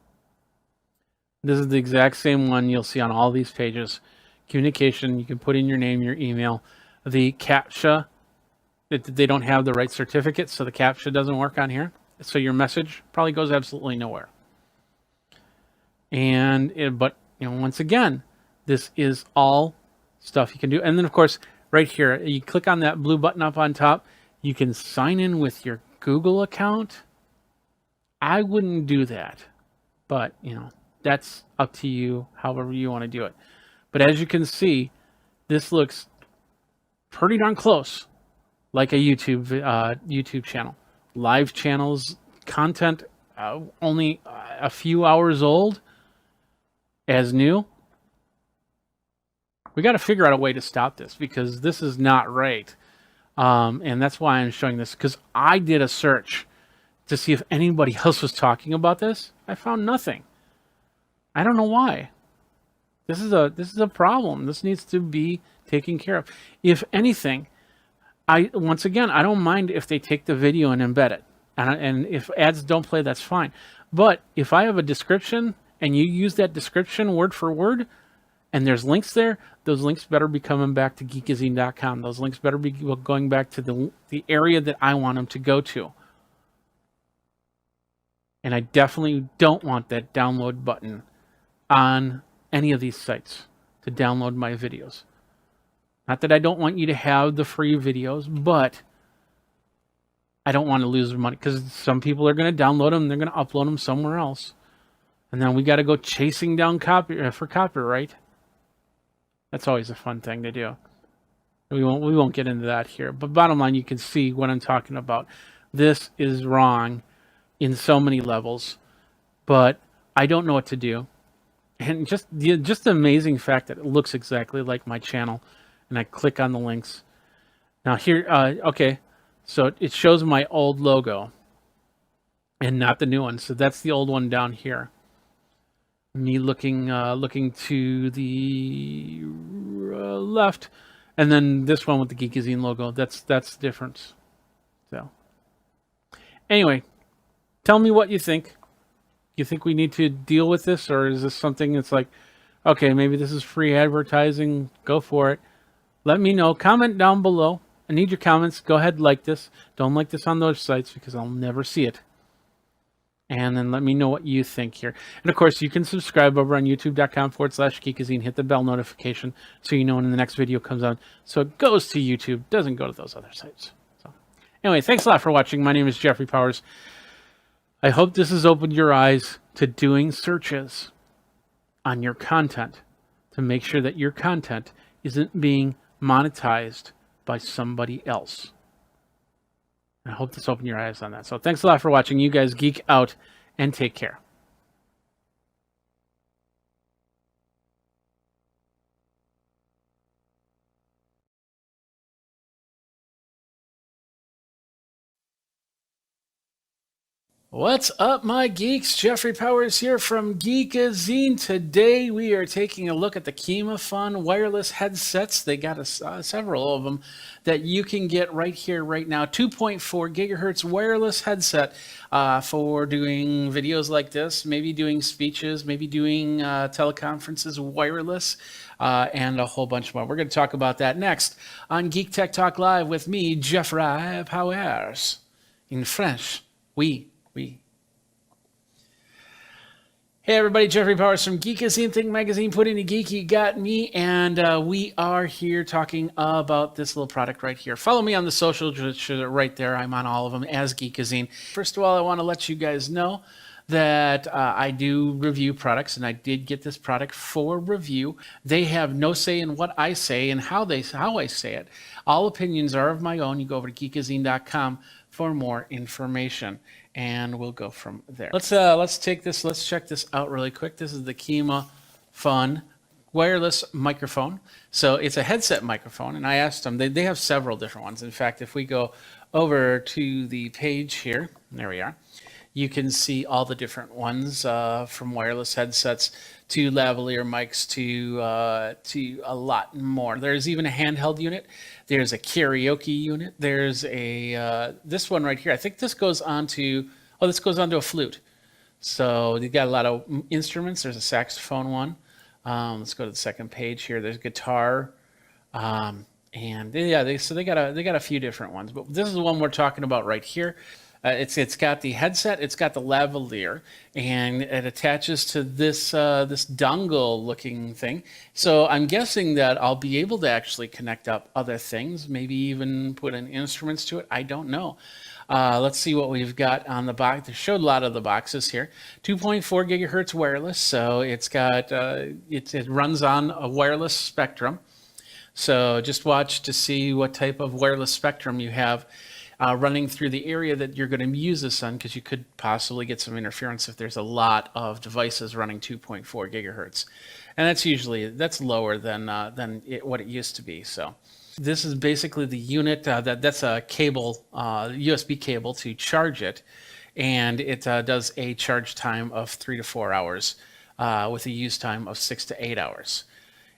Speaker 2: This is the exact same one you'll see on all these pages. Communication, you can put in your name, your email. The CAPTCHA, they don't have the right certificate, so the CAPTCHA doesn't work on here. So your message probably goes absolutely nowhere. But once again, this is all stuff you can do. And then of course, right here, you click on that blue button up on top. You can sign in with your Google account. I wouldn't do that, but that's up to you, however you want to do it. But as you can see, this looks pretty darn close like a YouTube channel. Live channels, content only a few hours old as new. We got to figure out a way to stop this because this is not right. And that's why I'm showing this, because I did a search to see if anybody else was talking about this. I found nothing. I don't know why. This is a problem. This needs to be taken care of. If anything, once again, I don't mind if they take the video and embed it. And if ads don't play, that's fine. But if I have a description and you use that description word for word, and there's links there, those links better be coming back to geekazine.com. Those links better be going back to the area that I want them to go to. And I definitely don't want that download button on any of these sites to download my videos. Not that I don't want you to have the free videos, but I don't want to lose money because some people are going to download them, they're going to upload them somewhere else. And then we got to go chasing down for copyright. That's always a fun thing to do. We won't get into that here. But bottom line, you can see what I'm talking about. This is wrong in so many levels, but I don't know what to do. And just the amazing fact that it looks exactly like my channel, and I click on the links. Now here, okay, so it shows my old logo and not the new one. So that's the old one down here. Me looking to the left, and then this one with the Geekazine logo. That's the difference. So anyway, tell me what you think. You think we need to deal with this, or is this something that's like, okay, maybe this is free advertising, go for it. Let me know. Comment down below. I need your comments. Go ahead, like this. Don't like this on those sites because I'll never see it. And then let me know what you think here. And of course, you can subscribe over on youtube.com/Geekazine. Hit the bell notification so you know when the next video comes out. So it goes to YouTube, doesn't go to those other sites. So anyway, thanks a lot for watching. My name is Jeffrey Powers. I hope this has opened your eyes to doing searches on your content to make sure that your content isn't being monetized by somebody else. I hope this opened your eyes on that. So thanks a lot for watching. You guys geek out and take care. What's up, my geeks? Jeffrey Powers here from Geekazine. Today we are taking a look at the KimaFun wireless headsets. They got several of them that you can get right here, right now. 2.4 gigahertz wireless headset for doing videos like this, maybe doing speeches, maybe doing teleconferences wireless, and a whole bunch more. We're going to talk about that next on Geek Tech Talk Live with me, Jeffrey Powers. In French, oui. Hey everybody, Jeffrey Powers from Geekazine, Think Magazine, Put in a Geek, you got me, and we are here talking about this little product right here. Follow me on the socials right there. I'm on all of them as Geekazine. First of all, I want to let you guys know that I do review products, and I did get this product for review. They have no say in what I say and how I say it. All opinions are of my own. You go over to geekazine.com for more information, and we'll go from there. Let's check this out really quick. This is the Kima Fun wireless microphone. So it's a headset microphone, and I asked them, they have several different ones. In fact, if we go over to the page here, there we are, you can see all the different ones, from wireless headsets to lavalier mics to a lot more. There's even a handheld unit. There's a karaoke unit. There's a this one right here. I think this goes onto a flute. So you got a lot of instruments. There's a saxophone one. Let's go to the second page here. There's guitar, and yeah, they got a few different ones. But this is the one we're talking about right here. It's got the headset, it's got the lavalier, and it attaches to this this dongle looking thing. So I'm guessing that I'll be able to actually connect up other things, maybe even put in instruments to it. I don't know. Let's see what we've got on the box. They showed a lot of the boxes here. 2.4 gigahertz wireless, so it's got it runs on a wireless spectrum. So just watch to see what type of wireless spectrum you have running through the area that you're going to use this on, because you could possibly get some interference if there's a lot of devices running 2.4 gigahertz, and that's lower than what it used to be. So this is basically the unit that's a cable, USB cable to charge it, and it does a charge time of 3 to 4 hours with a use time of 6 to 8 hours,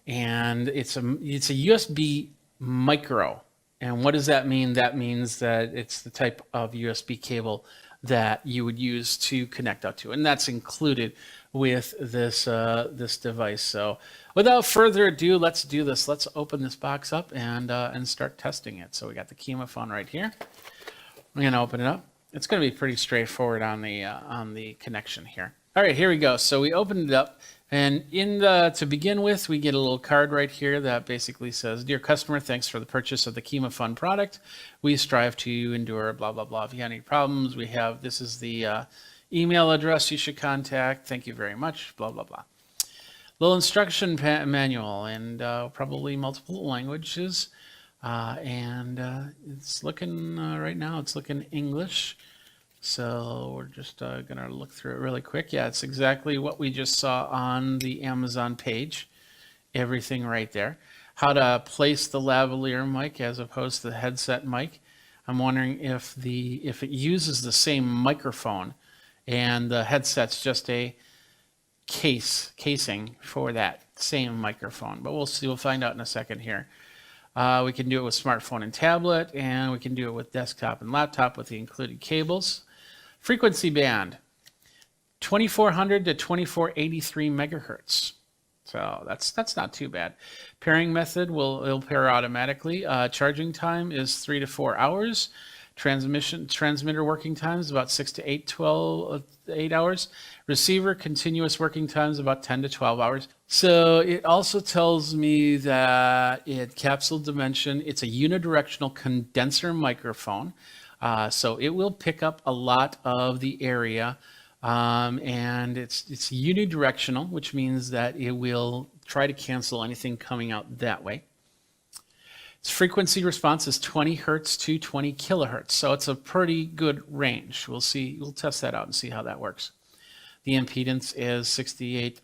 Speaker 2: and it's a USB micro. And what does that mean? That means that it's the type of USB cable that you would use to connect up to, and that's included with this this device. So without further ado, let's do this. Let's open this box up and start testing it. So we got the Kima Phone right here. I'm gonna open it up. It's gonna be pretty straightforward on the connection here. All right, here we go. So we opened it up, and to begin with, we get a little card right here that basically says, "Dear customer, thanks for the purchase of the Kima Fun product. We strive to endure blah blah blah. If you have any problems, this is the email address you should contact. Thank you very much. Blah blah blah." Little instruction manual, and probably multiple languages, and it's looking right now. It's looking English. So we're just going to look through it really quick. Yeah, it's exactly what we just saw on the Amazon page. Everything right there. How to place the lavalier mic as opposed to the headset mic. I'm wondering if it uses the same microphone and the headset's just a casing for that same microphone. But we'll see. We'll find out in a second here. We can do it with smartphone and tablet, and we can do it with desktop and laptop with the included cables. Frequency band, 2400 to 2483 megahertz. So that's not too bad. Pairing method it'll pair automatically. Charging time is 3 to 4 hours. Transmitter working time is about 6 to 8 hours. Receiver continuous working time is about 10 to 12 hours. So it also tells me that capsule dimension, it's a unidirectional condenser microphone. So it will pick up a lot of the area, and it's unidirectional, which means that it will try to cancel anything coming out that way. Its frequency response is 20 hertz to 20 kilohertz, so it's a pretty good range. We'll test that out and see how that works. The impedance is 680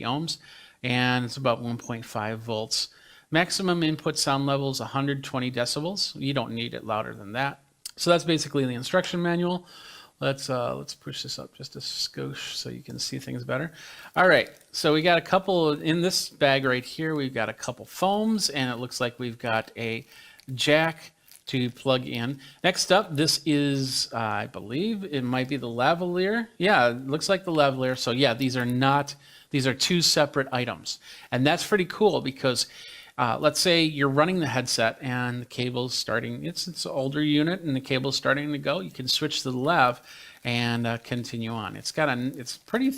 Speaker 2: ohms, and it's about 1.5 volts. Maximum input sound level is 120 decibels. You don't need it louder than that. So that's basically the instruction manual. Let's push this up just a skosh so you can see things better. All right, so we got a couple in this bag right here. We've got a couple foams, and it looks like we've got a jack to plug in. Next up, this is, I believe it might be the lavalier. Yeah, it looks like the lavalier. So yeah, these are two separate items, and that's pretty cool because let's say you're running the headset and the cable's starting, it's an older unit and the cable's starting to go, you can switch to the lav and continue on. It's pretty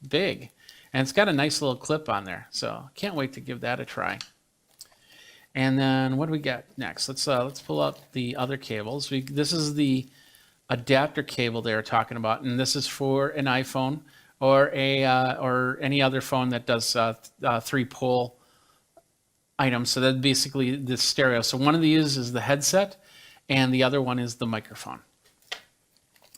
Speaker 2: big, and it's got a nice little clip on there. So can't wait to give that a try. And then what do we got next? Let's pull out the other cables. This is the
Speaker 1: adapter cable they were talking about, and this is for an iPhone or or any other phone that does 3-pole items. So that's basically the stereo. So one of these is the headset, and the other one is the microphone.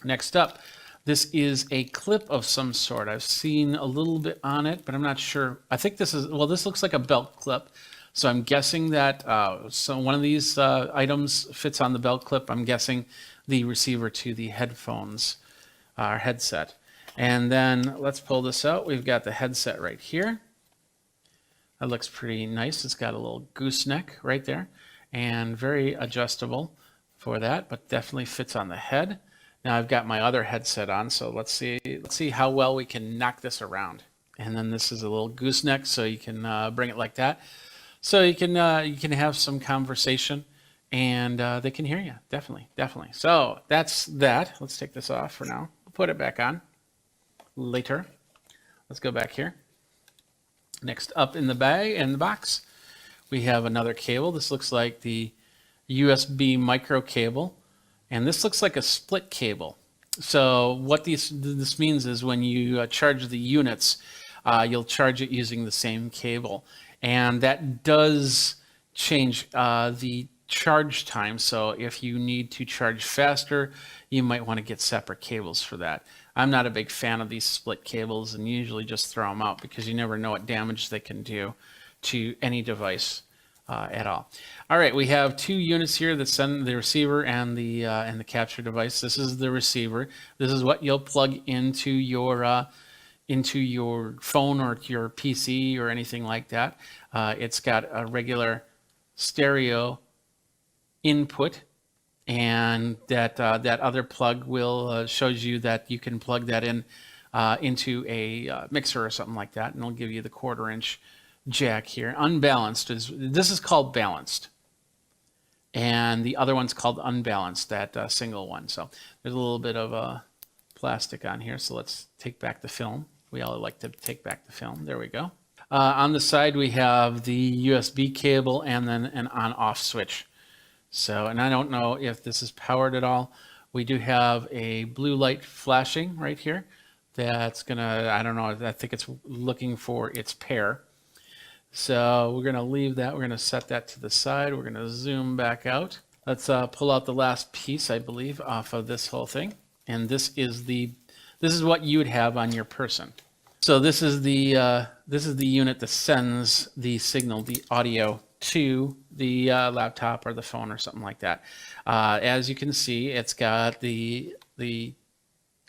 Speaker 1: Next up, this is a clip of some sort. I've seen a little bit on it, but I'm not sure. I think this is, well, this looks like a belt clip. So I'm guessing that so one of these items fits on the belt clip. I'm guessing the receiver to the headphones or headset. And then let's pull this out. We've got the headset right here. That looks pretty nice. It's got a little gooseneck right there and very adjustable for that, but definitely fits on the head. Now I've got my other headset on, so let's see how well we can knock this around. And then this is a little gooseneck, so you can bring it like that. So you can have some conversation, and they can hear you. Definitely. So that's that. Let's take this off for now. We'll put it back on later. Let's go back here. Next up in the box, we have another cable. This looks like the USB micro cable, and this looks like a split cable. So what this means is when you charge the units, you'll charge it using the same cable. And that does change the charge time. So if you need to charge faster, you might want to get separate cables for that. I'm not a big fan of these split cables and usually just throw them out because you never know what damage they can do to any device at all. All right, we have 2 units here that send the receiver and the capture device. This is the receiver. This is what you'll plug into your phone or your PC or anything like that. It's got a regular stereo input, and that other plug will shows you that you can plug that in into a mixer or something like that, and it'll give you the 1/4-inch jack here. Unbalanced this is called balanced, and the other one's called unbalanced, that single one. So there's a little bit of plastic on here, so let's take back the film. We all like to take back the film. There we go. On the side we have the USB cable and then an on-off switch. So, and I don't know if this is powered at all. We do have a blue light flashing right here. That's gonna, I don't know, I think it's looking for its pair. So we're gonna leave that, we're gonna set that to the side. We're gonna zoom back out. Let's pull out the last piece, I believe, off of this whole thing. And this is what you would have on your person. So this is the unit that sends the signal, the audio, to the laptop or the phone or something like that. As you can see, it's got the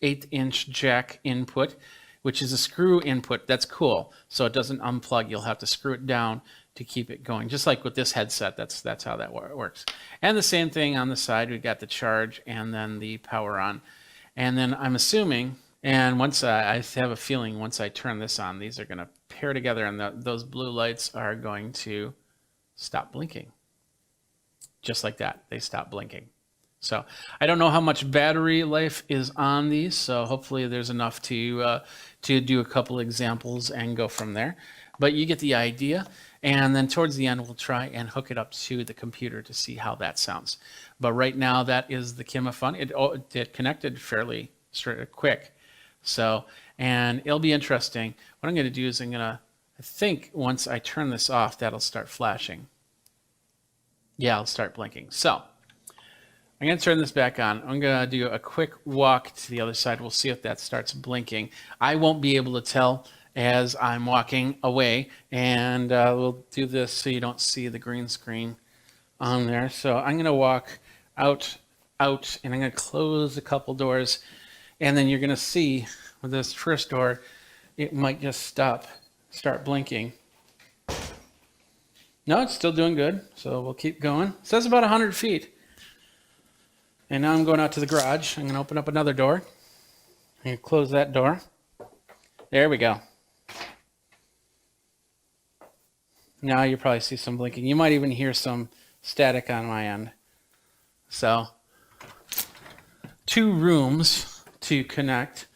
Speaker 1: 8-inch jack input, which is a screw input. That's cool. So it doesn't unplug. You'll have to screw it down to keep it going. Just like with this headset, that's how that works. And the same thing on the side. We've got the charge and then the power on. And then I'm assuming, and once I have a feeling once I turn this on, these are going to pair together, and those blue lights are going to stop blinking. Just like that, they stop blinking. So I don't know how much battery life is on these, so hopefully there's enough to do a couple examples and go from there. But you get the idea, and then towards the end we'll try and hook it up to the computer to see how that sounds. But right now that is the KimaFun. It connected fairly quick. So, and it'll be interesting. What I'm going to do is I think once I turn this off, that'll start flashing. Yeah, it'll start blinking. So I'm going to turn this back on. I'm going to do a quick walk to the other side. We'll see if that starts blinking. I won't be able to tell as I'm walking away, and we'll do this so you don't see the green screen on there. So I'm going to walk out, and I'm going to close a couple doors, and then you're going to see with this first door, it might just start blinking. No, it's still doing good, so we'll keep going. It says about 100 feet. And now I'm going out to the garage. I'm going to open up another door. I'm going to close that door. There we go. Now you probably see some blinking. You might even hear some static on my end. So, 2 rooms to connect.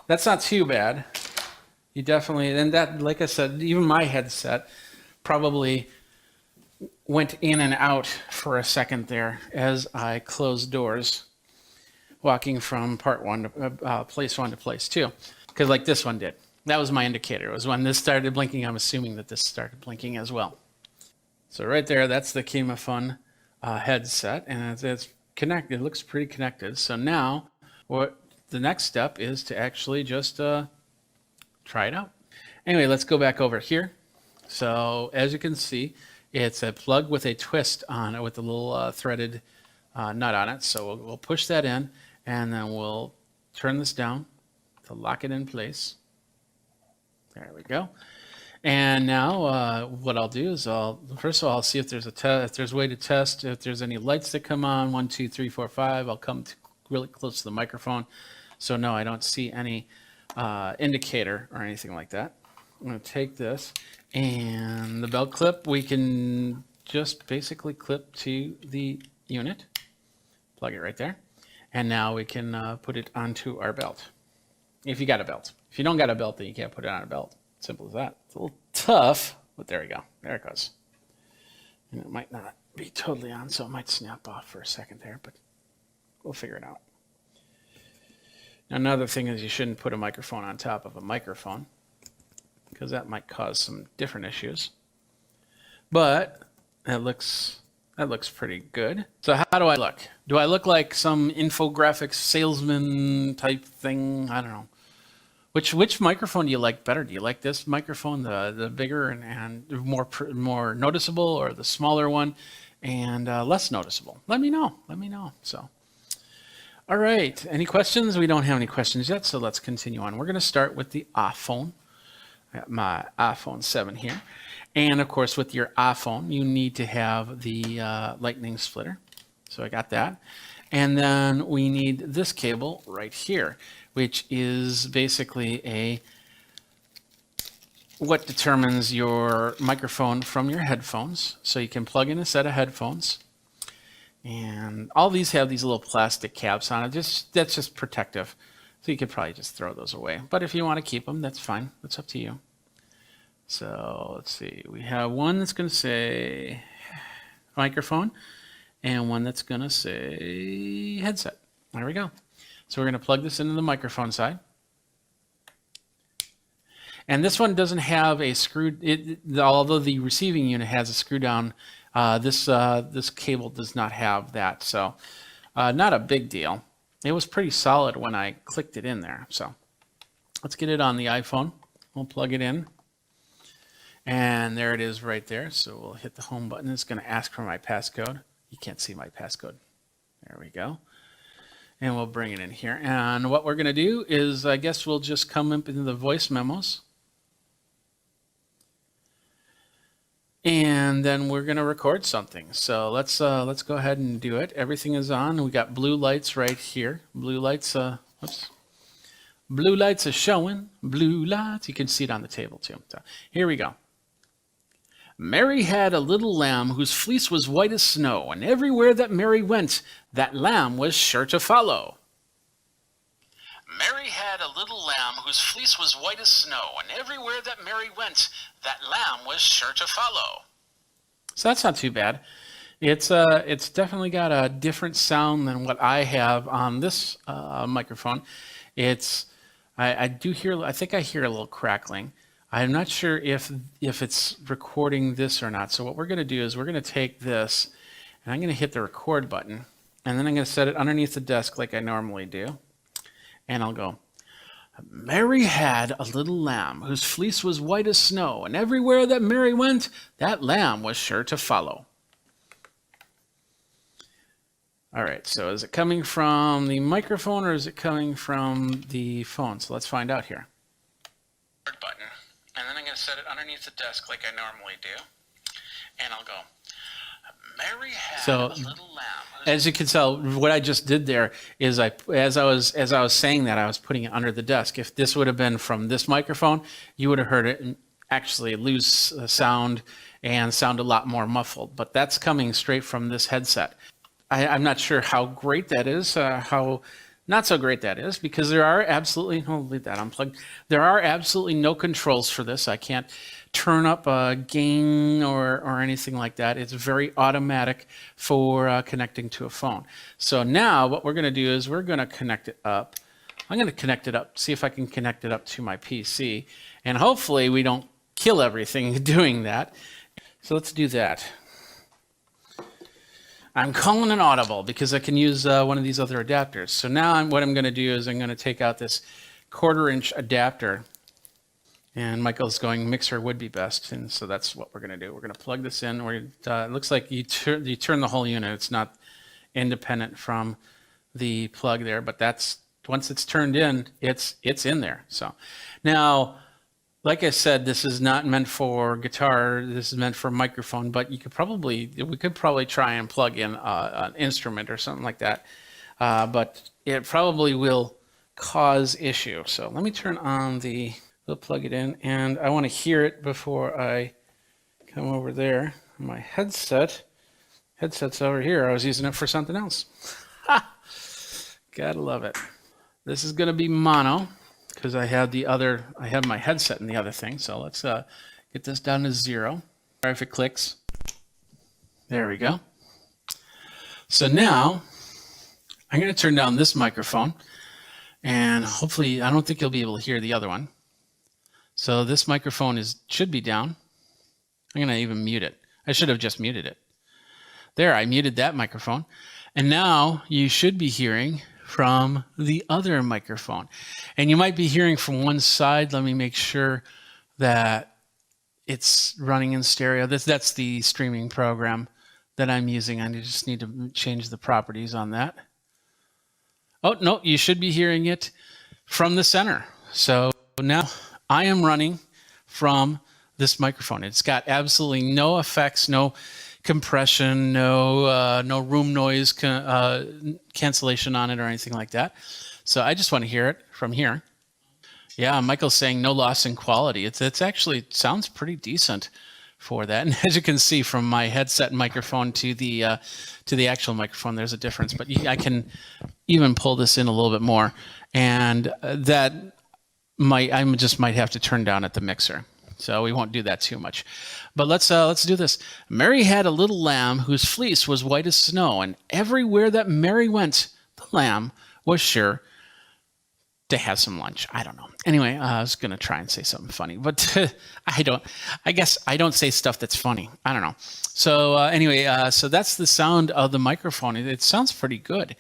Speaker 1: That's not too bad. You definitely, and that, like I said, even my headset probably went in and out for a second there as I closed doors. walking from part one to place one to place two, because like this one did. That was my indicator. It was when this started blinking. I'm assuming that this started blinking as well. So right there, that's the KimaFun headset, and it's connected. It looks pretty connected. So now, what the next step is to actually just try it out. Anyway, let's go back over here. So as you can see, it's a plug with a twist on it with a little threaded nut on it. So we'll push that in, and then we'll turn this down to lock it in place. There we go. And now what I'll do is first of all, I'll see if there's if there's a way to test if there's any lights that come on. 1, 2, 3, 4, 5. I'll come really close to the microphone. So no, I don't see any indicator or anything like that. I'm going to take this, and the belt clip we can just basically clip to the unit. Plug it right there. And now we can put it onto our belt. If you got a belt. If you don't got a belt, then you can't put it on a belt. Simple as that. It's a little tough, but there we go. There it goes. And it might not be totally on, so it might snap off for a second there, but we'll figure it out. Now, another thing is you shouldn't put a microphone on top of a microphone, because that might cause some different issues. But that looks pretty good. So how do I look? Do I look like some infographics salesman type thing? I don't know. Which microphone do you like better? Do you like this microphone, the bigger and more noticeable, or the smaller one and less noticeable? Let me know. Let me know. So, all right. Any questions? We don't have any questions yet, so let's continue on. We're going to start with the iPhone. I got my iPhone 7 here. And of course, with your iPhone, you need to have the lightning splitter. So I got that. And then we need this cable right here, which is basically what determines your microphone from your headphones. So you can plug in a set of headphones. And all these have these little plastic caps on it. That's just protective. So you could probably just throw those away. But if you want to keep them, that's fine. That's up to you. So let's see. We have one that's going to say microphone and one that's going to say headset. There we go. So we're going to plug this into the microphone side. And this one doesn't have a screw, although the receiving unit has a screw down, this cable does not have that. So not a big deal. It was pretty solid when I clicked it in there. So let's get it on the iPhone. We'll plug it in. And there it is right there. So we'll hit the home button. It's going to ask for my passcode. You can't see my passcode. There we go. And we'll bring it in here. And what we're going to do is, I guess we'll just come up into the voice memos. And then we're going to record something. So let's go ahead and do it. Everything is on. We got blue lights right here. Blue lights, blue lights are showing. Blue lights. You can see it on the table too. So here we go. Mary had a little lamb whose fleece was white as snow, and everywhere that Mary went, that lamb was sure to follow. Mary had a little lamb whose fleece was white as snow, and everywhere that Mary went, that lamb was sure to follow. So that's not too bad. It's definitely got a different sound than what I have on this microphone. I think I hear a little crackling. I'm not sure if it's recording this or not. So what we're going to do is we're going to take this, and I'm going to hit the record button, and then I'm going to set it underneath the desk like I normally do. And I'll go, Mary had a little lamb whose fleece was white as snow, and everywhere that Mary went, that lamb was sure to follow. All right, so is it coming from the microphone or is it coming from the phone? So let's find out here. Button, and then I'm going to set it underneath the desk like I normally do. And I'll go, Mary had a little lamb. As you can tell, what I just did there is as I was saying that, I was putting it under the desk. If this would have been from this microphone, you would have heard it actually lose sound and sound a lot more muffled. But that's coming straight from this headset. I'm not sure how great that is, how Not so great that is, because there are absolutely, I'll leave that unplugged. There are absolutely no controls for this. I can't turn up a gain or anything like that. It's very automatic for connecting to a phone. So now what we're going to do is we're going to connect it up. I'm going to connect it up, see if I can connect it up to my PC. And hopefully we don't kill everything doing that. So let's do that. I'm calling an audible because I can use one of these other adapters. So now what I'm going to do is I'm going to take out this 1/4-inch adapter. And Michael's going mixer would be best. And so that's what we're going to do. We're going to plug this in. It looks like you turn the whole unit. It's not independent from the plug there, but that's once it's turned in, it's in there. So now, like I said, this is not meant for guitar. This is meant for microphone, but we could probably try and plug in an instrument or something like that. But it probably will cause issue. So let me turn on we'll plug it in, and I want to hear it before I come over there. My headset's over here. I was using it for something else. Gotta love it. This is going to be mono, because I have my headset in the other thing. So let's get this down to 0. If it clicks, there we go. So now I'm going to turn down this microphone, and hopefully I don't think you'll be able to hear the other one. So this microphone should be down. I'm going to even mute it. I should have just muted it. There, I muted that microphone. And now you should be hearing from the other microphone. And you might be hearing from one side. Let me make sure that it's running in stereo. That's the streaming program that I'm using. I just need to change the properties on that. Oh, no, you should be hearing it from the center. So now I am running from this microphone. It's got absolutely no effects, no compression, no room noise cancellation on it or anything like that. So I just want to hear it from here. Yeah, Michael's saying no loss in quality. It's actually sounds pretty decent for that. And as you can see from my headset microphone to the actual microphone, there's a difference. But I can even pull this in a little bit more, and I just might have to turn down at the mixer. So we won't do that too much. But let's do this. Mary had a little lamb whose fleece was white as snow, and everywhere that Mary went, the lamb was sure to have some lunch. I don't know. Anyway, I was going to try and say something funny, but I guess I don't say stuff that's funny. I don't know. So anyway, so that's the sound of the microphone. It sounds pretty good.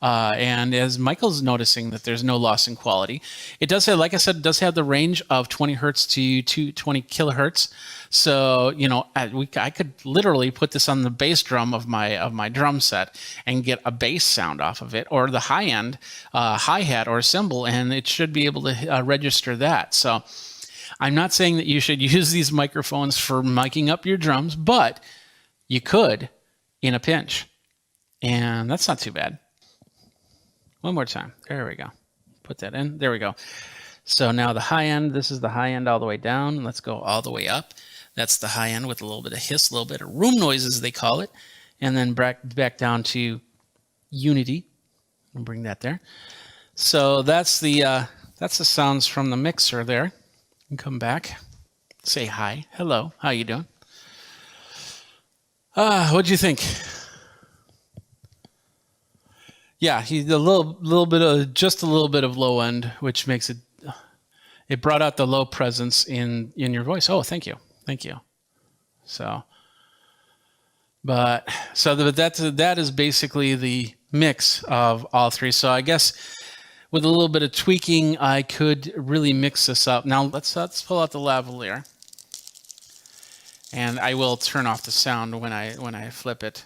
Speaker 1: And as Michael's noticing that there's no loss in quality, it does have, like I said, it does have the range of 20 hertz to 220 kilohertz. So, I could literally put this on the bass drum of my drum set and get a bass sound off of it, or the high end hi-hat or cymbal, and it should be able to register that. So I'm not saying that you should use these microphones for miking up your drums, but you could in a pinch, and that's not too bad. One more time. There we go. Put that in. There we go. So now the high end, this is the high end all the way down. Let's go all the way up. That's the high end with a little bit of hiss, a little bit of room noises, they call it. And then back down to unity. I'll bring that there. So that's the sounds from the mixer there. And come back. Say hi. Hello. How you doing? What'd you think? Yeah, a little bit of low end, which makes it brought out the low presence in your voice. Oh, thank you. So, that is basically the mix of all three. So I guess with a little bit of tweaking, I could really mix this up. Now let's pull out the lavalier, and I will turn off the sound when I flip it.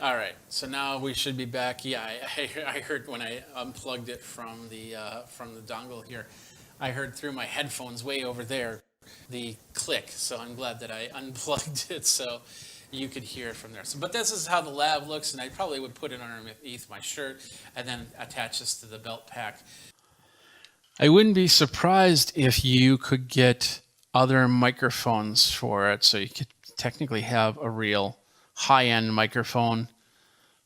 Speaker 1: All right, so now we should be back. Yeah, I heard when I unplugged it from the dongle here, I heard through my headphones way over there the click. So I'm glad that I unplugged it so you could hear it from there. So, but this is how the lav looks, and I probably would put it underneath my shirt and then attach this to the belt pack. I wouldn't be surprised if you could get other microphones for it, so you could technically have a real high-end microphone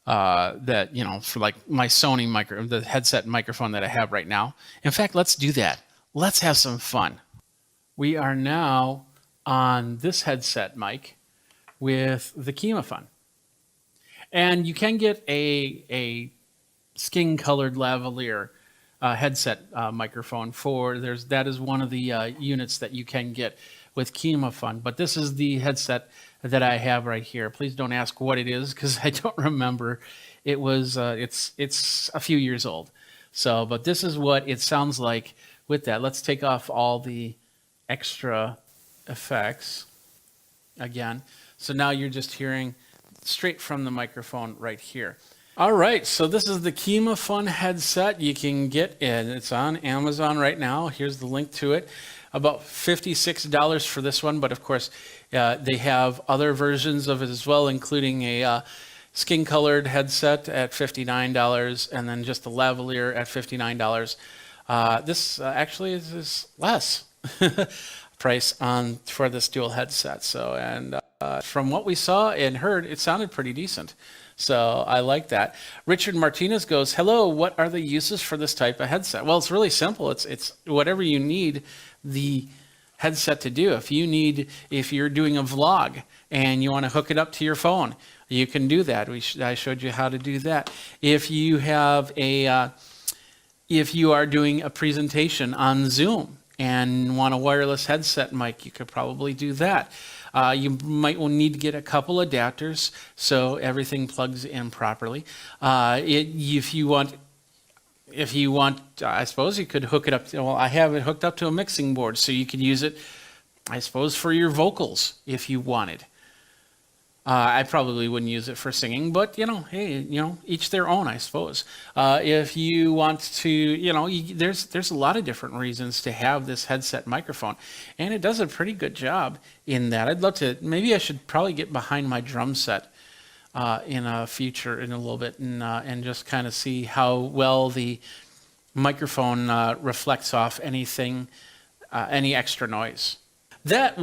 Speaker 1: that, for like my Sony the headset microphone that I have right now. In fact, let's do that. Let's have some fun. We are now on this headset mic with the KimaFun. And you can get a skin-colored lavalier headset microphone that is one of the units that you can get with KimaFun. But this is the headset that I have right here. Please don't ask what it is because I don't remember. It was it's a few years old. So, but this is what it sounds like with that. Let's take off all the extra effects again. So now you're just hearing straight from the microphone right here. All right, so this is the KimaFun headset. You can get it. It's on Amazon right now. Here's the link to it. About $56 for this one, but of course, they have other versions of it as well, including a skin-colored headset at $59, and then just the lavalier at $59. This actually is less price for this dual headset. So, and from what we saw and heard, it sounded pretty decent. So I like that. Richard Martinez goes, hello, what are the uses for this type of headset? Well, it's really simple. It's whatever you need the headset to do. If you're doing a vlog and you want to hook it up to your phone, you can do that. I showed you how to do that. If you are doing a presentation on Zoom and want a wireless headset mic, you could probably do that. You might need to get a couple adapters so everything plugs in properly. If you want, I suppose you could hook it up. Well, I have it hooked up to a mixing board, so you could use it, I suppose, for your vocals if you wanted. I probably wouldn't use it for singing, but hey, each their own, I suppose. If you want to, there's a lot of different reasons to have this headset microphone, and it does a pretty good job in that. I'd love to. Maybe I should probably get behind my drum set in a little bit, and just kind of see how well the microphone reflects off anything, any extra noise. That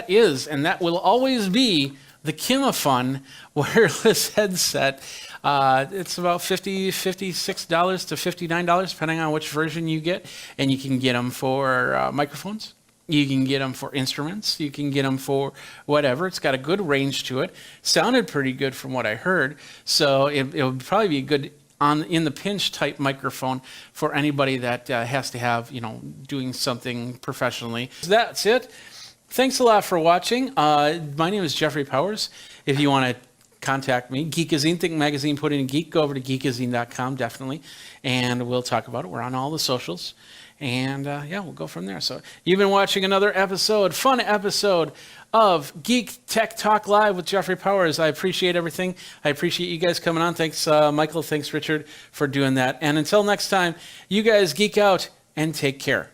Speaker 1: is, and that will always be the KimaFun wireless headset. It's about $56 to $59, depending on which version you get. And you can get them for microphones. You can get them for instruments. You can get them for whatever. It's got a good range to it. Sounded pretty good from what I heard. So it would probably be a good in the pinch type microphone for anybody that has to have, doing something professionally. So that's it. Thanks a lot for watching. My name is Jeffrey Powers. If you want to contact me, Geekazine, Think Magazine, put in geek, go over to geekazine.com, definitely, and we'll talk about it. We're on all the socials, and we'll go from there. So you've been watching another fun episode of Geek Tech Talk Live with Jeffrey Powers. I appreciate everything. I appreciate you guys coming on. Thanks, Michael. Thanks, Richard, for doing that. And until next time, you guys geek out and take care.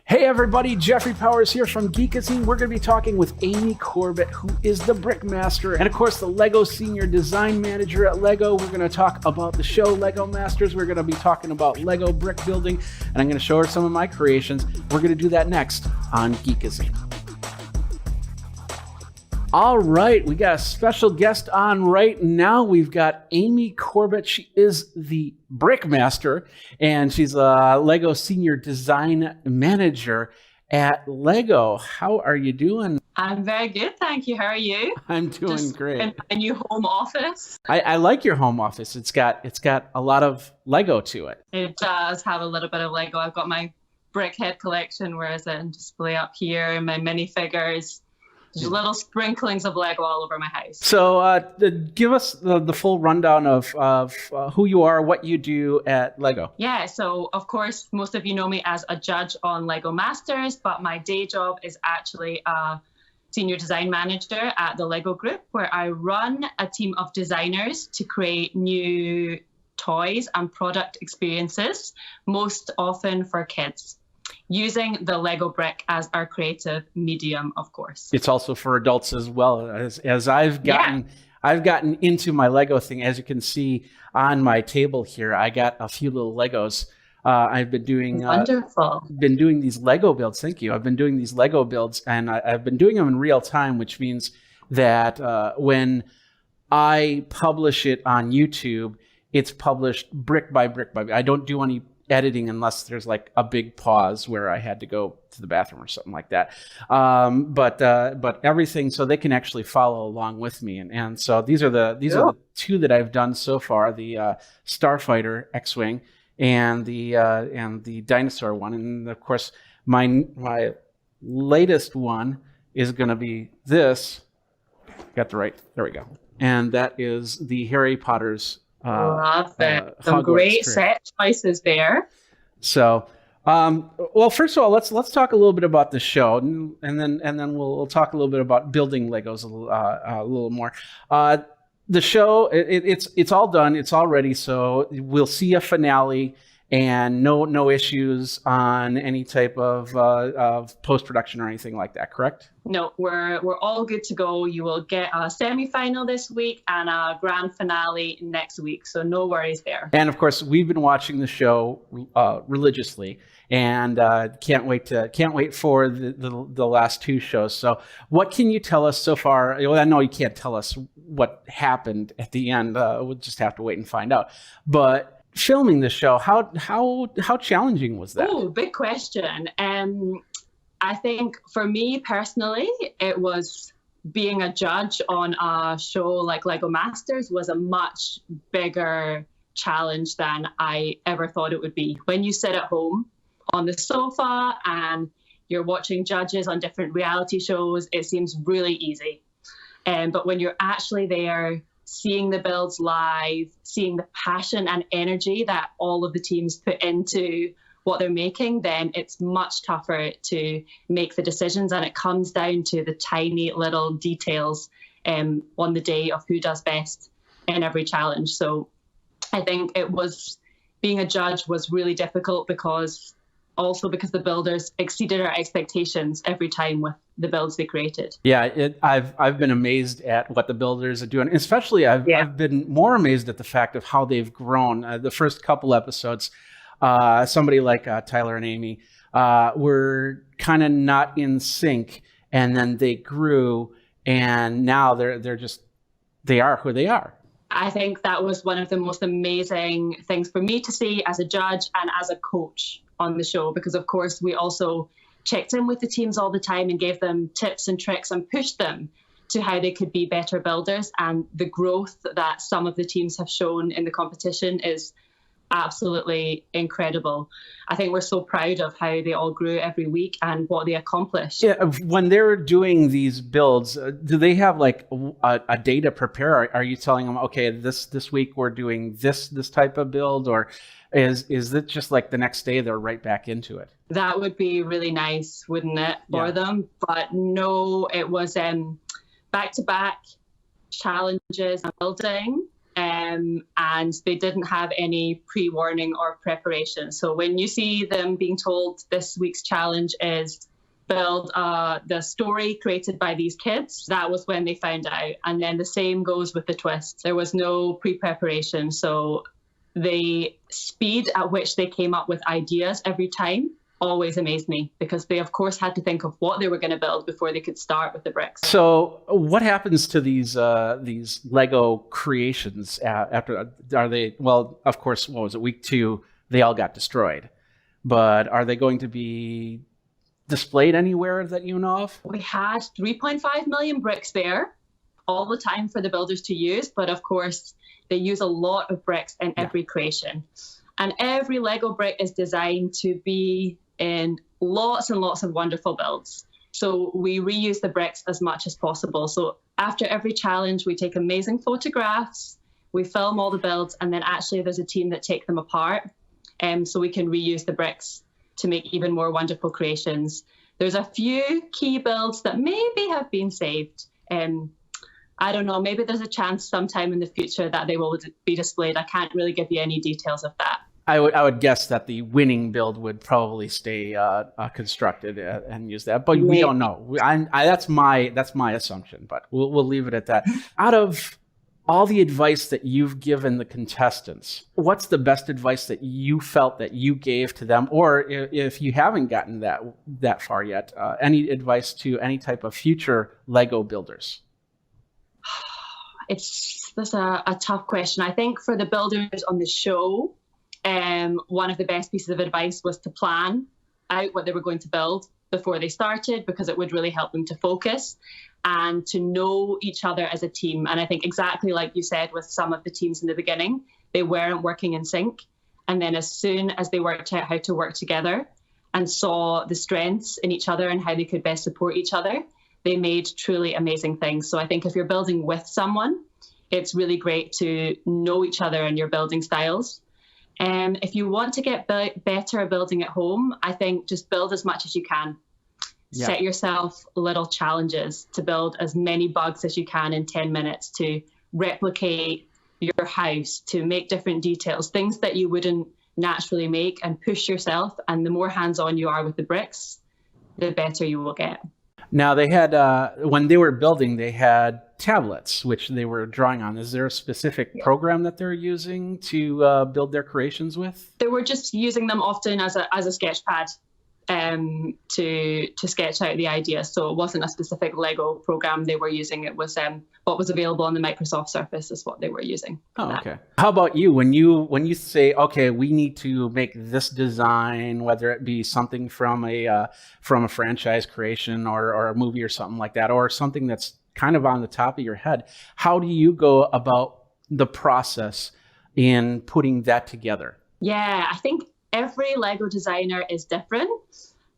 Speaker 2: Hey everybody, Jeffrey Powers here from Geekazine. We're going to be talking with Amy Corbett, who is the Brickmaster and of course the LEGO Senior Design Manager at LEGO. We're going to talk about the show LEGO Masters. We're going to be talking about LEGO brick building, and I'm going to show her some of my creations. We're going to do that next on Geekazine. All right, we got a special guest on right now. We've got Amy Corbett. She is the Brickmaster, and she's a LEGO Senior Design Manager at LEGO. How are you doing?
Speaker 4: I'm very good, thank you. How are you?
Speaker 2: I'm doing great.
Speaker 4: In my new home office.
Speaker 2: I like your home office. It's got a lot of LEGO to it.
Speaker 4: It does have a little bit of LEGO. I've got my Brickhead collection, where is it on display up here, and my minifigures. There's little sprinklings of LEGO all over my house.
Speaker 2: So give us the full rundown of who you are, what you do at LEGO.
Speaker 4: Yeah, so of course, most of you know me as a judge on LEGO Masters, but my day job is actually a senior design manager at the LEGO Group, where I run a team of designers to create new toys and product experiences, most often for kids, using the LEGO brick as our creative medium, of course.
Speaker 2: It's also for adults as well. As I've gotten into my LEGO thing, as you can see on my table here, I got a few little Legos. I've been doing
Speaker 4: wonderful.
Speaker 2: Been doing these LEGO builds. Thank you. I've been doing these LEGO builds, and I've been doing them in real time, which means that when I publish it on YouTube, it's published brick by brick by brick. I don't do any editing unless there's like a big pause where I had to go to the bathroom or something like that. But everything, so they can actually follow along with me. And so these are the two that I've done so far: the Starfighter X-wing and the dinosaur one. And of course, my latest one is going to be this. Got the right. There we go. And that is the Harry Potter's.
Speaker 4: Love it. Some great set choices there.
Speaker 2: So, well, first of all, let's talk a little bit about the show, and then we'll talk a little bit about building Legos a little more. The show, it's all done, it's all ready. So we'll see a finale. And no issues on any type of post-production or anything like that, correct?
Speaker 4: No, we're all good to go. You will get a semi-final this week and a grand finale next week, so no worries there.
Speaker 2: And of course, we've been watching the show religiously, and can't wait for the last two shows. So, what can you tell us so far? Well, I know you can't tell us what happened at the end. We'll just have to wait and find out. But filming the show, how challenging was that?
Speaker 4: Oh, big question. I think for me personally, it was being a judge on a show like Lego Masters was a much bigger challenge than I ever thought it would be. When you sit at home on the sofa and you're watching judges on different reality shows, it seems really easy. But when you're actually there, seeing the builds live, seeing the passion and energy that all of the teams put into what they're making, then it's much tougher to make the decisions. And it comes down to the tiny little details on the day of who does best in every challenge. So I think being a judge was really difficult because the builders exceeded our expectations every time with the builds they created.
Speaker 2: Yeah, I've been amazed at what the builders are doing. Especially, I've been more amazed at the fact of how they've grown. The first couple episodes, somebody like Tyler and Amy were kind of not in sync, and then they grew, and now they are who they are.
Speaker 4: I think that was one of the most amazing things for me to see as a judge and as a coach on the show, because of course we also checked in with the teams all the time and gave them tips and tricks and pushed them to how they could be better builders. And the growth that some of the teams have shown in the competition is absolutely incredible. I think we're so proud of how they all grew every week and what they accomplished. Yeah,
Speaker 2: when they're doing these builds, do they have like a day to prepare? Are you telling them, okay, this week we're doing this type of build, or is it just like the next day they're right back into it?
Speaker 4: That would be really nice, wouldn't it, for them? But no, it was back-to-back challenges and building. And they didn't have any pre-warning or preparation. So when you see them being told this week's challenge is build the story created by these kids, that was when they found out. And then the same goes with the twist. There was no pre-preparation. So the speed at which they came up with ideas every time always amazed me, because they of course had to think of what they were going to build before they could start with the bricks.
Speaker 2: So what happens to these Lego creations after? Are they, well, of course, what was it, week 2 they all got destroyed, but are they going to be displayed anywhere that you know of?
Speaker 4: We had 3.5 million bricks there all the time for the builders to use, but of course they use a lot of bricks in every creation, and every Lego brick is designed to be in lots and lots of wonderful builds. So we reuse the bricks as much as possible. So after every challenge, we take amazing photographs, we film all the builds, and then actually there's a team that take them apart, so we can reuse the bricks to make even more wonderful creations. There's a few key builds that maybe have been saved. I don't know, maybe there's a chance sometime in the future that they will be displayed. I can't really give you any details of that.
Speaker 2: I would guess that the winning build would probably stay constructed and use that, but we don't know. That's my assumption, but we'll leave it at that. Out of all the advice that you've given the contestants, what's the best advice that you felt that you gave to them, or if you haven't gotten that far yet, any advice to any type of future Lego builders?
Speaker 4: That's a tough question. I think for the builders on the show, one of the best pieces of advice was to plan out what they were going to build before they started, because it would really help them to focus and to know each other as a team. And I think exactly like you said with some of the teams in the beginning, they weren't working in sync. And then as soon as they worked out how to work together and saw the strengths in each other and how they could best support each other, they made truly amazing things. So I think if you're building with someone, it's really great to know each other and your building styles. If you want to get better at building at home, I think just build as much as you can. Yeah. Set yourself little challenges to build as many bugs as you can in 10 minutes, to replicate your house, to make different details, things that you wouldn't naturally make, and push yourself. And the more hands-on you are with the bricks, the better you will get.
Speaker 1: Now they had, when they were building, they had tablets, which they were drawing on. Is there a specific program that they're using to build their creations with?
Speaker 4: They were just using them often as a sketch pad to sketch out the idea. So it wasn't a specific Lego program they were using. It was what was available on the Microsoft Surface is what they were using.
Speaker 1: Oh, okay. How about you? When you say, okay, we need to make this design, whether it be something from a franchise creation or a movie or something like that, or something that's kind of on the top of your head, how do you go about the process in putting that together?
Speaker 4: Yeah, I think every Lego designer is different.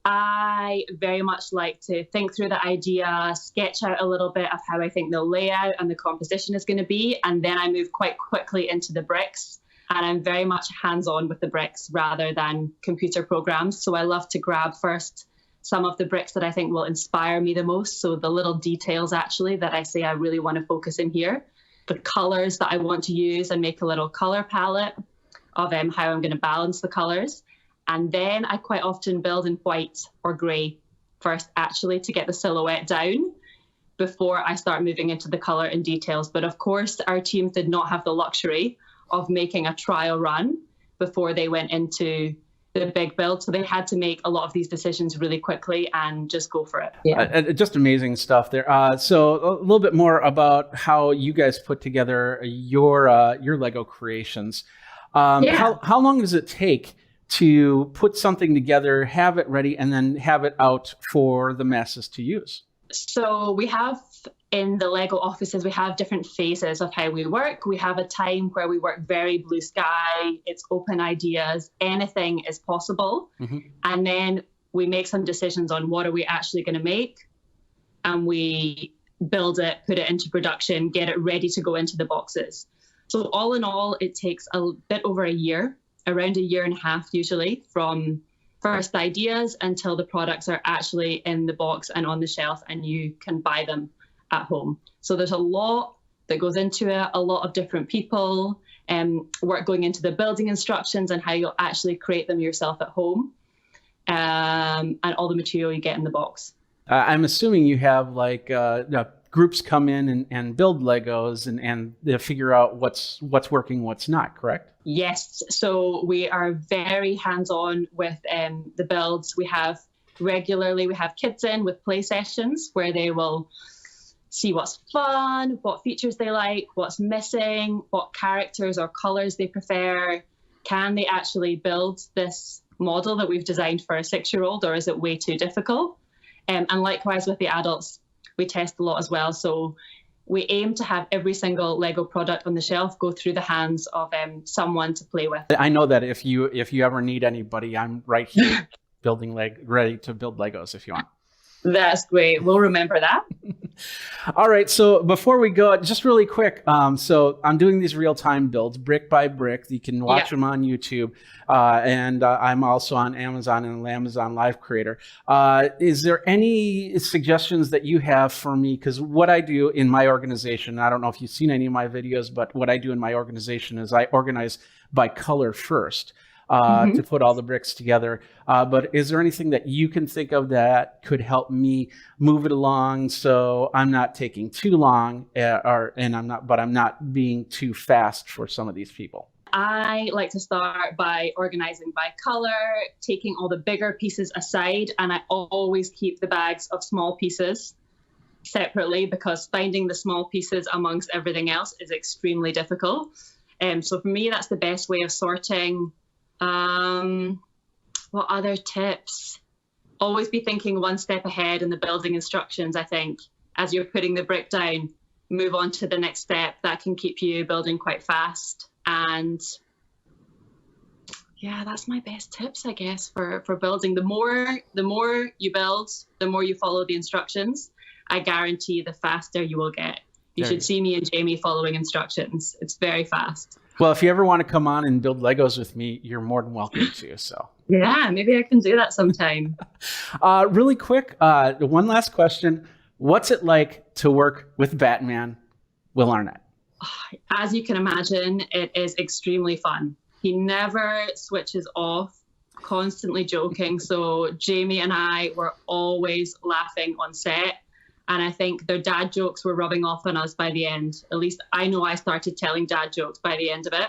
Speaker 4: I very much like to think through the idea, sketch out a little bit of how I think the layout and the composition is going to be, and then I move quite quickly into the bricks. And I'm very much hands-on with the bricks rather than computer programs. So I love to grab first some of the bricks that I think will inspire me the most. So the little details actually that I say I really want to focus in here, the colors that I want to use, and make a little color palette of how I'm going to balance the colors. And then I quite often build in white or gray first, actually, to get the silhouette down before I start moving into the color and details. But of course, our teams did not have the luxury of making a trial run before they went into the big build. So they had to make a lot of these decisions really quickly and just go for it. Yeah.
Speaker 1: Just amazing stuff there. So a little bit more about how you guys put together your Lego creations. How long does it take to put something together, have it ready, and then have it out for the masses to use?
Speaker 4: So we have, in the Lego offices, we have different phases of how we work. We have a time where we work very blue sky, it's open ideas, anything is possible. Mm-hmm. And then we make some decisions on what are we actually going to make, and we build it, put it into production, get it ready to go into the boxes. So all in all, it takes a bit over a year, around a year and a half usually, from first ideas until the products are actually in the box and on the shelf and you can buy them at home. So there's a lot that goes into it, a lot of different people, work going into the building instructions and how you'll actually create them yourself at home, and all the material you get in the box.
Speaker 1: I'm assuming you have like groups come in and build Legos and they figure out what's working, what's not, correct?
Speaker 4: Yes. So we are very hands-on with the builds. We have kids in with play sessions where they will see what's fun, what features they like, what's missing, what characters or colors they prefer. Can they actually build this model that we've designed for a 6-year-old, or is it way too difficult? And likewise with the adults, we test a lot as well. So we aim to have every single Lego product on the shelf go through the hands of someone to play with.
Speaker 1: I know that if you ever need anybody, I'm right here ready to build Legos if you want.
Speaker 4: That's great. We'll remember that.
Speaker 1: All right. So before we go, just really quick. So I'm doing these real-time builds, brick by brick. You can watch them on YouTube. And I'm also on Amazon and Amazon Live Creator. Is there any suggestions that you have for me? Because what I do in my organization, I don't know if you've seen any of my videos, but what I do in my organization is I organize by color first. To put all the bricks together. But is there anything that you can think of that could help me move it along so I'm not taking too long I'm not being too fast for some of these people?
Speaker 4: I like to start by organizing by color, taking all the bigger pieces aside, and I always keep the bags of small pieces separately because finding the small pieces amongst everything else is extremely difficult. So for me, that's the best way of sorting. What other tips? Always be thinking one step ahead in the building instructions, I think. As you're putting the brick down, move on to the next step. That can keep you building quite fast. And yeah, that's my best tips, I guess, for building. The more you build, the more you follow the instructions, I guarantee the faster you will get. You should see me and Jamie following instructions. It's very fast.
Speaker 1: Well, if you ever want to come on and build Legos with me, you're more than welcome to. So
Speaker 4: yeah, maybe I can do that sometime.
Speaker 1: Really quick, one last question. What's it like to work with Batman, Will Arnett?
Speaker 4: As you can imagine, it is extremely fun. He never switches off, constantly joking. So Jamie and I were always laughing on set. And I think their dad jokes were rubbing off on us by the end. At least I know I started telling dad jokes by the end of it.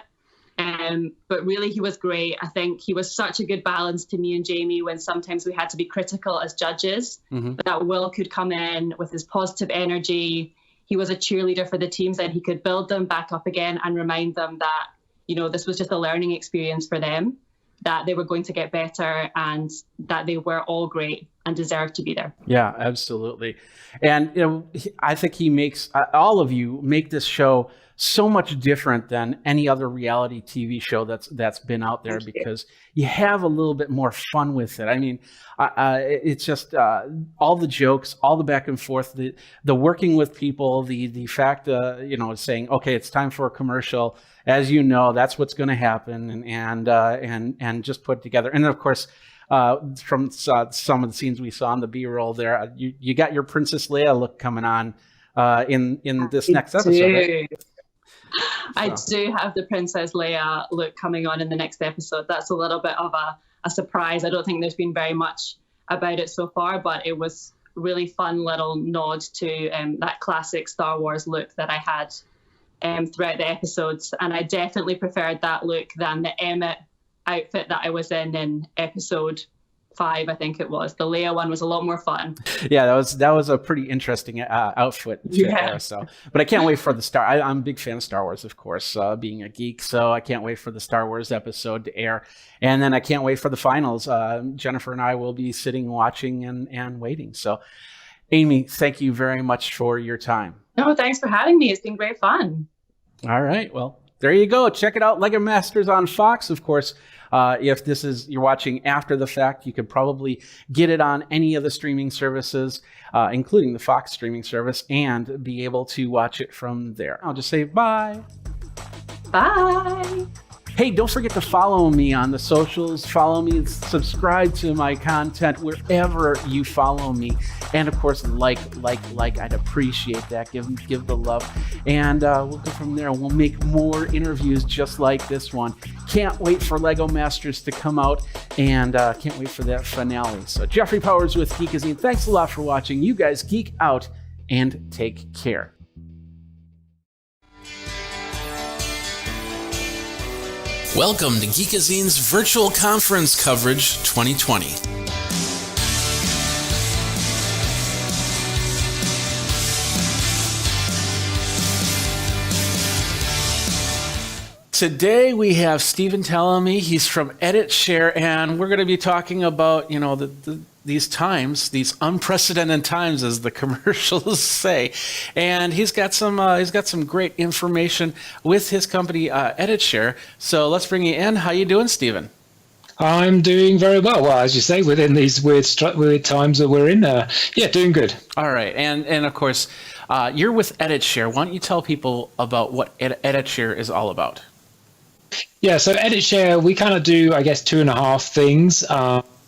Speaker 4: But really, he was great. I think he was such a good balance to me and Jamie when sometimes we had to be critical as judges, that Will could come in with his positive energy. He was a cheerleader for the teams, and he could build them back up again and remind them that, you know, this was just a learning experience for them, that they were going to get better and that they were all great and deserved to be there.
Speaker 1: Yeah, absolutely. And you know, I think he makes all of you make this show so much different than any other reality TV show that's been out there, because you have a little bit more fun with it. I mean, it's just all the jokes, all the back and forth, the working with people, the fact, you know, saying, okay, it's time for a commercial. As you know, that's what's going to happen, and just put together. And of course, from some of the scenes we saw in the B-roll there, you got your Princess Leia look coming on in this next episode. Right?
Speaker 4: I do have the Princess Leia look coming on in the next episode. That's a little bit of a surprise. I don't think there's been very much about it so far, but it was really fun little nod to that classic Star Wars look that I had throughout the episodes. And I definitely preferred that look than the Emmett outfit that I was in episode 5, I think it was. The Leia one was a lot more fun. Yeah,
Speaker 1: that was a pretty interesting outfit. There, so, but I can't wait for the I'm a big fan of Star Wars, of course, being a geek. So I can't wait for the Star Wars episode to air, and then I can't wait for the finals. Jennifer and I will be sitting, watching, and waiting. So, Amy, thank you very much for your time.
Speaker 4: No, thanks for having me. It's been great fun.
Speaker 1: All right, well, there you go. Check it out, Lego Masters on Fox, of course. If you're watching after the fact, you could probably get it on any of the streaming services, including the Fox streaming service, and be able to watch it from there. I'll just say bye.
Speaker 4: Bye.
Speaker 1: Hey, don't forget to follow me on the socials. Follow me, subscribe to my content wherever you follow me. And of course, like, I'd appreciate that. Give the love. And we'll go from there. We'll make more interviews just like this one. Can't wait for Lego Masters to come out, and can't wait for that finale. So Jeffrey Powers with Geekazine. Thanks a lot for watching. You guys geek out and take care.
Speaker 5: Welcome to Geekazine's Virtual Conference Coverage 2020.
Speaker 1: Today we have Stephen Tellamy. He's from EditShare, and we're going to be talking about, you know, these times, these unprecedented times, as the commercials say. And he's got some great information with his company, EditShare. So let's bring you in. How you doing, Stephen?
Speaker 6: I'm doing very well. Well, as you say, within these weird times that we're in, yeah, doing good.
Speaker 1: All right, and of course, you're with EditShare. Why don't you tell people about what EditShare is all about?
Speaker 6: Yeah, so EditShare, we kind of do, I guess, 2.5 things.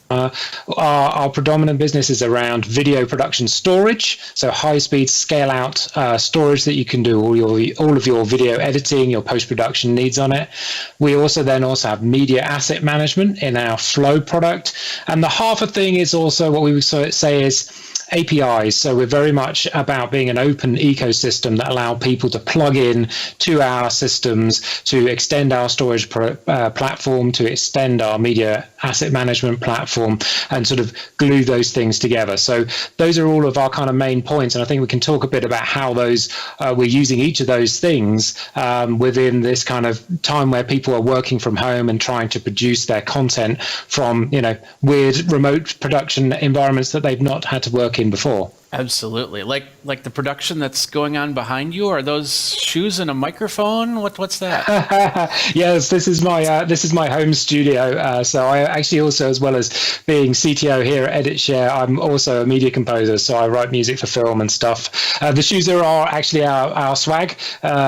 Speaker 6: Our predominant business is around video production storage, so high-speed scale-out storage that you can do all of your video editing, your post-production needs on it. We also have media asset management in our Flow product, and the half a thing is also what we would say is APIs. So we're very much about being an open ecosystem that allow people to plug in to our systems, to extend our storage platform, to extend our media asset management platform, and sort of glue those things together. So those are all of our kind of main points. And I think we can talk a bit about how those we're using each of those things within this kind of time where people are working from home and trying to produce their content from, weird remote production environments that they've not had to work in before.
Speaker 1: Absolutely. Like the production that's going on behind you. Are those shoes and a microphone? What's that?
Speaker 6: Yes, this is my home studio. So I actually also, as well as being CTO here at EditShare, I'm also a media composer. So I write music for film and stuff. The shoes are actually our swag.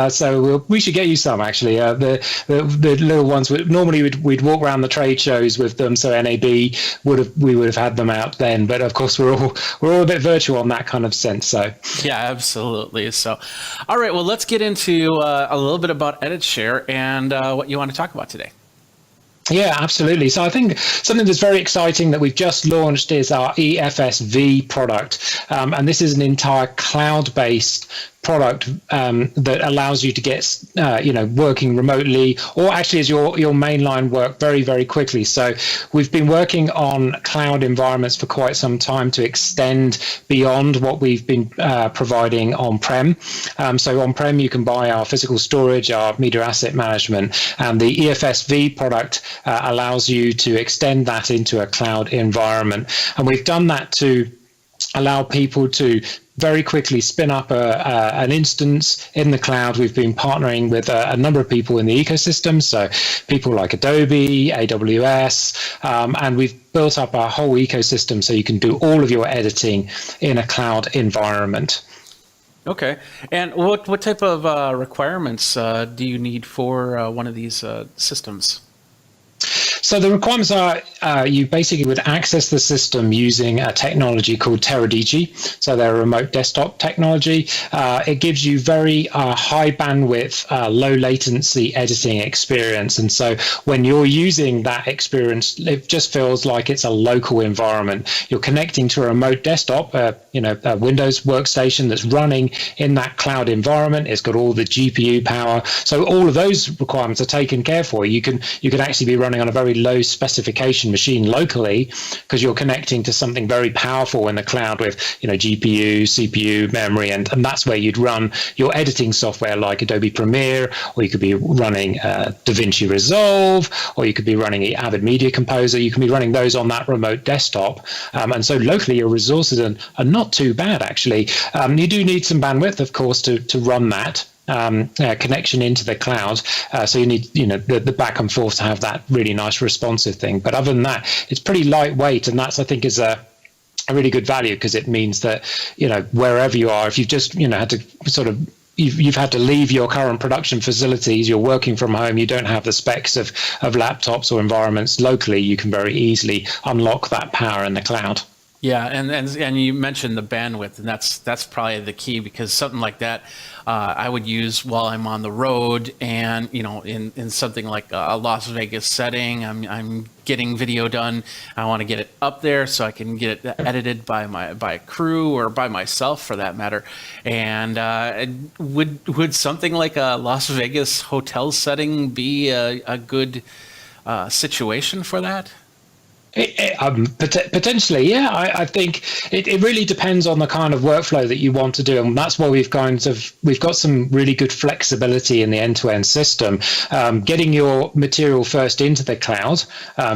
Speaker 6: So we should get you some actually. The little ones. Normally we'd walk around the trade shows with them. So NAB we would have had them out then. But of course we're all a bit virtual on that kind of sense. So
Speaker 1: yeah, absolutely. So all right, well, let's get into a little bit about EditShare and what you want to talk about today.
Speaker 6: Yeah, absolutely. So I think something that's very exciting that we've just launched is our EFSV product. And this is an entire cloud-based product that allows you to get, working remotely, or actually as your mainline work very, very quickly. So we've been working on cloud environments for quite some time to extend beyond what we've been providing on-prem. So on-prem, you can buy our physical storage, our media asset management, and the EFSV product allows you to extend that into a cloud environment. And we've done that to allow people to very quickly spin up an instance in the cloud. We've been partnering with a number of people in the ecosystem, so people like Adobe, AWS, and we've built up our whole ecosystem so you can do all of your editing in a cloud environment.
Speaker 1: Okay. And what type of requirements do you need for one of these systems?
Speaker 6: So the requirements are you basically would access the system using a technology called Teradigi. So they're a remote desktop technology. It gives you very high bandwidth, low latency editing experience. And so when you're using that experience, it just feels like it's a local environment. You're connecting to a remote desktop, a Windows workstation that's running in that cloud environment. It's got all the GPU power. So all of those requirements are taken care for. You can actually be running on a very low specification machine locally because you're connecting to something very powerful in the cloud with GPU, CPU, memory, and that's where you'd run your editing software like Adobe Premiere, or you could be running DaVinci Resolve, or you could be running Avid Media Composer. You can be running those on that remote desktop, and so locally your resources are not too bad actually. You do need some bandwidth, of course, to run that. Connection into the cloud, so you need the back and forth to have that really nice responsive thing. But other than that, it's pretty lightweight, and that's I think is a really good value because it means that wherever you are, if you've just had to sort of you've had to leave your current production facilities, you're working from home, you don't have the specs of laptops or environments locally, you can very easily unlock that power in the cloud.
Speaker 1: Yeah, and you mentioned the bandwidth, and that's probably the key, because something like that I would use while I'm on the road, and in something like a Las Vegas setting, I'm getting video done. I want to get it up there so I can get it edited by a crew or by myself for that matter. And would something like a Las Vegas hotel setting be a good situation for that?
Speaker 6: Potentially, yeah. I think it really depends on the kind of workflow that you want to do, and that's why we've got some really good flexibility in the end-to-end system. Getting your material first into the cloud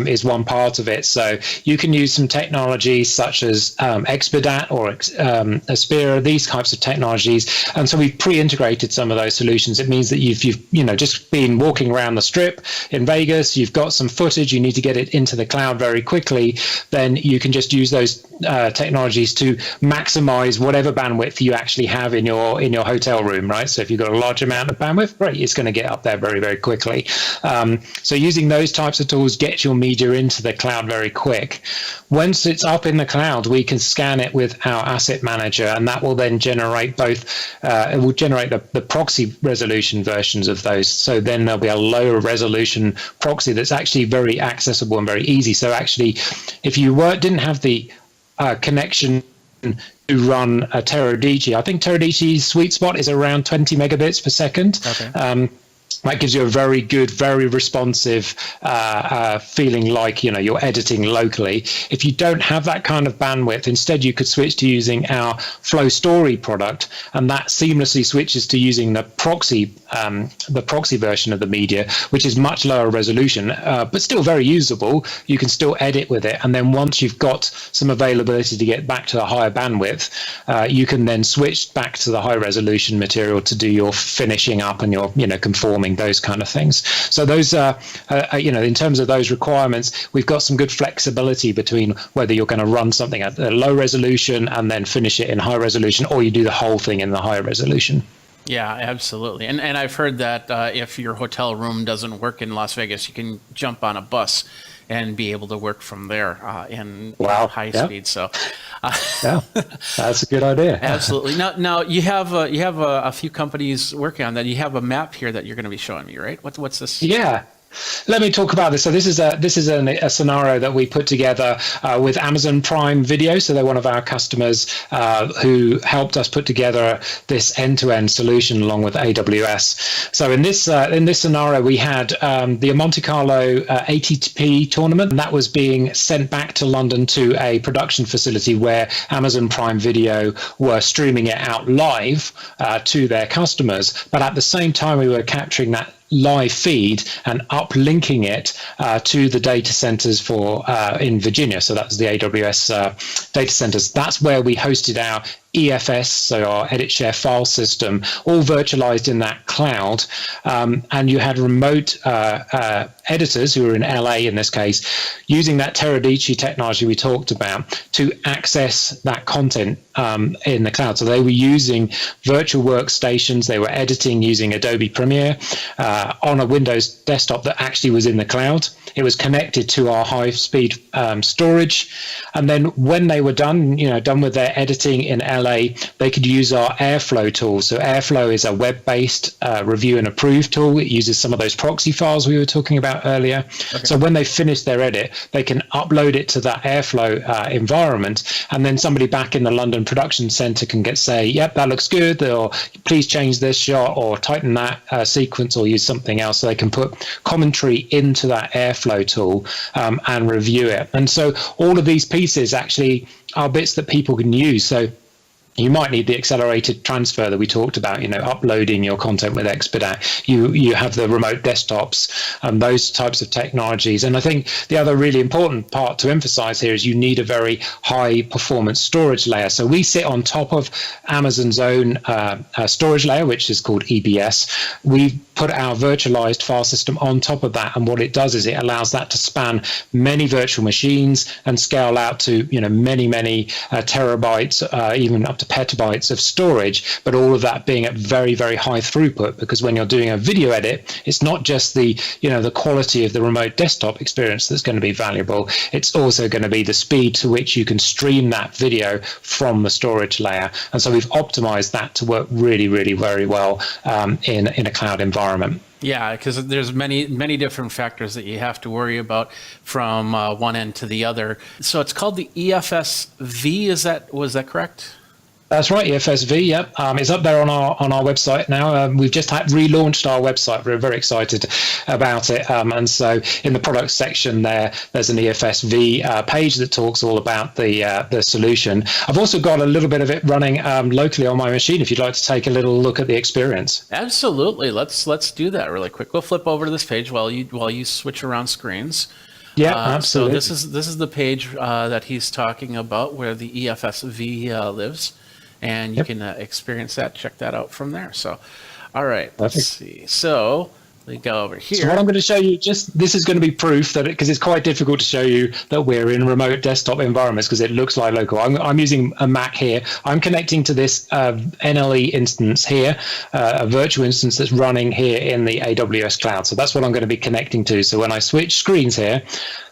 Speaker 6: is one part of it. So you can use some technologies such as Expedat or Aspira, these types of technologies, and so we've pre-integrated some of those solutions. It means that you've just been walking around the Strip in Vegas, you've got some footage, you need to get it into the cloud very quickly, then you can just use those technologies to maximize whatever bandwidth you actually have in your hotel room, right? So if you've got a large amount of bandwidth, great, it's going to get up there very, very quickly. So using those types of tools gets your media into the cloud very quick. Once it's up in the cloud, we can scan it with our asset manager, and that will then generate it will generate the proxy resolution versions of those. So then there'll be a lower resolution proxy that's actually very accessible and very easy. So actually, if you didn't have the connection to run a Teradici. I think Teradici's sweet spot is around 20 megabits per second.
Speaker 1: Okay.
Speaker 6: That gives you a very good, very responsive feeling like, you're editing locally. If you don't have that kind of bandwidth, instead you could switch to using our Flow Story product, and that seamlessly switches to using the proxy version of the media, which is much lower resolution, but still very usable. You can still edit with it. And then once you've got some availability to get back to a higher bandwidth, you can then switch back to the high resolution material to do your finishing up and your, conforming, those kind of things. So those are, in terms of those requirements, we've got some good flexibility between whether you're going to run something at a low resolution and then finish it in high resolution, or you do the whole thing in the high resolution.
Speaker 1: Yeah, absolutely. And I've heard that if your hotel room doesn't work in Las Vegas, you can jump on a bus and be able to work from there in high speed. So,
Speaker 6: yeah, that's a good idea.
Speaker 1: Absolutely. Now you have a few companies working on that. You have a map here that you're going to be showing me, right? What's this?
Speaker 6: Yeah. Let me talk about this. So this is a scenario that we put together with Amazon Prime Video. So they're one of our customers who helped us put together this end-to-end solution along with AWS. So in this scenario, we had the Monte Carlo ATP tournament, and that was being sent back to London to a production facility where Amazon Prime Video were streaming it out live to their customers. But at the same time, we were capturing that live feed and uplinking it to the data centers for in Virginia. So that's the AWS data centers. That's where we hosted our EFS, so our Edit Share file system, all virtualized in that cloud. And you had remote editors who were in LA in this case, using that Teradici technology we talked about to access that content in the cloud. So they were using virtual workstations. They were editing using Adobe Premiere on a Windows desktop that actually was in the cloud. It was connected to our high-speed storage. And then when they were done with their editing in LA, they could use our Airflow tool. So Airflow is a web-based review and approve tool. It uses some of those proxy files we were talking about earlier. Okay. So when they finish their edit, they can upload it to that Airflow environment, and then somebody back in the London production center can say, yep, that looks good, or please change this shot or tighten that sequence or use something else. So they can put commentary into that Airflow tool and review it. And so all of these pieces actually are bits that people can use. So you might need the accelerated transfer that we talked about, uploading your content with Expedite. You have the remote desktops and those types of technologies. And I think the other really important part to emphasize here is you need a very high performance storage layer. So we sit on top of Amazon's own storage layer, which is called EBS. We put our virtualized file system on top of that. And what it does is it allows that to span many virtual machines and scale out to, many terabytes, even up to petabytes of storage, but all of that being at very, very high throughput, because when you're doing a video edit, it's not just the quality of the remote desktop experience that's going to be valuable. It's also going to be the speed to which you can stream that video from the storage layer. And so we've optimized that to work really, really very well in a cloud environment.
Speaker 1: Yeah, because there's many different factors that you have to worry about from one end to the other. So it's called the EFSV. Was that correct?
Speaker 6: That's right, EFSV. Yep, it's up there on our website now. We've just relaunched our website. We're very excited about it. And so in the product section there's an EFSV page that talks all about the solution. I've also got a little bit of it running locally on my machine. If you'd like to take a little look at the experience.
Speaker 1: Absolutely. Let's do that really quick. We'll flip over to this page while you switch around screens.
Speaker 6: Yeah, absolutely.
Speaker 1: So this is the page that he's talking about where the EFSV lives. And you can experience that, check that out from there. So, all right, let's see. So we go over here.
Speaker 6: So what I'm going to show you, this is going to be proof that, because it's quite difficult to show you that we're in remote desktop environments because it looks like local. I'm using a Mac here. I'm connecting to this NLE instance here, a virtual instance that's running here in the AWS cloud. So that's what I'm going to be connecting to. So when I switch screens here,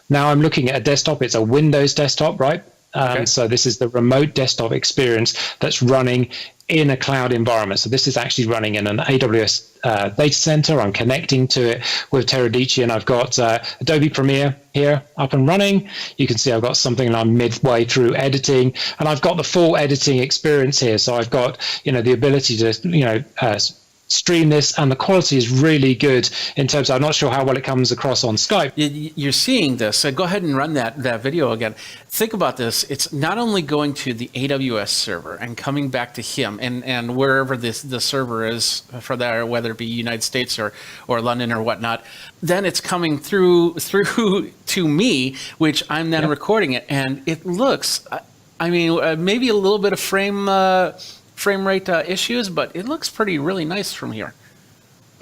Speaker 6: now I'm looking at a desktop. It's a Windows desktop, right?
Speaker 1: Okay.
Speaker 6: So this is the remote desktop experience that's running in a cloud environment. So this is actually running in an AWS data center. I'm connecting to it with Teradici, and I've got Adobe Premiere here up and running. You can see I've got something, and I'm midway through editing, and I've got the full editing experience here. So I've got, the ability to, stream this, and the quality is really good in terms of, I'm not sure how well it comes across on Skype.
Speaker 1: You're seeing this. So go ahead and run that video again. Think about this. It's not only going to the AWS server and coming back to him and wherever the server is for that, whether it be United States or London or whatnot, then it's coming through to me, which I'm then recording it. And it looks, maybe a little bit of frame rate issues, but it looks really nice from here.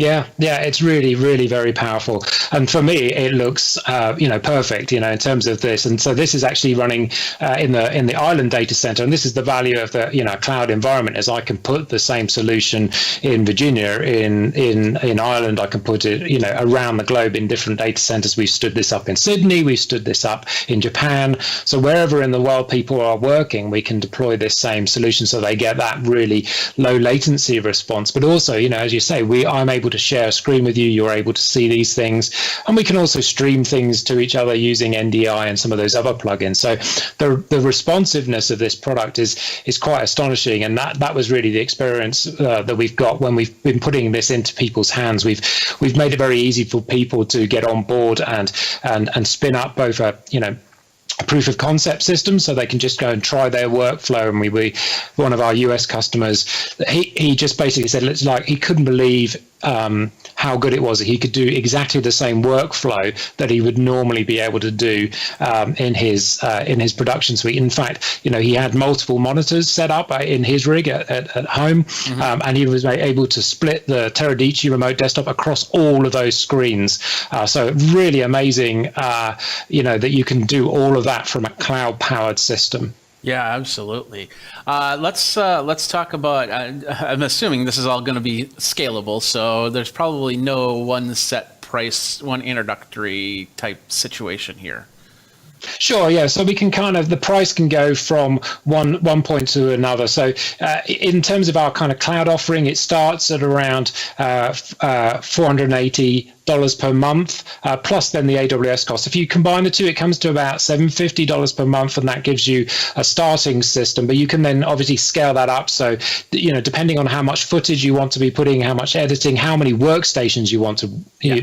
Speaker 6: Yeah, it's really, really very powerful. And for me, it looks, perfect, in terms of this. And so this is actually running in the Ireland data center. And this is the value of the, cloud environment, is I can put the same solution in Virginia, in Ireland. I can put it, around the globe in different data centers. We've stood this up in Sydney. We've stood this up in Japan. So wherever in the world people are working, we can deploy this same solution so they get that really low latency response. But also, as you say, I'm able to share a screen with you. You're able to see these things, and we can also stream things to each other using NDI and some of those other plugins. So the responsiveness of this product is quite astonishing, and that was really the experience that we've got when we've been putting this into people's hands. We've made it very easy for people to get on board and spin up both a proof of concept system, so they can just go and try their workflow. And we one of our US customers, he just basically said, it's like he couldn't believe how good it was. He could do exactly the same workflow that he would normally be able to do in his production suite. In fact, he had multiple monitors set up in his rig at home, and he was able to split the Teradici remote desktop across all of those screens. So really amazing, that you can do all of that from a cloud-powered system.
Speaker 1: Yeah, absolutely. Let's talk about. I'm assuming this is all going to be scalable, so there's probably no one set price, one introductory type situation here.
Speaker 6: Sure, yeah. So we can the price can go from one point to another. So in terms of our kind of cloud offering, it starts at around $480 per month, plus then the AWS cost. If you combine the two, it comes to about $750 per month, and that gives you a starting system. But you can then obviously scale that up. So, depending on how much footage you want to be putting, how much editing, how many workstations you want to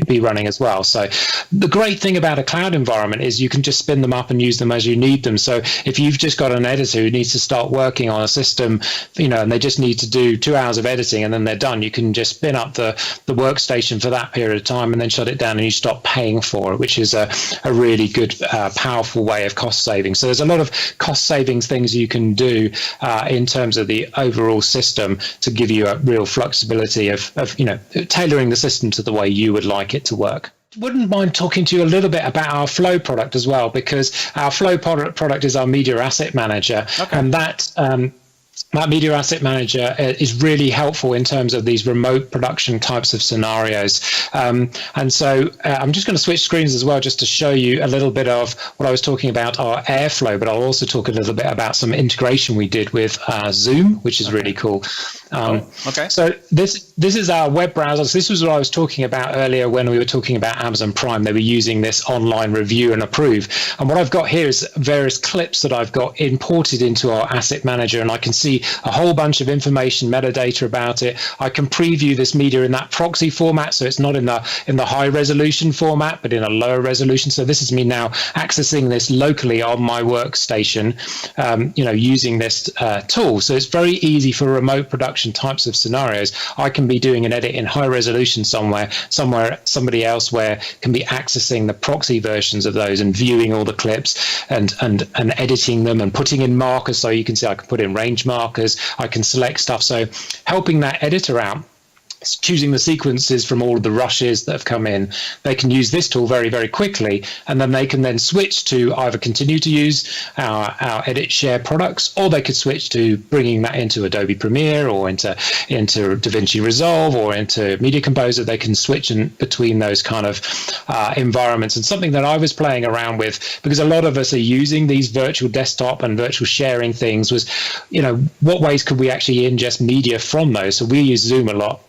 Speaker 6: be running as well. So the great thing about a cloud environment is you can just spin them up and use them as you need them. So if you've just got an editor who needs to start working on a system, and they just need to do 2 hours of editing and then they're done, you can just spin up the workstation for that period of time and then shut it down, and you stop paying for it, which is a really good, powerful way of cost saving. So there's a lot of cost savings things you can do in terms of the overall system to give you a real flexibility of tailoring the system to the way you would like it to work. Wouldn't mind talking to you a little bit about our Flow product as well, because our Flow product is our media asset manager, and that Media Asset Manager is really helpful in terms of these remote production types of scenarios. And so I'm just going to switch screens as well, just to show you a little bit of what I was talking about, our Airflow, but I'll also talk a little bit about some integration we did with Zoom, which is really cool. So this is our web browser. So this was what I was talking about earlier when we were talking about Amazon Prime. They were using this online review and approve. And what I've got here is various clips that I've got imported into our asset manager, and I can see a whole bunch of information, metadata about it. I can preview this media in that proxy format, so it's not in the high resolution format, but in a lower resolution. So this is me now accessing this locally on my workstation, using this tool. So it's very easy for remote production types of scenarios. I can be doing an edit in high resolution somewhere, somebody else where can be accessing the proxy versions of those and viewing all the clips and editing them and putting in markers. So you can see I can put in range markers, I can select stuff. So helping that editor out choosing the sequences from all of the rushes that have come in, they can use this tool very, very quickly, and then they can then switch to either continue to use our Edit Share products, or they could switch to bringing that into Adobe Premiere or into DaVinci Resolve or into Media Composer. They can switch between those kind of environments. And something that I was playing around with, because a lot of us are using these virtual desktop and virtual sharing things, was, what ways could we actually ingest media from those? So we use Zoom a lot.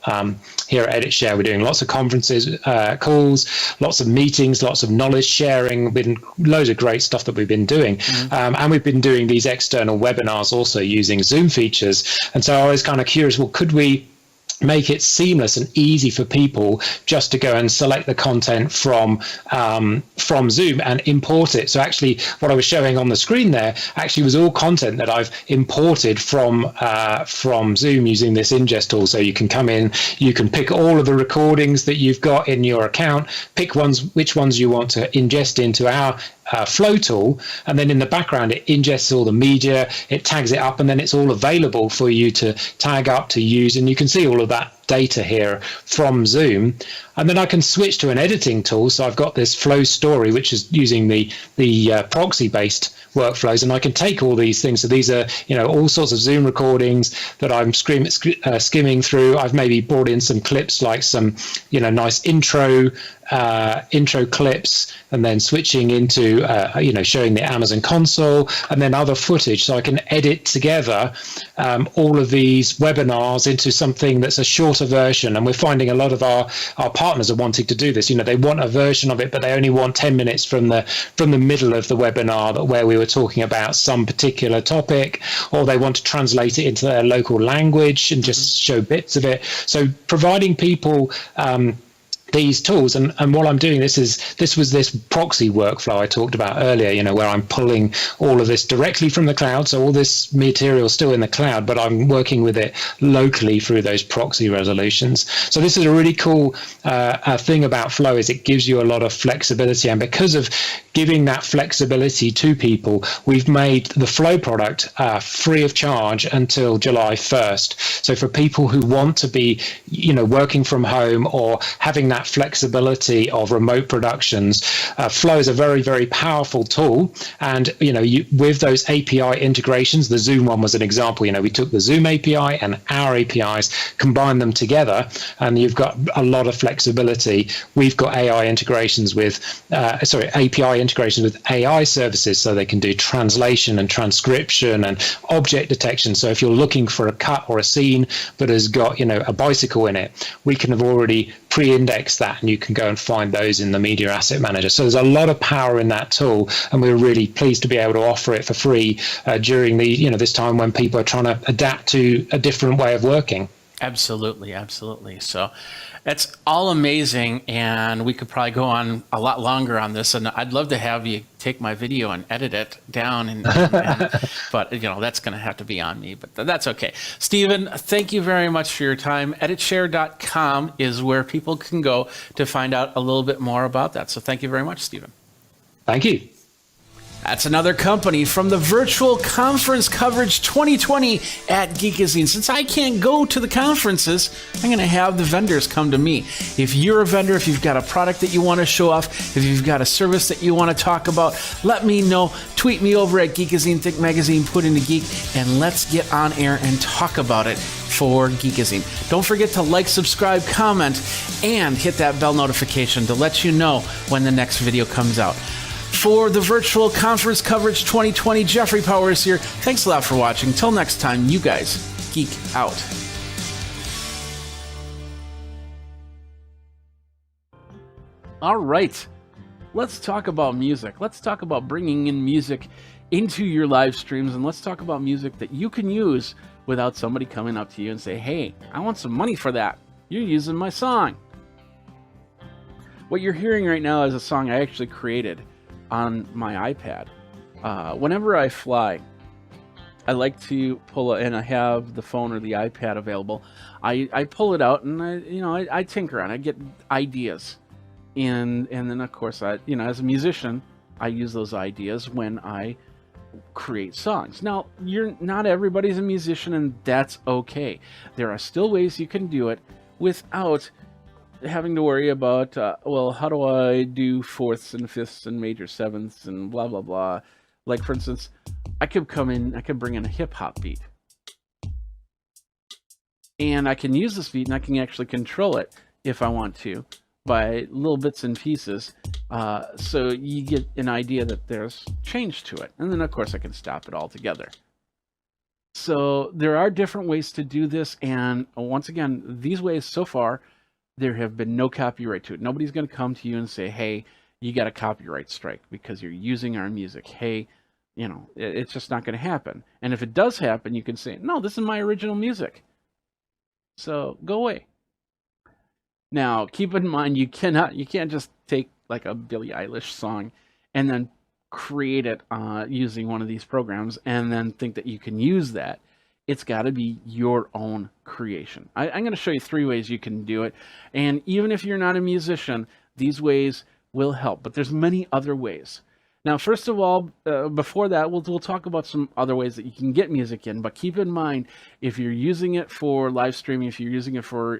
Speaker 6: Here at Edit Share, we're doing lots of conferences, calls, lots of meetings, lots of knowledge sharing, been loads of great stuff that we've been doing. And we've been doing these external webinars also using Zoom features. And so I was kind of curious, well, could we make it seamless and easy for people just to go and select the content from Zoom and import it? So actually what I was showing on the screen there actually was all content that I've imported from Zoom using this ingest tool. So you can come in, you can pick all of the recordings that you've got in your account, pick which ones you want to ingest into our Flow tool, and then in the background it ingests all the media, it tags it up, and then it's all available for you to tag up, to use, and you can see all of that data here from Zoom. And then I can switch to an editing tool. So I've got this Flow Story, which is using the proxy-based workflows, and I can take all these things. So these are, all sorts of Zoom recordings that I'm skimming through. I've maybe brought in some clips, like some, nice intro clips, and then switching into, showing the Amazon console, and then other footage. So I can edit together all of these webinars into something that's a shorter version. And we're finding a lot of our partners are wanting to do this. They want a version of it, but they only want 10 minutes from the middle of the webinar where we were talking about some particular topic, or they want to translate it into their local language and just show bits of it. So providing people these tools, and what I'm doing, this was this proxy workflow I talked about earlier, where I'm pulling all of this directly from the cloud. So all this material is still in the cloud, but I'm working with it locally through those proxy resolutions. So this is a really cool thing about Flow, is it gives you a lot of flexibility. And because of giving that flexibility to people, we've made the Flow product free of charge until July 1st. So for people who want to be, working from home or having that flexibility of remote productions, Flow is a very, very powerful tool. And with those API integrations, the Zoom one was an example. We took the Zoom API and our APIs, combined them together, and you've got a lot of flexibility. We've got API integrations with AI services, so they can do translation and transcription and object detection. So if you're looking for a cut or a scene but has got a bicycle in it, we can have already pre-index that, and you can go and find those in the Media Asset Manager. So there's a lot of power in that tool, and we're really pleased to be able to offer it for free during the this time when people are trying to adapt to a different way of working.
Speaker 1: Absolutely. So that's all amazing, and we could probably go on a lot longer on this, and I'd love to have you take my video and edit it down, but that's going to have to be on me, but that's okay. Stephen, thank you very much for your time. Editshare.com is where people can go to find out a little bit more about that. So thank you very much, Stephen.
Speaker 6: Thank you.
Speaker 1: That's another company from the Virtual Conference Coverage 2020 at Geekazine. Since I can't go to the conferences, I'm going to have the vendors come to me. If you're a vendor, if you've got a product that you want to show off, if you've got a service that you want to talk about, let me know. Tweet me over at Geekazine, Think Magazine, Put in the Geek, and let's get on air and talk about it for Geekazine. Don't forget to like, subscribe, comment, and hit that bell notification to let you know when the next video comes out. For the Virtual Conference Coverage 2020, Jeffrey Powers here. Thanks a lot for watching. Till next time, you guys geek out. All right, let's talk about music. Let's talk about bringing in music into your live streams, and let's talk about music that you can use without somebody coming up to you and say, hey, I want some money for that. You're using my song. What you're hearing right now is a song I actually created on my iPad. Whenever I fly, I like to pull it, and I have the phone or the iPad available. I pull it out and I tinker on it. I get ideas, and then of course as a musician, I use those ideas when I create songs. Now, not everybody's a musician, and that's okay. There are still ways you can do it without having to worry about, well, how do I do fourths and fifths and major sevenths and blah, blah, blah. Like, for instance, I could bring in a hip hop beat. And I can use this beat and I can actually control it if I want to by little bits and pieces. So you get an idea that there's change to it. And then, of course, I can stop it altogether. So there are different ways to do this. And once again, these ways so far, there have been no copyright to it. Nobody's going to come to you and say, hey, you got a copyright strike because you're using our music. Hey, you know, it's just not going to happen. And if it does happen, you can say, no, this is my original music. So go away. Now, keep in mind, you can't just take like a Billie Eilish song and then create it using one of these programs and then think that you can use that. It's got to be your own creation. I'm going to show you 3 ways you can do it. And even if you're not a musician, these ways will help. But there's many other ways. Now, first of all, before that, we'll talk about some other ways that you can get music in. But keep in mind, if you're using it for live streaming, if you're using it for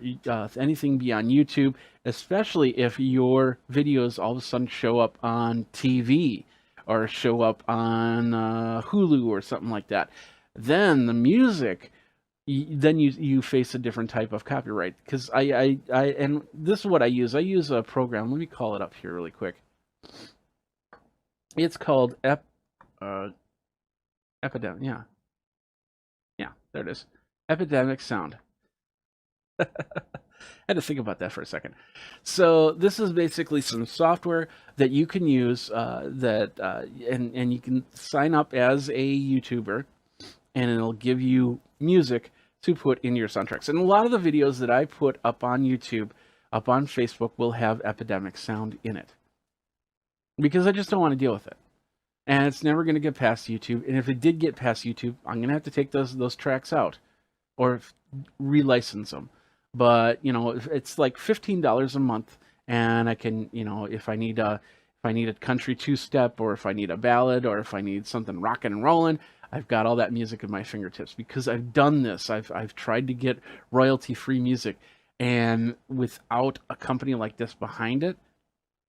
Speaker 1: anything beyond YouTube, especially if your videos all of a sudden show up on TV or show up on Hulu or something like that, then the music, then you face a different type of copyright. Because and this is what I use. I use a program. Let me call it up here really quick. It's called Epidemic. Yeah, there it is. Epidemic Sound. I had to think about that for a second. So this is basically some software that you can use and you can sign up as a YouTuber, and it'll give you music to put in your soundtracks. And a lot of the videos that I put up on YouTube, up on Facebook, will have Epidemic Sound in it. Because I just don't want to deal with it. And it's never going to get past YouTube. And if it did get past YouTube, I'm going to have to take those tracks out or relicense them. But, you know, it's like $15 a month, and I can, you know, if I need a country two-step, or if I need a ballad, or if I need something rocking and rolling, I've got all that music at my fingertips because I've done this. I've tried to get royalty-free music, and without a company like this behind it,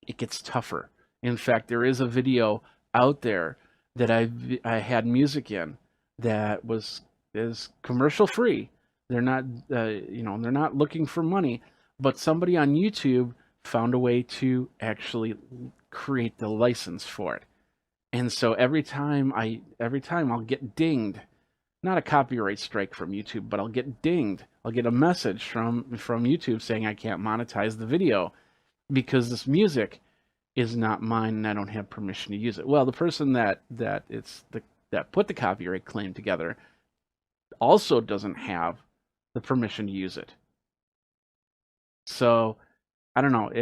Speaker 1: it gets tougher. In fact, there is a video out there that I had music in that is commercial free. They're not they're not looking for money, but somebody on YouTube found a way to actually create the license for it. And so every time I'll get dinged, not a copyright strike from YouTube, but I'll get dinged. I'll get a message from YouTube saying I can't monetize the video because this music is not mine and I don't have permission to use it. Well, the person that put the copyright claim together also doesn't have the permission to use it. So I don't know.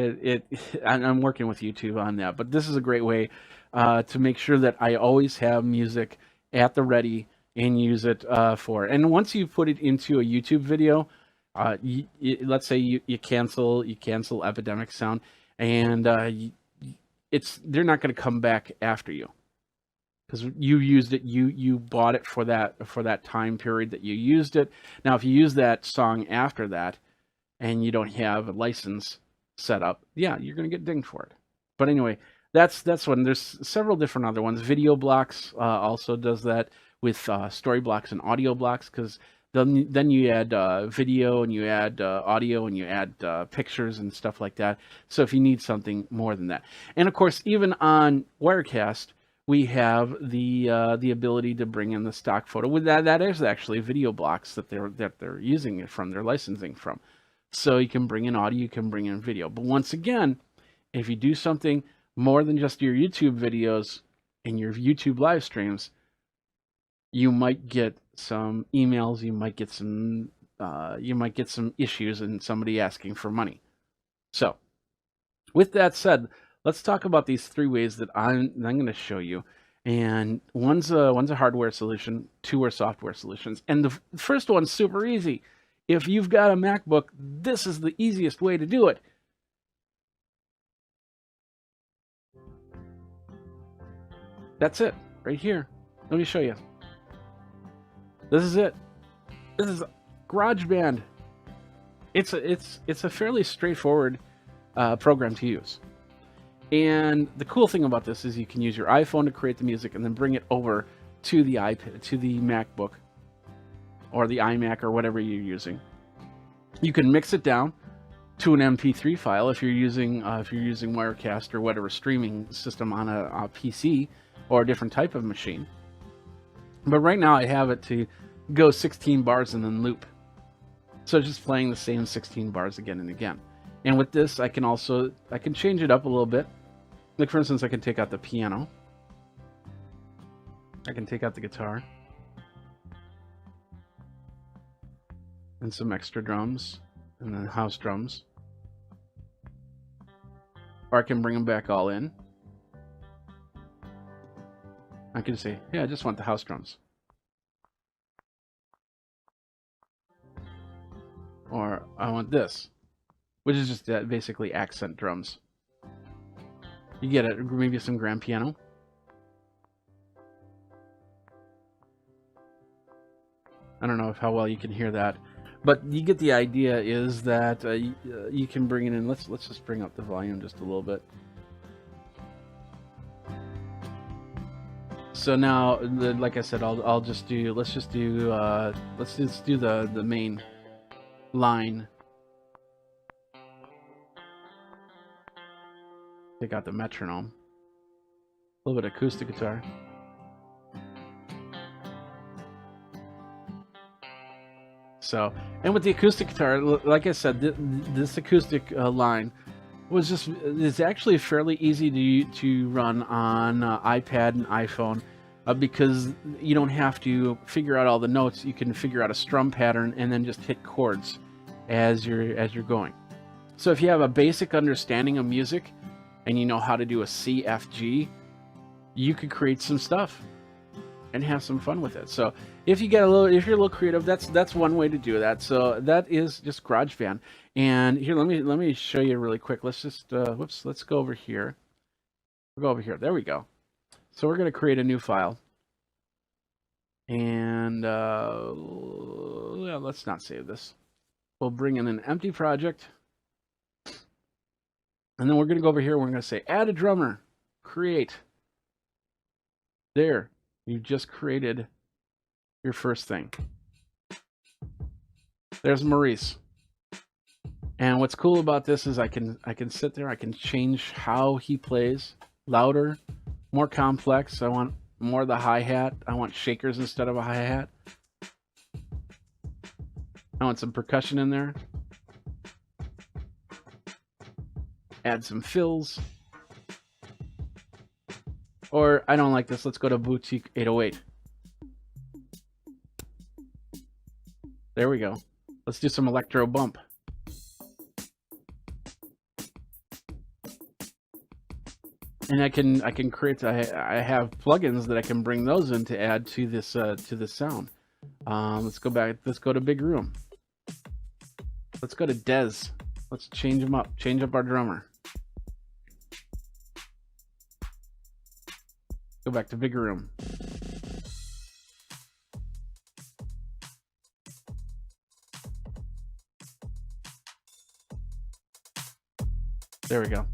Speaker 1: I'm working with YouTube on that, but this is a great way to make sure that I always have music at the ready and use it for. And once you put it into a YouTube video, let's say you cancel Epidemic Sound, and they're not going to come back after you because you used it. You bought it for that time period that you used it. Now, if you use that song after that, and you don't have a license set up, yeah, you're going to get dinged for it. But anyway, that's one. There's several different other ones. Video Blocks also does that with story blocks and audio blocks, because then you add video and you add audio and you add pictures and stuff like that. So if you need something more than that, and of course, even on Wirecast, we have the ability to bring in the stock photo. With that is actually video blocks that they're using it from, they're licensing from. So you can bring in audio, you can bring in video. But once again, if you do something more than just your YouTube videos and your YouTube live streams, you might get some emails, you might get some issues and somebody asking for money. So with that said, let's talk about these 3 ways that I'm going to show you. And one's a hardware solution, 2 are software solutions. And the first one's super easy. If you've got a MacBook, this is the easiest way to do it. That's it, right here. Let me show you. This is it. This is GarageBand. it's a fairly straightforward program to use. And the cool thing about this is you can use your iPhone to create the music and then bring it over to the iPad, to the MacBook, or the iMac, or whatever you're using. You can mix it down to an MP3 file if you're using Wirecast or whatever streaming system on a PC or a different type of machine. But right now I have it to go 16 bars and then loop. So just playing the same 16 bars again and again. And with this, I can change it up a little bit. Like, for instance, I can take out the piano. I can take out the guitar. And some extra drums. And then house drums. Or I can bring them back all in. I can say, yeah, I just want the house drums. Or I want this, which is just basically accent drums. You get it, maybe some grand piano. I don't know how well you can hear that, but you get the idea. Is that you can bring it in. Let's just bring up the volume just a little bit. So now, like I said, let's just do the main line. Take out the metronome. A little bit of acoustic guitar. So, and with the acoustic guitar, like I said, this acoustic line is actually fairly easy to run on iPad and iPhone, because you don't have to figure out all the notes. You can figure out a strum pattern and then just hit chords as you're going. So if you have a basic understanding of music and you know how to do a C, F, G, you could create some stuff and have some fun with it. So if you're a little creative, that's one way to do that. So that is just GarageBand. And here, let me show you really quick. Let's just let's go over here. We'll go over here. There we go. So we're going to create a new file. And let's not save this. We'll bring in an empty project. And then we're going to go over here and we're going to say add a drummer, create. There, you just created your first thing. There's Maurice. And what's cool about this is I can sit there, I can change how he plays. Louder, more complex. I want more of the hi-hat. I want shakers instead of a hi-hat. I want some percussion in there. Add some fills. Or I don't like this. Let's go to Boutique 808. There we go. Let's do some electro bump. And I can create. I have plugins that I can bring those in to add to this sound. Let's go back. Let's go to Big Room. Let's go to Dez. Let's change him up. Change up our drummer. Go back to Big Room. There we go.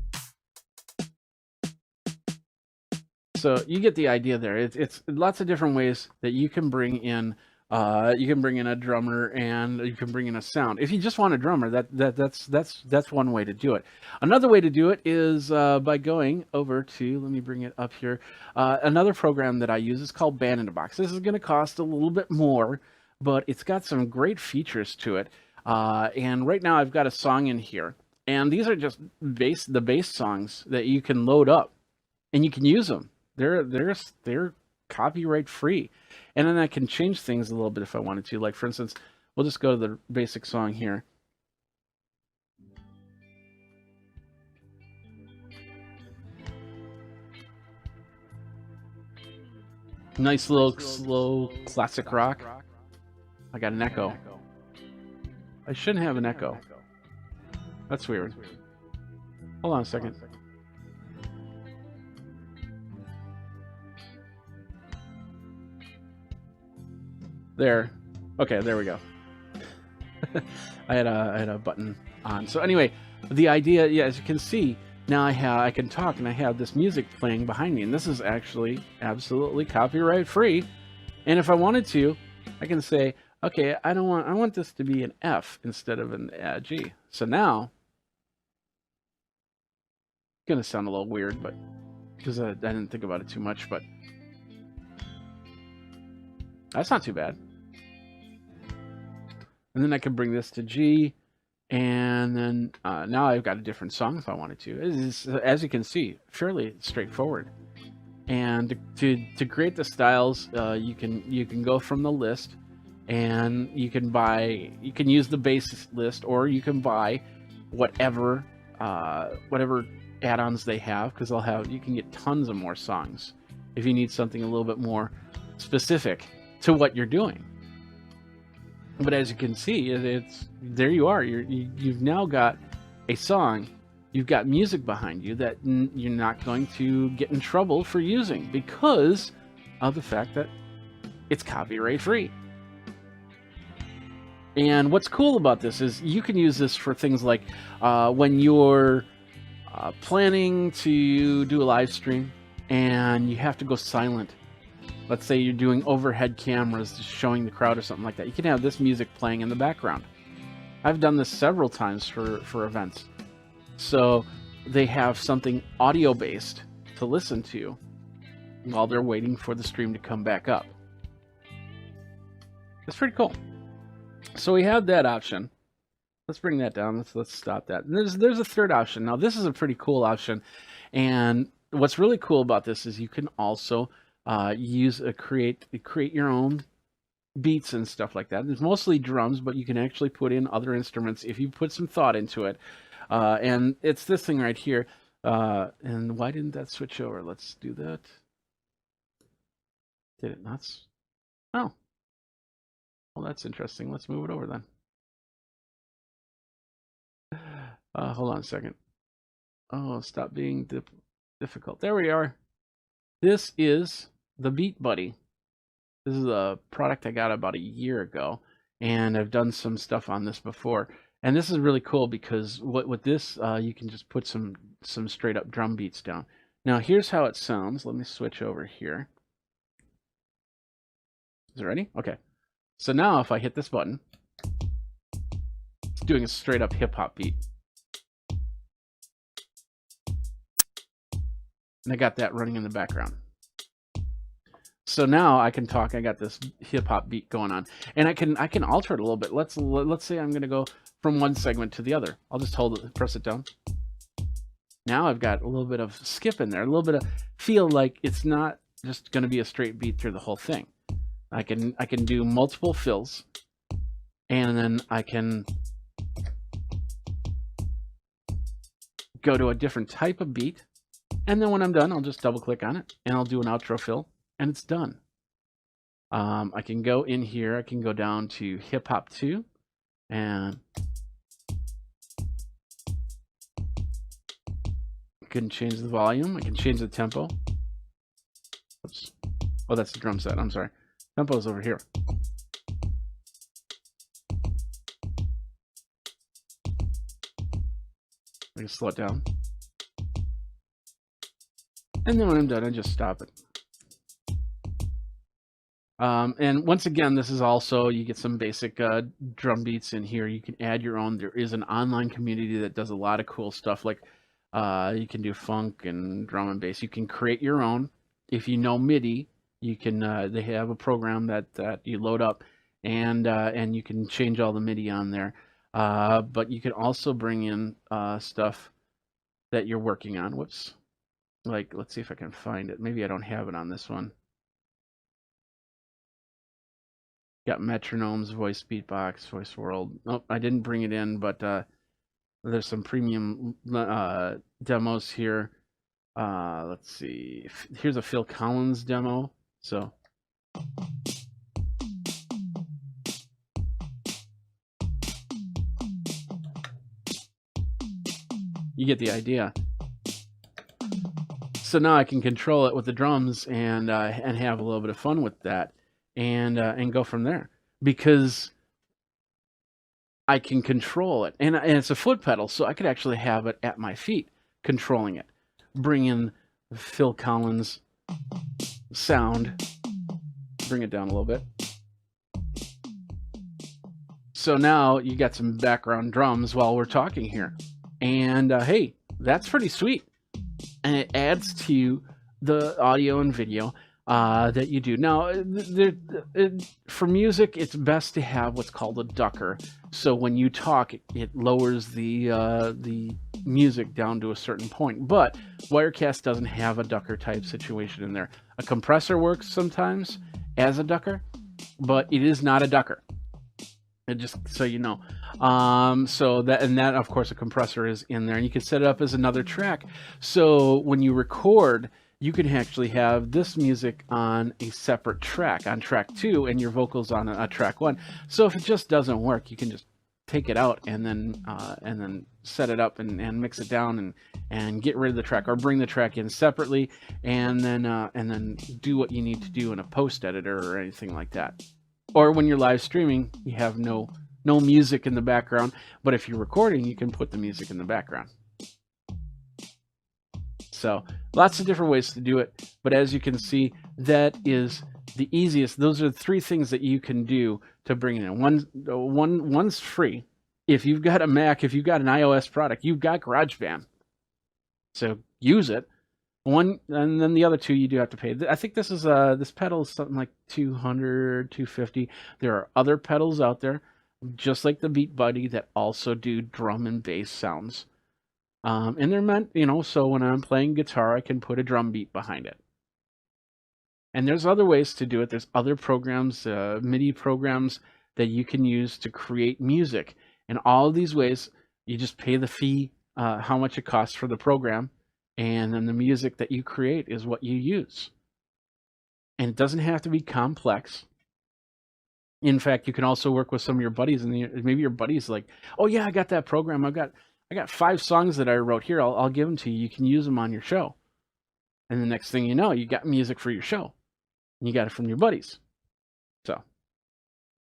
Speaker 1: So you get the idea there. It's lots of different ways that you can bring in. You can bring in a drummer and you can bring in a sound. If you just want a drummer, that's one way to do it. Another way to do it is by going over to, let me bring it up here. Another program that I use is called Band in a Box. This is going to cost a little bit more, but it's got some great features to it. And right now I've got a song in here, and these are just the bass songs that you can load up, and you can use them. They're copyright free. And then I can change things a little bit if I wanted to. Like, for instance, we'll just go to the basic song here. Nice little slow classic rock. I got an echo. I shouldn't have an echo. That's weird. Hold on a second. There. Okay, there we go. I had a button on. So anyway, the idea, yeah, as you can see, now I can talk and I have this music playing behind me, and this is actually absolutely copyright free. And if I wanted to, I can say, okay, I want this to be an F instead of an G. So now, it's gonna sound a little weird, but because I didn't think about it too much, but that's not too bad. And then I can bring this to G, and then now I've got a different song if I wanted to. It is, as you can see, fairly straightforward. And to create the styles, you can go from the list, and you can use the base list, or you can buy whatever add-ons they have, because you can get tons of more songs if you need something a little bit more specific to what you're doing. But as you can see, it's there you are. You've now got a song. You've got music behind you that you're not going to get in trouble for using because of the fact that it's copyright free. And what's cool about this is you can use this for things like when you're planning to do a live stream and you have to go silent. Let's say you're doing overhead cameras just showing the crowd or something like that. You can have this music playing in the background. I've done this several times for events. So they have something audio based to listen to while they're waiting for the stream to come back up. It's pretty cool. So we have that option. Let's bring that down. Let's stop that. And there's a third option. Now this is a pretty cool option, and what's really cool about this is you can also create your own beats and stuff like that. It's mostly drums, but you can actually put in other instruments if you put some thought into it. And it's this thing right here. And why didn't that switch over? Let's do that. Did it not? Oh. Well, that's interesting. Let's move it over then. Hold on a second. Oh, stop being difficult. There we are. This is the Beat Buddy. This is a product I got about a year ago, and I've done some stuff on this before. And this is really cool because with this, you can just put some straight up drum beats down. Now here's how it sounds. Let me switch over here. Is it ready? Okay. So now if I hit this button, it's doing a straight up hip hop beat. And I got that running in the background. So now I can talk. I got this hip hop beat going on, and I can alter it a little bit. Let's say I'm going to go from one segment to the other. I'll just hold it, press it down. Now I've got a little bit of skip in there, a little bit of feel like it's not just going to be a straight beat through the whole thing. I can do multiple fills, and then I can go to a different type of beat. And then when I'm done, I'll just double click on it and I'll do an outro fill and it's done. I can go in here, I can go down to hip hop 2 and I can change the volume, I can change the tempo. Oops. Oh, that's the drum set, I'm sorry. Tempo is over here. I can slow it down. And then when I'm done, I just stop it. And once again, this is also, you get some basic drum beats in here. You can add your own. There is an online community that does a lot of cool stuff. Like you can do funk and drum and bass. You can create your own. If you know MIDI, you can. They have a program that you load up, and you can change all the MIDI on there. But you can also bring in stuff that you're working on. Whoops. Like, let's see if I can find it. Maybe I don't have it on this one. Got metronomes, voice beatbox, voice world. Nope, I didn't bring it in, but there's some premium demos here. Let's see. Here's a Phil Collins demo. So you get the idea. So now I can control it with the drums and have a little bit of fun with that, and go from there. Because I can control it. And it's a foot pedal, so I could actually have it at my feet, controlling it. Bring in Phil Collins sound. Bring it down a little bit. So now you got some background drums while we're talking here. And hey, that's pretty sweet. And it adds to the audio and video that you do. Now, for music, it's best to have what's called a ducker. So when you talk, it lowers the music down to a certain point. But Wirecast doesn't have a ducker type situation in there. A compressor works sometimes as a ducker, but it is not a ducker. And just so you know. So that of course a compressor is in there, and you can set it up as another track. So when you record, you can actually have this music on a separate track, on track 2, and your vocals on a track 1. So if it just doesn't work, you can just take it out and then set it up and mix it down and get rid of the track, or bring the track in separately and then do what you need to do in a post editor or anything like that. Or when you're live streaming, you have no music in the background, but if you're recording, you can put the music in the background. So lots of different ways to do it, but as you can see, that is the easiest. Those are the 3 things that you can do to bring it in. One's free. If you've got a Mac, if you've got an iOS product, you've got GarageBand. So use it. One, and then the other 2 you do have to pay. I think this is this pedal is something like $200, $250. There are other pedals out there, just like the Beat Buddy, that also do drum and bass sounds. And they're meant, so when I'm playing guitar, I can put a drum beat behind it. And there's other ways to do it. There's other programs, MIDI programs that you can use to create music. And all of these ways, you just pay the fee, how much it costs for the program, and then the music that you create is what you use. And it doesn't have to be complex. In fact, you can also work with some of your buddies, and maybe your buddy's like, "Oh yeah, I got that program. I got 5 songs that I wrote here. I'll give them to you. You can use them on your show." And the next thing you know, you got music for your show. And you got it from your buddies. So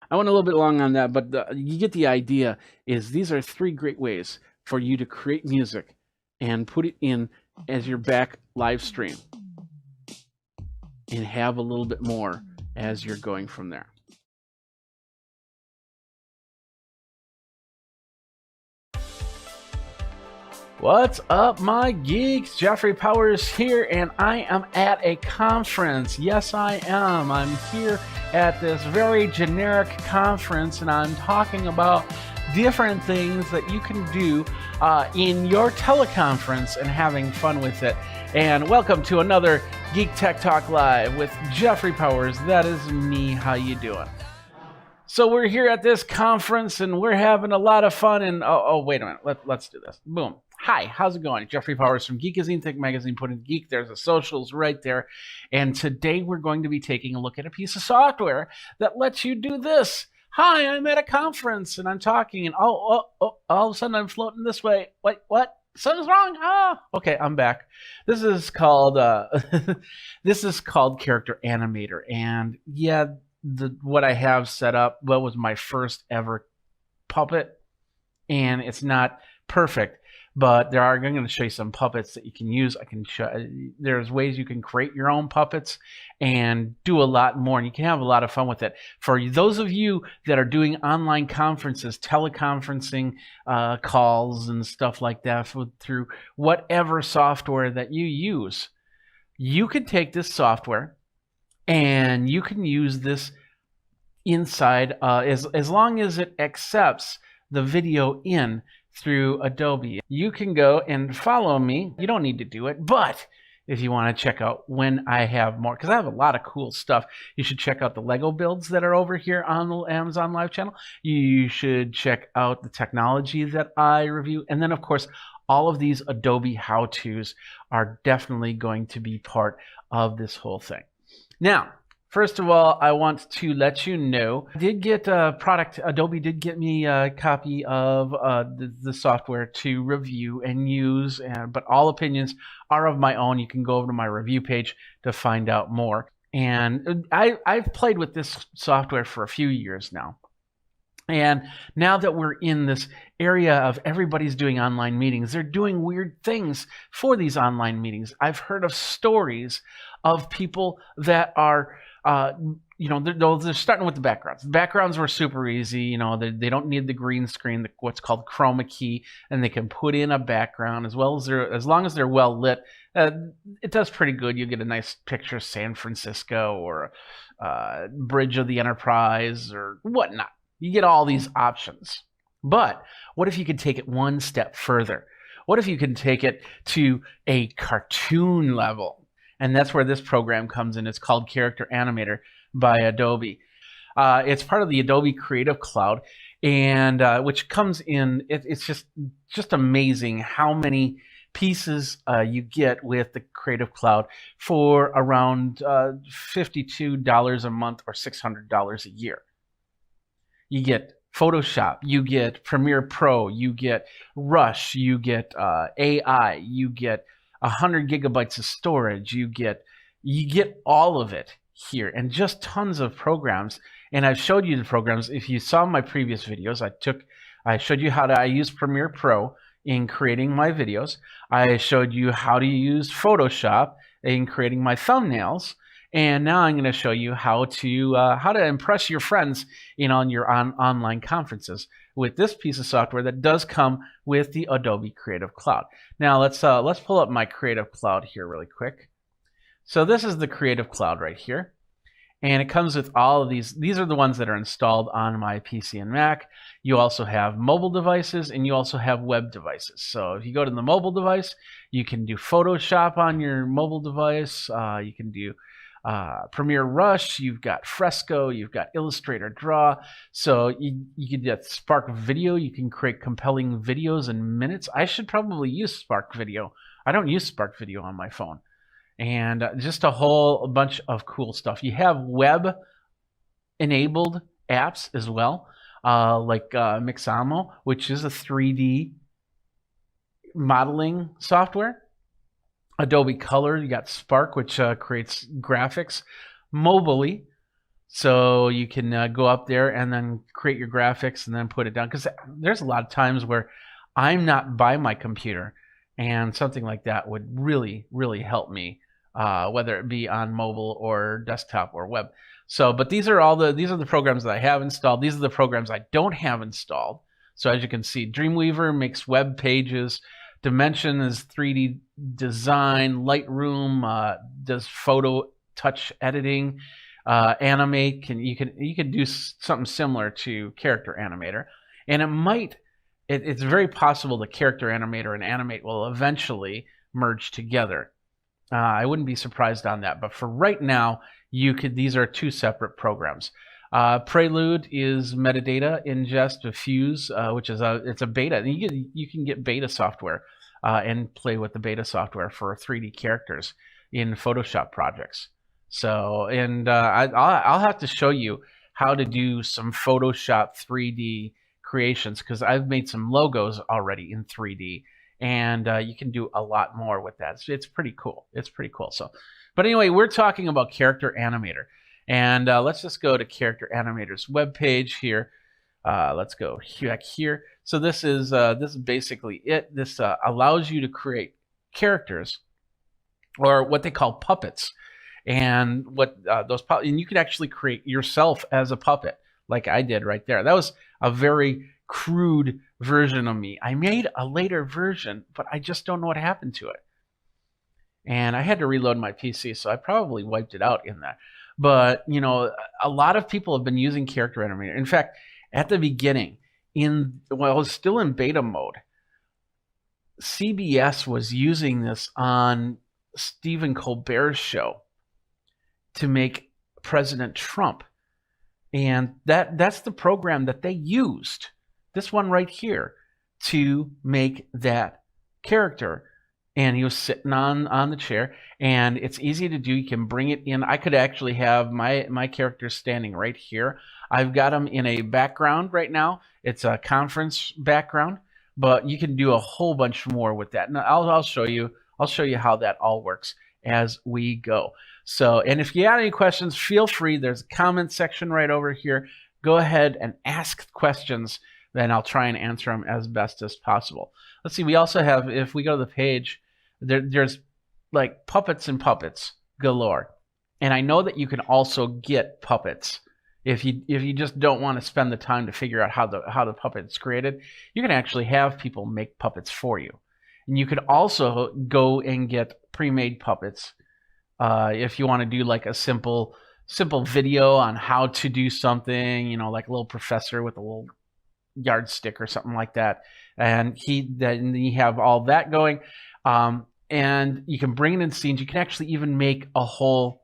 Speaker 1: I went a little bit long on that, but you get the idea. Is these are 3 great ways for you to create music and put it in as your back live stream and have a little bit more as you're going from there. What's up, my geeks? Jeffrey Powers here, and I am at a conference. Yes, I am. I'm here at this very generic conference, and I'm talking about different things that you can do in your teleconference and having fun with it. And welcome to another Geek Tech Talk Live with Jeffrey Powers. That is me. How you doing? So we're here at this conference, and we're having a lot of fun. And wait a minute. Let's do this. Boom. Hi, how's it going? Jeffrey Powers from Geekazine, Tech Magazine, Put in Geek. There's the socials right there. And today we're going to be taking a look at a piece of software that lets you do this. Hi, I'm at a conference and I'm talking, and all of a sudden I'm floating this way. Wait, what? Something's wrong. Okay, I'm back. This is called Character Animator, and yeah, what I have set up was my first ever puppet, and it's not perfect. But I'm going to show you some puppets that you can use. There's ways you can create your own puppets and do a lot more. And you can have a lot of fun with it. For those of you that are doing online conferences, teleconferencing calls and stuff like that through whatever software that you use, you can take this software and you can use this inside as long as it accepts the video in through Adobe. You can go and follow me. You don't need to do it, but if you want to check out when I have more, because I have a lot of cool stuff, you should check out the Lego builds that are over here on the Amazon Live channel. You should check out the technology that I review. And then, of course, all of these Adobe how-tos are definitely going to be part of this whole thing. Now, first of all, I want to let you know, I did get a product. Adobe did get me a copy of the software to review and use, but all opinions are of my own. You can go over to my review page to find out more. And I've played with this software for a few years now.
Speaker 2: And now that we're in this area of everybody's doing online meetings, they're doing weird things for these online meetings. I've heard of stories of people that are, they're starting with the backgrounds. The backgrounds were super easy. They don't need the green screen, what's called chroma key, and they can put in a background as long as they're well lit. It does pretty good. You get a nice picture of San Francisco or Bridge of the Enterprise or whatnot. You get all these options. But what if you could take it one step further? What if you can take it to a cartoon level? And that's where this program comes in. It's called Character Animator by Adobe. It's part of the Adobe Creative Cloud, and which comes in. It's just amazing how many pieces you get with the Creative Cloud for around $52 a month or $600 a year. You get Photoshop, you get Premiere Pro, you get Rush, you get AI, you get 100 gigabytes of storage, you get all of it here, and just tons of programs. And I've showed you the programs. If you saw my previous videos, I showed you how I use Premiere Pro in creating my videos. I showed you how to use Photoshop in creating my thumbnails. And now I'm going to show you how to impress your friends on your online conferences with this piece of software that does come with the Adobe Creative Cloud. Now let's pull up my Creative Cloud here really quick. So this is the Creative Cloud right here, and it comes with all of these. These are the ones that are installed on my PC and Mac. You also have mobile devices, and you also have web devices. So if you go to the mobile device, you can do Photoshop on your mobile device. You can do Premiere Rush, you've got Fresco, you've got Illustrator Draw. So you can get Spark Video. You can create compelling videos in minutes. I should probably use Spark Video. I don't use Spark Video on my phone. And just a whole bunch of cool stuff. You have web-enabled apps as well, like Mixamo, which is a 3D modeling software. Adobe Color, you got Spark, which creates graphics mobilely. So you can go up there and then create your graphics and then put it down. Because there's a lot of times where I'm not by my computer, and something like that would really, really help me, whether it be on mobile or desktop or web. So, but these are the programs that I have installed. These are the programs I don't have installed. So as you can see, Dreamweaver makes web pages. Dimension is 3D design. Lightroom does photo touch editing. Animate you can do something similar to Character Animator, and it's very possible that Character Animator and Animate will eventually merge together. I wouldn't be surprised on that, but for right now, these are two separate programs. Prelude is metadata ingest of Fuse, which is it's a beta. And you can get beta software and play with the beta software for 3D characters in Photoshop projects. So, and I'll have to show you how to do some Photoshop 3D creations, because I've made some logos already in 3D, and you can do a lot more with that. It's pretty cool. It's pretty cool. So, but anyway, we're talking about Character Animator. And let's just go to Character Animator's webpage here. Let's go back here. So this is basically it. This allows you to create characters, or what they call puppets. And and you could actually create yourself as a puppet, like I did right there. That was a very crude version of me. I made a later version, but I just don't know what happened to it. And I had to reload my PC, so I probably wiped it out in that. But, a lot of people have been using Character Animator. In fact, at the beginning, while it was still in beta mode, CBS was using this on Stephen Colbert's show to make President Trump. And that's the program that they used, this one right here, to make that character. And he was sitting on the chair, and it's easy to do. You can bring it in. I could actually have my character standing right here. I've got him in a background right now. It's a conference background, but you can do a whole bunch more with that. And I'll show you how that all works as we go. So, and if you have any questions, feel free. There's a comment section right over here.
Speaker 1: go ahead and ask questions, then I'll try and answer them as best as possible. Let's see, we also have, if we go to the page, there's like puppets and puppets galore. And I know that you can also get puppets. If you just don't want to spend the time to figure out how the puppet's created, you can actually have people make puppets for you. And you could also go and get pre-made puppets if you want to do like a simple video on how to do something, you know, like a little professor with a little yardstick or something like that. And then you have all that going. And you can bring it in scenes. You can actually even make a whole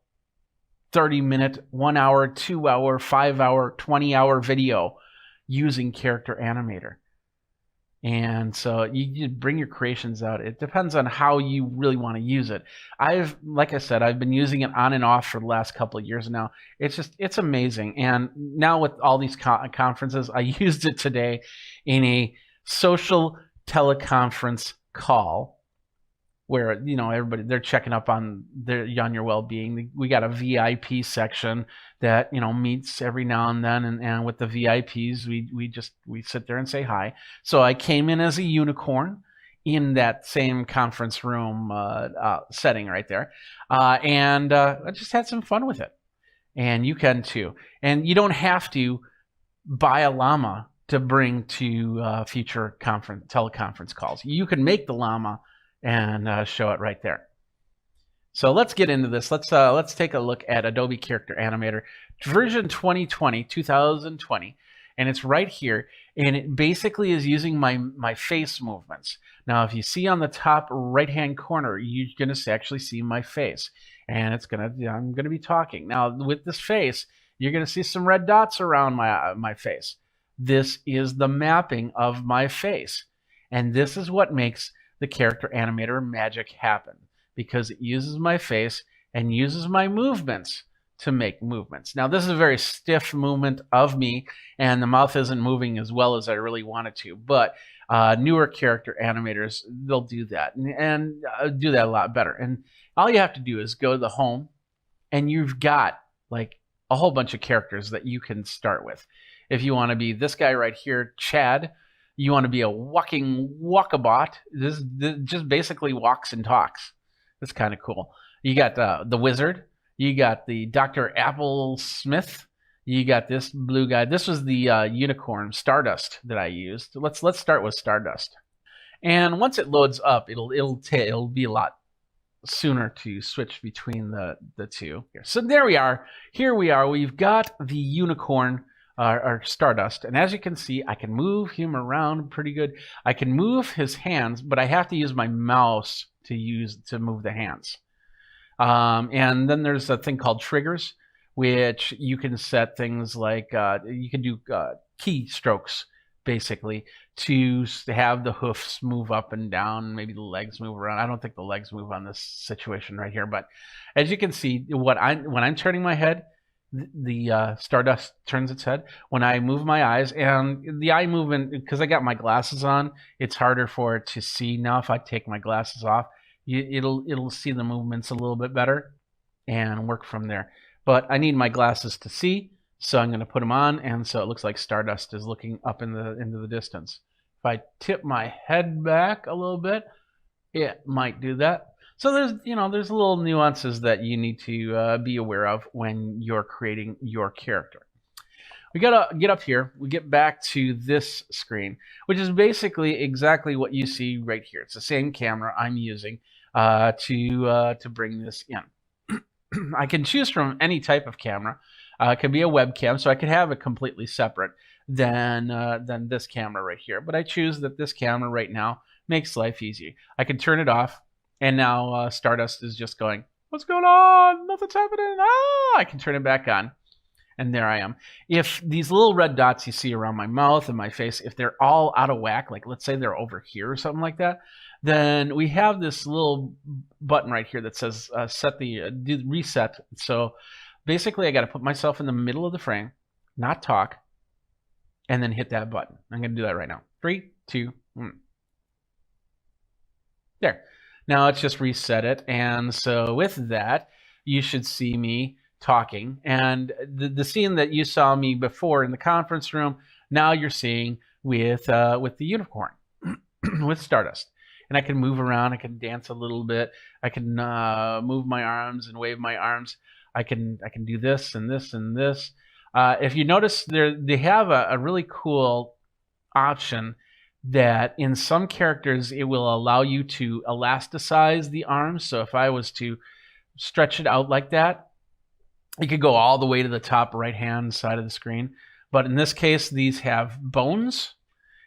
Speaker 1: 30-minute, 1 hour, 2 hour, 5 hour, 20-hour video using Character Animator. And so you bring your creations out. It depends on how you really want to use it. Like I said, I've been using it on and off for the last couple of years now. It's amazing. And now with all these conferences, I used it today in a social teleconference call, where, you know, everybody, they're checking up on your well-being. We got a VIP section that, you know, meets every now and then, and with the VIPs, we sit there and say hi. So I came in as a unicorn in that same conference room setting right there, and I just had some fun with it. And you can too. And you don't have to buy a llama to bring to future teleconference calls. You can make the llama and show it right there. So let's get into this. Let's take a look at Adobe Character Animator version 2020, and it's right here. And it basically is using my face movements. Now, if you see on the top right-hand corner, you're going to actually see my face, and I'm going to be talking. Now, with this face, you're going to see some red dots around my face. This is the mapping of my face, and this is what makes the Character Animator magic happen, because it uses my face and uses my movements to make movements. Now, this is a very stiff movement of me, and the mouth isn't moving as well as I really want it to, but newer Character Animators, they'll do that and do that a lot better. And all you have to do is go to the home, and you've got like a whole bunch of characters that you can start with. If you want to be this guy right here, Chad, you want to be a walking walkabout. This just basically walks and talks. That's kind of cool. You got the wizard. You got the Dr. Apple Smith. You got this blue guy. This was the unicorn Stardust that I used. Let's start with Stardust. And once it loads up, it'll be a lot sooner to switch between the two. So there we are. Here we are. We've got the unicorn. Or Stardust, and as you can see, I can move him around pretty good. I can move his hands, but I have to use my mouse to move the hands. And then there's a thing called triggers, which you can set things like you can do keystrokes basically to have the hoofs move up and down, maybe the legs move around. I don't think the legs move on this situation right here, but as you can see, when I'm turning my head, the Stardust turns its head. When I move my eyes, and the eye movement, because I got my glasses on, it's harder for it to see. Now if I take my glasses off, it'll see the movements a little bit better and work from there. But I need my glasses to see, so I'm going to put them on, and so it looks like Stardust is looking up into the distance. If I tip my head back a little bit, it might do that. So there's little nuances that you need to be aware of when you're creating your character. We gotta get up here. We get back to this screen, which is basically exactly what you see right here. It's the same camera I'm using to bring this in. I can choose from any type of camera. It can be a webcam, so I could have it completely separate than this camera right here. But I choose that this camera right now makes life easy. I can turn it off. And now Stardust is just going, what's going on? Nothing's happening. I can turn it back on. And there I am. If these little red dots you see around my mouth and my face, if they're all out of whack, like let's say they're over here or something like that, then we have this little button right here that says do reset. So basically I got to put myself in the middle of the frame, not talk, and then hit that button. I'm going to do that right now. 3, 2, 1. There. Now it's just reset it, and so with that, you should see me talking, and the scene that you saw me before in the conference room, now you're seeing with the unicorn, with Stardust. And I can move around, I can dance a little bit, I can move my arms and wave my arms. I can do this and this and this. If you notice, they have a really cool option that in some characters it will allow you to elasticize the arms. So if I was to stretch it out like that, you could go all the way to the top right hand side of the screen. But in this case, these have bones,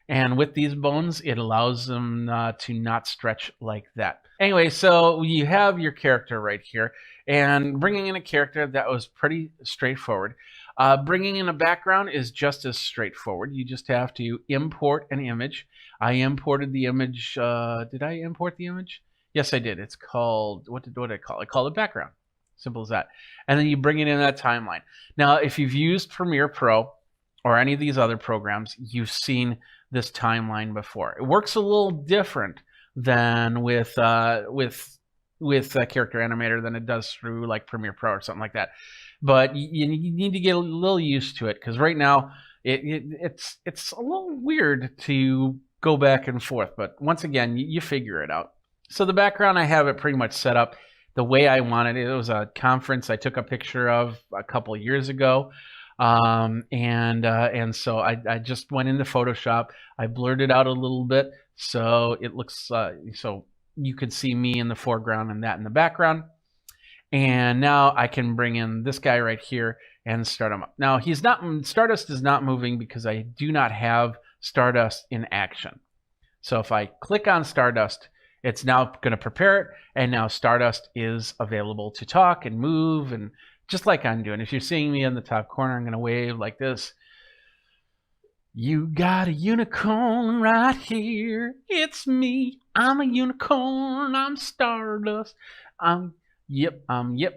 Speaker 1: and with these bones it allows them to not stretch like that. Anyway, so you have your character right here, and bringing in a character, that was pretty straightforward. Bringing in a background is just as straightforward. You just have to import an image. I imported the image. Did I import the image? Yes, I did. It's called, what did I call it? I called it background. Simple as that. And then you bring it in that timeline. Now, if you've used Premiere Pro or any of these other programs, you've seen this timeline before. It works a little different than with Character Animator than it does through like Premiere Pro or something like that. But you need to get a little used to it, because right now it's a little weird to go back and forth. But once again, you figure it out. So the background, I have it pretty much set up the way I wanted it. It was a conference I took a picture of a couple years ago. And so I just went into Photoshop. I blurred it out a little bit so it looks so you could see me in the foreground and that in the background. And now I can bring in this guy right here and start him up. Now Stardust is not moving because I do not have Stardust in action. So if I click on Stardust, it's now going to prepare it, and now Stardust is available to talk and move, and just like I'm doing. If you're seeing me in the top corner, I'm going to wave like this. You got a unicorn right here. It's me. I'm a unicorn. I'm Stardust. Yep. You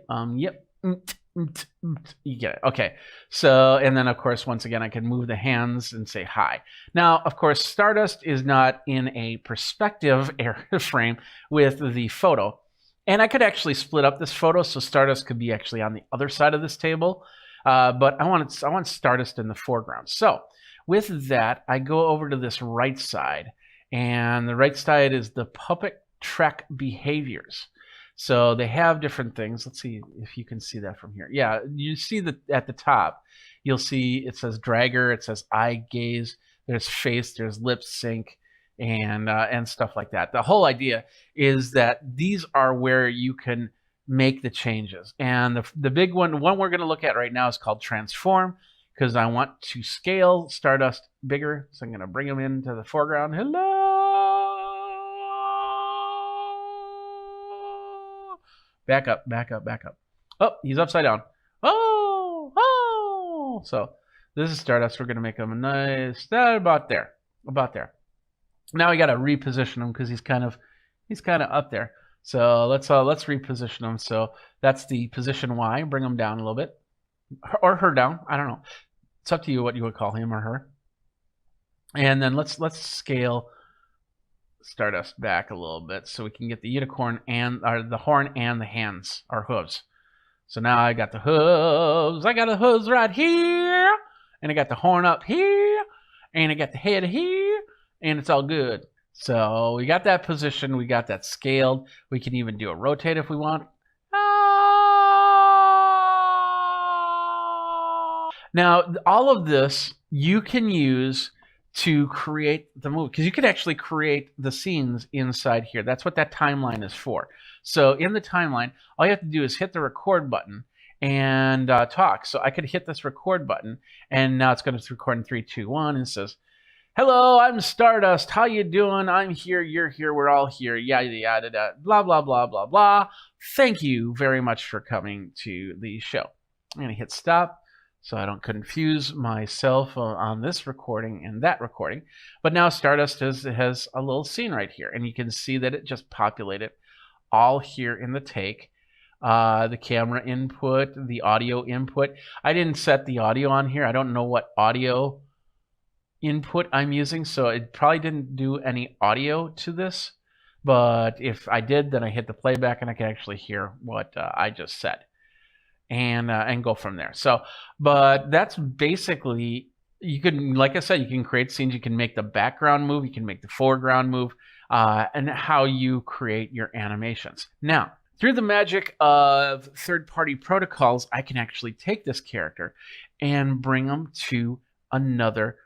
Speaker 1: get it. Okay. So, and then of course, once again, I can move the hands and say hi. Now, of course, Stardust is not in a perspective frame with the photo. And I could actually split up this photo so Stardust could be actually on the other side of this table. But I want Stardust in the foreground. So with that, I go over to this right side. And the right side is the Puppet Trek behaviors. So they have different things. Let's see if you can see that from here. Yeah, you see that at the top, you'll see it says dragger, it says eye gaze, there's face, there's lip sync, and stuff like that. The whole idea is that these are where you can make the changes. And the big one we're going to look at right now is called transform, because I want to scale Stardust bigger. So I'm going to bring him into the foreground. Hello. Back up. Oh, he's upside down. Oh. So this is Stardust. We're going to make him a nice, about there. Now we got to reposition him because he's kind of up there. So let's reposition him. So that's the position Y. Bring him down a little bit, or her down. I don't know. It's up to you what you would call him or her. And then let's scale Stardust back a little bit so we can get the unicorn and the horn and the hands or hooves. So now I got the hooves. I got the hooves right here, and I got the horn up here, and I got the head here, and it's all good. So we got that position. We got that scaled. We can even do a rotate if we want. Now, all of this you can use to create the movie, because you could actually create the scenes inside here. That's what that timeline is for. So in the timeline, all you have to do is hit the record button and talk. So I could hit this record button, and now it's going to record in 3, 2, 1, and it says, "Hello, I'm Stardust. How you doing? I'm here. You're here. We're all here. Yada yada yada. Blah blah blah blah blah. Thank you very much for coming to the show." I'm going to hit stop, so I don't confuse myself on this recording and that recording. But now Stardust has a little scene right here, and you can see that it just populated all here in the take. The camera input, the audio input. I didn't set the audio on here. I don't know what audio input I'm using, so it probably didn't do any audio to this. But if I did, then I hit the playback and I can actually hear what I just said. and go from there. So, but that's basically, you can, like I said, you can create scenes, you can make the background move, you can make the foreground move, and how you create your animations. Now, through the magic of third-party protocols, I can actually take this character and bring them to another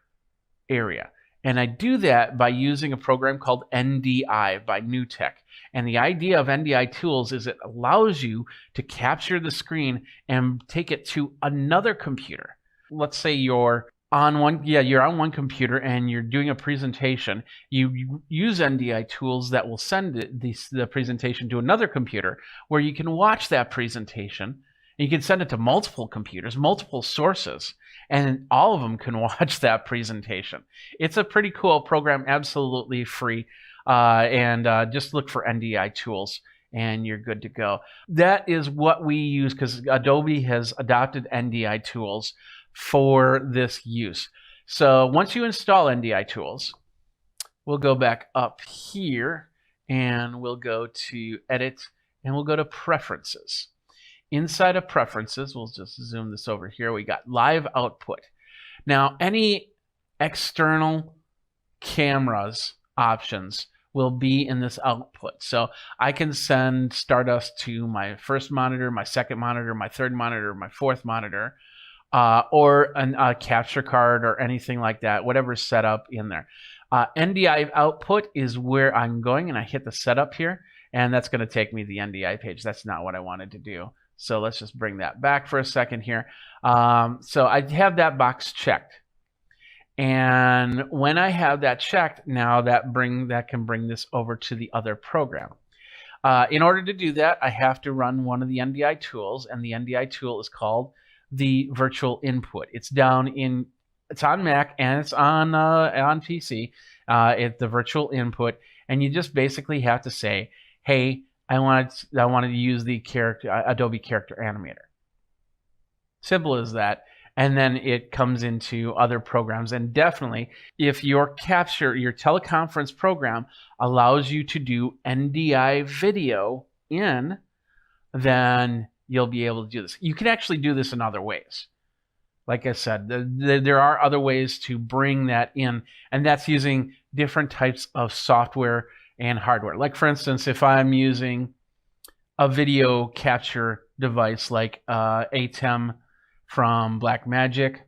Speaker 1: area. And I do that by using a program called NDI by NewTek. And the idea of NDI tools is it allows you to capture the screen and take it to another computer. Let's say you're on one computer and you're doing a presentation. You use NDI tools that will send the presentation to another computer where you can watch that presentation. And you can send it to multiple computers, multiple sources, and all of them can watch that presentation. It's a pretty cool program, absolutely free. And just look for NDI tools and you're good to go. That is what we use because Adobe has adopted NDI tools for this use. So once you install NDI tools, we'll go back up here and we'll go to Edit and we'll go to Preferences. Inside of Preferences, we'll just zoom this over here, we got Live Output. Now, any external cameras options will be in this output. So I can send Stardust to my first monitor, my second monitor, my third monitor, my fourth monitor, or a capture card or anything like that, whatever's set up in there. NDI output is where I'm going, and I hit the setup here, and that's going to take me to the NDI page. That's not what I wanted to do. So let's just bring that back for a second here. So I have that box checked. And when I have that checked, now that can bring this over to the other program. In order to do that, I have to run one of the NDI tools, and the NDI tool is called the Virtual Input. It's on Mac and it's on PC. It's the Virtual Input, and you just basically have to say, "Hey, I wanted to use the Adobe Character Animator." Simple as that. And then it comes into other programs. And definitely, if your teleconference program allows you to do NDI video in, then you'll be able to do this. You can actually do this in other ways. Like I said, there are other ways to bring that in, and that's using different types of software and hardware. Like, for instance, if I'm using a video capture device like ATEM from Blackmagic,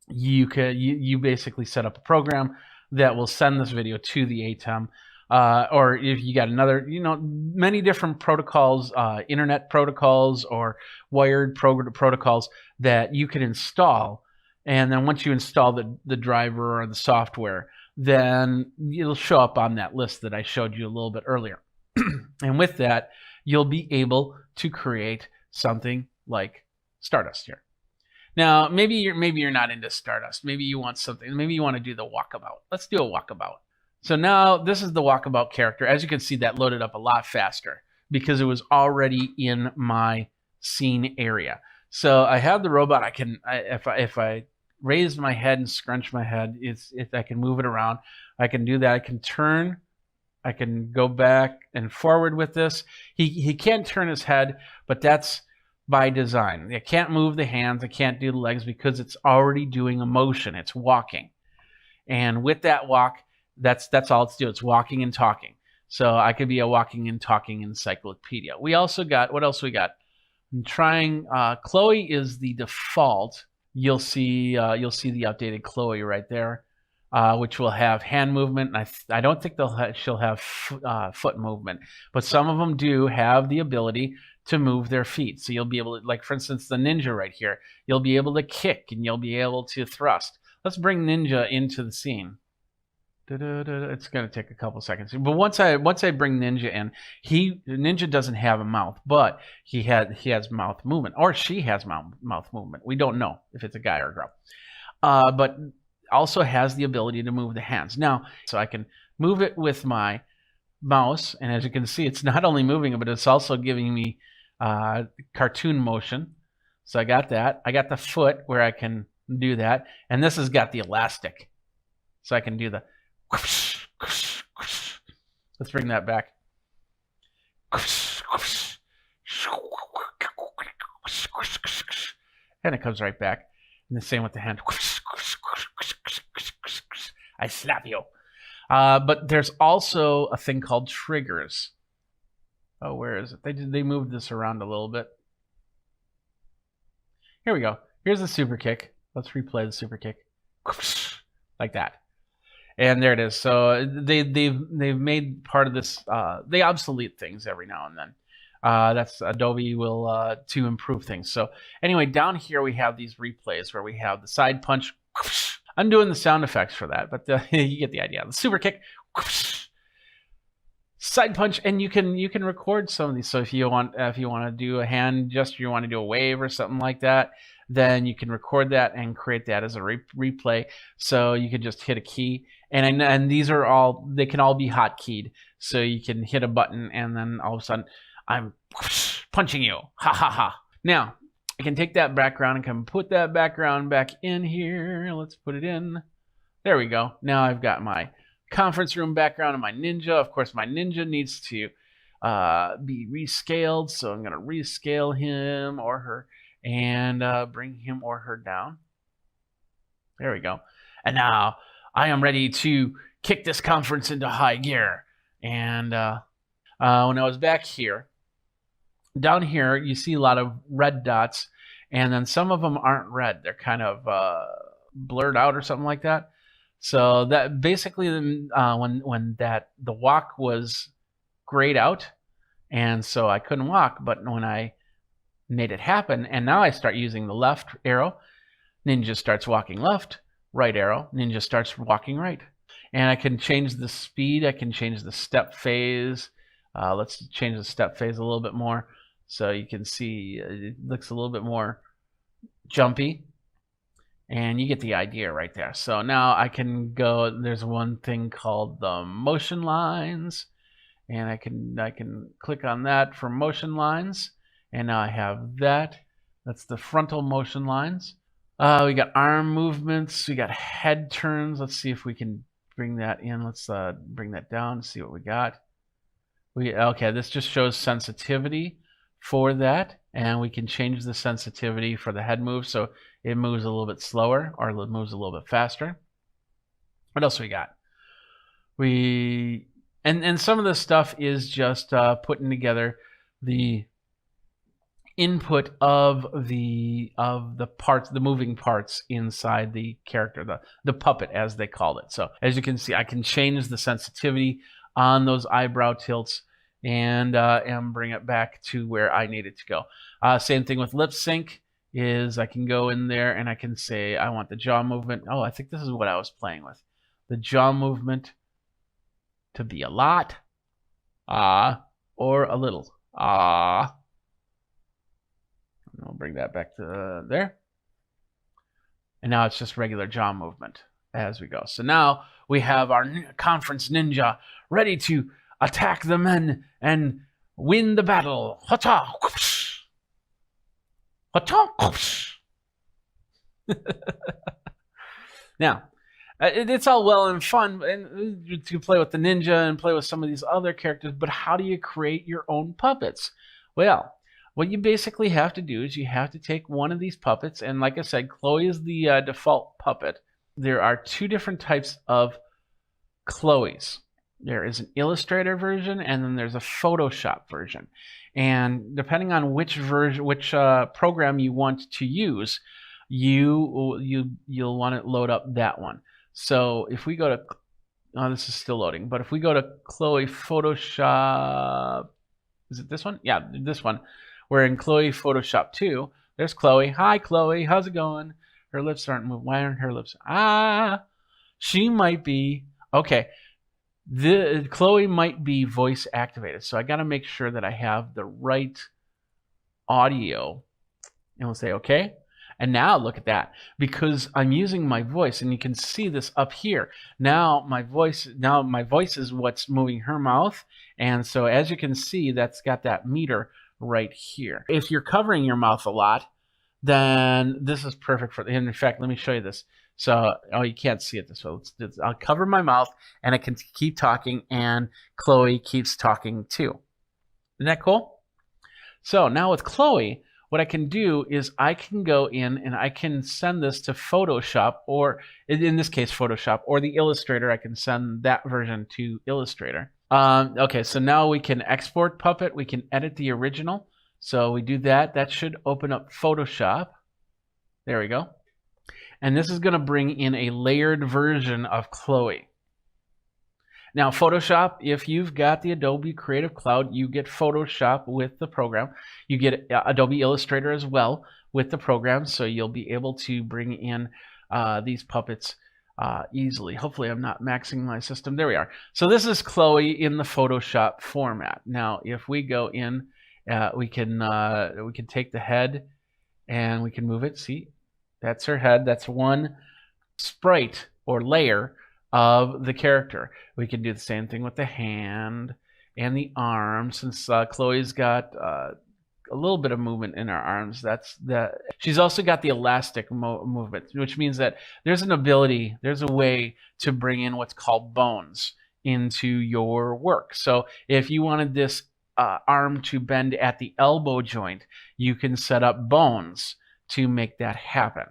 Speaker 1: you basically set up a program that will send this video to the ATEM. Or if you got another, many different protocols, internet protocols or wired protocols that you can install. And then once you install the driver or the software, then it'll show up on that list that I showed you a little bit earlier. And with that, you'll be able to create something like Stardust here. Now, maybe you're not into Stardust. Maybe you want something. Maybe you want to do the walkabout. Let's do a walkabout. So now this is the walkabout character. As you can see, that loaded up a lot faster because it was already in my scene area. So I have the robot. If I raise my head and scrunch my head, I can move it around. I can do that. I can turn. I can go back and forward with this. He can't turn his head, but that's by design. I can't move the hands. I can't do the legs because it's already doing a motion. It's walking. And with that walk, that's all it's doing. It's walking and talking. So I could be a walking and talking encyclopedia. We also got, what else we got? I'm trying, Chloe is the default. You'll see the updated Chloe right there, which will have hand movement. And I don't think she'll have foot movement, but some of them do have the ability to move their feet. So you'll be able to, like for instance, the ninja right here, you'll be able to kick and you'll be able to thrust. Let's bring Ninja into the scene. It's going to take a couple seconds. But once I bring Ninja in, Ninja doesn't have a mouth, but he has mouth movement, or she has mouth movement. We don't know if it's a guy or a girl. But also has the ability to move the hands. Now, so I can move it with my mouse, and as you can see, it's not only moving it, but it's also giving me cartoon motion. So I got that. I got the foot where I can do that, and this has got the elastic, so I can do the. Let's bring that back. and it comes right back. And the same with the hand. I slap you. But there's also a thing called triggers. Oh, where is it? They moved this around a little bit. Here we go. Here's the super kick. Let's replay the super kick. Like that. And there it is. So they've made part of this. They obsolete things every now and then. That's Adobe will to improve things. So anyway, down here we have these replays where we have the side punch. I'm doing the sound effects for that, but you get the idea. The super kick, side punch, and you can record some of these. So if you want to do a hand gesture, you want to do a wave or something like that, then you can record that and create that as a replay. So you can just hit a key, and these are all, they can all be hotkeyed. So you can hit a button, and then all of a sudden I'm punching you. Ha ha ha. Now I can take that background and come put that background back in here. Let's put it in. There we go. Now I've got my conference room background and my ninja. Of course, my ninja needs to be rescaled. So I'm going to rescale him or her and bring him or her down. There we go. And now I am ready to kick this conference into high gear. And when I was back here, down here, you see a lot of red dots, and then some of them aren't red. They're kind of blurred out or something like that. So that basically, when the walk was grayed out, and so I couldn't walk. But when I made it happen, and now I start using the left arrow, ninja starts walking left, right arrow, ninja starts walking right. And I can change the speed. I can change the step phase. Let's change the step phase a little bit more. So you can see it looks a little bit more jumpy, and you get the idea right there. So now I can go, there's one thing called the motion lines, and I can click on that for motion lines, and now I have that. That's the frontal motion lines. We got arm movements, we got head turns. Let's see if we can bring that in. Let's bring that down, see what we got. Okay, this just shows sensitivity for that, and we can change the sensitivity for the head move so it moves a little bit slower or it moves a little bit faster. What else we got? And some of this stuff is just putting together the input of the parts, the moving parts inside the character, the puppet as they called it. So as you can see, I can change the sensitivity on those eyebrow tilts and bring it back to where I need it to go. Same thing with lip sync is I can go in there and I can say I want the jaw movement. Oh, I think this is what I was playing with. The jaw movement to be a lot, or a little, And I'll bring that back to there. And now it's just regular jaw movement as we go. So now we have our conference ninja ready to attack the men and win the battle. Hata! Hata! Now, it's all well and fun and to play with the ninja and play with some of these other characters, but how do you create your own puppets? Well, what you basically have to do is you have to take one of these puppets, and like I said, Chloe is the default puppet. There are two different types of Chloes. There is an Illustrator version, and then there's a Photoshop version. And depending on which version, which program you want to use, you'll want to load up that one. So if we go to, oh, this is still loading, but if we go to Chloe Photoshop, is it this one? Yeah, this one. We're in Chloe Photoshop 2. There's Chloe. Hi, Chloe. How's it going? Her lips aren't moving. Why aren't her lips? She might be. Okay. Chloe might be voice activated. So I got to make sure that I have the right audio. And we'll say, okay. And now look at that, because I'm using my voice, and you can see this up here. Now my voice is what's moving her mouth. And so as you can see, that's got that meter right here. If you're covering your mouth a lot, then this is perfect for, in fact, let me show you this. So, oh, you can't see it this way. I'll cover my mouth and I can keep talking, and Chloe keeps talking too. Isn't that cool? So now with Chloe, what I can do is I can go in and I can send this to Photoshop, or in this case Photoshop, or the Illustrator. I can send that version to Illustrator. Okay, so now we can export Puppet. We can edit the original. So we do that. That should open up Photoshop. There we go. And this is going to bring in a layered version of Chloe. Now, Photoshop, if you've got the Adobe Creative Cloud, you get Photoshop with the program. You get Adobe Illustrator as well with the program, so you'll be able to bring in these puppets easily. Hopefully, I'm not maxing my system. There we are. So this is Chloe in the Photoshop format. Now, if we go in, we can take the head and we can move it. See, that's her head. That's one sprite or layer of the character. We can do the same thing with the hand and the arm. Since Chloe's got a little bit of movement in her arms, she's also got the elastic movement, which means that there's a way to bring in what's called bones into your work. So if you wanted this arm to bend at the elbow joint, you can set up bones to make that happen.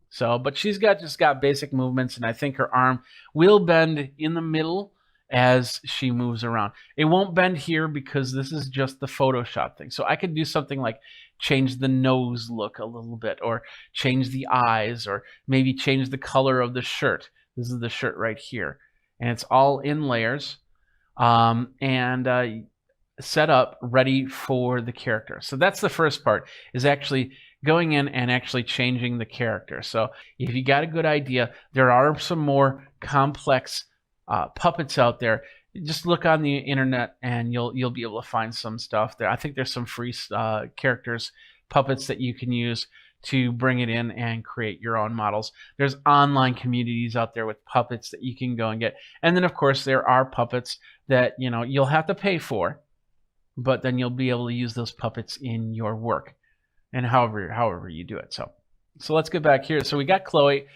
Speaker 1: So, but she's just got basic movements, and I think her arm will bend in the middle as she moves around. It won't bend here because this is just the Photoshop thing. So I could do something like change the nose look a little bit, or change the eyes, or maybe change the color of the shirt. This is the shirt right here, and it's all in layers and set up ready for the character. So that's the first part, is actually going in and actually changing the character. So if you got a good idea, there are some more complex puppets out there. Just look on the internet and you'll be able to find some stuff there. I think there's some free characters, puppets that you can use to bring it in and create your own models. There's online communities out there with puppets that you can go and get. And then of course there are puppets that you'll have to pay for, but then you'll be able to use those puppets in your work, and however you do it. So let's get back here. So we got Chloe.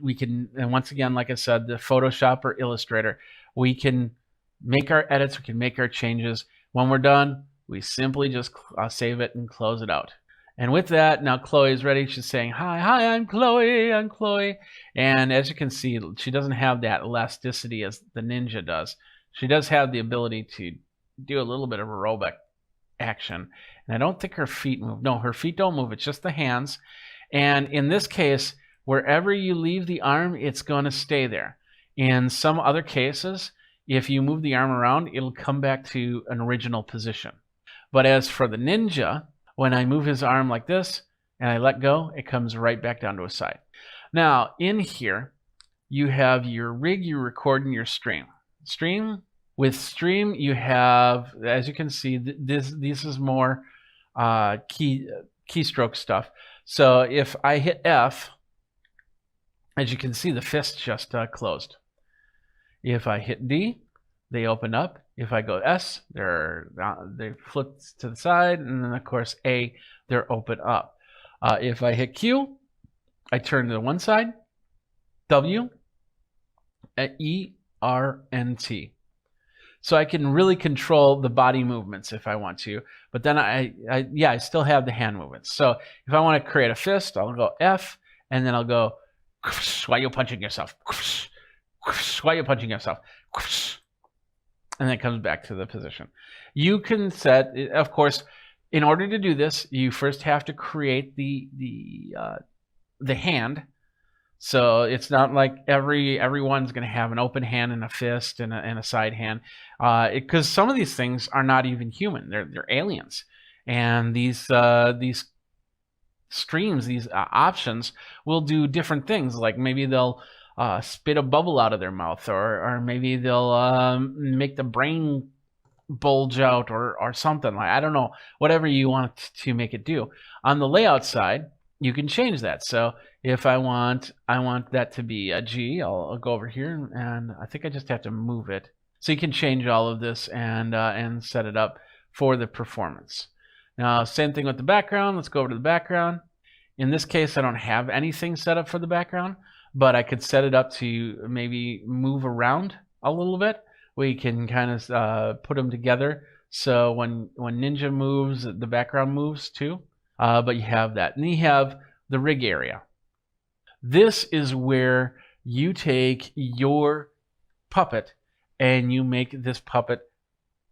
Speaker 1: We can, and once again, like I said, the Photoshop or Illustrator, we can make our edits, we can make our changes. When we're done, we simply just save it and close it out. And with that, now Chloe is ready. She's saying, hi, I'm Chloe, And as you can see, she doesn't have that elasticity as the Ninja does. She does have the ability to do a little bit of aerobic action. And I don't think her feet move. No, her feet don't move. It's just the hands. And in this case, wherever you leave the arm, it's going to stay there. In some other cases, if you move the arm around, it'll come back to an original position. But as for the Ninja, when I move his arm like this and I let go, it comes right back down to his side. Now, in here, you have your rig, you record, and your stream. With stream, you have, as you can see, this is more keystroke stuff. So if I hit F, as you can see, the fist just closed. If I hit D, they open up. If I go S, they flip to the side, and then of course A, they're open up. If I hit Q, I turn to one side. W, E, R, and T. So I can really control the body movements if I want to, but then I still have the hand movements. So if I want to create a fist, I'll go F, and then I'll go, why are you punching yourself? Why are you punching yourself? And then it comes back to the position. You can set, of course, in order to do this, you first have to create the hand. So it's not like everyone's going to have an open hand and a fist and a side hand, because some of these things are not even human; they're aliens, and these streams, these options, will do different things. Like maybe they'll spit a bubble out of their mouth, or maybe they'll make the brain bulge out, or something. Like, I don't know, whatever you want to make it do. On the layout side, you can change that. So if I want that to be a G, I'll go over here, and I think I just have to move it. So you can change all of this and set it up for the performance. Now, same thing with the background. Let's go over to the background. In this case, I don't have anything set up for the background, but I could set it up to maybe move around a little bit. We can kind of put them together. So when Ninja moves, the background moves too. But you have that. And you have the rig area. This is where you take your puppet and you make this puppet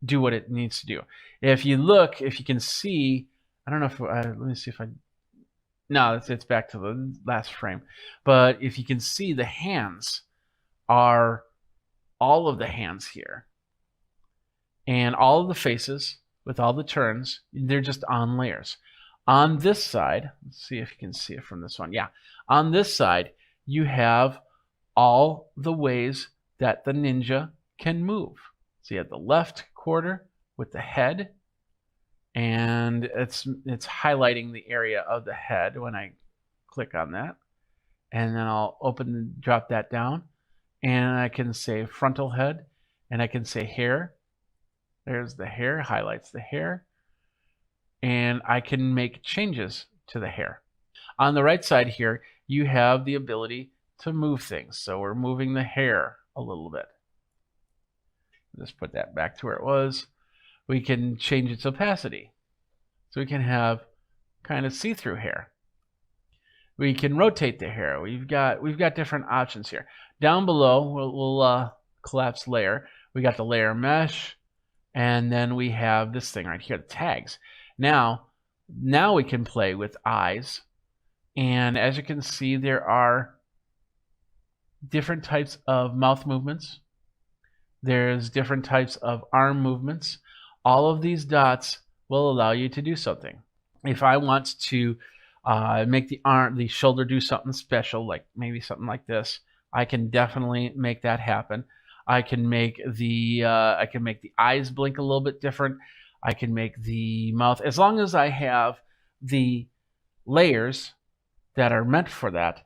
Speaker 1: do what it needs to do. If you look, if you can see, I don't know if, let me see if I, no, it's back to the last frame. But if you can see, the hands are all of the hands here. And all of the faces with all the turns, they're just on layers. On this side, let's see if you can see it from this one. Yeah, on this side, you have all the ways that the ninja can move. So you have the left quarter with the head, and it's highlighting the area of the head when I click on that. And then I'll drop that down, and I can say frontal head, and I can say hair. There's the hair, highlights the hair, and I can make changes to the hair. On the right side here, you have the ability to move things. So we're moving the hair a little bit. Just put that back to where it was. We can change its opacity. So we can have kind of see-through hair. We can rotate the hair. We've got different options here. Down below, we'll collapse layer. We got the layer mesh. And then we have this thing right here, the tags. Now we can play with eyes. And as you can see, there are different types of mouth movements. There's different types of arm movements. All of these dots will allow you to do something. If I want to make the shoulder do something special, like maybe something like this, I can definitely make that happen. I can make the eyes blink a little bit different. I can make the mouth, as long as I have the layers that are meant for that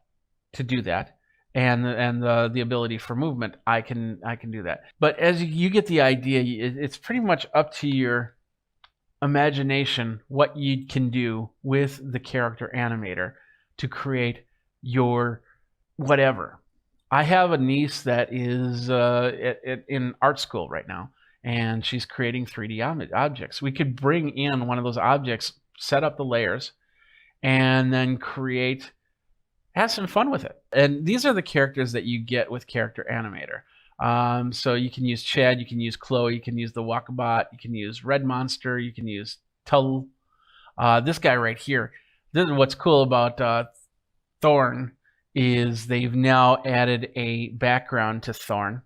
Speaker 1: to do that, and the ability for movement, I can do that. But as you get the idea, it's pretty much up to your imagination what you can do with the character animator to create your whatever. I have a niece that is in art school right now, and she's creating 3D objects. We could bring in one of those objects, set up the layers, and then have some fun with it. And these are the characters that you get with Character Animator. So you can use Chad, you can use Chloe, you can use the Walkabout, you can use Red Monster, you can use Tull. This guy right here. This is what's cool about Thorn, is they've now added a background to Thorn.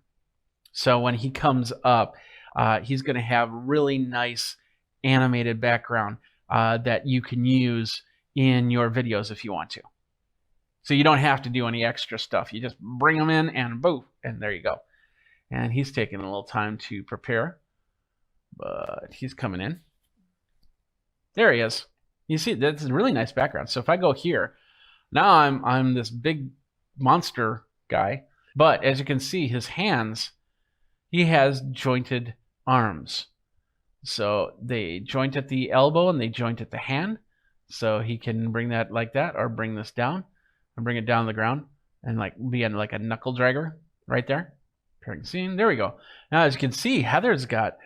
Speaker 1: So when he comes up, he's going to have really nice animated background that you can use in your videos if you want to. So you don't have to do any extra stuff. You just bring them in and boom, and there you go. And he's taking a little time to prepare, but he's coming in. There he is. You see, that's a really nice background. So if I go here, now I'm this big monster guy, but as you can see, his hands, he has jointed arms. So they joint at the elbow and they joint at the hand. So he can bring that like that, or bring this down and bring it down the ground and like be in like a knuckle dragger right there. Pairing scene. There we go. Now as you can see, Heather's got,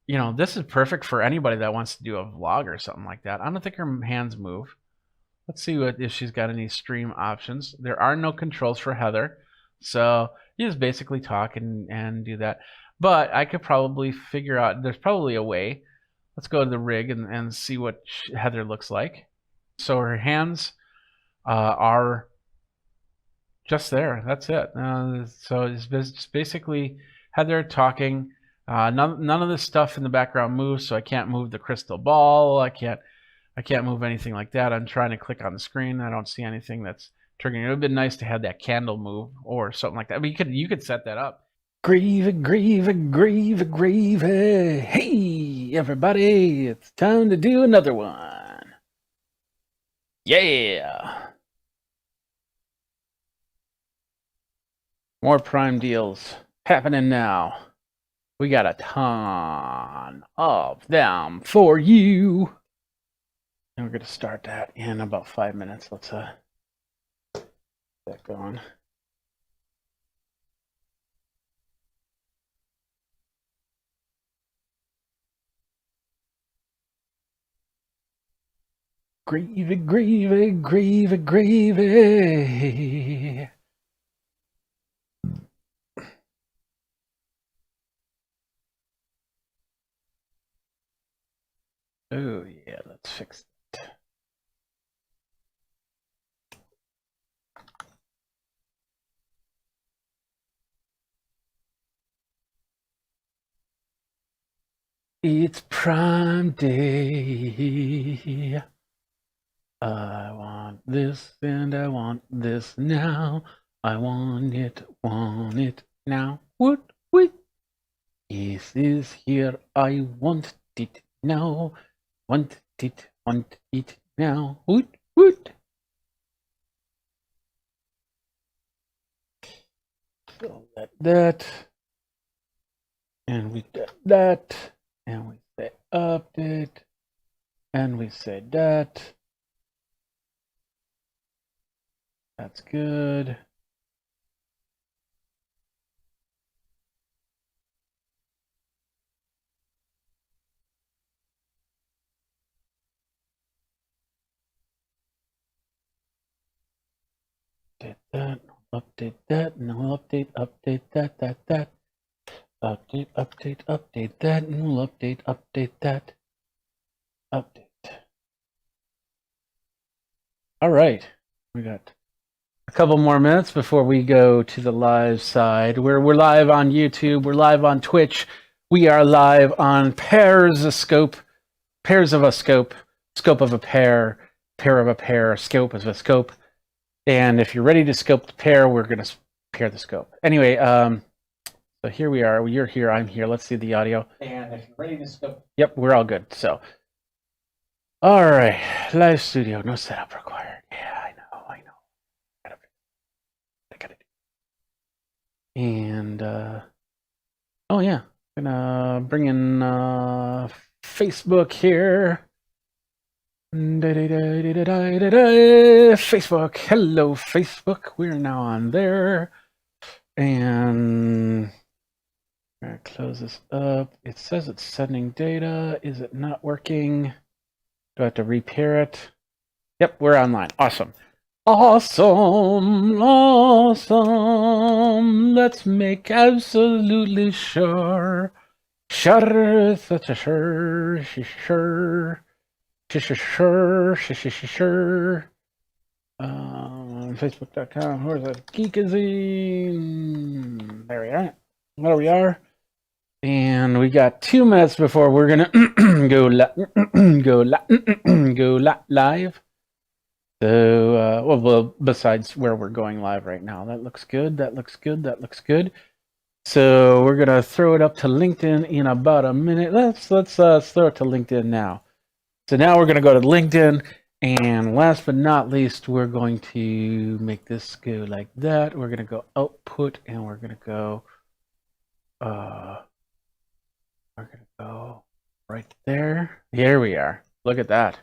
Speaker 1: this is perfect for anybody that wants to do a vlog or something like that. I don't think her hands move. Let's see if she's got any stream options. There are no controls for Heather, so you just basically talk and do that. But I could probably figure out, there's probably a way. Let's go to the rig and see what Heather looks like. So her hands are just there. That's it. So it's basically Heather talking. None of this stuff in the background moves, so I can't move the crystal ball. I can't move anything like that. I'm trying to click on the screen. I don't see anything that's triggering. It would have been nice to have that candle move or something like that. But you could set that up. Gravy. Hey, everybody, it's time to do another one. Yeah. More Prime deals happening now. We got a ton of them for you. And we're going to start that in about 5 minutes. Let's get that going.
Speaker 2: Gravy, gravy, gravy, gravy. Oh, yeah, let's fix that. It's Prime Day. I want this and I want this now. I want it now. What? This is here. I want it now. Want it now. What? So that. And we did that. And we say update. And we say that. That's good. Update that, update that, and we'll update that. Update that, and we'll update that. Update. All right, we got a couple more minutes before we go to the live side. We're live on YouTube. We're live on Twitch. We are live on Pairs of a Scope, Scope of a Pair, Pair of a Pair, Scope of a Scope. And if you're ready to scope the pair, we're going to pair the scope. Anyway, so here we are. You're here. I'm here. Let's see the audio. And if you're ready to scope, yep, we're all good. So, all right, live studio, no setup required. Yeah, I know. I got it. And oh yeah, I'm gonna bring in Facebook here. Facebook, hello Facebook, we're now on there, and I'm gonna close this up. It says it's sending data. Is it not working? Do I have to repair it? Yep, we're online. Awesome. Let's make absolutely sure. Sure. Facebook.com. Where's that? Geekazine. There we are. And we got 2 minutes before we're gonna go live. So, well, besides where we're going live right now, that looks good. So we're gonna throw it up to LinkedIn in about a minute. Let's throw it to LinkedIn now. So now we're going to go to LinkedIn, and last but not least, we're going to make this go like that. We're going to go output, and we're going to go right there. Here we are. Look at that.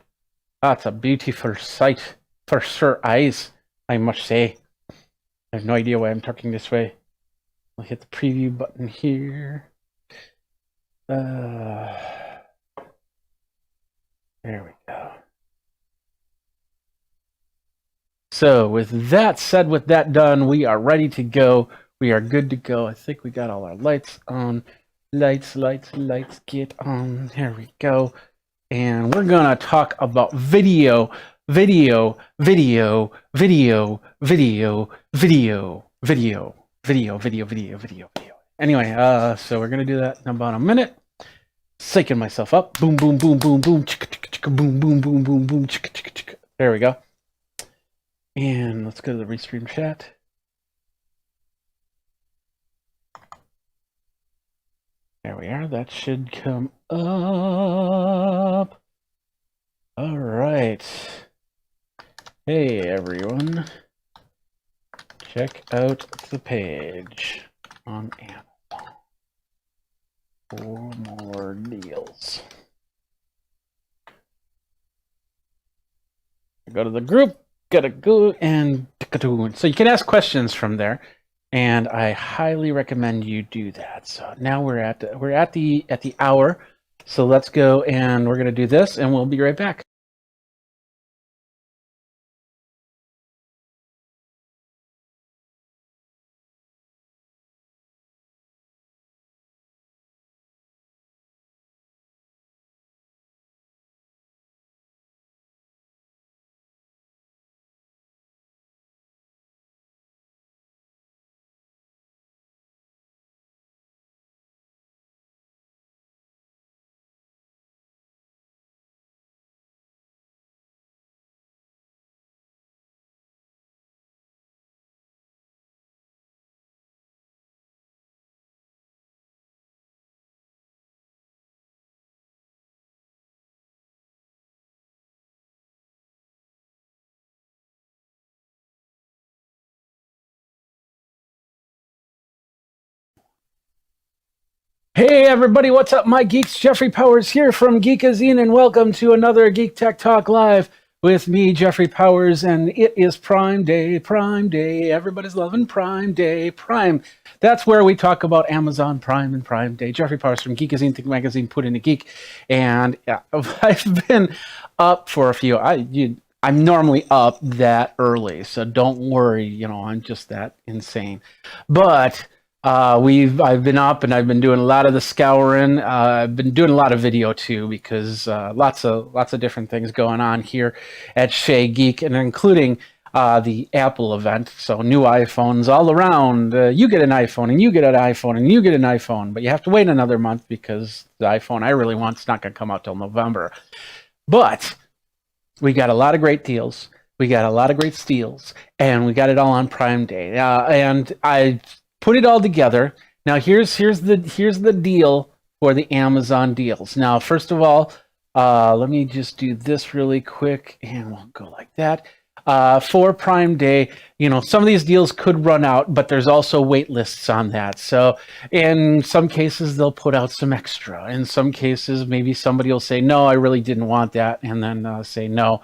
Speaker 2: That's a beautiful sight for sure eyes, I must say. I have no idea why I'm talking this way. I'll hit the preview button here. There we go. So with that said, with that done, we are ready to go. We are good to go. I think we got all our lights on. Lights, get on. There we go. And we're going to talk about video. Anyway, so we're going to do that in about a minute. Psyching myself up. Boom, boom, boom, boom, boom. Chicka, chicka, chicka, boom, boom, boom, boom, boom. Chicka, chicka, chicka. There we go. And let's go to the restream chat. There we are. That should come up. All right. Hey, everyone. Check out the page on Amazon. 4 more deals. Go to the group, gotta go and so you can ask questions from there, and I highly recommend you do that. So now we're at the hour, so let's go and we're gonna do this, and we'll be right back. Hey everybody, what's up, my geeks? Jeffrey Powers here from Geekazine, and welcome to another Geek Tech Talk Live with me, Jeffrey Powers, and it is Prime Day, Prime Day. Everybody's loving Prime Day, Prime. That's where we talk about Amazon Prime and Prime Day. Jeffrey Powers from Geekazine, Think Magazine, Put in a Geek, and I've been up for a few. I'm normally up that early, so don't worry. I'm just that insane, but. I've been up and I've been doing a lot of the scouring. I've been doing a lot of video too because lots of different things going on here at Shea Geek, and including the Apple event. So new iPhones all around. You get an iPhone and you get an iPhone and you get an iPhone, but you have to wait another month because the iPhone I really want is not going to come out till November. But we got a lot of great deals. We got a lot of great steals, and we got it all on Prime Day. And I put it all together. Now here's the deal for the Amazon deals. Now, first of all, let me just do this really quick, and we'll go like that. For Prime Day, some of these deals could run out, but there's also wait lists on that. So in some cases, they'll put out some extra. In some cases, maybe somebody will say, no, I really didn't want that, and then say no.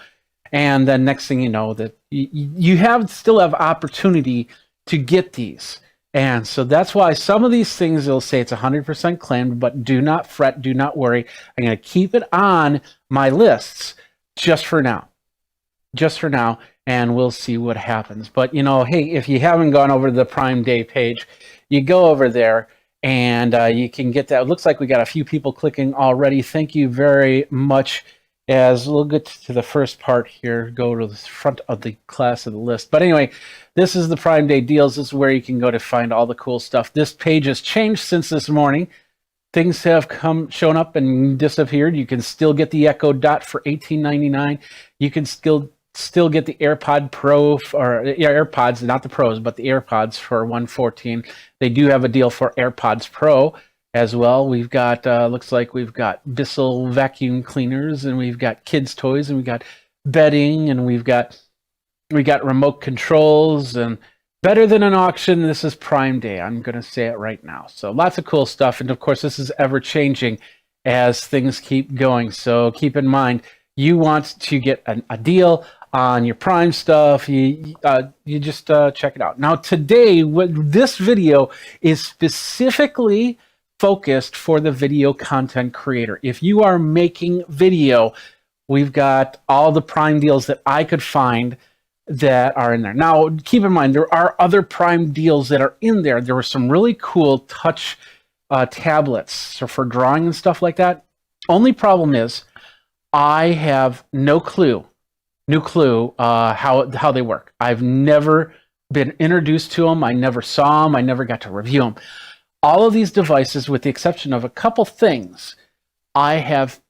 Speaker 2: And then next thing you know, that you still have opportunity to get these. And so that's why some of these things they'll say it's 100% claimed, but do not fret, do not worry. I'm going to keep it on my lists just for now, and we'll see what happens. But hey, if you haven't gone over to the Prime Day page, you go over there and you can get that. It looks like we got a few people clicking already. Thank you very much. As we'll get to the first part here, go to the front of the class of the list. But anyway, this is the Prime Day deals. This is where you can go to find all the cool stuff. This page has changed since this morning. Things have shown up and disappeared. You can still get the Echo Dot for $18.99. You can still get the AirPod Pro, AirPods, not the Pros, but the AirPods for $114. They do have a deal for AirPods Pro as well. We've got, looks like we've got Bissell vacuum cleaners, and we've got kids' toys, and we've got bedding, and we got remote controls, and better than an auction. This is Prime Day. I'm going to say it right now. So lots of cool stuff. And of course, this is ever changing as things keep going. So keep in mind, you want to get a deal on your Prime stuff, you just check it out. Now today, this video is specifically focused for the video content creator. If you are making video, we've got all the Prime deals that I could find that are in there. Now, keep in mind, there are other Prime deals that are in there. There were some really cool touch tablets for drawing and stuff like that. Only problem is I have no clue how they work. I've never been introduced to them. I never saw them. I never got to review them. All of these devices, with the exception of a couple things, I have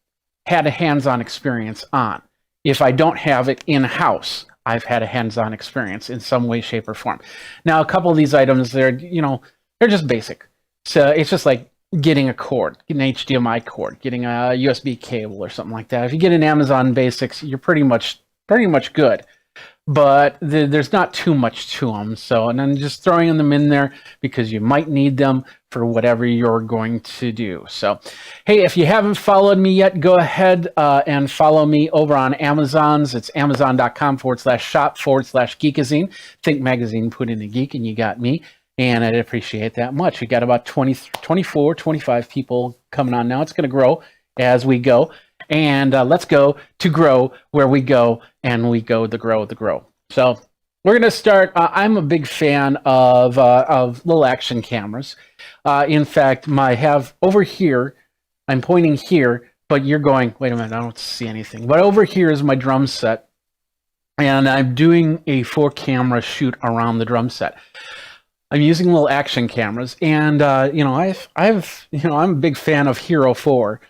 Speaker 2: had a hands-on experience on. If I don't have it in-house, I've had a hands-on experience in some way, shape, or form. Now, a couple of these items, they're just basic. So it's just like getting a cord, getting an HDMI cord, getting a USB cable or something like that. If you get an Amazon Basics, you're pretty much good. But there's not too much to them. So, and then just throwing them in there because you might need them for whatever you're going to do. So, hey, if you haven't followed me yet, go ahead and follow me over on Amazon's. It's amazon.com/shop/geekazine. Think Magazine, put in a geek, and you got me. And I'd appreciate that much. We got about 24, 25 people coming on now. It's going to grow as we go. And let's go to grow where we go, and we go the grow. So we're going to start. I'm a big fan of little action cameras. In fact, I have over here, I'm pointing here, but you're going, wait a minute, I don't see anything. But over here is my drum set, and I'm doing a 4-camera shoot around the drum set. I'm using little action cameras, and I'm a big fan of Hero 4.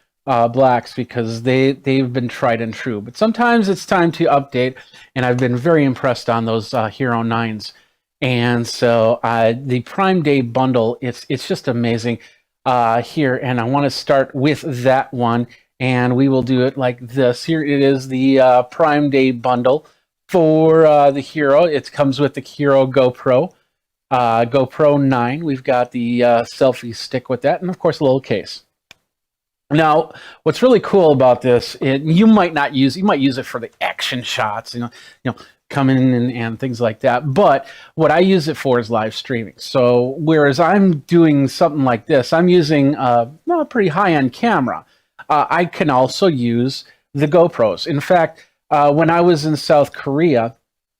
Speaker 2: Blacks, because they've been tried and true, but sometimes it's time to update, and I've been very impressed on those Hero 9s. And so the Prime Day bundle, it's just amazing here, and I want to start with that one, and we will do it like this. Here it is, the Prime Day bundle for the Hero. It comes with the Hero GoPro,
Speaker 1: GoPro 9. We've got the selfie stick with that, and of course a little case. Now, what's really cool about this, you might use it for the action shots, coming in and things like that. But what I use it for is live streaming. So whereas I'm doing something like this, I'm using a pretty high-end camera. I can also use the GoPros. In fact, when I was in South Korea,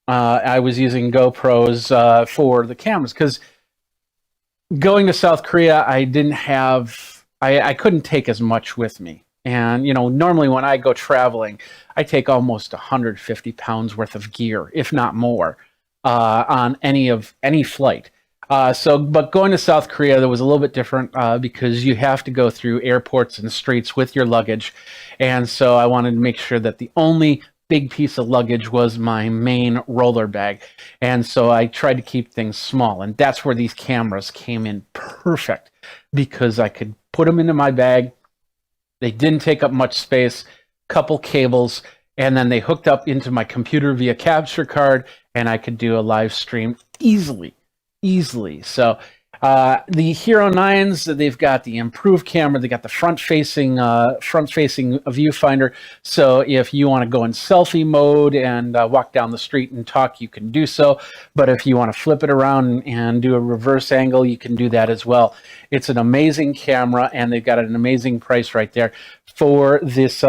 Speaker 1: I was using GoPros for the cameras because going to South Korea, I couldn't take as much with me. And, normally when I go traveling, I take almost 150 pounds worth of gear, if not more, on any flight. But going to South Korea, that was a little bit different because you have to go through airports and streets with your luggage. And so I wanted to make sure that the only big piece of luggage was my main roller bag. And so I tried to keep things small. And that's where these cameras came in perfect because I could put them into my bag. They didn't take up much space, couple cables, and then they hooked up into my computer via capture card, and I could do a live stream easily. So the Hero 9s, they've got the improved camera. They got the front-facing viewfinder. So if you want to go in selfie mode and walk down the street and talk, you can do so. But if you want to flip it around and do a reverse angle, you can do that as well. It's an amazing camera, and they've got an amazing price right there for this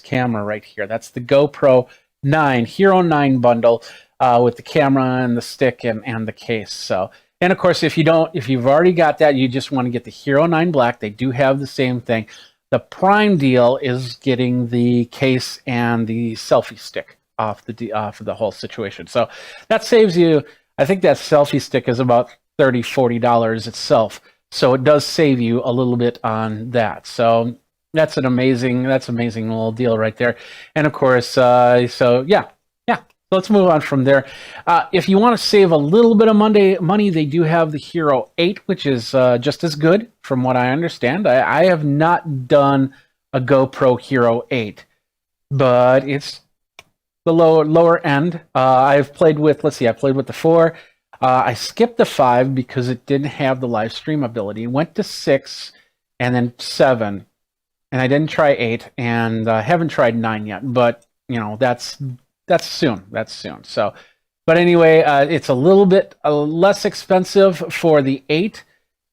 Speaker 1: camera right here. That's the GoPro 9 Hero 9 bundle with the camera and the stick and the case. So. And of course, if you've already got that, you just want to get the Hero 9 Black. They do have the same thing. The prime deal is getting the case and the selfie stick off of the whole situation. So that saves you. I think that selfie stick is about $30-$40 itself. So it does save you a little bit on that. So that's amazing little deal right there. And of course, yeah. So let's move on from there. If you want to save a little bit of money, they do have the Hero 8, which is just as good from what I understand. I have not done a GoPro Hero 8, but it's the lower end. I've played with, I played with the 4. I skipped the 5 because it didn't have the live stream ability. Went to 6 and then 7, and I didn't try 8, and I haven't tried 9 yet, but that's soon. So, but anyway, it's a little bit less expensive for the 8,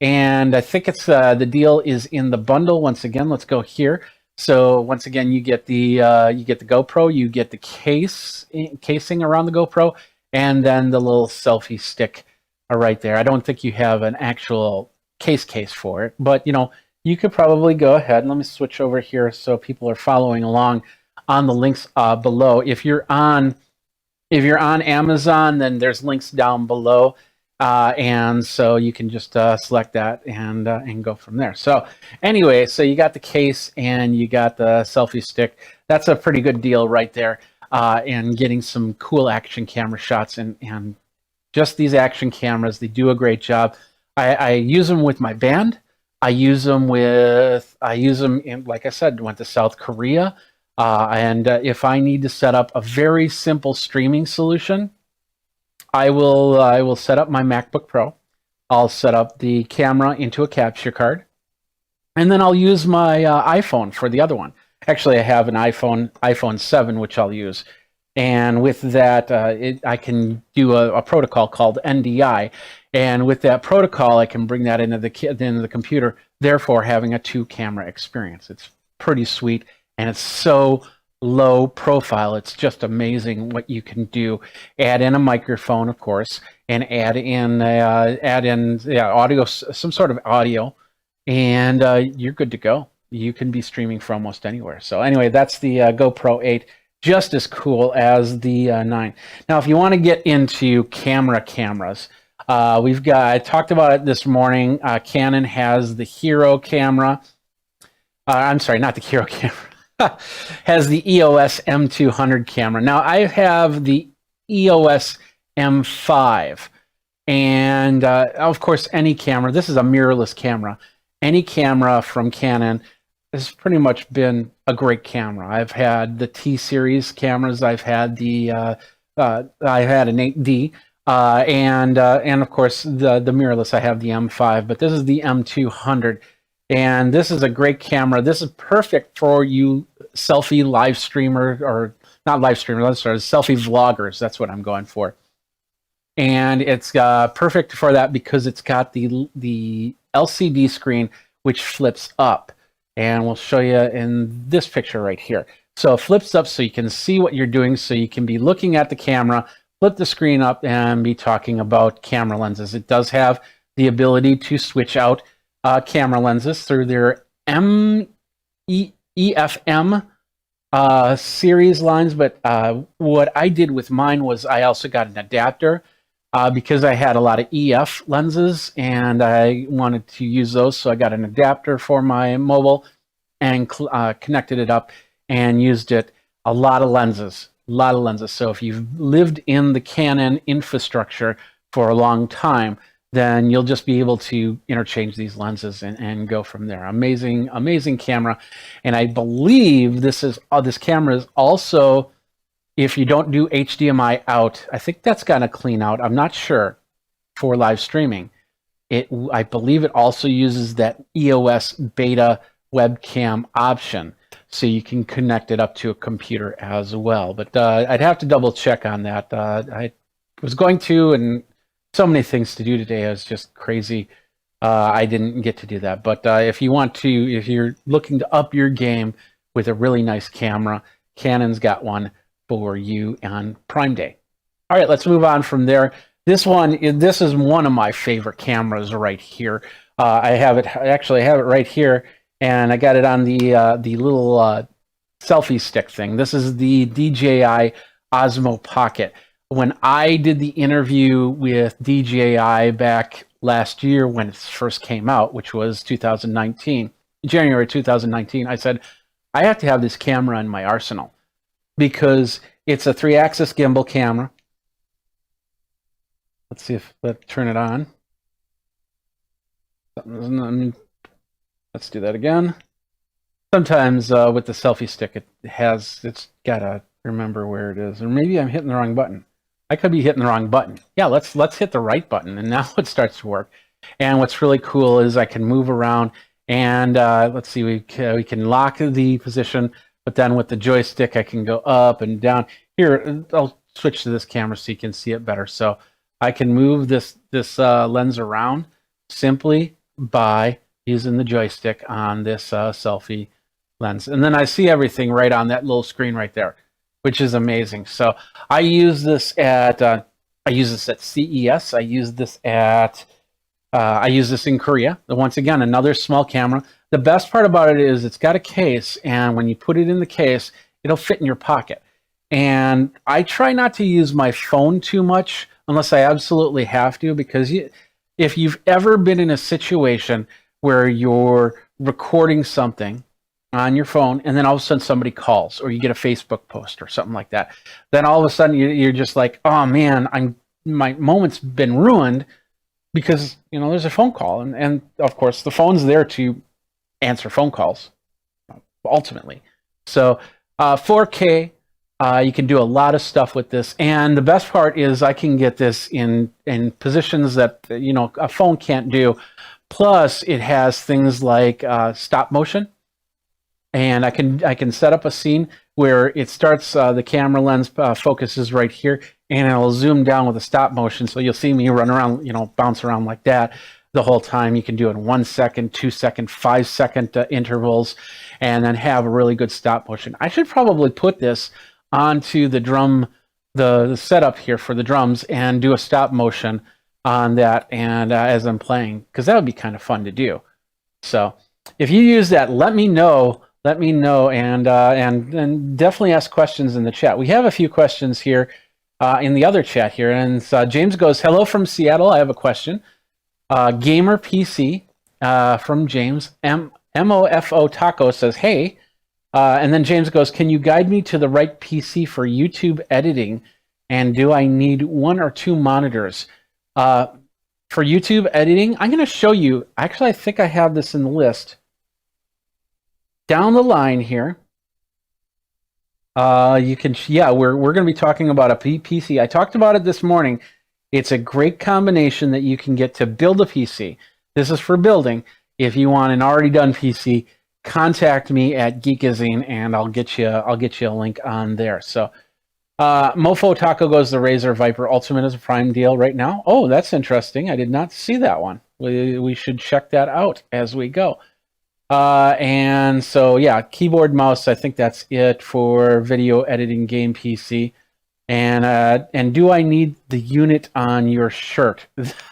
Speaker 1: and I think it's the deal is in the bundle. Once again, let's go here. So once again, you get the GoPro, you get the casing around the GoPro, and then the little selfie stick right there. I don't think you have an actual case for it, but you could probably go ahead. Let me switch over here so people are following along on the links below. If you're on Amazon, then there's links down below, and so you can just select that and go from there. So anyway, so you got the case and you got the selfie stick. That's a pretty good deal right there, and getting some cool action camera shots and just these action cameras. They do a great job. I use them with my band. I use them in, like I said, went to South Korea. And if I need to set up a very simple streaming solution, I will set up my MacBook Pro. I'll set up the camera into a capture card, and then I'll use my iPhone for the other one. Actually, I have an iPhone 7, which I'll use. And with that, I can do a protocol called NDI. And with that protocol, I can bring that into the computer, therefore having a 2-camera experience. It's pretty sweet. And it's so low profile. It's just amazing what you can do. Add in a microphone, of course, and add in audio, some sort of audio, and you're good to go. You can be streaming from almost anywhere. So anyway, that's the GoPro 8, just as cool as the 9. Now, if you want to get into cameras, I talked about it this morning. Canon has the Hero camera. I'm sorry, not the Hero camera. Has the EOS M200 camera. Now, I have the EOS M5, and of course, any camera. This is a mirrorless camera. Any camera from Canon has pretty much been a great camera. I've had the T-series cameras. I've had an 8D.
Speaker 2: And of course the mirrorless. I have the M5, but this is the M200, and this is a great camera. This is perfect for you selfie live streamer, or not live streamer. Sorry, selfie vloggers. That's what I'm going for. And it's perfect for that because it's got the LCD screen which flips up, and we'll show you in this picture right here. So it flips up so you can see what you're doing, so you can be looking at the camera, flip the screen up, and be talking about camera lenses. It does have the ability to switch out camera lenses through their EFM series lines, but what I did with mine was I also got an adapter because I had a lot of EF lenses and I wanted to use those, so I got an adapter for my mobile and connected it up and used it. A lot of lenses. So if you've lived in the Canon infrastructure for a long time, then you'll just be able to interchange these lenses and go from there. Amazing camera. And I believe this camera is also, if you don't do HDMI out, I think that's got to clean out. I'm not sure for live streaming. I believe it also uses that EOS beta webcam option, so you can connect it up to a computer as well. But I'd have to double check on that. I was going to, and so many things to do today. I was just crazy. I didn't get to do that. But if you're looking to up your game with a really nice camera, Canon's got one for you on Prime Day. All right, let's move on from there. This is one of my favorite cameras right here. I have it right here, and I got it on the little selfie stick thing. This is the DJI Osmo Pocket. When I did the interview with DJI back last year when it first came out, which was January 2019, I said, I have to have this camera in my arsenal because it's a 3-axis gimbal camera. Let's see if let's turn it on. Let's do that again. Sometimes with the selfie stick, it's gotta remember where it is, or maybe I'm hitting the wrong button. I could be hitting the wrong button. Yeah, let's hit the right button, and now it starts to work. And what's really cool is I can move around, and let's see, we can lock the position, but then with the joystick, I can go up and down. Here, I'll switch to this camera so you can see it better. So I can move this lens around simply by using the joystick on this selfie lens. And then I see everything right on that little screen right there, which is amazing. So I use this at CES. I use this in Korea. Once again, another small camera. The best part about it is it's got a case, and when you put it in the case, it'll fit in your pocket. And I try not to use my phone too much unless I absolutely have to, because if you've ever been in a situation where you're recording something on your phone and then all of a sudden somebody calls, or you get a Facebook post or something like that, then all of a sudden you're just like, oh man, my moment's been ruined because there's a phone call, and of course the phone's there to answer phone calls ultimately. So 4K, you can do a lot of stuff with this, and the best part is I can get this in positions that a phone can't do. Plus, it has things like stop motion, and I can set up a scene where it starts. The camera lens focuses right here, and it'll zoom down with a stop motion. So you'll see me run around, bounce around like that the whole time. You can do it in 1 second, 2 second, 5 second intervals, and then have a really good stop motion. I should probably put this onto the drum, the setup here for the drums, and do a stop motion on that, and as I'm playing, because that would be kind of fun to do. So if you use that, let me know, and definitely ask questions in the chat. We have a few questions here in the other chat here, and James goes, hello from Seattle, I have a question. Gamer PC from James. MOFO Taco says, hey, and then James goes, can you guide me to the right PC for YouTube editing, and do I need 1 or 2 monitors? For YouTube editing, I'm going to show you. Actually, I think I have this in the list. Down the line here, you can, we're going to be talking about a PC. I talked about it this morning, It's a great combination that you can get to build a PC. This is for building. If you want an already done PC, contact me at Geekazine and I'll get you a link on there. So Mofo Taco goes the Razer Viper Ultimate as a Prime deal right now. Oh, that's interesting. I did not see that one. We should check that out as we go. And so yeah, keyboard, mouse. I think that's it for video editing game PC. And do I need the unit on your shirt?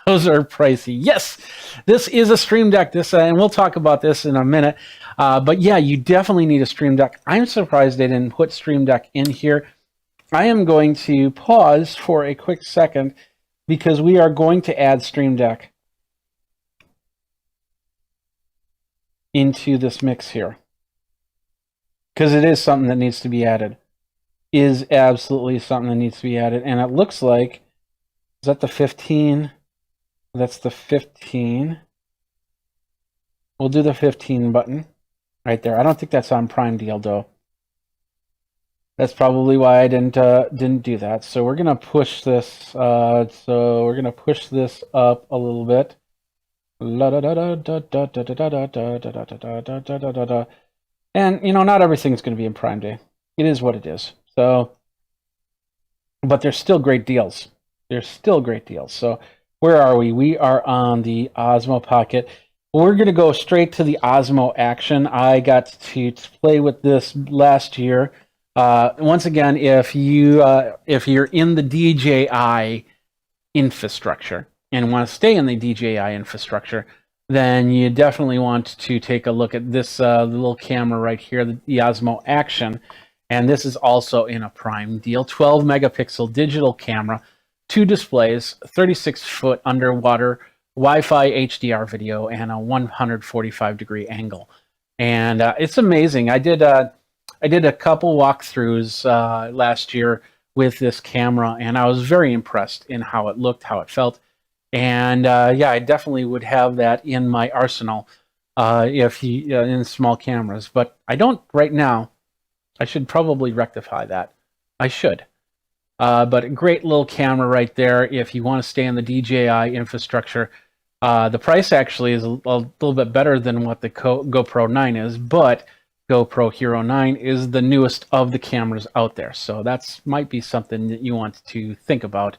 Speaker 2: Those are pricey. Yes, this is a Stream Deck. And we'll talk about this in a minute. But yeah, you definitely need a Stream Deck. I'm surprised they didn't put Stream Deck in here. I am going to pause for a quick second because we are going to add Stream Deck into this mix here. Because it is something that needs to be added. Is absolutely something that needs to be added. And it looks like, is that the 15? That's the 15. We'll do the 15 button right there. I don't think that's on Prime deal though. That's probably why I didn't do that. So we're gonna push this. So we're gonna push this up a little bit. And you know, not everything's gonna be in Prime Day. It is what it is. So, but there's still great deals. There's still great deals. So where are we? We are on the Osmo Pocket. We're going to go straight to the Osmo Action. I got to play with this last year. Once again, if you're in the DJI infrastructure and want to stay in the DJI infrastructure, then you definitely want to take a look at this little camera right here, the Osmo Action. And this is also in a Prime deal. 12 megapixel digital camera, 2 displays, 36-foot underwater Wi-Fi HDR video, and a 145-degree angle. And it's amazing. I did a couple walkthroughs last year with this camera, and I was very impressed in how it looked, how it felt. And yeah, I definitely would have that in my arsenal in small cameras. But I don't right now. I should probably rectify that. I should. But a great little camera right there if you want to stay in the DJI infrastructure. The price actually is a little bit better than what the GoPro 9 is, but GoPro Hero 9 is the newest of the cameras out there. So that's might be something that you want to think about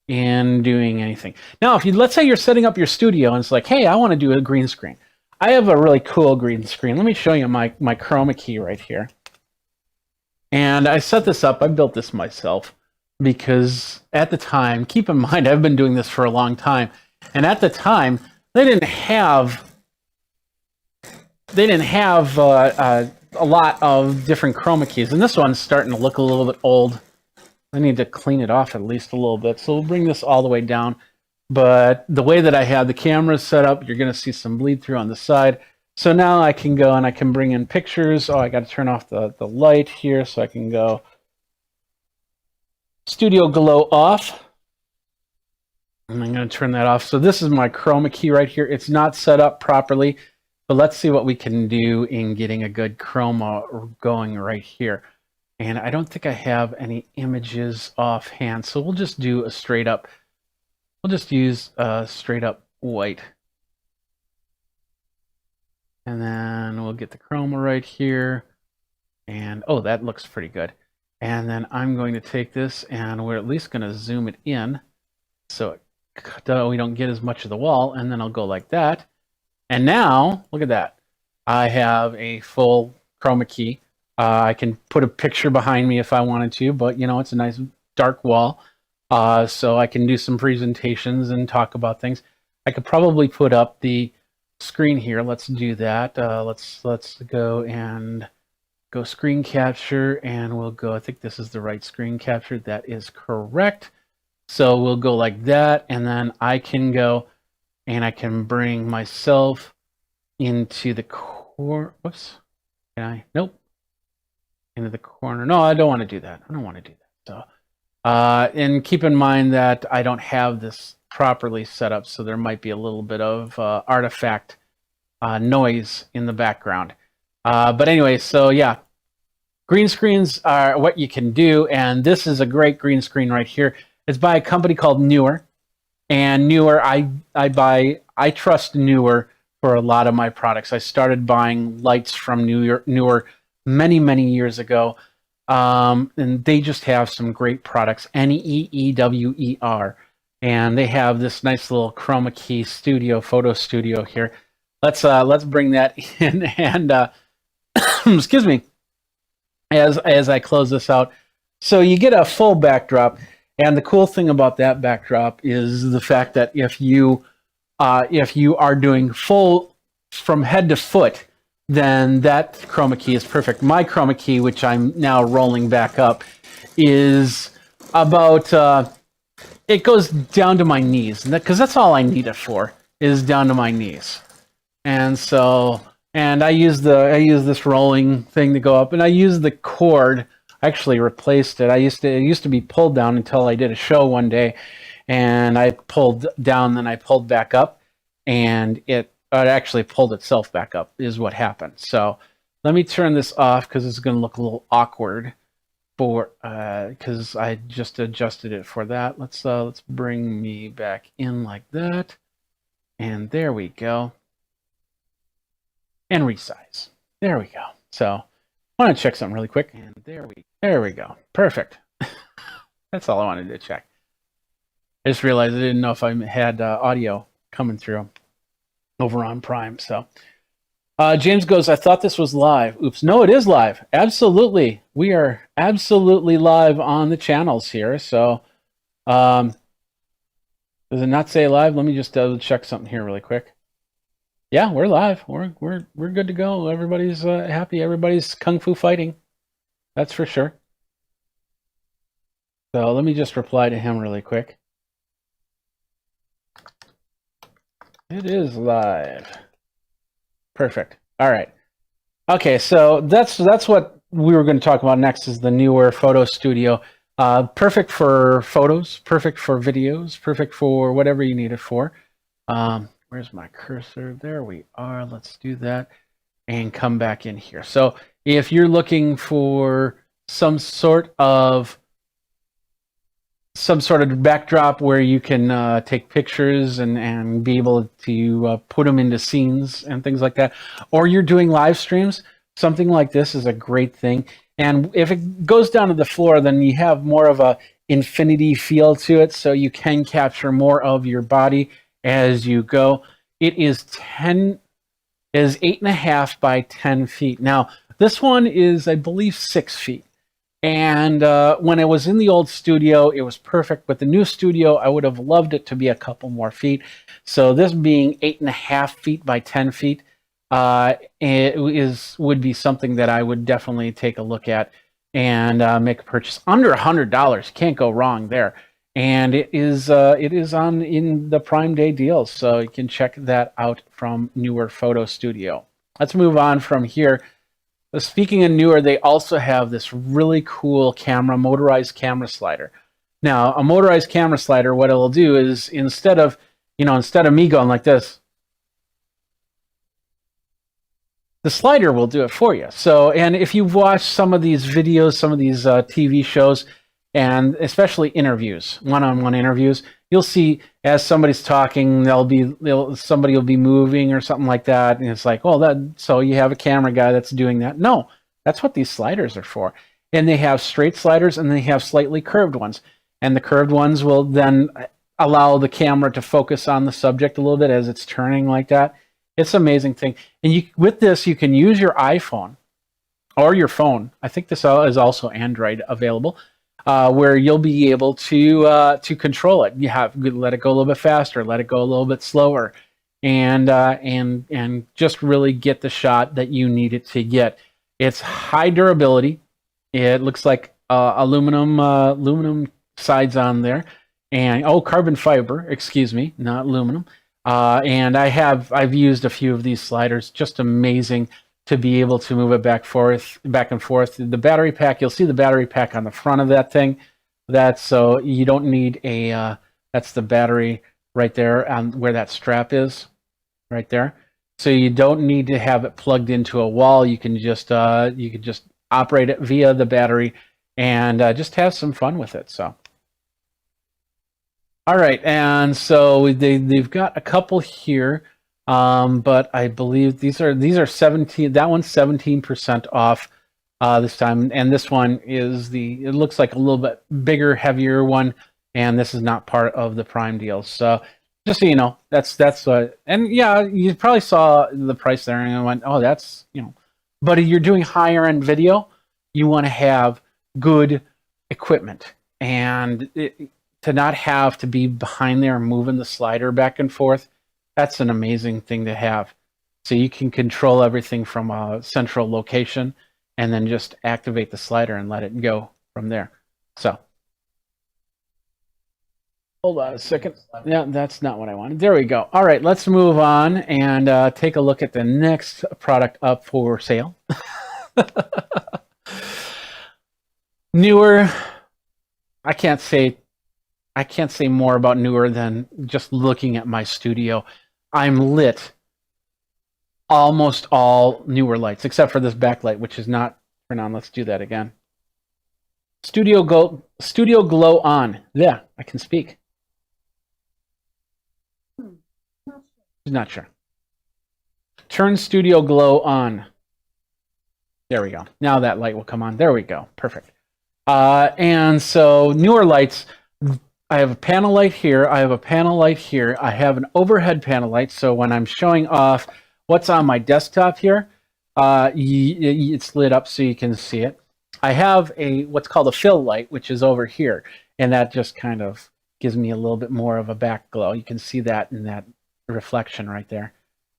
Speaker 2: in doing anything. Now, if let's say you're setting up your studio and it's like, hey, I want to do a green screen. I have a really cool green screen. Let me show you my chroma key right here. And I set this up. I built this myself because at the time, keep in mind, I've been doing this for a long time. And at the time, they didn't have a lot of different chroma keys. And this one's starting to look a little bit old. I need to clean it off at least a little bit. So we'll bring this all the way down. But the way that I have the camera set up, you're going to see some bleed through on the side. So now I can go and I can bring in pictures. Oh, I got to turn off the light here so I can go Studio Glow off. And I'm going to turn that off. So this is my chroma key right here. It's not set up properly, but let's see what we can do in getting a good chroma going right here. And I don't think I have any images offhand, so we'll just do a straight up. We'll just use straight up white. And then we'll get the chroma right here. And oh, that looks pretty good. And then I'm going to take this and we're at least going to zoom it in so we don't get as much of the wall. And then I'll go like that. And now, look at that. I have a full chroma key. I can put a picture behind me if I wanted to, but you know, it's a nice dark wall. So I can do some presentations and talk about things. I could probably put up the screen here. Let's do that. Let's go and go screen capture, and we'll go, I think this is the right screen capture. That is correct. So we'll go like that, and then I can go and I can bring myself into the corner. Whoops. Can I? Nope. Into the corner. No, I don't want to do that. I don't want to do that. So, and keep in mind that I don't have this properly set up, so there might be a little bit of artifact noise in the background. But anyway, so yeah, green screens are what you can do, and this is a great green screen right here. It's by a company called Neewer. And Neewer, I trust Neewer for a lot of my products. I started buying lights from Neewer many years ago, and they just have some great products. Neewer, and they have this nice little chroma key photo studio here. Let's bring that in and excuse me as I close this out. So you get a full backdrop, and the cool thing about that backdrop is the fact that if you are doing full from head to foot, then that chroma key is perfect. My chroma key, which I'm now rolling back up, is about it goes down to my knees, because that's all I need it for, is down to my knees. And so, and I use this rolling thing to go up, and I use the cord. I actually replaced it. It used to be pulled down until I did a show one day, and I pulled down, then I pulled back up, and it actually pulled itself back up is what happened. So let me turn this off because it's going to look a little awkward because I just adjusted it for that. Let's bring me back in like that, and there we go. And resize. There we go. So I want to check something really quick. And there we go. Perfect. That's all I wanted to check. I just realized I didn't know if I had audio coming through over on Prime. So James goes, I thought this was live. Oops. No, it is live. Absolutely. We are absolutely live on the channels here. So does it not say live? Let me just double check something here really quick. Yeah, we're live. We're good to go. Everybody's happy. Everybody's kung fu fighting. That's for sure. So let me just reply to him really quick. It is live. Perfect. All right. Okay, so that's what we were going to talk about next, is the Neewer photo studio. Perfect for photos, perfect for videos, perfect for whatever you need it for. Where's my cursor? There we are. Let's do that and come back in here. So if you're looking for some sort of backdrop where you can take pictures and be able to put them into scenes and things like that, or you're doing live streams, something like this is a great thing. And if it goes down to the floor, then you have more of a infinity feel to it, so you can capture more of your body as you go. It is 8.5 by 10 feet. Now, this one is, I believe, 6 feet. And when it was in the old studio, it was perfect. With the new studio, I would have loved it to be a couple more feet. So this being 8.5 feet by 10 feet, would be something that I would definitely take a look at and make a purchase. Under $100, can't go wrong there. And it is on in the Prime Day deals, so you can check that out from Neewer Photo Studio. Let's move on from here. Speaking of Neewer, they also have this really cool motorized camera slider. Now, a motorized camera slider, what it'll do is instead of me going like this, the slider will do it for you. So, and if you've watched some of these videos, some of these TV shows, and especially interviews, one-on-one interviews, you'll see as somebody's talking, somebody will be moving or something like that, and it's like, so you have a camera guy that's doing that. No, that's what these sliders are for. And they have straight sliders and they have slightly curved ones. And the curved ones will then allow the camera to focus on the subject a little bit as it's turning like that. It's an amazing thing. And with this, you can use your iPhone or your phone. I think this is also Android available. Where you'll be able to control it. You let it go a little bit faster, let it go a little bit slower, and just really get the shot that you need it to get. It's high durability. It looks like aluminum sides on there, and carbon fiber. Excuse me, not aluminum. And I've used a few of these sliders. Just amazing to be able to move it back and forth. The battery pack, you'll see the battery pack on the front of that thing. So you don't need that's the battery right there on where that strap is, right there. So you don't need to have it plugged into a wall. You can just operate it via the battery and just have some fun with it. So All right, and so they've got a couple here, but I believe these are 17. That one's 17% off this time, and this one is it looks like a little bit bigger, heavier one, and this is not part of the Prime deal. So just so you know, that's and yeah, you probably saw the price there and went, oh, that's But if you're doing higher end video, you want to have good equipment and. To not have to be behind there moving the slider back and forth, that's an amazing thing to have. So you can control everything from a central location and then just activate the slider and let it go from there. So, hold on a second. Yeah, that's not what I wanted. There we go. All right, let's move on and take a look at the next product up for sale. Neewer, I can't say more about Neewer than just looking at my studio. I'm lit almost all Neewer lights, except for this backlight, which is not turned on. Let's do that again. Studio Glow on. Yeah, I can speak. Not sure. Turn Studio Glow on. There we go. Now that light will come on. There we go. Perfect. And so Neewer lights. I have a panel light here. I have a panel light here. I have an overhead panel light. So when I'm showing off what's on my desktop here, it's lit up so you can see it. I have what's called a fill light, which is over here. And that just kind of gives me a little bit more of a back glow. You can see that in that reflection right there.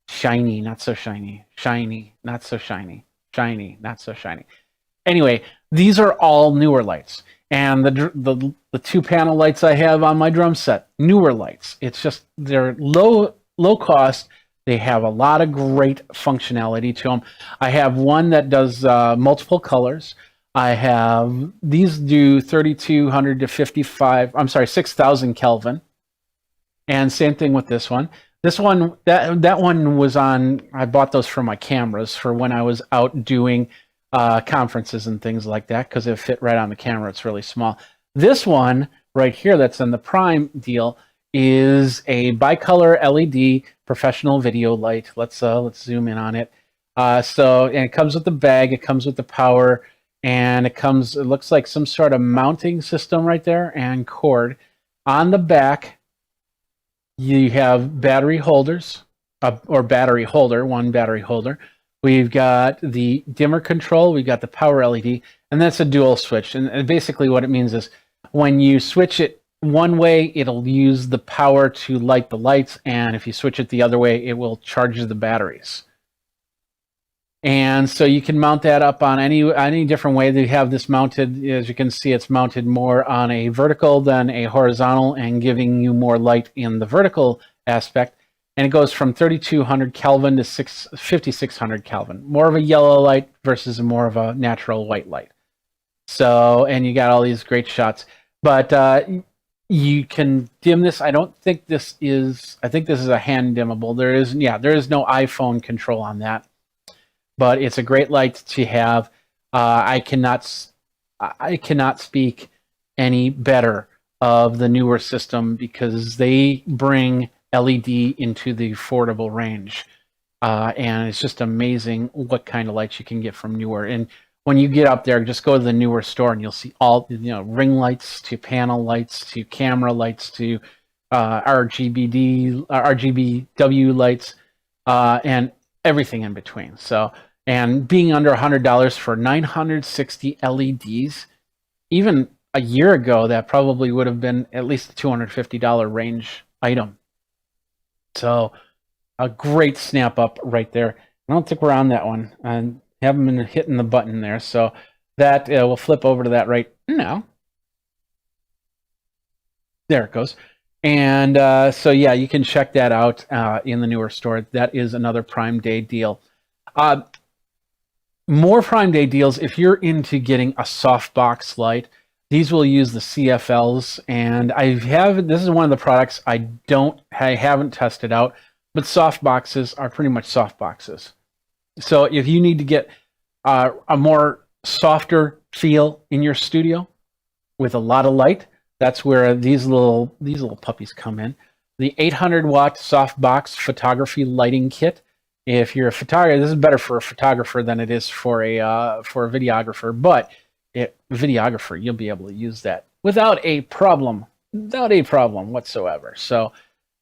Speaker 2: Shiny, not so shiny. Shiny, not so shiny. Shiny, not so shiny. Anyway, these are all Neewer lights. And the two panel lights I have on my drum set, Neewer lights. It's just they're low cost. They have a lot of great functionality to them. I have one that does multiple colors. These do 3,200 to 6,000 Kelvin. And same thing with this one. This one, that one was on. I bought those for my cameras for when I was out doing conferences and things like that because it fit right on the camera. It's really small. This one right here that's in the Prime deal is a bicolor LED professional video light. Let's zoom in on it. And it comes with the bag, it comes with the power, and it looks like some sort of mounting system right there and cord. On the back, you have battery holders, or battery holder, one battery holder. We've got the dimmer control, we've got the power LED, and that's a dual switch. And basically what it means is when you switch it one way, it'll use the power to light the lights, and if you switch it the other way, it will charge the batteries. And so you can mount that up on any different way. They have this mounted, as you can see, it's mounted more on a vertical than a horizontal and giving you more light in the vertical aspect. And it goes from 3,200 Kelvin to 5,600 Kelvin. More of a yellow light versus more of a natural white light. So, and you got all these great shots. But you can dim this. I think this is a hand dimmable. There is no iPhone control on that. But it's a great light to have. I cannot speak any better of the Neewer system because they bring LED into the affordable range, and it's just amazing what kind of lights you can get from Neewer. And when you get up there, just go to the Neewer store, and you'll see all ring lights to panel lights to camera lights to RGBW lights, and everything in between. So, and being under $100 for 960 LEDs, even a year ago, that probably would have been at least a $250 range item. So, a great snap up right there. I don't think we're on that one. I haven't been hitting the button there. So, that we'll flip over to that right now. There it goes. And so, yeah, you can check that out in the Neewer store. That is another Prime Day deal. More Prime Day deals, if you're into getting a softbox light, these will use the CFLs. And this is one of the products I haven't tested out, but softboxes are pretty much softboxes. So if you need to get a more softer feel in your studio with a lot of light, That's where these little puppies come in. The 800 watt softbox photography lighting kit. If you're a photographer, this is better for a photographer than it is for a videographer. But videographer, you'll be able to use that without a problem whatsoever. So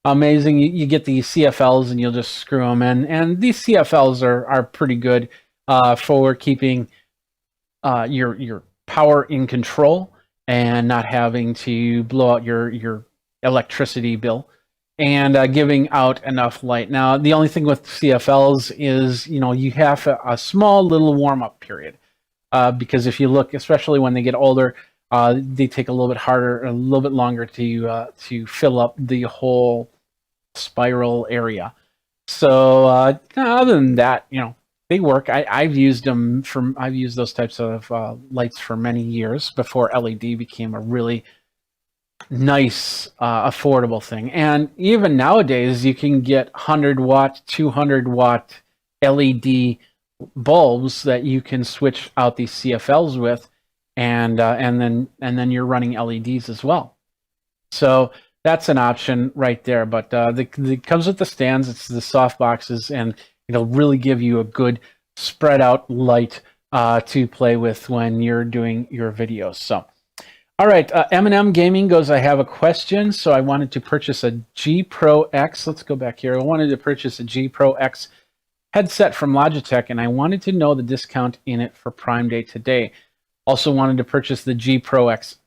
Speaker 2: amazing. You get the CFLs and you'll just screw them in, and these CFLs are pretty good for keeping your power in control and not having to blow out your electricity bill, and giving out enough light. Now, the only thing with CFLs is, you have a small little warm-up period, because if you look, especially when they get older, they take a little bit longer to fill up the whole spiral area. So other than that, they work. I've used those types of lights for many years before LED became a really nice, affordable thing. And even nowadays, you can get 100 watt, 200 watt LED bulbs that you can switch out these CFLs with, and then you're running LEDs as well. So that's an option right there. But it comes with the stands. It's the soft boxes, and it'll really give you a good spread out light to play with when you're doing your videos. So, all right, M&M Gaming goes, I have a question. So I wanted to purchase a G Pro X. Let's go back here. I wanted to purchase a G Pro X headset from Logitech, and I wanted to know the discount in it for Prime Day today. Also wanted to purchase the G Pro X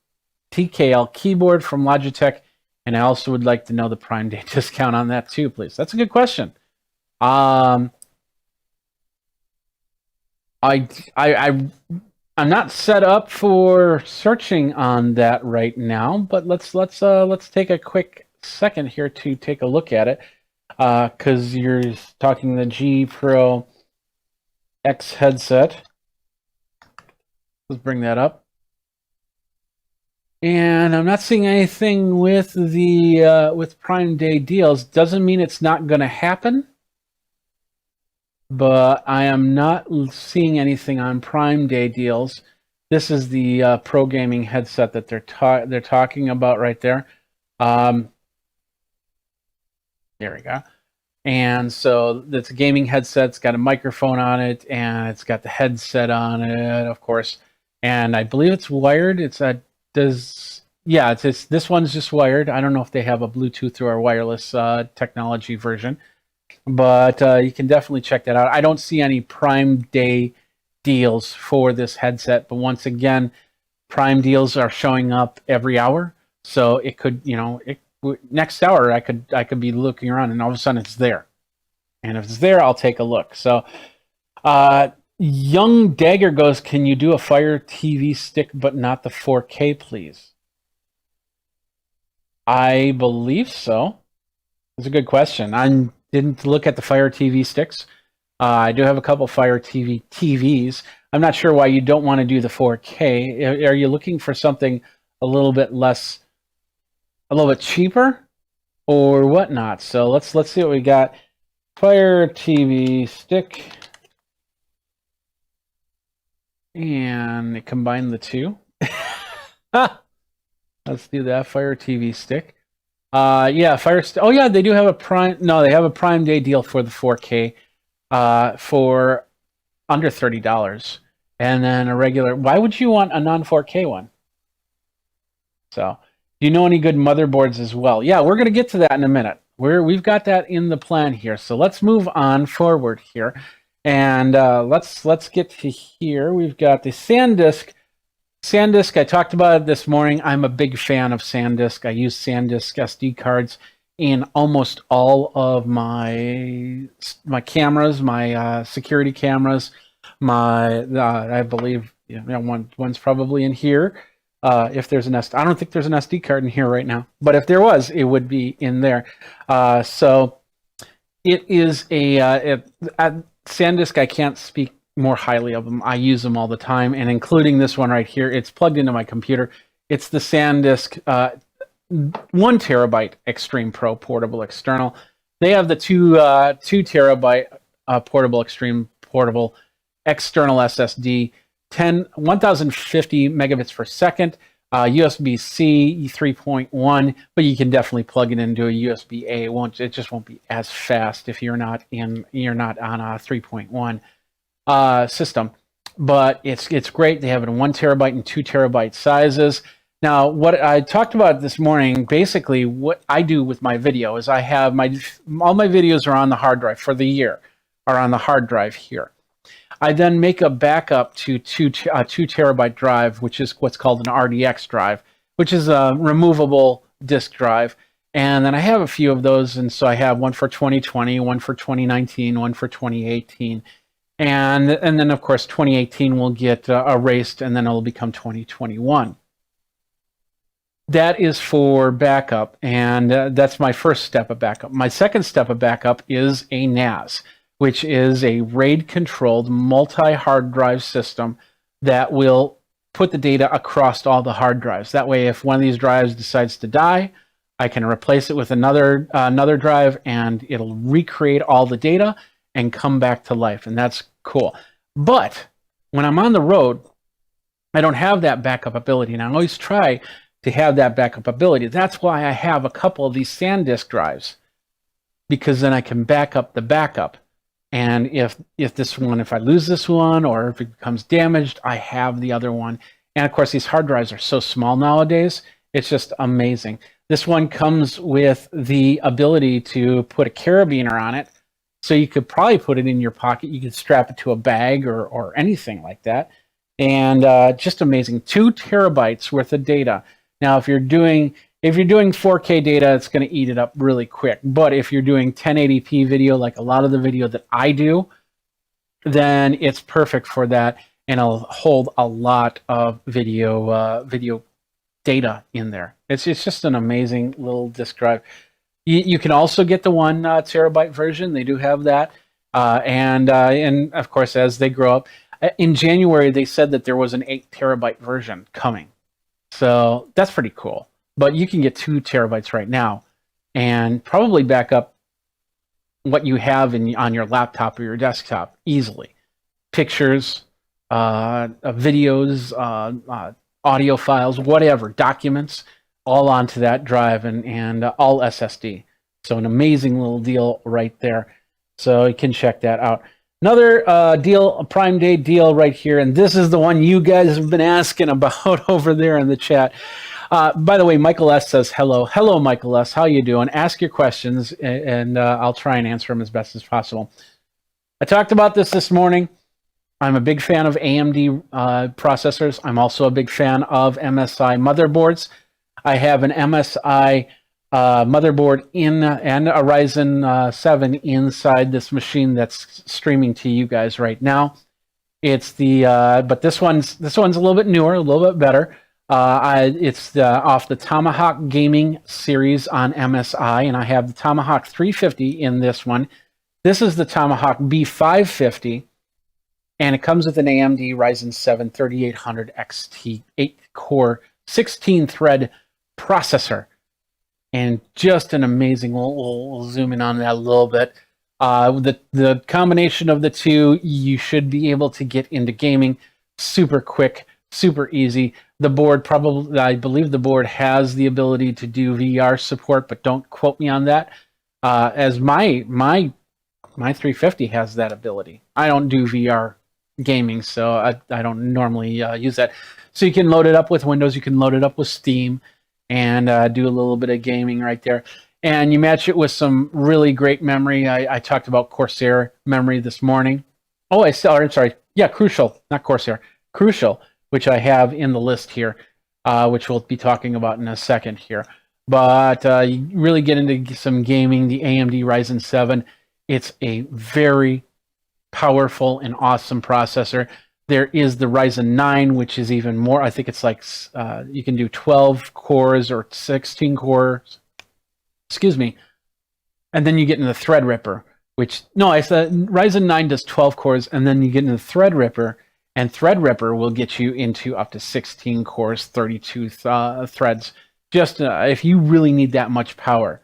Speaker 2: TKL keyboard from Logitech, and I also would like to know the Prime Day discount on that too, please. That's a good question. I'm not set up for searching on that right now, but let's take a quick second here to take a look at it, because you're talking the G Pro X headset. Let's bring that up. And I'm not seeing anything with the with Prime Day deals. Doesn't mean it's not going to happen, but I am not seeing anything on Prime Day deals. This is the pro gaming headset that they're talking about right there. There we go. And so it's a gaming headset. It's got a microphone on it, and it's got the headset on it, of course. And I believe it's wired. It's this one's just wired. I don't know if they have a Bluetooth or a wireless technology version, but you can definitely check that out. I don't see any Prime Day deals for this headset, but once again, Prime deals are showing up every hour, so it could, next hour I could be looking around and all of a sudden it's there, and if it's there, I'll take a look. So, Young Dagger goes, can you do a Fire TV stick but not the 4K, please? I believe so. That's a good question. I didn't look at the Fire TV sticks. I do have a couple Fire TV TVs. I'm not sure why you don't want to do the 4K. Are you looking for something a little bit cheaper, or whatnot? So let's see what we got. Fire TV stick, and combine the two. Let's do that. Fire TV stick. Yeah, oh yeah, they do have a Prime. No, they have a Prime Day deal for the 4K for under $30, and then a regular. Why would you want a non-4K one? So, do you know any good motherboards as well? Yeah, we're gonna get to that in a minute. We've got that in the plan here. So let's move on forward here, and let's get to here. We've got the SanDisk. SanDisk, I talked about it this morning. I'm a big fan of SanDisk. I use SanDisk SD cards in almost all of my cameras, my security cameras. I believe one's probably in here. If there's an SD, I don't think there's an SD card in here right now, but if there was, it would be in there. So it is a SanDisk. I can't speak more highly of them. I use them all the time, and including this one right here. It's plugged into my computer. It's the SanDisk 1 terabyte Extreme Pro portable external. They have the 2 terabyte portable Extreme portable external SSD, 1050 megabits per second. USB-C 3.1, but you can definitely plug it into a USB-A. It just won't be as fast if you're not on a 3.1 system. But it's great. They have it in 1 terabyte and 2 terabyte sizes. Now, what I talked about this morning, basically what I do with my video is I have all my videos are on the hard drive for the year, are on the hard drive here. I then make a backup to 2 terabyte drive, which is what's called an RDX drive, which is a removable disk drive. And then I have a few of those, and so I have one for 2020, one for 2019, one for 2018. And then, of course, 2018 will get erased, and then it'll become 2021. That is for backup, and that's my first step of backup. My second step of backup is a NAS, which is a RAID-controlled multi-hard drive system that will put the data across all the hard drives. That way, if one of these drives decides to die, I can replace it with another drive, and it'll recreate all the data and come back to life, and that's cool. But when I'm on the road, I don't have that backup ability, and I always try to have that backup ability. That's why I have a couple of these SanDisk drives, because then I can back up the backup. And if I lose this one, or if it becomes damaged, I have the other one. And of course, these hard drives are so small nowadays, it's just amazing. This one comes with the ability to put a carabiner on it, so you could probably put it in your pocket. You could strap it to a bag or anything like that. And just amazing. 2 terabytes worth of data. Now, if you're doing 4K data, it's going to eat it up really quick. But if you're doing 1080p video, like a lot of the video that I do, then it's perfect for that, and it'll hold a lot of video data in there. It's just an amazing little disk drive. You can also get the 1 terabyte version. They do have that, and of course, as they grow up, in January they said that there was an 8 terabyte version coming. So that's pretty cool. But you can get 2 terabytes right now and probably back up what you have on your laptop or your desktop easily. Pictures, videos, audio files, whatever, documents, all onto that drive and all SSD. So an amazing little deal right there. So you can check that out. Another deal, a Prime Day deal right here, and this is the one you guys have been asking about over there in the chat. By the way, Michael S. says hello. Hello, Michael S. How you doing? Ask your questions, and I'll try and answer them as best as possible. I talked about this morning. I'm a big fan of AMD processors. I'm also a big fan of MSI motherboards. I have an MSI motherboard and a Ryzen 7 inside this machine that's streaming to you guys right now. It's but this one's a little bit newer, a little bit better. It's off the Tomahawk Gaming series on MSI, and I have the Tomahawk 350 in this one. This is the Tomahawk B550, and it comes with an AMD Ryzen 7 3800 XT 8-core 16-thread processor. And just an amazing, we'll zoom in on that a little bit. The combination of the two, you should be able to get into gaming super quick, super easy. The board I believe the board has the ability to do VR support, but don't quote me on that. As my 350 has that ability. I don't do VR gaming, so I don't normally use that. So you can load it up with Windows, you can load it up with Steam, and do a little bit of gaming right there. And you match it with some really great memory. I talked about Corsair memory this morning. Oh, I'm sorry. Yeah, Crucial, not Corsair. Crucial, which I have in the list here, which we'll be talking about in a second here. But you really get into some gaming, the AMD Ryzen 7. It's a very powerful and awesome processor. There is the Ryzen 9, which is even more. I think it's like you can do 12 cores or 16 cores. Excuse me. And then you get into the Threadripper, Ryzen 9 does 12 cores, and then you get into the Threadripper, and Threadripper will get you into up to 16 cores, 32 threads. Just if you really need that much power.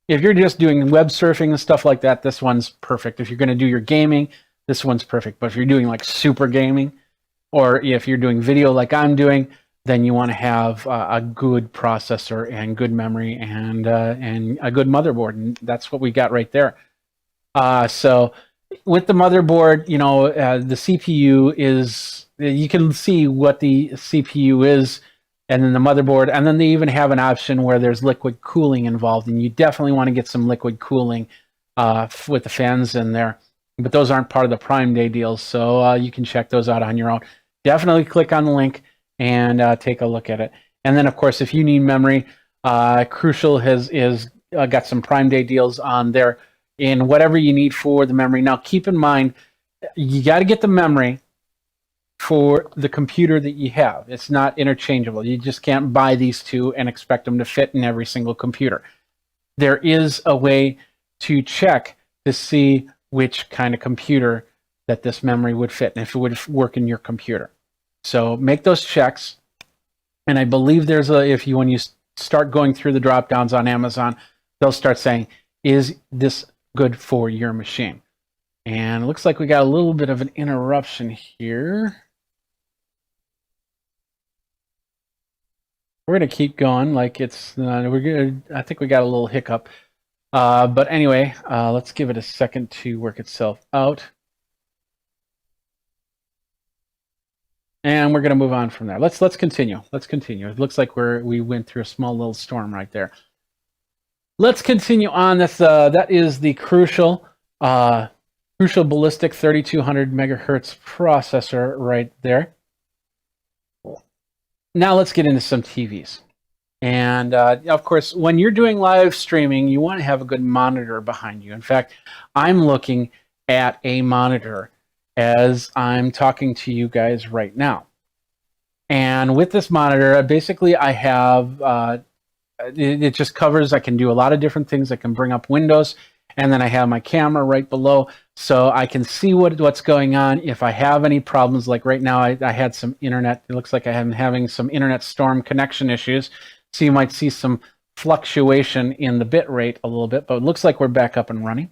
Speaker 2: If you're just doing web surfing and stuff like that, this one's perfect. If you're going to do your gaming, this one's perfect. But if you're doing like super gaming, or if you're doing video like I'm doing, then you want to have a good processor and good memory and a good motherboard, and that's what we got right there. So with the motherboard, the CPU is, you can see what the CPU is, and then the motherboard, and then they even have an option where there's liquid cooling involved, and you definitely want to get some liquid cooling with the fans in there. But those aren't part of the Prime Day deals, so you can check those out on your own. Definitely click on the link and take a look at it. And then, of course, if you need memory, Crucial has got some Prime Day deals on there in whatever you need for the memory. Now, keep in mind, you got to get the memory for the computer that you have. It's not interchangeable. You just can't buy these two and expect them to fit in every single computer. There is a way to check to see which kind of computer that this memory would fit and if it would work in your computer. So make those checks. And I believe there's when you start going through the drop downs on Amazon, they'll start saying, is this good for your machine? And it looks like we got a little bit of an interruption here. We're going to keep going like it's, I think we got a little hiccup. But anyway, let's give it a second to work itself out. And we're going to move on from there. Let's continue. Let's continue. It looks like we went through a small little storm right there. Let's continue on. That is the Crucial Ballistic 3200 megahertz processor right there. Now let's get into some TVs. And of course, when you're doing live streaming, you want to have a good monitor behind you. In fact, I'm looking at a monitor as I'm talking to you guys right now. And with this monitor, basically I have, it just covers, I can do a lot of different things. I can bring up windows, and then I have my camera right below, so I can see what's going on. If I have any problems, like right now, I had some internet, it looks like I am having some internet storm connection issues. So you might see some fluctuation in the bit rate a little bit, but it looks like we're back up and running.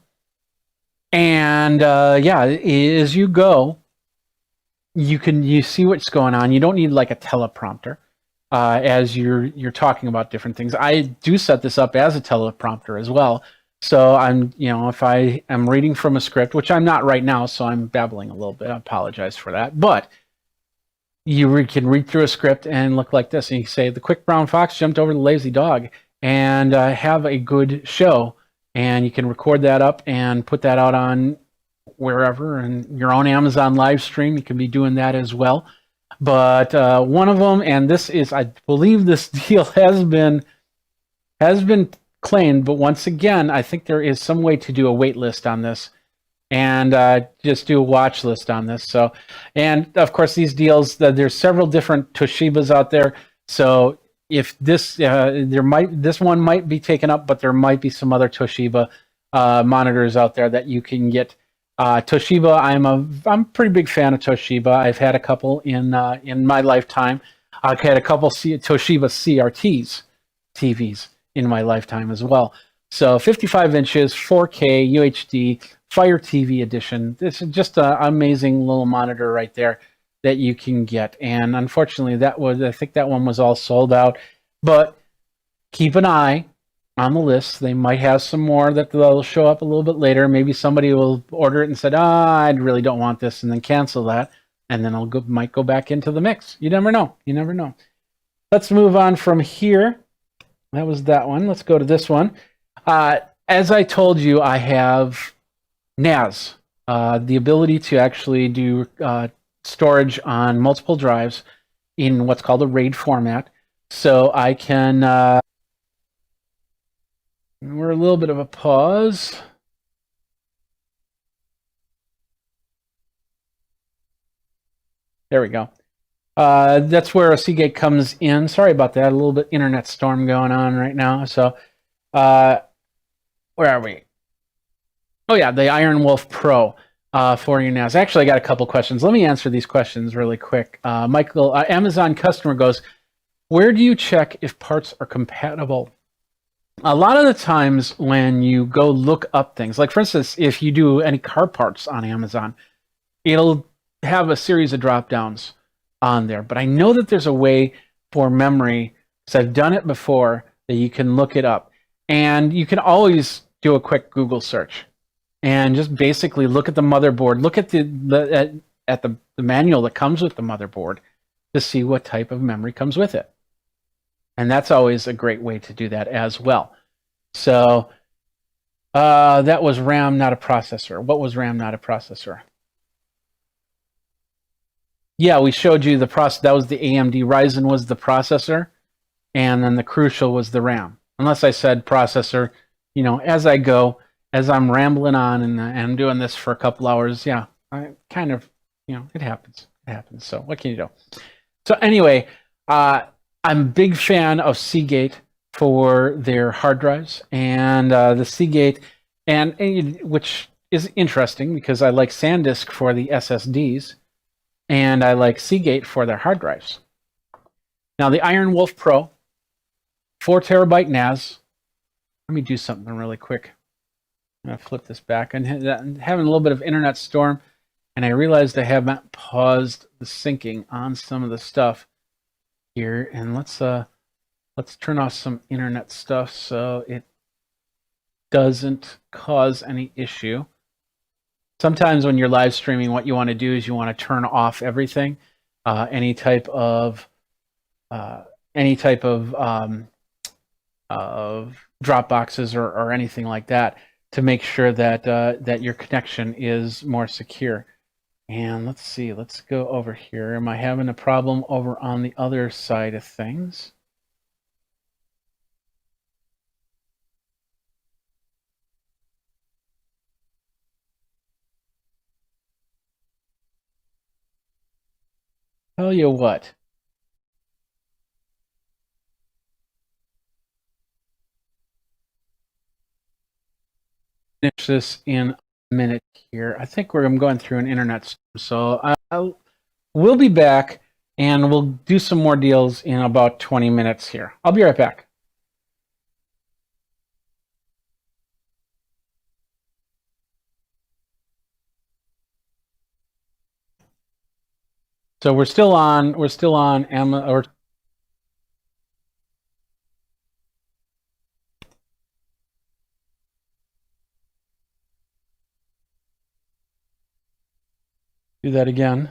Speaker 2: And yeah, as you go, you see what's going on. You don't need like a teleprompter as you're talking about different things. I do set this up as a teleprompter as well. So I'm, if I am reading from a script, which I'm not right now, so I'm babbling a little bit. I apologize for that. But you can read through a script and look like this, and you say, the quick brown fox jumped over the lazy dog, and have a good show. And you can record that up and put that out on wherever, and your own Amazon live stream. You can be doing that as well. But one of them, and this is, I believe this deal has been claimed, but once again, I think there is some way to do a wait list on this, and just do a watch list on this. So, and of course, these deals, there's several different Toshibas out there. So if this this one might be taken up, but there might be some other Toshiba monitors out there that you can get. Toshiba, I'm a pretty big fan of Toshiba. I've had a couple in my lifetime. I've had a couple Toshiba CRTs TVs in my lifetime as well. So 55 inches, 4K, UHD, Fire TV edition. This is just an amazing little monitor right there that you can get. And unfortunately, I think that one was all sold out. But keep an eye on the list. They might have some more that they'll show up a little bit later. Maybe somebody will order it and said, I really don't want this, and then cancel that. And then might go back into the mix. You never know. You never know. Let's move on from here. That was that one. Let's go to this one. As I told you, I have NAS, the ability to actually do storage on multiple drives in what's called a RAID format. So I can, we're a little bit of a pause. There we go. That's where a Seagate comes in. Sorry about that. A little bit internet storm going on right now. So where are we? Oh yeah, the Iron Wolf Pro for your NAS. Actually, I got a couple questions. Let me answer these questions really quick. Michael, Amazon customer goes, where do you check if parts are compatible? A lot of the times when you go look up things, like for instance, if you do any car parts on Amazon, it'll have a series of drop downs on there. But I know that there's a way for memory, because I've done it before, that you can look it up. And you can always do a quick Google search and just basically look at the motherboard, look at the manual that comes with the motherboard to see what type of memory comes with it. And that's always a great way to do that as well. So that was RAM, not a processor. What was RAM, not a processor? Yeah, we showed you the process. That was the AMD Ryzen was the processor, and then the Crucial was the RAM. Unless I said processor, as I go, as I'm rambling on and I'm doing this for a couple hours, yeah, I kind of, it happens. It happens. So what can you do? So anyway, I'm a big fan of Seagate for their hard drives, and the Seagate, and which is interesting because I like SanDisk for the SSDs, and I like Seagate for their hard drives. Now the Iron Wolf Pro, 4 terabyte NAS. Let me do something really quick. I'm going to flip this back. I'm having a little bit of internet storm, and I realized I haven't paused the syncing on some of the stuff here. And let's turn off some internet stuff so it doesn't cause any issue. Sometimes when you're live streaming, what you want to do is you want to turn off everything, any type of drop boxes or anything like that, to make sure that that your connection is more secure. And let's see, let's go over here. Am I having a problem over on the other side of things? Tell you what. Finish this in a minute here. I think I'm going through an internet storm, so we'll be back and we'll do some more deals in about 20 minutes here. I'll be right back. So we're still on Amazon, or do that again.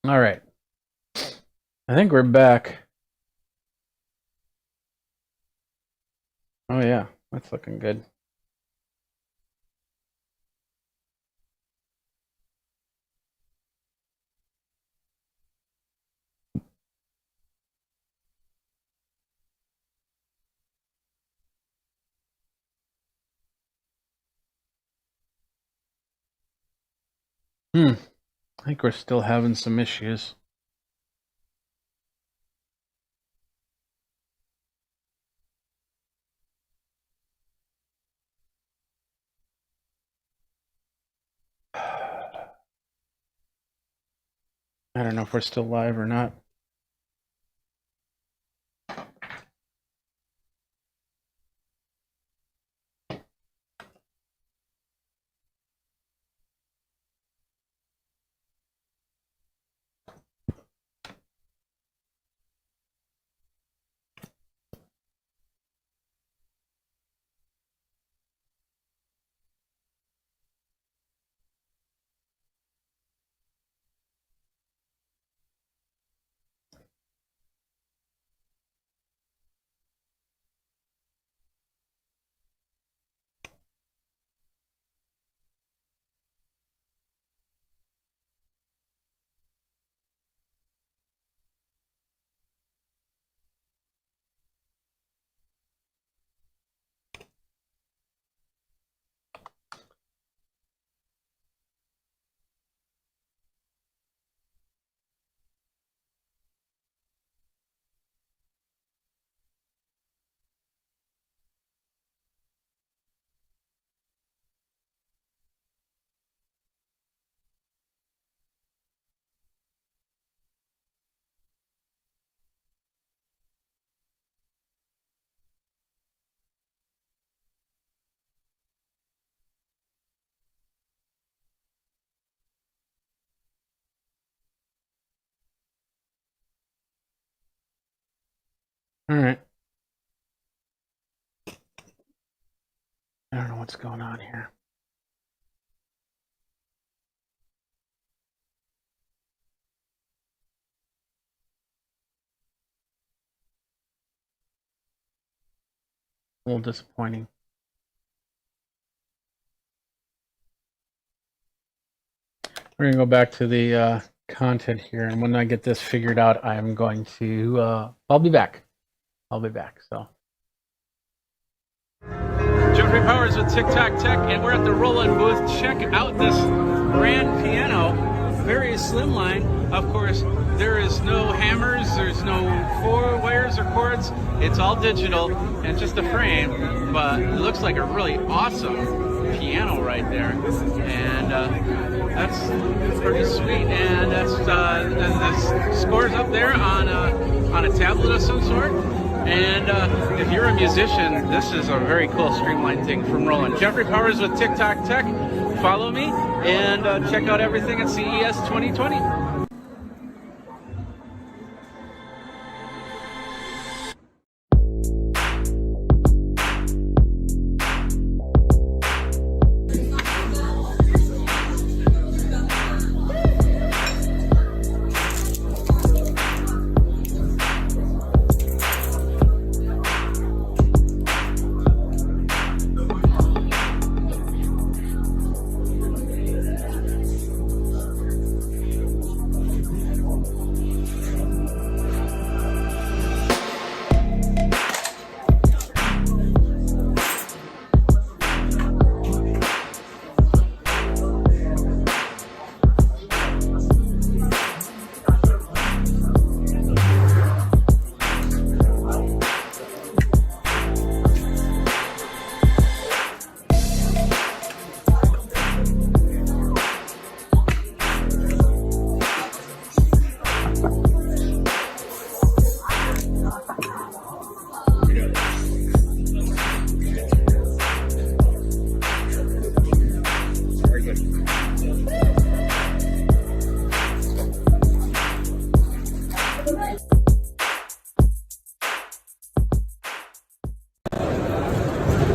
Speaker 2: All right. I think we're back. Oh yeah, that's looking good. I think we're still having some issues. I don't know if we're still live or not. All right. I don't know what's going on here. A little disappointing. We're going to go back to the content here, and when I get this figured out, I'm going to, I'll be back. So. Jeffrey Powers with TikTok Tech, and we're at the Roland booth. Check out this grand piano, very slimline. Of course, there is no hammers, there's no four wires or cords. It's all digital and just a frame, but it looks like a really awesome piano right there. And that's pretty sweet. And that's the scores up there on a tablet of some sort. And if you're a musician, this is a very cool streamlined thing from Roland. Jeffrey Powers with TikTok Tech. Follow me and check out everything at CES 2020.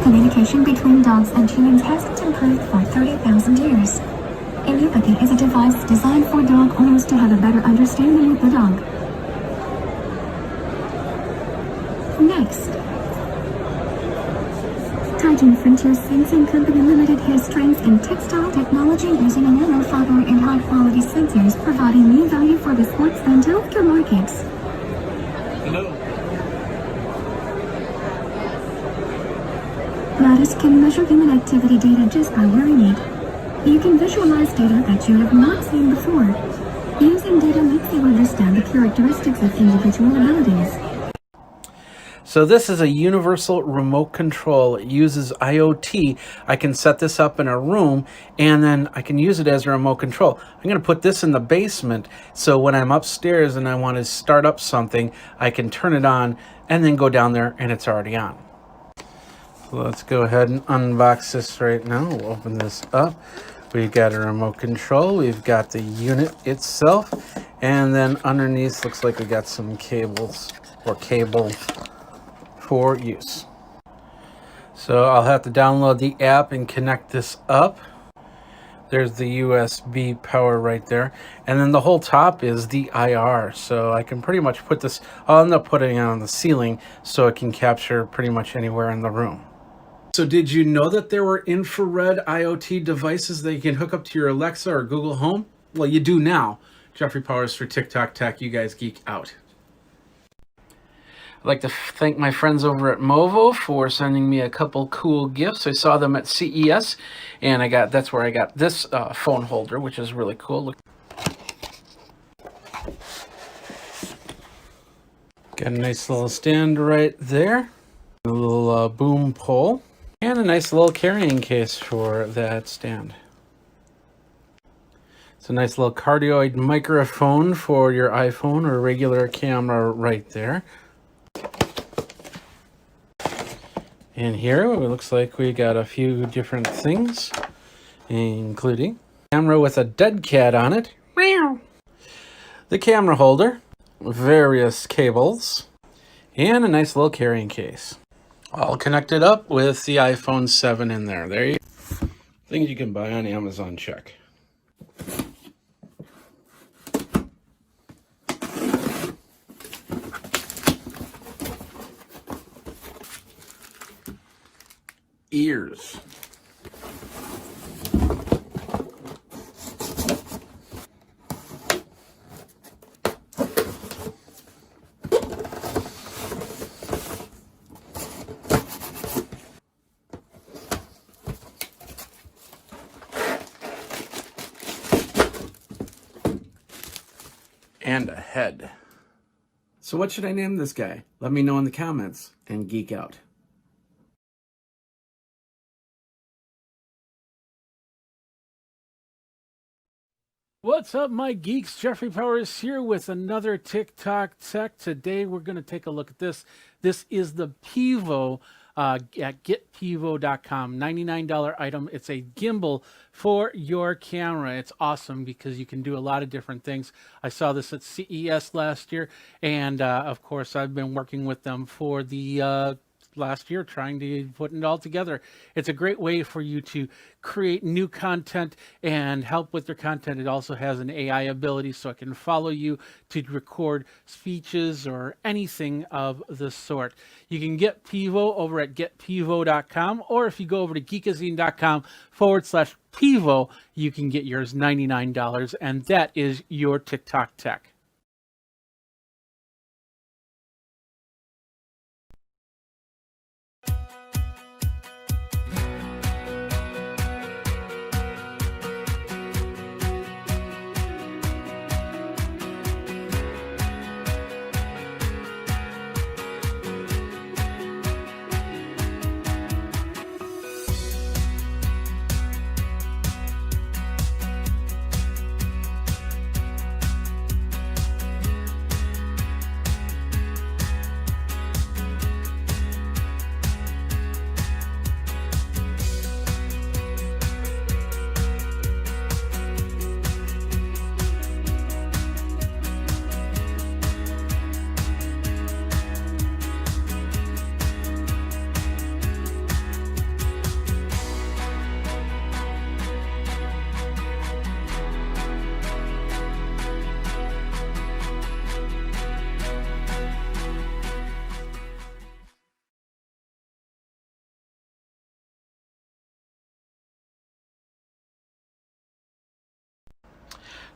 Speaker 7: Communication between dogs and humans hasn't improved for 30,000 years. Empathy is a device designed for dog owners to have a better understanding of the dog. Next, Titan Frontier Sensing Company Limited has strengths in textile technology using nanofiber and high-quality sensors, providing new value for the sports and healthcare markets.
Speaker 1: Hello.
Speaker 7: Lattice can measure human activity data just by wearing it. You can visualize data that you have not seen before. Using data makes you understand the characteristics of individual abilities.
Speaker 1: So this is a universal remote control. It uses IoT. I can set this up in a room and then I can use it as a remote control. I'm going to put this in the basement so when I'm upstairs and I want to start up something, I can turn it on and then go down there and it's already on. So let's go ahead and unbox this right now. We'll open this up. We've got a remote control. We've got the unit itself. And then underneath looks like we got some cables or cable for use. So I'll have to download the app and connect this up. There's the USB power right there. And then the whole top is the IR. So I can pretty much put this, I'll end up putting it on the ceiling so it can capture pretty much anywhere in the room. So did you know that there were infrared IoT devices that you can hook up to your Alexa or Google Home? Well, you do now. Jeffrey Powers for TikTok Tech. You guys geek out. I'd like to thank my friends over at Movo for sending me a couple cool gifts. I saw them at CES, and that's where I got this phone holder, which is really cool. Look. Got a nice little stand right there. A little boom pole. And a nice little carrying case for that stand. It's a nice little cardioid microphone for your iPhone or regular camera right there. And here it looks like we got a few different things, including a camera with a dead cat on it, the camera holder, various cables, and a nice little carrying case. All connected up with the iPhone 7 in there. There you go. Things you can buy on Amazon, check. Ears. And a head. So what should I name this guy? Let me know in the comments and geek out. What's up, my geeks? Jeffrey Powers here with another TikTok Tech. Today we're going to take a look at this. This is the Pivo at getpivo.com. $99 item. It's a gimbal for your camera. It's awesome because you can do a lot of different things. I saw this at CES last year, and of course I've been working with them for the last year trying to put it all together. It's a great way for you to create new content and help with your content. It also has an AI ability so it can follow you to record speeches or anything of the sort. You can get Pivo over at getpivo.com, or if you go over to geekazine.com/Pivo, you can get yours $99, and that is your TikTok Tech.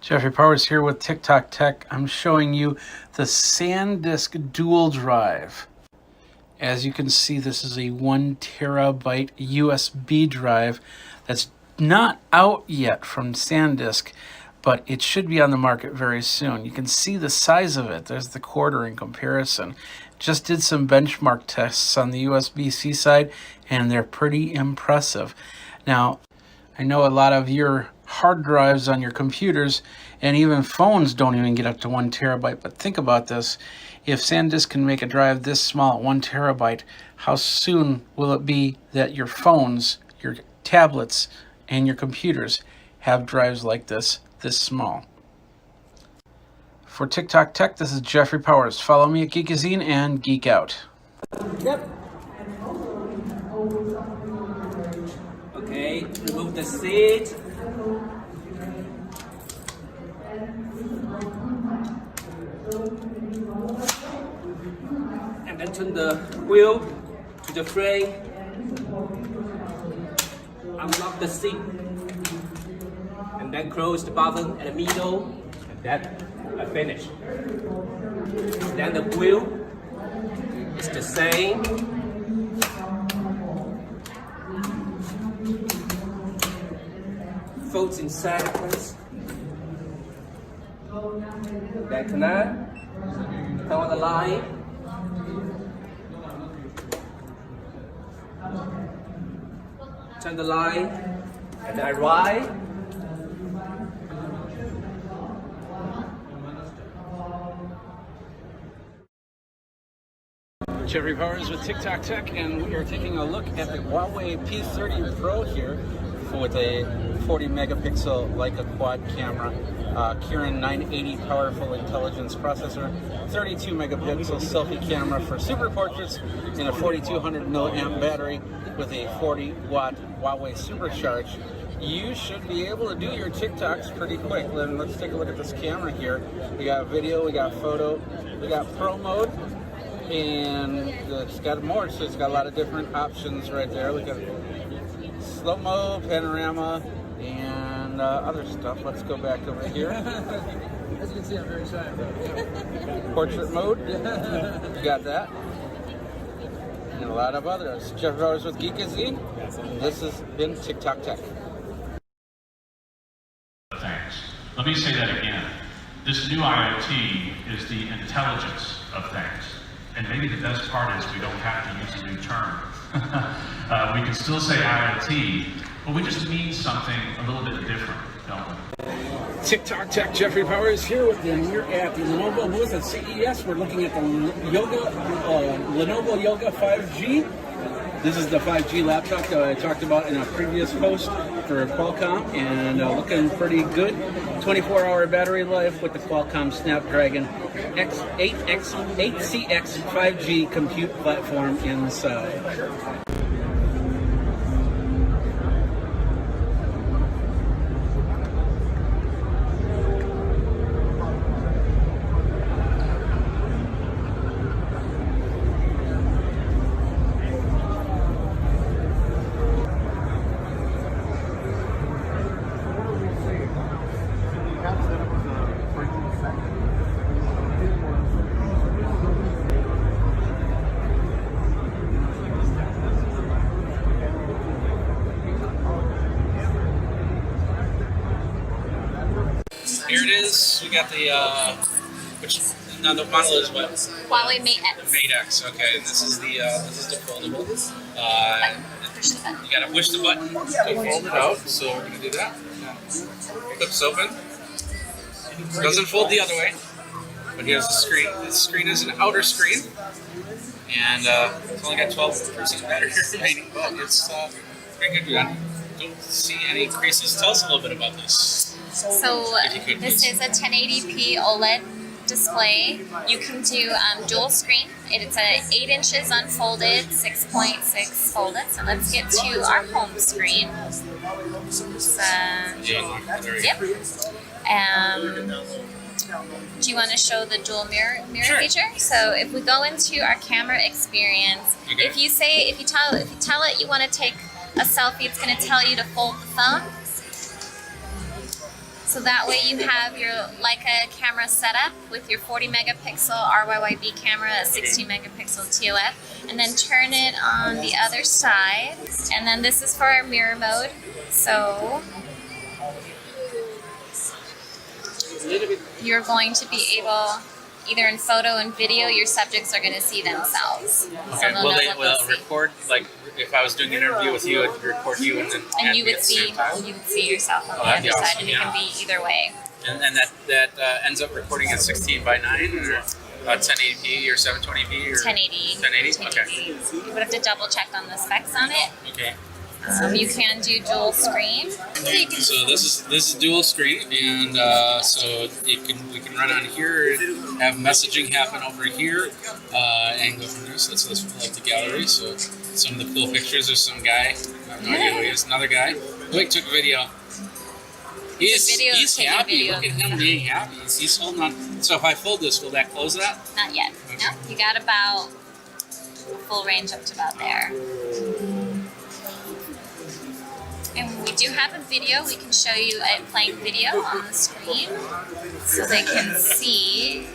Speaker 1: Jeffrey Powers here with TikTok Tech. I'm showing you the SanDisk Dual Drive. As you can see, this is a 1 terabyte USB drive that's not out yet from SanDisk, but it should be on the market very soon. You can see the size of it. There's the quarter in comparison. Just did some benchmark tests on the USB-C side, and they're pretty impressive. Now, I know a lot of your hard drives on your computers and even phones don't even get up to 1 terabyte, but think about this. If SanDisk can make a drive this small at 1 terabyte, how soon will it be that your phones, your tablets, and your computers have drives like this small? For TikTok Tech, this is Jeffrey Powers. Follow me at Geekazine and geek out.
Speaker 8: Yep. Okay, remove the seat. And then turn the wheel to the frame. Unlock the seat. And then close the button at the middle. And then I finish. Then the wheel is the same. Folds inside place. Then connect. Turn on the light. Turn the light. And then right.
Speaker 1: Jeffrey Powers with TikTok Tech, and we are taking a look at the Huawei P30 Pro here with a 40 megapixel Leica quad camera, Kirin 980 powerful intelligence processor, 32 megapixel selfie camera for super portraits, and a 4200 milliamp battery with a 40 watt Huawei Supercharge. You should be able to do your TikToks pretty quick. Then let's take a look at this camera here. We got video, we got photo, we got pro mode. And it's got more, so it's got a lot of different options right there. Look at slow-mo, panorama, and other stuff. Let's go back over here.
Speaker 9: As you can see, I'm very shy.
Speaker 1: Portrait mode, you got that. And a lot of others. Jeff Powers with Geekazine. This has been TikTok Tech.
Speaker 10: Thanks. Let me say that again. This new IoT is the intelligence of things. And maybe the best part is we don't have to use a new term. We can still say IoT, but we just mean something a little bit different, don't we?
Speaker 1: TikTok Tech, Jeffrey Powers here with them. We're at the Lenovo booth at CES. We're looking at the Lenovo Yoga 5G. This is the 5G laptop that I talked about in a previous post for Qualcomm, and looking pretty good. 24-hour battery life with the Qualcomm Snapdragon 8CX 5G compute platform inside.
Speaker 11: Here it is. We got the now the model is what?
Speaker 12: Huawei Mate X.
Speaker 11: Mate X. Okay, and this is the foldable. You gotta push the button to fold it out. So we're gonna do that. Clips open. Doesn't fold the other way. But here's the screen. This screen is an outer screen, and it's only got 12% battery remaining, but it's pretty good. I don't see any creases. Tell us a little bit about this.
Speaker 12: So this is a 1080p OLED display. You can do dual screen. It's 8 inches unfolded, 6.6 folded. So let's get to our home screen. Yep. Do you want to show the dual mirror
Speaker 11: Sure.
Speaker 12: feature? So if we go into our camera experience,
Speaker 11: Okay.
Speaker 12: if you tell it you want to take a selfie, it's going to tell you to fold the phone. So that way you have your Leica camera set up with your 40 megapixel RYYB camera, a 60 megapixel TOF, and then turn it on the other side. And then this is for our mirror mode. So you're going to be able, either in photo and video, your subjects are going to see themselves.
Speaker 11: Okay.
Speaker 12: So they'll
Speaker 11: Will
Speaker 12: know
Speaker 11: they
Speaker 12: what
Speaker 11: will
Speaker 12: they'll
Speaker 11: it
Speaker 12: see.
Speaker 11: record, like if I was doing an interview with you, it'd record you and then
Speaker 12: And
Speaker 11: add
Speaker 12: you
Speaker 11: me
Speaker 12: would
Speaker 11: at the
Speaker 12: see
Speaker 11: same time?
Speaker 12: yourself on
Speaker 11: Oh,
Speaker 12: the
Speaker 11: that'd
Speaker 12: other
Speaker 11: be
Speaker 12: side,
Speaker 11: awesome,
Speaker 12: and it can be either way.
Speaker 11: And that ends up recording at 16:9 or 1080p or 720p or
Speaker 12: 1080.
Speaker 11: 1080. Okay.
Speaker 12: You would have to double check on the specs on it.
Speaker 11: Okay.
Speaker 12: You can do dual screen.
Speaker 11: So this is dual screen, and so we can run on here, and have messaging happen over here, and go from there. So let's pull up the gallery. So some of the cool pictures. There's some guy. I have no idea who he is. Another guy. Oh, he took a video. He's happy. Look at him being happy. He's holding on. So if I fold this, will that close that?
Speaker 12: Not yet. No, you got about full range up to about there. And we do have a video. We can show you it playing video on the screen so they can see.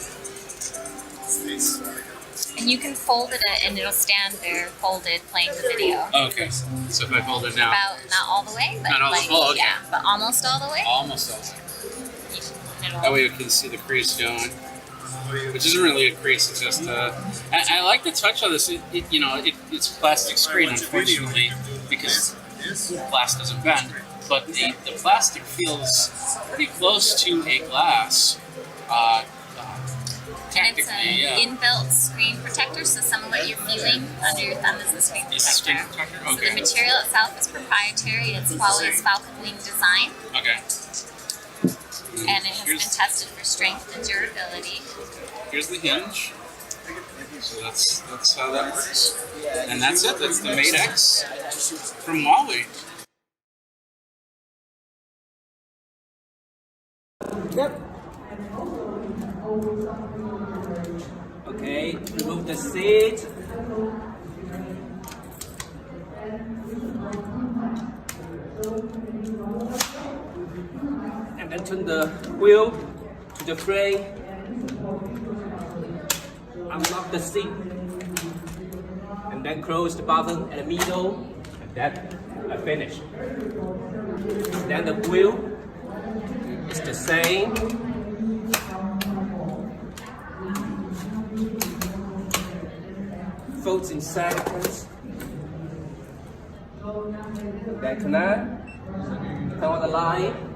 Speaker 12: And you can fold it and it'll stand there folded playing the video.
Speaker 11: Okay. So if I fold it down.
Speaker 12: About, not all the way, but
Speaker 11: Not all the-
Speaker 12: like,
Speaker 11: oh, okay.
Speaker 12: yeah, but almost all the way.
Speaker 11: Almost all the way.
Speaker 12: It'll-
Speaker 11: That way we can see the crease going. Which isn't really a crease, it's just I like the touch of this. It's plastic screen, unfortunately, because glass doesn't bend. But the plastic feels pretty close to a glass.
Speaker 12: And it's
Speaker 11: Technically,
Speaker 12: an
Speaker 11: yeah.
Speaker 12: inbuilt screen protector, so some of what you're feeling under your thumb is the screen
Speaker 11: Is the screen
Speaker 12: protector.
Speaker 11: protector?
Speaker 12: So the
Speaker 11: Okay.
Speaker 12: material itself is proprietary. It's Huawei's Falcon Wing design,
Speaker 11: Okay.
Speaker 12: and it has been tested for strength and durability.
Speaker 11: Here's the hinge. So that's how that works. And that's it. That's the Mate X from Huawei.
Speaker 8: Yep. Okay, remove the seat. And then turn the wheel to the frame. Unlock the seat. And then close the button at the middle. And that I finished. Then the wheel is the same. Folds in seconds. Then connect. Turn on the light.